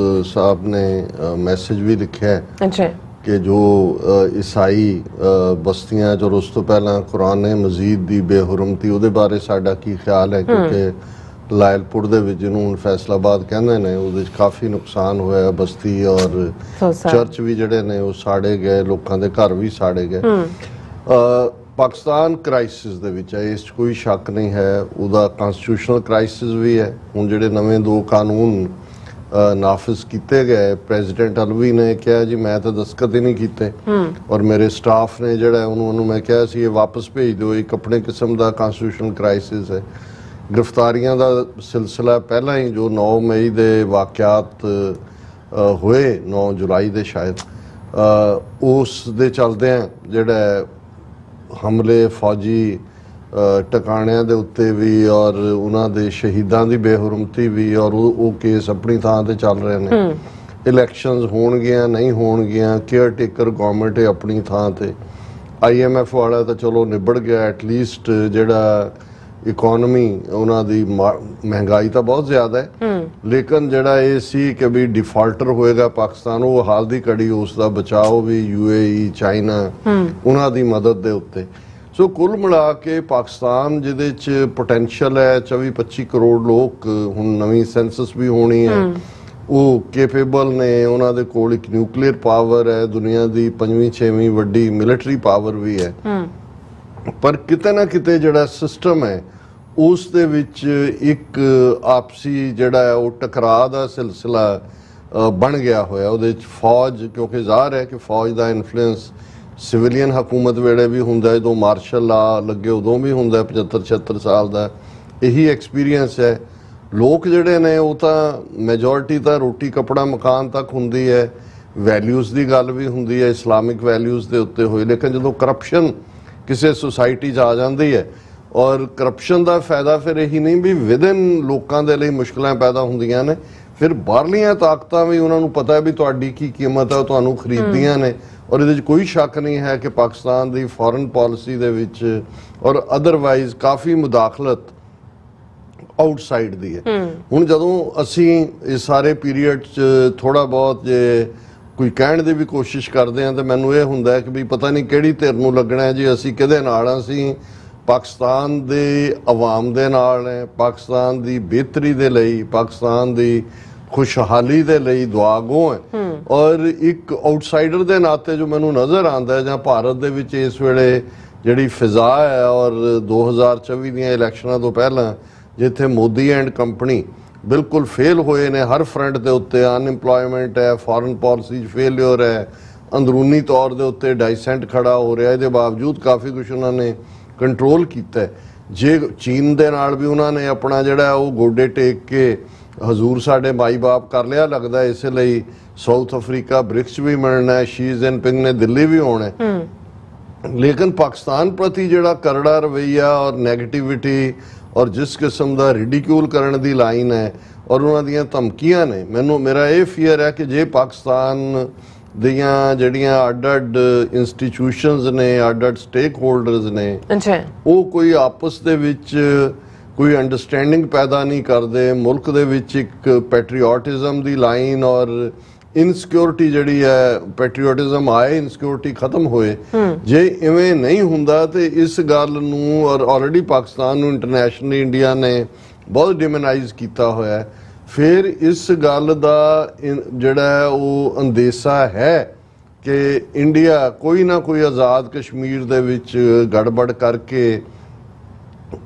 ਸਾਹਿਬ ਨੇ ਮੈਸੇਜ ਵੀ ਲਿਖਿਆ ਹੈ ਕਿ ਜੋ ਈਸਾਈ ਬਸਤੀਆਂ ਜੋ ਉਸ ਤੋਂ ਪਹਿਲਾਂ ਕੁਰਾਨ ਮਜੀਦ ਦੀ ਬੇਹੁਰਮਤੀ ਉਹਦੇ ਬਾਰੇ ਸਾਡਾ ਕੀ ਖਿਆਲ ਹੈ, ਕਿਉਂਕਿ ਲਾਇਲਪੁਰ ਦੇ ਵਿੱਚ ਜਿਹਨੂੰ ਹੁਣ ਫੈਸਲਾਬਾਦ ਕਹਿੰਦੇ ਨੇ ਉਹਦੇ 'ਚ ਕਾਫੀ ਨੁਕਸਾਨ ਹੋਇਆ। ਬਸਤੀ ਔਰ ਚਰਚ ਵੀ ਜਿਹੜੇ ਨੇ ਉਹ ਸਾੜੇ ਗਏ, ਲੋਕਾਂ ਦੇ ਘਰ ਵੀ ਸਾੜੇ ਗਏ। ਪਾਕਿਸਤਾਨ ਕ੍ਰਾਈਸਿਸ ਦੇ ਵਿੱਚ ਹੈ, ਇਸ 'ਚ ਕੋਈ ਸ਼ੱਕ ਨਹੀਂ ਹੈ। ਉਹਦਾ ਕਨਸਟੀਟਿਊਸ਼ਨਲ ਕ੍ਰਾਈਸਿਸ ਵੀ ਹੈ। ਹੁਣ ਜਿਹੜੇ ਨਵੇਂ 2 ਕਾਨੂੰਨ ਨਾਫਿਜ਼ ਕੀਤੇ ਗਏ, ਪ੍ਰੈਜ਼ੀਡੈਂਟ ਅਲਵੀ ਨੇ ਕਿਹਾ ਜੀ ਮੈਂ ਤਾਂ ਦਸਤਖਤ ਹੀ ਨਹੀਂ ਕੀਤੇ ਔਰ ਮੇਰੇ ਸਟਾਫ ਨੇ ਜਿਹੜਾ ਉਹਨੂੰ ਮੈਂ ਕਿਹਾ ਸੀ ਇਹ ਵਾਪਸ ਭੇਜ ਦਿਓ। ਇੱਕ ਆਪਣੇ ਕਿਸਮ ਦਾ ਕਨਸਟੀਟਿਊਸ਼ਨਲ ਕ੍ਰਾਈਸਿਸ ਹੈ। ਗ੍ਰਿਫਤਾਰੀਆਂ ਦਾ ਸਿਲਸਿਲਾ ਪਹਿਲਾਂ ਹੀ ਜੋ 9 ਮਈ ਦੇ ਵਾਕਿਆਤ ਹੋਏ, 9 ਜੁਲਾਈ ਦੇ ਸ਼ਾਇਦ, ਉਸ ਦੇ ਚਲਦਿਆਂ ਜਿਹੜਾ ਹਮਲੇ ਫੌਜੀ ਟਿਕਾਣਿਆਂ ਦੇ ਉੱਤੇ ਵੀ ਔਰ ਉਹਨਾਂ ਦੇ ਸ਼ਹੀਦਾਂ ਦੀ ਬੇਹੁਰਮਤੀ ਵੀ ਔਰ ਉਹ ਕੇਸ ਆਪਣੀ ਥਾਂ ਤੇ ਚੱਲ ਰਹੇ ਨੇ। ਇਲੈਕਸ਼ਨਸ ਹੋਣਗੀਆਂ ਨਹੀਂ ਹੋਣਗੀਆਂ, ਕੇਅਰ ਟੇਕਰ ਗਵਰਨਮੈਂਟ ਹੈ ਆਪਣੀ ਥਾਂ ਤੇ। IMF ਵਾਲਾ ਤਾਂ ਚਲੋ ਨਿਬੜ ਗਿਆ ਐਟਲੀਸਟ। ਜਿਹੜਾ ਇਕੋਨਮੀ ਉਹਨਾਂ ਦੀ ਮਹਿੰਗਾਈ ਤਾਂ ਬਹੁਤ ਜ਼ਿਆਦਾ ਹੈ, ਲੇਕਿਨ ਜਿਹੜਾ ਇਹ ਸੀ ਕਿ ਵੀ ਡਿਫਾਲਟਰ ਹੋਏਗਾ ਪਾਕਿਸਤਾਨ, ਉਹ ਹਾਲ ਦੀ ਘੜੀ ਉਸ ਦਾ ਬਚਾਓ ਵੀ UAE, ਚਾਈਨਾ ਉਹਨਾਂ ਦੀ ਮਦਦ ਦੇ ਉੱਤੇ। ਸੋ ਕੁੱਲ ਮਿਲਾ ਕੇ ਪਾਕਿਸਤਾਨ ਜਿਹਦੇ 'ਚ ਪੋਟੈਂਸ਼ੀਅਲ ਹੈ 24-25 ਕਰੋੜ ਲੋਕ, ਹੁਣ ਨਵੀਂ ਸੈਂਸਸ ਵੀ ਹੋਣੀ ਹੈ, ਉਹ ਕੈਪੇਬਲ ਨੇ। ਉਹਨਾਂ ਦੇ ਕੋਲ ਇੱਕ ਨਿਊਕਲੀਅਰ ਪਾਵਰ ਹੈ, ਦੁਨੀਆ ਦੀ 5ਵੀਂ-6ਵੀਂ ਵੱਡੀ ਮਿਲਟਰੀ ਪਾਵਰ ਵੀ ਹੈ। ਪਰ ਕਿਤੇ ਨਾ ਕਿਤੇ ਜਿਹੜਾ ਸਿਸਟਮ ਹੈ ਉਸ ਦੇ ਵਿੱਚ ਇੱਕ ਆਪਸੀ ਜਿਹੜਾ ਹੈ ਉਹ ਟਕਰਾਅ ਦਾ ਸਿਲਸਿਲਾ ਬਣ ਗਿਆ ਹੋਇਆ। ਉਹਦੇ 'ਚ ਫੌਜ, ਕਿਉਂਕਿ ਜ਼ਾਹਰ ਹੈ ਕਿ ਫੌਜ ਦਾ ਇਨਫਲੂਐਂਸ ਸਿਵਿਲੀਅਨ ਹਕੂਮਤ ਵੇਲੇ ਵੀ ਹੁੰਦਾ, ਜਦੋਂ ਮਾਰਸ਼ਲ ਲਾ ਲੱਗੇ ਉਦੋਂ ਵੀ ਹੁੰਦਾ। 75-76 ਸਾਲ ਦਾ ਇਹੀ ਐਕਸਪੀਰੀਅੰਸ ਹੈ। ਲੋਕ ਜਿਹੜੇ ਨੇ ਉਹ ਤਾਂ ਮੈਜੋਰਿਟੀ ਤਾਂ ਰੋਟੀ ਕੱਪੜਾ ਮਕਾਨ ਤੱਕ ਹੁੰਦੀ ਹੈ, ਵੈਲਿਊਜ਼ ਦੀ ਗੱਲ ਵੀ ਹੁੰਦੀ ਹੈ, ਇਸਲਾਮਿਕ ਵੈਲਿਊਜ਼ ਦੇ ਉੱਤੇ ਹੋਈ। ਲੇਕਿਨ ਜਦੋਂ ਕਰਪਸ਼ਨ ਕਿਸੇ ਸੁਸਾਇਟੀ 'ਚ ਆ ਜਾਂਦੀ ਹੈ ਔਰ ਕਰਪਸ਼ਨ ਦਾ ਫਾਇਦਾ ਫਿਰ ਇਹੀ ਨਹੀਂ ਵੀ ਵਿਦਿਨ ਲੋਕਾਂ ਦੇ ਲਈ ਮੁਸ਼ਕਲਾਂ ਪੈਦਾ ਹੁੰਦੀਆਂ ਨੇ, ਫਿਰ ਬਾਹਰਲੀਆਂ ਤਾਕਤਾਂ ਵੀ ਉਹਨਾਂ ਨੂੰ ਪਤਾ ਹੈ ਵੀ ਤੁਹਾਡੀ ਕੀ ਕੀਮਤ ਹੈ, ਉਹ ਤੁਹਾਨੂੰ ਖਰੀਦਦੀਆਂ ਨੇ। ਔਰ ਇਹਦੇ 'ਚ ਕੋਈ ਸ਼ੱਕ ਨਹੀਂ ਹੈ ਕਿ ਪਾਕਿਸਤਾਨ ਦੀ ਫੋਰਨ ਪਾਲਿਸੀ ਦੇ ਵਿੱਚ ਔਰ ਅਦਰਵਾਈਜ਼ ਕਾਫੀ ਮੁਦਾਖਲਤ ਆਊਟਸਾਈਡ ਦੀ ਹੈ। ਹੁਣ ਜਦੋਂ ਅਸੀਂ ਇਸ ਸਾਰੇ ਪੀਰੀਅਡ 'ਚ ਥੋੜਾ ਬਹੁਤ ਜੇ ਕੋਈ ਕਹਿਣ ਦੀ ਵੀ ਕੋਸ਼ਿਸ਼ ਕਰਦੇ ਹਾਂ ਤਾਂ ਮੈਨੂੰ ਇਹ ਹੁੰਦਾ ਹੈ ਕਿ ਵੀ ਪਤਾ ਨਹੀਂ ਕਿਹੜੀ ਧਿਰ ਨੂੰ ਲੱਗਣਾ ਹੈ ਜੀ, ਅਸੀਂ ਕਿਹਦੇ ਨਾਲ ਹਾਂ। ਅਸੀਂ ਪਾਕਿਸਤਾਨ ਦੇ ਆਵਾਮ ਦੇ ਨਾਲ ਹੈ, ਪਾਕਿਸਤਾਨ ਦੀ ਬਿਹਤਰੀ ਦੇ ਲਈ, ਪਾਕਿਸਤਾਨ ਦੀ ਖੁਸ਼ਹਾਲੀ ਦੇ ਲਈ ਦੁਆਗੋ ਹੈ। ਔਰ ਇੱਕ ਆਊਟਸਾਈਡਰ ਦੇ ਨਾਤੇ ਜੋ ਮੈਨੂੰ ਨਜ਼ਰ ਆਉਂਦਾ ਹੈ ਜਾਂ ਭਾਰਤ ਦੇ ਵਿੱਚ ਇਸ ਵੇਲੇ ਜਿਹੜੀ ਫਿਜ਼ਾ ਹੈ ਔਰ 2024 ਦੀਆਂ ਇਲੈਕਸ਼ਨਾਂ ਤੋਂ ਪਹਿਲਾਂ ਜਿੱਥੇ ਮੋਦੀ ਐਂਡ ਕੰਪਨੀ ਬਿਲਕੁਲ ਫੇਲ ਹੋਏ ਨੇ ਹਰ ਫਰੰਟ ਦੇ ਉੱਤੇ, ਅਨਇੰਪਲੋਇਮੈਂਟ ਹੈ, ਫੋਰਨ ਪਾਲਿਸੀ 'ਚ ਫੇਲਿਅਰ ਹੈ, ਅੰਦਰੂਨੀ ਤੌਰ ਦੇ ਉੱਤੇ ਡਾਈਸੈਂਟ ਖੜਾ ਹੋ ਰਿਹਾ, ਇਹਦੇ ਬਾਵਜੂਦ ਕਾਫੀ ਕੁਝ ਉਹਨਾਂ ਨੇ ਕੰਟਰੋਲ ਕੀਤਾ। ਜੇ ਚੀਨ ਦੇ ਨਾਲ ਵੀ ਉਹਨਾਂ ਨੇ ਆਪਣਾ ਜਿਹੜਾ ਉਹ ਗੋਡੇ ਟੇਕ ਕੇ ਹਜ਼ੂਰ ਸਾਡੇ ਮਾਈ ਬਾਪ ਕਰ ਲਿਆ ਲੱਗਦਾ, ਇਸੇ ਲਈ ਸਾਊਥ ਅਫਰੀਕਾ ਬ੍ਰਿਕਸ ਵੀ ਮਿਲਣਾ ਹੈ, ਸ਼ੀ ਜਿਨਪਿੰਗ ਨੇ ਦਿੱਲੀ ਵੀ ਆਉਣਾ ਹੈ। ਲੇਕਿਨ ਪਾਕਿਸਤਾਨ ਪ੍ਰਤੀ ਜਿਹੜਾ ਕਰੜਾ ਰਵੱਈਆ ਔਰ ਨੈਗੇਟਿਵਿਟੀ ਔਰ ਜਿਸ ਕਿਸਮ ਦਾ ਰਿਡੀਕਿਊਲ ਕਰਨ ਦੀ ਲਾਈਨ ਹੈ ਔਰ ਉਹਨਾਂ ਦੀਆਂ ਧਮਕੀਆਂ ਨੇ, ਮੇਰਾ ਇਹ ਫੀਅਰ ਹੈ ਕਿ ਜੇ ਪਾਕਿਸਤਾਨ ਦੀਆਂ ਜਿਹੜੀਆਂ ਅੱਡ-ਅੱਡ ਇੰਸਟੀਟਿਊਸ਼ਨਸ ਨੇ, ਅੱਡ-ਅੱਡ ਸਟੇਕ ਹੋਲਡਰਸ ਨੇ, ਉਹ ਕੋਈ ਆਪਸ ਦੇ ਵਿੱਚ ਕੋਈ ਅੰਡਰਸਟੈਂਡਿੰਗ ਪੈਦਾ ਨਹੀਂ ਕਰਦੇ, ਮੁਲਕ ਦੇ ਵਿੱਚ ਇੱਕ ਪੈਟਰੀਓਟਿਜ਼ਮ ਦੀ ਲਾਈਨ ਔਰ ਇਨਸਿਕਿਉਰਿਟੀ ਜਿਹੜੀ ਹੈ, ਪੈਟਰੀਓਟਿਜ਼ਮ ਆਏ, ਇਨਸਿਕਿਉਰਿਟੀ ਖਤਮ ਹੋਏ, ਜੇ ਇਵੇਂ ਨਹੀਂ ਹੁੰਦਾ ਤੇ ਇਸ ਗੱਲ ਨੂੰ ਔਰ ਆਲਰੇਡੀ ਪਾਕਿਸਤਾਨ ਨੂੰ ਇੰਟਰਨੈਸ਼ਨਲੀ ਇੰਡੀਆ ਨੇ ਬਹੁਤ ਡਿਮੋਨਾਈਜ਼ ਕੀਤਾ ਹੋਇਆ, ਫਿਰ ਇਸ ਗੱਲ ਦਾ ਜਿਹੜਾ ਉਹ ਅੰਦੇਸ਼ਾ ਹੈ ਕਿ ਇੰਡੀਆ ਕੋਈ ਨਾ ਕੋਈ ਆਜ਼ਾਦ ਕਸ਼ਮੀਰ ਦੇ ਵਿੱਚ ਗੜਬੜ ਕਰਕੇ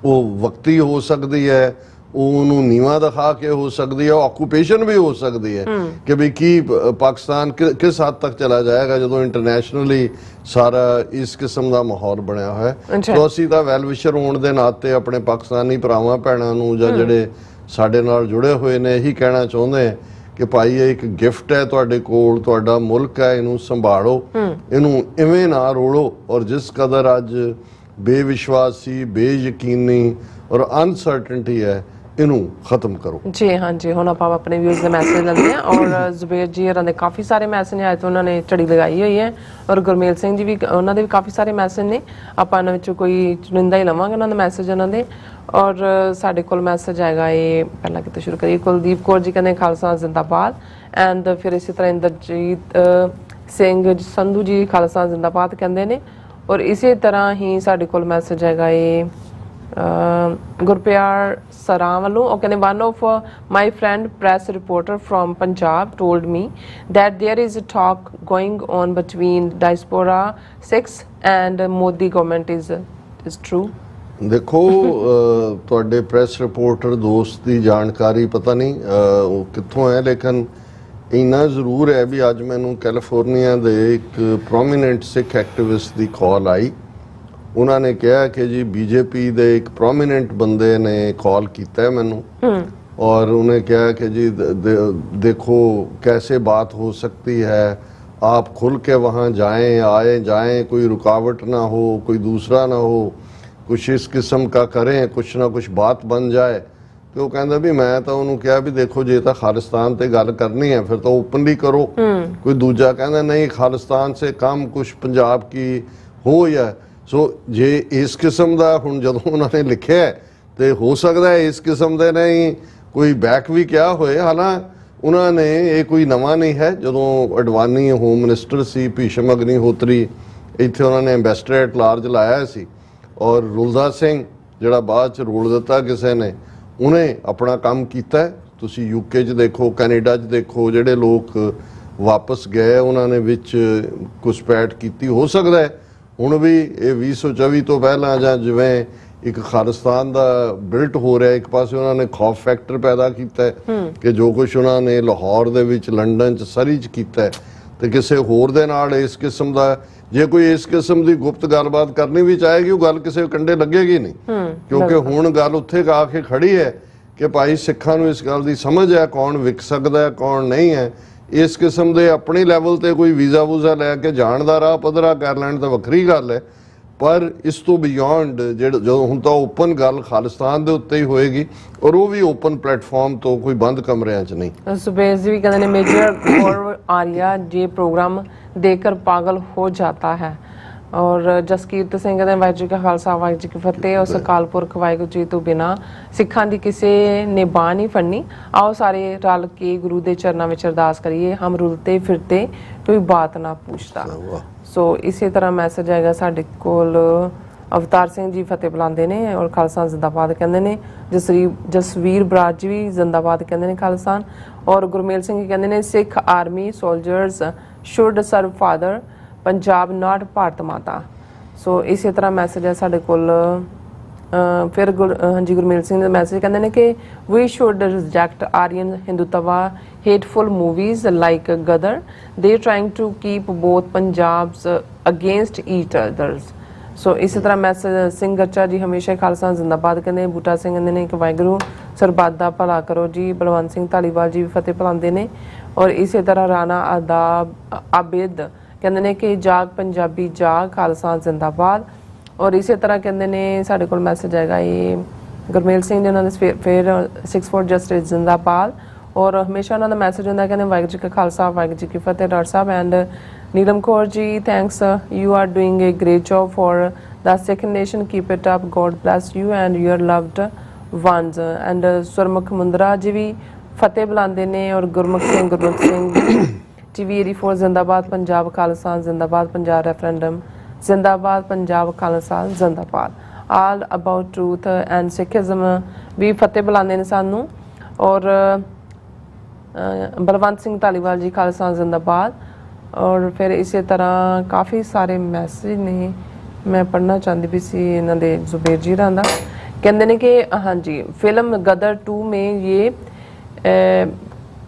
ਉਹ ਵਕਤੀ ਹੋ ਸਕਦੀ ਹੈ, ਉਹਨੂੰ ਨੀਵਾਂ ਦਿਖਾ ਕੇ ਹੋ ਸਕਦੀ ਹੈ, ਆਕੂਪੇਸ਼ਨ ਵੀ ਹੋ ਸਕਦੀ ਹੈ ਕਿ ਵੀ ਕੀ ਪਾਕਿਸਤਾਨ ਕਿਸ ਹੱਦ ਤੱਕ ਚਲਾ ਜਾਏਗਾ ਜਦੋਂ ਇੰਟਰਨੈਸ਼ਨਲੀ ਸਾਰਾ ਇਸ ਕਿਸਮ ਦਾ ਮਾਹੌਲ ਬਣਿਆ ਹੋਇਆ। ਸੋ ਅਸੀਂ ਤਾਂ ਵੈਲ ਵਿਸ਼ਰ ਹੋਣ ਦੇ ਨਾਤੇ ਆਪਣੇ ਪਾਕਿਸਤਾਨੀ ਭਰਾਵਾਂ ਭੈਣਾਂ ਨੂੰ ਜਾਂ ਜਿਹੜੇ ਸਾਡੇ ਨਾਲ ਜੁੜੇ ਹੋਏ ਨੇ ਇਹੀ ਕਹਿਣਾ ਚਾਹੁੰਦੇ ਹਾਂ ਕਿ ਭਾਈ ਇਹ ਇੱਕ ਗਿਫਟ ਹੈ ਤੁਹਾਡੇ ਕੋਲ, ਤੁਹਾਡਾ ਮੁਲਕ ਹੈ, ਇਹਨੂੰ ਸੰਭਾਲੋ, ਇਹਨੂੰ ਇਵੇਂ ਨਾ ਰੋਲੋ ਔਰ ਜਿਸ ਕਦਰ ਅੱਜ ਬੇਵਿਸ਼ਵਾਸੀ, ਬੇਯਕੀਨੀ ਔਰ ਅਨਸਰਟਨਟੀ ਹੈ ਇਹਨੂੰ ਖਤਮ ਕਰੋ। ਜੀ ਹਾਂਜੀ, ਹੁਣ ਆਪਾਂ ਆਪਣੇ ਵਿਊਜ਼ ਦੇ ਮੈਸੇਜ ਲੈਂਦੇ ਹਾਂ ਔਰ ਜ਼ੁਬੇਰ ਜੀ ਹੋਰਾਂ ਦੇ ਕਾਫੀ ਸਾਰੇ ਮੈਸੇਜ ਨੇ, ਅੱਜ ਤੋਂ ਉਹਨਾਂ ਨੇ ਝੜੀ ਲਗਾਈ ਹੋਈ ਹੈ ਔਰ ਗੁਰਮੇਲ ਸਿੰਘ ਜੀ ਵੀ, ਉਹਨਾਂ ਦੇ ਵੀ ਕਾਫੀ ਸਾਰੇ ਮੈਸੇਜ ਨੇ, ਆਪਾਂ ਇਹਨਾਂ ਵਿੱਚੋਂ ਕੋਈ ਚੁਣਿੰਦਾ ਹੀ ਲਵਾਂਗੇ ਉਹਨਾਂ ਦੇ ਮੈਸੇਜ ਉਹਨਾਂ ਦੇ। ਔਰ ਸਾਡੇ ਕੋਲ ਮੈਸੇਜ ਆਏਗਾ, ਇਹ ਪਹਿਲਾਂ ਕਿਤੋਂ ਸ਼ੁਰੂ ਕਰੀਏ। ਕੁਲਦੀਪ ਕੌਰ ਜੀ ਕਹਿੰਦੇ ਖਾਲਸਾ ਜ਼ਿੰਦਾਬਾਦ, ਐਂਡ ਫਿਰ ਇਸੇ ਤਰ੍ਹਾਂ ਇੰਦਰਜੀਤ ਸਿੰਘ ਸੰਧੂ ਜੀ ਖਾਲਸਾ ਜ਼ਿੰਦਾਬਾਦ ਕਹਿੰਦੇ ਨੇ। ਔਰ ਇਸੇ ਤਰ੍ਹਾਂ ਹੀ ਸਾਡੇ ਕੋਲ ਮੈਸੇਜ ਆਏਗਾ ਇਹ ਗੁਰਪਿਆਰ ਸਰਾਂ ਵੱਲੋਂ, ਉਹ ਕਹਿੰਦੇ one of my friend press reporter from Punjab told me that there is a talk going on between diaspora 6 and Modi government is true। ਦੇਖੋ ਤੁਹਾਡੇ ਪ੍ਰੈਸ ਰਿਪੋਰਟਰ ਦੋਸਤ ਦੀ ਜਾਣਕਾਰੀ ਪਤਾ ਨਹੀਂ ਉਹ ਕਿੱਥੋਂ ਹੈ, ਲੇਕਿਨ ਇੰਨਾ ਜ਼ਰੂਰ ਹੈ ਵੀ ਅੱਜ ਮੈਨੂੰ ਕੈਲੀਫੋਰਨੀਆ ਦੇ ਇੱਕ ਪ੍ਰੋਮੀਨੈਂਟ ਸਿੱਖ ਐਕਟਿਵਿਸਟ ਦੀ ਕਾਲ ਆਈ। ਉਹਨਾਂ ਨੇ ਕਿਹਾ ਕਿ ਜੀ ਬੀਜੇਪੀ ਦੇ ਇੱਕ ਪ੍ਰੋਮੀਨੈਂਟ ਬੰਦੇ ਨੇ ਕਾਲ ਕੀਤਾ ਮੈਨੂੰ और उन्हें कहा कि जी देखो कैसे बात हो सकती है, आप खुल के वहाँ जाएं, आए जाएं, कोई रुकावट ना हो, कोई दूसरा ना हो, कुछ इस किस्म का करें, कुछ ना कुछ बात बन जाए। तो वो कहता भी मैं तो उन्होंने कहा भी देखो जे तो खालिस्तान ते गल करनी है फिर तो ओपनली करो। कोई दूजा कहता नहीं खालिस्तान से कम कुछ पंजाब की हो या सो जे इस किस्म का हुण जदों उन्होंने लिखिया है तो हो सकता है इस किस्म के नहीं कोई बैक भी क्या होए। हालांकि उन्होंने ये कोई नवा नहीं है, जदों अडवाणी होम मिनिस्टर सी भीषम अग्निहोत्री इत्थे उन्होंने एंबेसडर एट लार्ज लाया सी और रुलदा सिंह जिहड़ा बाद च रोल दिता किसी ने उन्हें अपना काम किया है। तुसी यूके च देखो, कैनेडा च देखो, जिहड़े लोग वापस गए उन्होंने विच घुसपैठ की। हो सकता है हुण भी ये 2024 तो पहला जां जिवें एक खालिस्तान का बिल्ट हो रहा है, एक पासे उन्होंने खौफ फैक्टर पैदा किया है कि जो कुछ उन्होंने लाहौर दे विच, लंडन च, सरी च किया है तो किसी होर दे नाल इस किस्म का जे कोई इस किस्म की गुप्त गलबात करनी भी चाहेगी वो गल किसी कंडे लगेगी नहीं, क्योंकि हुण गल उत्थे आके खड़ी है कि भाई सिखां नूं इस गल की समझ है कौन विक सकता है कौन नहीं है। इस किस्म के अपने लैवल ते कोई वीज़ा वूज़ा लैके जाण दा राह पद्धरा कर लैण तां वखरी गल है, पर इस तो बियॉन्ड जो हुण तां ओपन गल खालिस्तान दे उत्ते ही होएगी और वो भी ओपन प्लेटफॉर्म तो कोई बंद कमरियां च नहीं। सुबेश जी भी कहते हैं मेजर गौरव आलिया ये प्रोग्राम देखकर पागल हो जाता है। और जसकीरत सिंह कहते हैं वाहिगुरू जी का खालसा वाहिगुरू जी की फतेह। उस अकाल पुरख वाहिगुरू जी तो बिना सिखां दी किसी ने बांह नहीं फड़नी। आओ सारे रल के गुरु के चरणों में अरदास करिए, हम रुलते फिरते कोई बात ना पूछता। सो इसी तरह मैसेज आएगा साडे कोल ਅਵਤਾਰ ਸਿੰਘ ਜੀ ਫਤਿਹ ਬੁਲਾਉਂਦੇ ਨੇ ਔਰ ਖਾਲਸਾ ਜ਼ਿੰਦਾਬਾਦ ਕਹਿੰਦੇ ਨੇ। ਜਸਵੀਰ ਬਰਾੜ ਜੀ ਵੀ ਜ਼ਿੰਦਾਬਾਦ ਕਹਿੰਦੇ ਨੇ ਖਾਲਸਾ। ਔਰ ਗੁਰਮੇਲ ਸਿੰਘ ਜੀ ਕਹਿੰਦੇ ਨੇ Sikh army soldiers should serve father Punjab not Bharat Mata. So ਇਸੇ ਤਰ੍ਹਾਂ ਮੈਸੇਜ ਹੈ ਸਾਡੇ ਕੋਲ। ਫਿਰ ਹਾਂਜੀ ਗੁਰਮੇਲ ਸਿੰਘ ਦਾ ਮੈਸੇਜ ਕਹਿੰਦੇ ਨੇ ਕਿ we should reject Aryan Hindutva hateful movies like Gadar. They're trying to keep both Punjabs against each others. ਸੋ ਇਸੇ ਤਰ੍ਹਾਂ ਮੈਸੇਜ ਸਿੰਘ ਗੱਚਾ ਜੀ ਹਮੇਸ਼ਾ ਖਾਲਸਾ ਜ਼ਿੰਦਾਬਾਦ ਕਹਿੰਦੇ। ਬੂਟਾ ਸਿੰਘ ਕਹਿੰਦੇ ਨੇ ਕਿ ਵਾਹਿਗੁਰੂ ਸਰਬੱਤ ਦਾ ਭਲਾ ਕਰੋ ਜੀ। ਬਲਵੰਤ ਸਿੰਘ ਧਾਲੀਵਾਲ ਜੀ ਵੀ ਫਤਿਹ ਬੁਲਾਉਂਦੇ ਨੇ। ਔਰ ਇਸੇ ਤਰ੍ਹਾਂ ਰਾਣਾ ਆਬਿਦ ਕਹਿੰਦੇ ਨੇ ਕਿ ਜਾਗ ਪੰਜਾਬੀ ਜਾਗ ਖਾਲਸਾ ਜ਼ਿੰਦਾਬਾਦ। ਔਰ ਇਸੇ ਤਰ੍ਹਾਂ ਕਹਿੰਦੇ ਨੇ ਸਾਡੇ ਕੋਲ ਮੈਸੇਜ ਹੈਗਾ ਇਹ ਗੁਰਮੇਲ ਸਿੰਘ ਜੀ, ਉਹਨਾਂ ਦੇ ਫਿਰ 64 ਜਸਟਿਸ ਜ਼ਿੰਦਾਬਾਦ। ਔਰ ਹਮੇਸ਼ਾ ਉਹਨਾਂ ਦਾ ਮੈਸੇਜ ਹੁੰਦਾ ਕਹਿੰਦੇ ਵਾਹਿਗੁਰੂ ਜੀ ਕਾ ਖਾਲਸਾ ਵਾਹਿਗੁਰੂ ਜੀ ਕੀ ਫਤਿਹ doctor sahib. And Neelam Kaur ji thanks, you are doing a great job for the second nation, keep it up, God bless you and your loved ones. And Surmukh Mundra ji भी फतेह बुलाते ने। और गुरमुख सिंह जी भी 84 जिंदाबाद पंजाब खालसा जिंदाबाद, पंजाब रेफरेंडम जिंदाबाद, पंजाब खालसा जिंदाबाद, all about truth and Sikhism भी फतेह बुलाते ने सानू। और बलवंत सिंह धालीवाल जी खालसा जिंदाबाद। और फिर इसी तरह काफ़ी सारे मैसेज ने मैं पढ़ना चाहती भी सी इन्हां दे। जुबेर जी रहा कहते हैं कि हाँ जी फिल्म गदर 2 में ये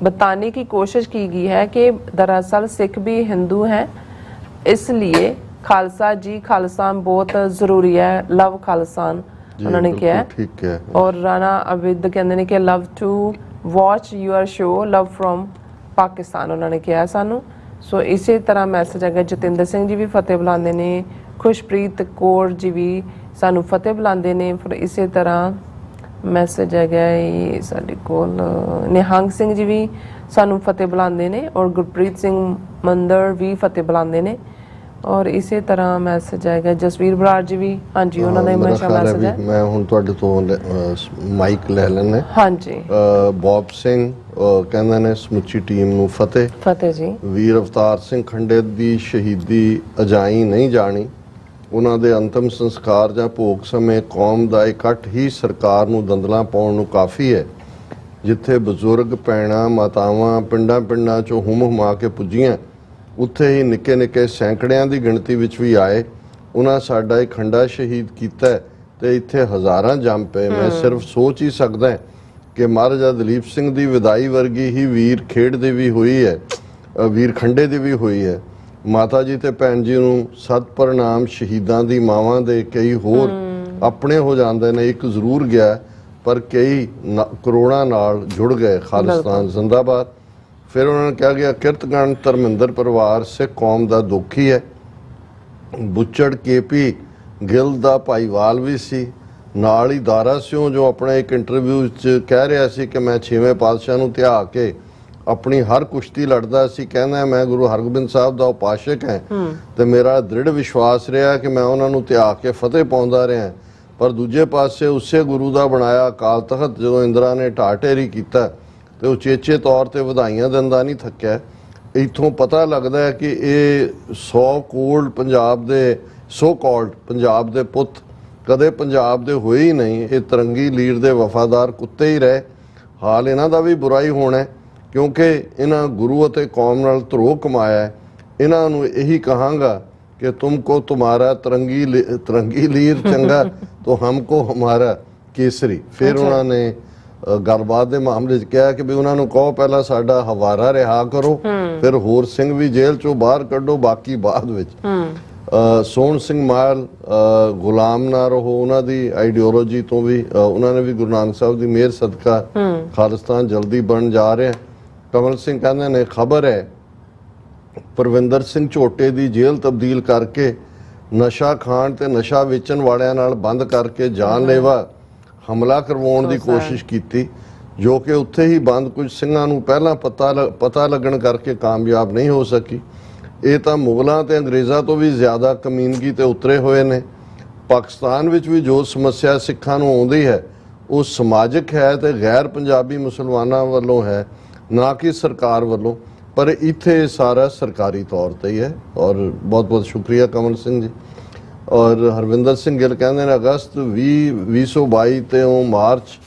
बताने की कोशिश की गई है कि दरअसल सिख भी हिंदू हैं, इसलिए खालसा जी खालसा बहुत ज़रूरी है, लव खालसान उन्होंने किया है। और राणा अबिद कहते हैं कि love to watch your show love from Pakistan उन्होंने किया है सानू। सो इसी तरह मैसेज है जतिंदर सिंह जी भी फतेह बुलाते ने। खुशप्रीत कौर जी भी सानू फतेह बुलाते ने। फिर इसी तरह मैसेज है साडे कोल निहंग सिंह जी भी सानू फतेह बुलाते ने। और गुरप्रीत सिंह मंदर भी फतेह बुलाते ने। और इसी तरह मैसेज है जसवीर बराड़ जी भी हाँ जी उन्होंने हमेशा मैसेज है। मैं हुण तुहाडे तो माइक ले लैने। हाँ जी बॉब सिंह कहंदे ने समुची टीम नू फतेह जी। वीर अवतार सिंह खंडे दी शहीदी अजाई नहीं जानी, ਉਹਨਾਂ ਦੇ ਅੰਤਮ ਸੰਸਕਾਰ ਜਾਂ ਭੋਗ ਸਮੇਂ ਕੌਮ ਦਾ ਇਕੱਠ ਹੀ ਸਰਕਾਰ ਨੂੰ ਦੰਦਲਾਂ ਪਾਉਣ ਨੂੰ ਕਾਫੀ ਹੈ। ਜਿੱਥੇ ਬਜ਼ੁਰਗ ਭੈਣਾਂ ਮਾਤਾਵਾਂ ਪਿੰਡਾਂ 'ਚੋਂ ਹੁਮ-ਹੁਮਾ ਕੇ ਪੁੱਜੀਆਂ, ਉੱਥੇ ਹੀ ਨਿੱਕੇ ਸੈਂਕੜਿਆਂ ਦੀ ਗਿਣਤੀ ਵਿੱਚ ਵੀ ਆਏ। ਉਹਨਾਂ ਸਾਡਾ ਇਹ ਖੰਡਾ ਸ਼ਹੀਦ ਕੀਤਾ ਤੇ ਇੱਥੇ ਹਜ਼ਾਰਾਂ ਜੰਮ ਪਏ। ਮੈਂ ਸਿਰਫ ਸੋਚ ਹੀ ਸਕਦਾ ਕਿ ਮਹਾਰਾਜਾ ਦਲੀਪ ਸਿੰਘ ਦੀ ਵਿਦਾਈ ਵਰਗੀ ਹੀ ਵੀਰ ਖੇਡ ਦੀ ਵੀ ਹੋਈ ਹੈ, ਵੀਰ ਖੰਡੇ ਦੀ ਵੀ ਹੋਈ ਹੈ। ਮਾਤਾ ਜੀ ਤੇ ਭੈਣ ਜੀ ਨੂੰ ਸਤ ਪ੍ਰਣਾਮ। ਸ਼ਹੀਦਾਂ ਦੀ ਮਾਵਾਂ ਦੇ ਕਈ ਹੋਰ ਆਪਣੇ ਹੋ ਜਾਂਦੇ ਨੇ, ਇੱਕ ਜ਼ਰੂਰ ਗਿਆ ਪਰ ਕਈ ਕਰੋੜਾਂ ਨਾਲ ਜੁੜ ਗਏ। ਖਾਲਿਸਤਾਨ ਜ਼ਿੰਦਾਬਾਦ। ਫਿਰ ਉਹਨਾਂ ਨੇ ਕਿਹਾ ਗਿਆ ਕਿਰਤਗਣ ਧਰਮਿੰਦਰ ਪਰਿਵਾਰ ਸਿੱਖ ਕੌਮ ਦਾ ਦੁੱਖ ਹੀ ਹੈ। ਬੁੱਚੜ KP ਗਿੱਲ ਦਾ ਭਾਈਵਾਲ ਵੀ ਸੀ, ਨਾਲ ਹੀ ਦਾਰਾ ਸਿਉ ਜੋ ਆਪਣੇ ਇੱਕ ਇੰਟਰਵਿਊ 'ਚ ਕਹਿ ਰਿਹਾ ਸੀ ਕਿ ਮੈਂ 6ਵੇਂ ਪਾਤਸ਼ਾਹ ਨੂੰ ਧਿਆ ਕੇ ਆਪਣੀ ਹਰ ਕੁਸ਼ਤੀ ਲੜਦਾ ਸੀ। ਕਹਿੰਦਾ ਮੈਂ ਗੁਰੂ ਹਰਗੋਬਿੰਦ ਸਾਹਿਬ ਦਾ ਉਪਾਸ਼ਕ ਹੈ ਤੇ ਮੇਰਾ ਦ੍ਰਿੜ ਵਿਸ਼ਵਾਸ ਰਿਹਾ ਕਿ ਮੈਂ ਉਹਨਾਂ ਨੂੰ ਧਿਆ ਕੇ ਫਤਿਹ ਪਾਉਂਦਾ ਰਿਹਾ। ਪਰ ਦੂਜੇ ਪਾਸੇ ਉਸੇ ਗੁਰੂ ਦਾ ਬਣਾਇਆ ਅਕਾਲ ਤਖਤ ਜਦੋਂ ਇੰਦਰਾ ਨੇ ਢਾਹ-ਢੇਰੀ ਕੀਤਾ ਤੇ ਉਚੇਚੇ ਤੌਰ ਤੇ ਵਧਾਈਆਂ ਦਿੰਦਾ ਨਹੀਂ ਥੱਕਿਆ। ਇੱਥੋਂ ਪਤਾ ਲੱਗਦਾ ਹੈ ਕਿ ਇਹ ਸੋ ਕਾਲਡ ਪੰਜਾਬ ਦੇ ਪੁੱਤ ਕਦੇ ਪੰਜਾਬ ਦੇ ਹੋਏ ਹੀ ਨਹੀਂ। ਇਹ ਤਿਰੰਗੀ ਲੀਰ ਦੇ ਵਫਾਦਾਰ ਕੁੱਤੇ ਹੀ ਰਹੇ। ਹਾਲ ਇਹਨਾਂ ਦਾ ਵੀ ਬੁਰਾ ਹੀ ਹੋਣਾ ਕਿਉਂਕਿ ਇਹਨਾਂ ਗੁਰੂ ਅਤੇ ਕੌਮ ਨਾਲ ਧਰੋਹ ਕਮਾਇਆ। ਇਹਨਾਂ ਨੂੰ ਇਹੀ ਕਹਾਂਗਾ ਕਿ ਤੁਮਕੋ ਤੁਮਾਰਾ ਤਿਰੰਗੀ ਲੀਰ ਚੰਗਾ तो हमको हमारा केसरी। फिर उन्होंने ਗੱਲਬਾਤ ਦੇ ਮਾਮਲੇ 'ਚ ਕਿਹਾ ਕਿ ਵੀ ਉਹਨਾਂ ਨੂੰ ਕਹੋ ਪਹਿਲਾਂ ਸਾਡਾ ਹਵਾਰਾ ਰਿਹਾ ਕਰੋ, ਫਿਰ ਹੋਰ ਸਿੰਘ ਵੀ ਜੇਲ੍ਹ 'ਚੋਂ ਬਾਹਰ ਕੱਢੋ, ਬਾਕੀ ਬਾਅਦ ਵਿੱਚ। ਸੋਹਣ ਸਿੰਘ ਮਾਲ ਗੁਲਾਮ ਨਾ ਰਹੋ, ਉਹਨਾਂ ਦੀ ਆਈਡੀਓਲੋਜੀ ਤੋਂ ਵੀ ਉਹਨਾਂ ਨੇ ਵੀ ਗੁਰੂ ਨਾਨਕ ਸਾਹਿਬ ਦੀ ਮਿਹਰ ਸਦਕਾ ਖਾਲਿਸਤਾਨ ਜਲਦੀ ਬਣ ਜਾ ਰਿਹਾ। ਕਮਲ ਸਿੰਘ ਕਹਿੰਦੇ ਨੇ ਖਬਰ ਹੈ ਪਰਵਿੰਦਰ ਸਿੰਘ ਝੋਟੇ ਦੀ ਜੇਲ੍ਹ ਤਬਦੀਲ ਕਰਕੇ ਨਸ਼ਾ ਖਾਣ ਤੇ ਨਸ਼ਾ ਵੇਚਣ ਵਾਲਿਆਂ ਨਾਲ ਬੰਦ ਕਰਕੇ ਜਾਨਲੇਵਾ ਹਮਲਾ ਕਰਵਾਉਣ ਦੀ ਕੋਸ਼ਿਸ਼ ਕੀਤੀ, ਜੋ ਕਿ ਉੱਥੇ ਹੀ ਬੰਦ ਕੁਝ ਸਿੰਘਾਂ ਨੂੰ ਪਹਿਲਾਂ ਪਤਾ ਲੱਗਣ ਕਰਕੇ ਕਾਮਯਾਬ ਨਹੀਂ ਹੋ ਸਕੀ। ਇਹ ਤਾਂ ਮੁਗਲਾਂ ਤੇ ਅੰਗਰੇਜ਼ਾਂ ਤੋਂ ਵੀ ਜ਼ਿਆਦਾ ਕਮੀਨਗੀ ਤੇ ਉਤਰੇ ਹੋਏ ਨੇ। ਪਾਕਿਸਤਾਨ ਵਿੱਚ ਵੀ ਜੋ ਸਮੱਸਿਆ ਸਿੱਖਾਂ ਨੂੰ ਆਉਂਦੀ ਹੈ ਉਹ ਸਮਾਜਿਕ ਹੈ ਤੇ ਗੈਰ ਪੰਜਾਬੀ ਮੁਸਲਮਾਨਾਂ ਵੱਲੋਂ ਹੈ, ਨਾ ਕਿ ਸਰਕਾਰ ਵੱਲੋਂ। ਪਰ ਇੱਥੇ ਸਾਰਾ ਸਰਕਾਰੀ ਤੌਰ ਤੇ ਹੀ ਹੈ। ਔਰ ਬਹੁਤ ਬਹੁਤ ਸ਼ੁਕਰੀਆ ਕਮਲ ਸਿੰਘ ਜੀ। ਔਰ ਹਰਵਿੰਦਰ ਸਿੰਘ ਗਿੱਲ ਕਹਿੰਦੇ ਨੇ ਅਗਸਤ 2022 ਤੋਂ ਮਾਰਚ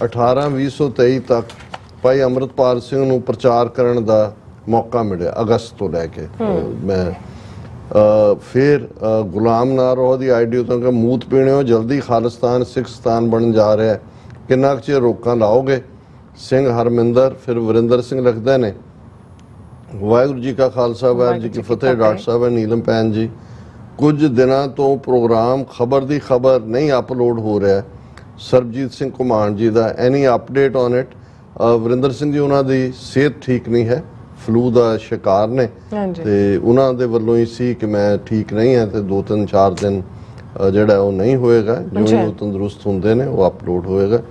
2023 ਤੱਕ ਭਾਈ ਅੰਮ੍ਰਿਤਪਾਲ ਸਿੰਘ ਨੂੰ ਪ੍ਰਚਾਰ ਕਰਨ ਦਾ ਮੌਕਾ ਮਿਲਿਆ ਅਗਸਤ ਤੋਂ ਲੈ ਕੇ। ਮੈਂ ਫਿਰ ਗੁਲਾਮ ਨਾਰੋ ਦੀ ਆਈਡੀਓ ਤੋਂ ਕਿ ਮੂਤ ਪੀਣਿਓ ਜਲਦੀ ਖਾਲਿਸਤਾਨ ਸਿੱਖਸਤਾਨ ਬਣਨ ਜਾ ਰਿਹਾ ਹੈ, ਕਿੰਨਾ ਕੁ ਚਿਰ ਰੋਕਾਂ ਲਾਓਗੇ? ਸਿੰਘ ਹਰਮਿੰਦਰ। ਫਿਰ ਵਰਿੰਦਰ ਸਿੰਘ ਲਿਖਦੇ ਨੇ ਵਾਹਿਗੁਰੂ ਜੀ ਕਾ ਖਾਲਸਾ ਵਾਹਿਗੁਰੂ ਜੀ ਕੀ ਫਤਿਹ। ਡਾਕਟਰ ਸਾਹਿਬ ਨੀਲਮ ਪੈਨ ਜੀ, ਕੁਝ ਦਿਨਾਂ ਤੋਂ ਪ੍ਰੋਗਰਾਮ ਖਬਰ ਦੀ ਖਬਰ ਨਹੀਂ ਅਪਲੋਡ ਹੋ ਰਿਹਾ। ਸਰਬਜੀਤ ਸਿੰਘ ਘੁਮਾਣ ਜੀ ਦਾ any update on it? Varinder Singh ji ਉਹਨਾਂ ਦੀ ਸਿਹਤ ਠੀਕ ਨਹੀਂ ਹੈ, ਫਲੂ ਦਾ ਸ਼ਿਕਾਰ ਨੇ ਤੇ ਉਹਨਾਂ ਦੇ ਵੱਲੋਂ ਹੀ ਸੀ ਕਿ ਮੈਂ ਠੀਕ ਨਹੀਂ ਹਾਂ ਤੇ 2-3-4 ਦਿਨ ਜਿਹੜਾ ਉਹ ਨਹੀਂ ਹੋਏਗਾ, ਜਿਵੇਂ ਉਹ ਤੰਦਰੁਸਤ ਹੁੰਦੇ ਨੇ ਉਹ ਅਪਲੋਡ ਹੋਏਗਾ।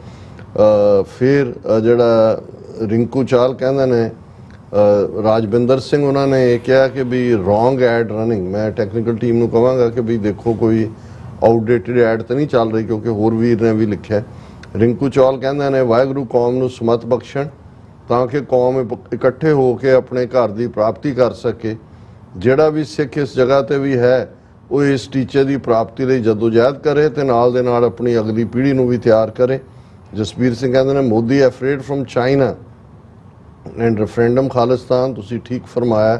ਫਿਰ ਜਿਹੜਾ ਰਿੰਕੂ ਚਾਲ ਕਹਿੰਦੇ ਨੇ ਰਾਜਵਿੰਦਰ ਸਿੰਘ, ਉਹਨਾਂ ਨੇ ਇਹ ਕਿਹਾ ਕਿ ਵੀ ਰੋਂਗ ਐਡ ਰਨਿੰਗ। ਮੈਂ ਟੈਕਨੀਕਲ ਟੀਮ ਨੂੰ ਕਹਾਂਗਾ ਕਿ ਵੀ ਦੇਖੋ ਕੋਈ ਆਊਟਡੇਟਡ ਐਡ ਤਾਂ ਨਹੀਂ ਚੱਲ ਰਹੀ, ਕਿਉਂਕਿ ਹੋਰ ਵੀਰ ਨੇ ਵੀ ਲਿਖਿਆ। ਰਿੰਕੂ ਚਾਲ ਕਹਿੰਦੇ ਨੇ ਵਾਹਿਗੁਰੂ ਕੌਮ ਨੂੰ ਸਮਤ ਬਖਸ਼ਣ ਤਾਂ ਕਿ ਕੌਮ ਇਕੱਠੇ ਹੋ ਕੇ ਆਪਣੇ ਘਰ ਦੀ ਪ੍ਰਾਪਤੀ ਕਰ ਸਕੇ। ਜਿਹੜਾ ਵੀ ਸਿੱਖ ਇਸ ਜਗ੍ਹਾ ਤੇ ਵੀ ਹੈ ਉਹ ਇਸ ਟੀਚੇ ਦੀ ਪ੍ਰਾਪਤੀ ਲਈ ਜਦੋਜਹਿਦ ਕਰੇ ਤੇ ਨਾਲ ਦੇ ਨਾਲ ਆਪਣੀ ਅਗਲੀ ਪੀੜ੍ਹੀ ਨੂੰ ਵੀ ਤਿਆਰ ਕਰੇ। ਜਸਬੀਰ ਸਿੰਘ ਕਹਿੰਦੇ ਨੇ Modi afraid from China and referendum Khalistan. ਤੁਸੀਂ ਠੀਕ ਫਰਮਾਇਆ।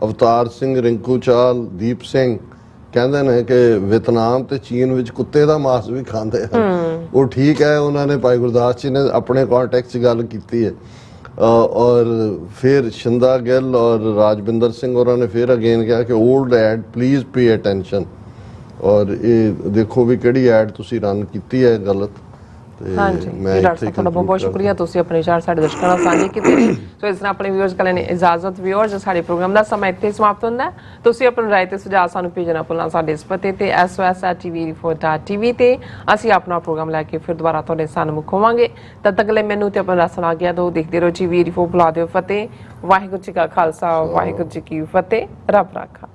ਅਵਤਾਰ ਸਿੰਘ, ਰਿੰਕੂ ਚਾਲ, ਦੀਪ ਸਿੰਘ ਕਹਿੰਦੇ ਨੇ ਕਿ ਵੀਅਤਨਾਮ ਤੇ ਚੀਨ ਵਿੱਚ ਕੁੱਤੇ ਦਾ ਮਾਸ ਵੀ ਖਾਂਦੇ ਹਨ। ਉਹ ਠੀਕ ਹੈ, ਉਹਨਾਂ ਨੇ ਭਾਈ ਗੁਰਦਾਸ ਜੀ ਨੇ ਆਪਣੇ ਕੰਟੈਕਸਟ 'ਚ ਗੱਲ ਕੀਤੀ ਹੈ। ਔਰ ਫਿਰ ਸ਼ਿੰਦਾ ਗਿੱਲ ਔਰ ਰਾਜਵਿੰਦਰ ਸਿੰਘ ਹੋਰਾਂ ਨੇ ਫਿਰ ਅਗੇਨ ਕਿਹਾ ਕਿ old ad please pay attention. ਔਰ ਇਹ ਦੇਖੋ ਵੀ ਕਿਹੜੀ ਐਡ ਤੁਸੀਂ ਰਨ ਕੀਤੀ ਹੈ ਗਲਤ। ਹਾਂਜੀ ਡਾਕਟਰ ਸਾਹਿਬ ਤੁਹਾਡਾ ਬਹੁਤ ਬਹੁਤ ਸ਼ੁਕਰੀਆ, ਤੁਸੀਂ ਆਪਣੇ ਵਿਚਾਰ ਸਾਡੇ ਦਰਸ਼ਕਾਂ ਨਾਲ ਸਾਂਝੇ ਕੀਤੇ। ਸੋ ਇਸ ਨਾਲ ਆਪਣੇ ਵਿਊਅਰਸ ਕੋਲ ਇਜਾਜ਼ਤ। ਵਿਊਅਰਸ, ਸਾਡੇ ਪ੍ਰੋਗਰਾਮ ਦਾ ਸਮਾਂ ਇੱਥੇ ਸਮਾਪਤ ਹੁੰਦਾ ਹੈ। ਤੁਸੀਂ ਆਪਣੀ ਰਾਏ ਤੇ ਸੁਝਾਅ ਸਾਨੂੰ ਭੇਜਣਾ ਭੁੱਲਣਾ ਸਾਡੇ ਇਸ ਪਤੇ ਤੇ sos@tvrefor.tv ਤੇ ਅਸੀਂ ਆਪਣਾ ਪ੍ਰੋਗਰਾਮ ਲੈ ਕੇ ਫਿਰ ਦੁਬਾਰਾ ਤੁਹਾਡੇ ਸਾਹਮਣੇ ਹੋਵਾਂਗੇ। ਤਦ ਤੱਕ ਲਈ ਮੈਨੂੰ ਤੇ ਆਪਣਾ ਰਸਨਾ ਗਿਆ ਦੋ ਦੇਖਦੇ ਰਹੋ TV4। ਬੁਲਾ ਦਿਓ ਫਤਿਹ। ਵਾਹਿਗੁਰੂ ਜੀ ਕਾ ਖਾਲਸਾ, ਵਾਹਿਗੁਰੂ ਜੀ ਕੀ ਫਤਿਹ। ਰੱਬ ਰਾਖਾ।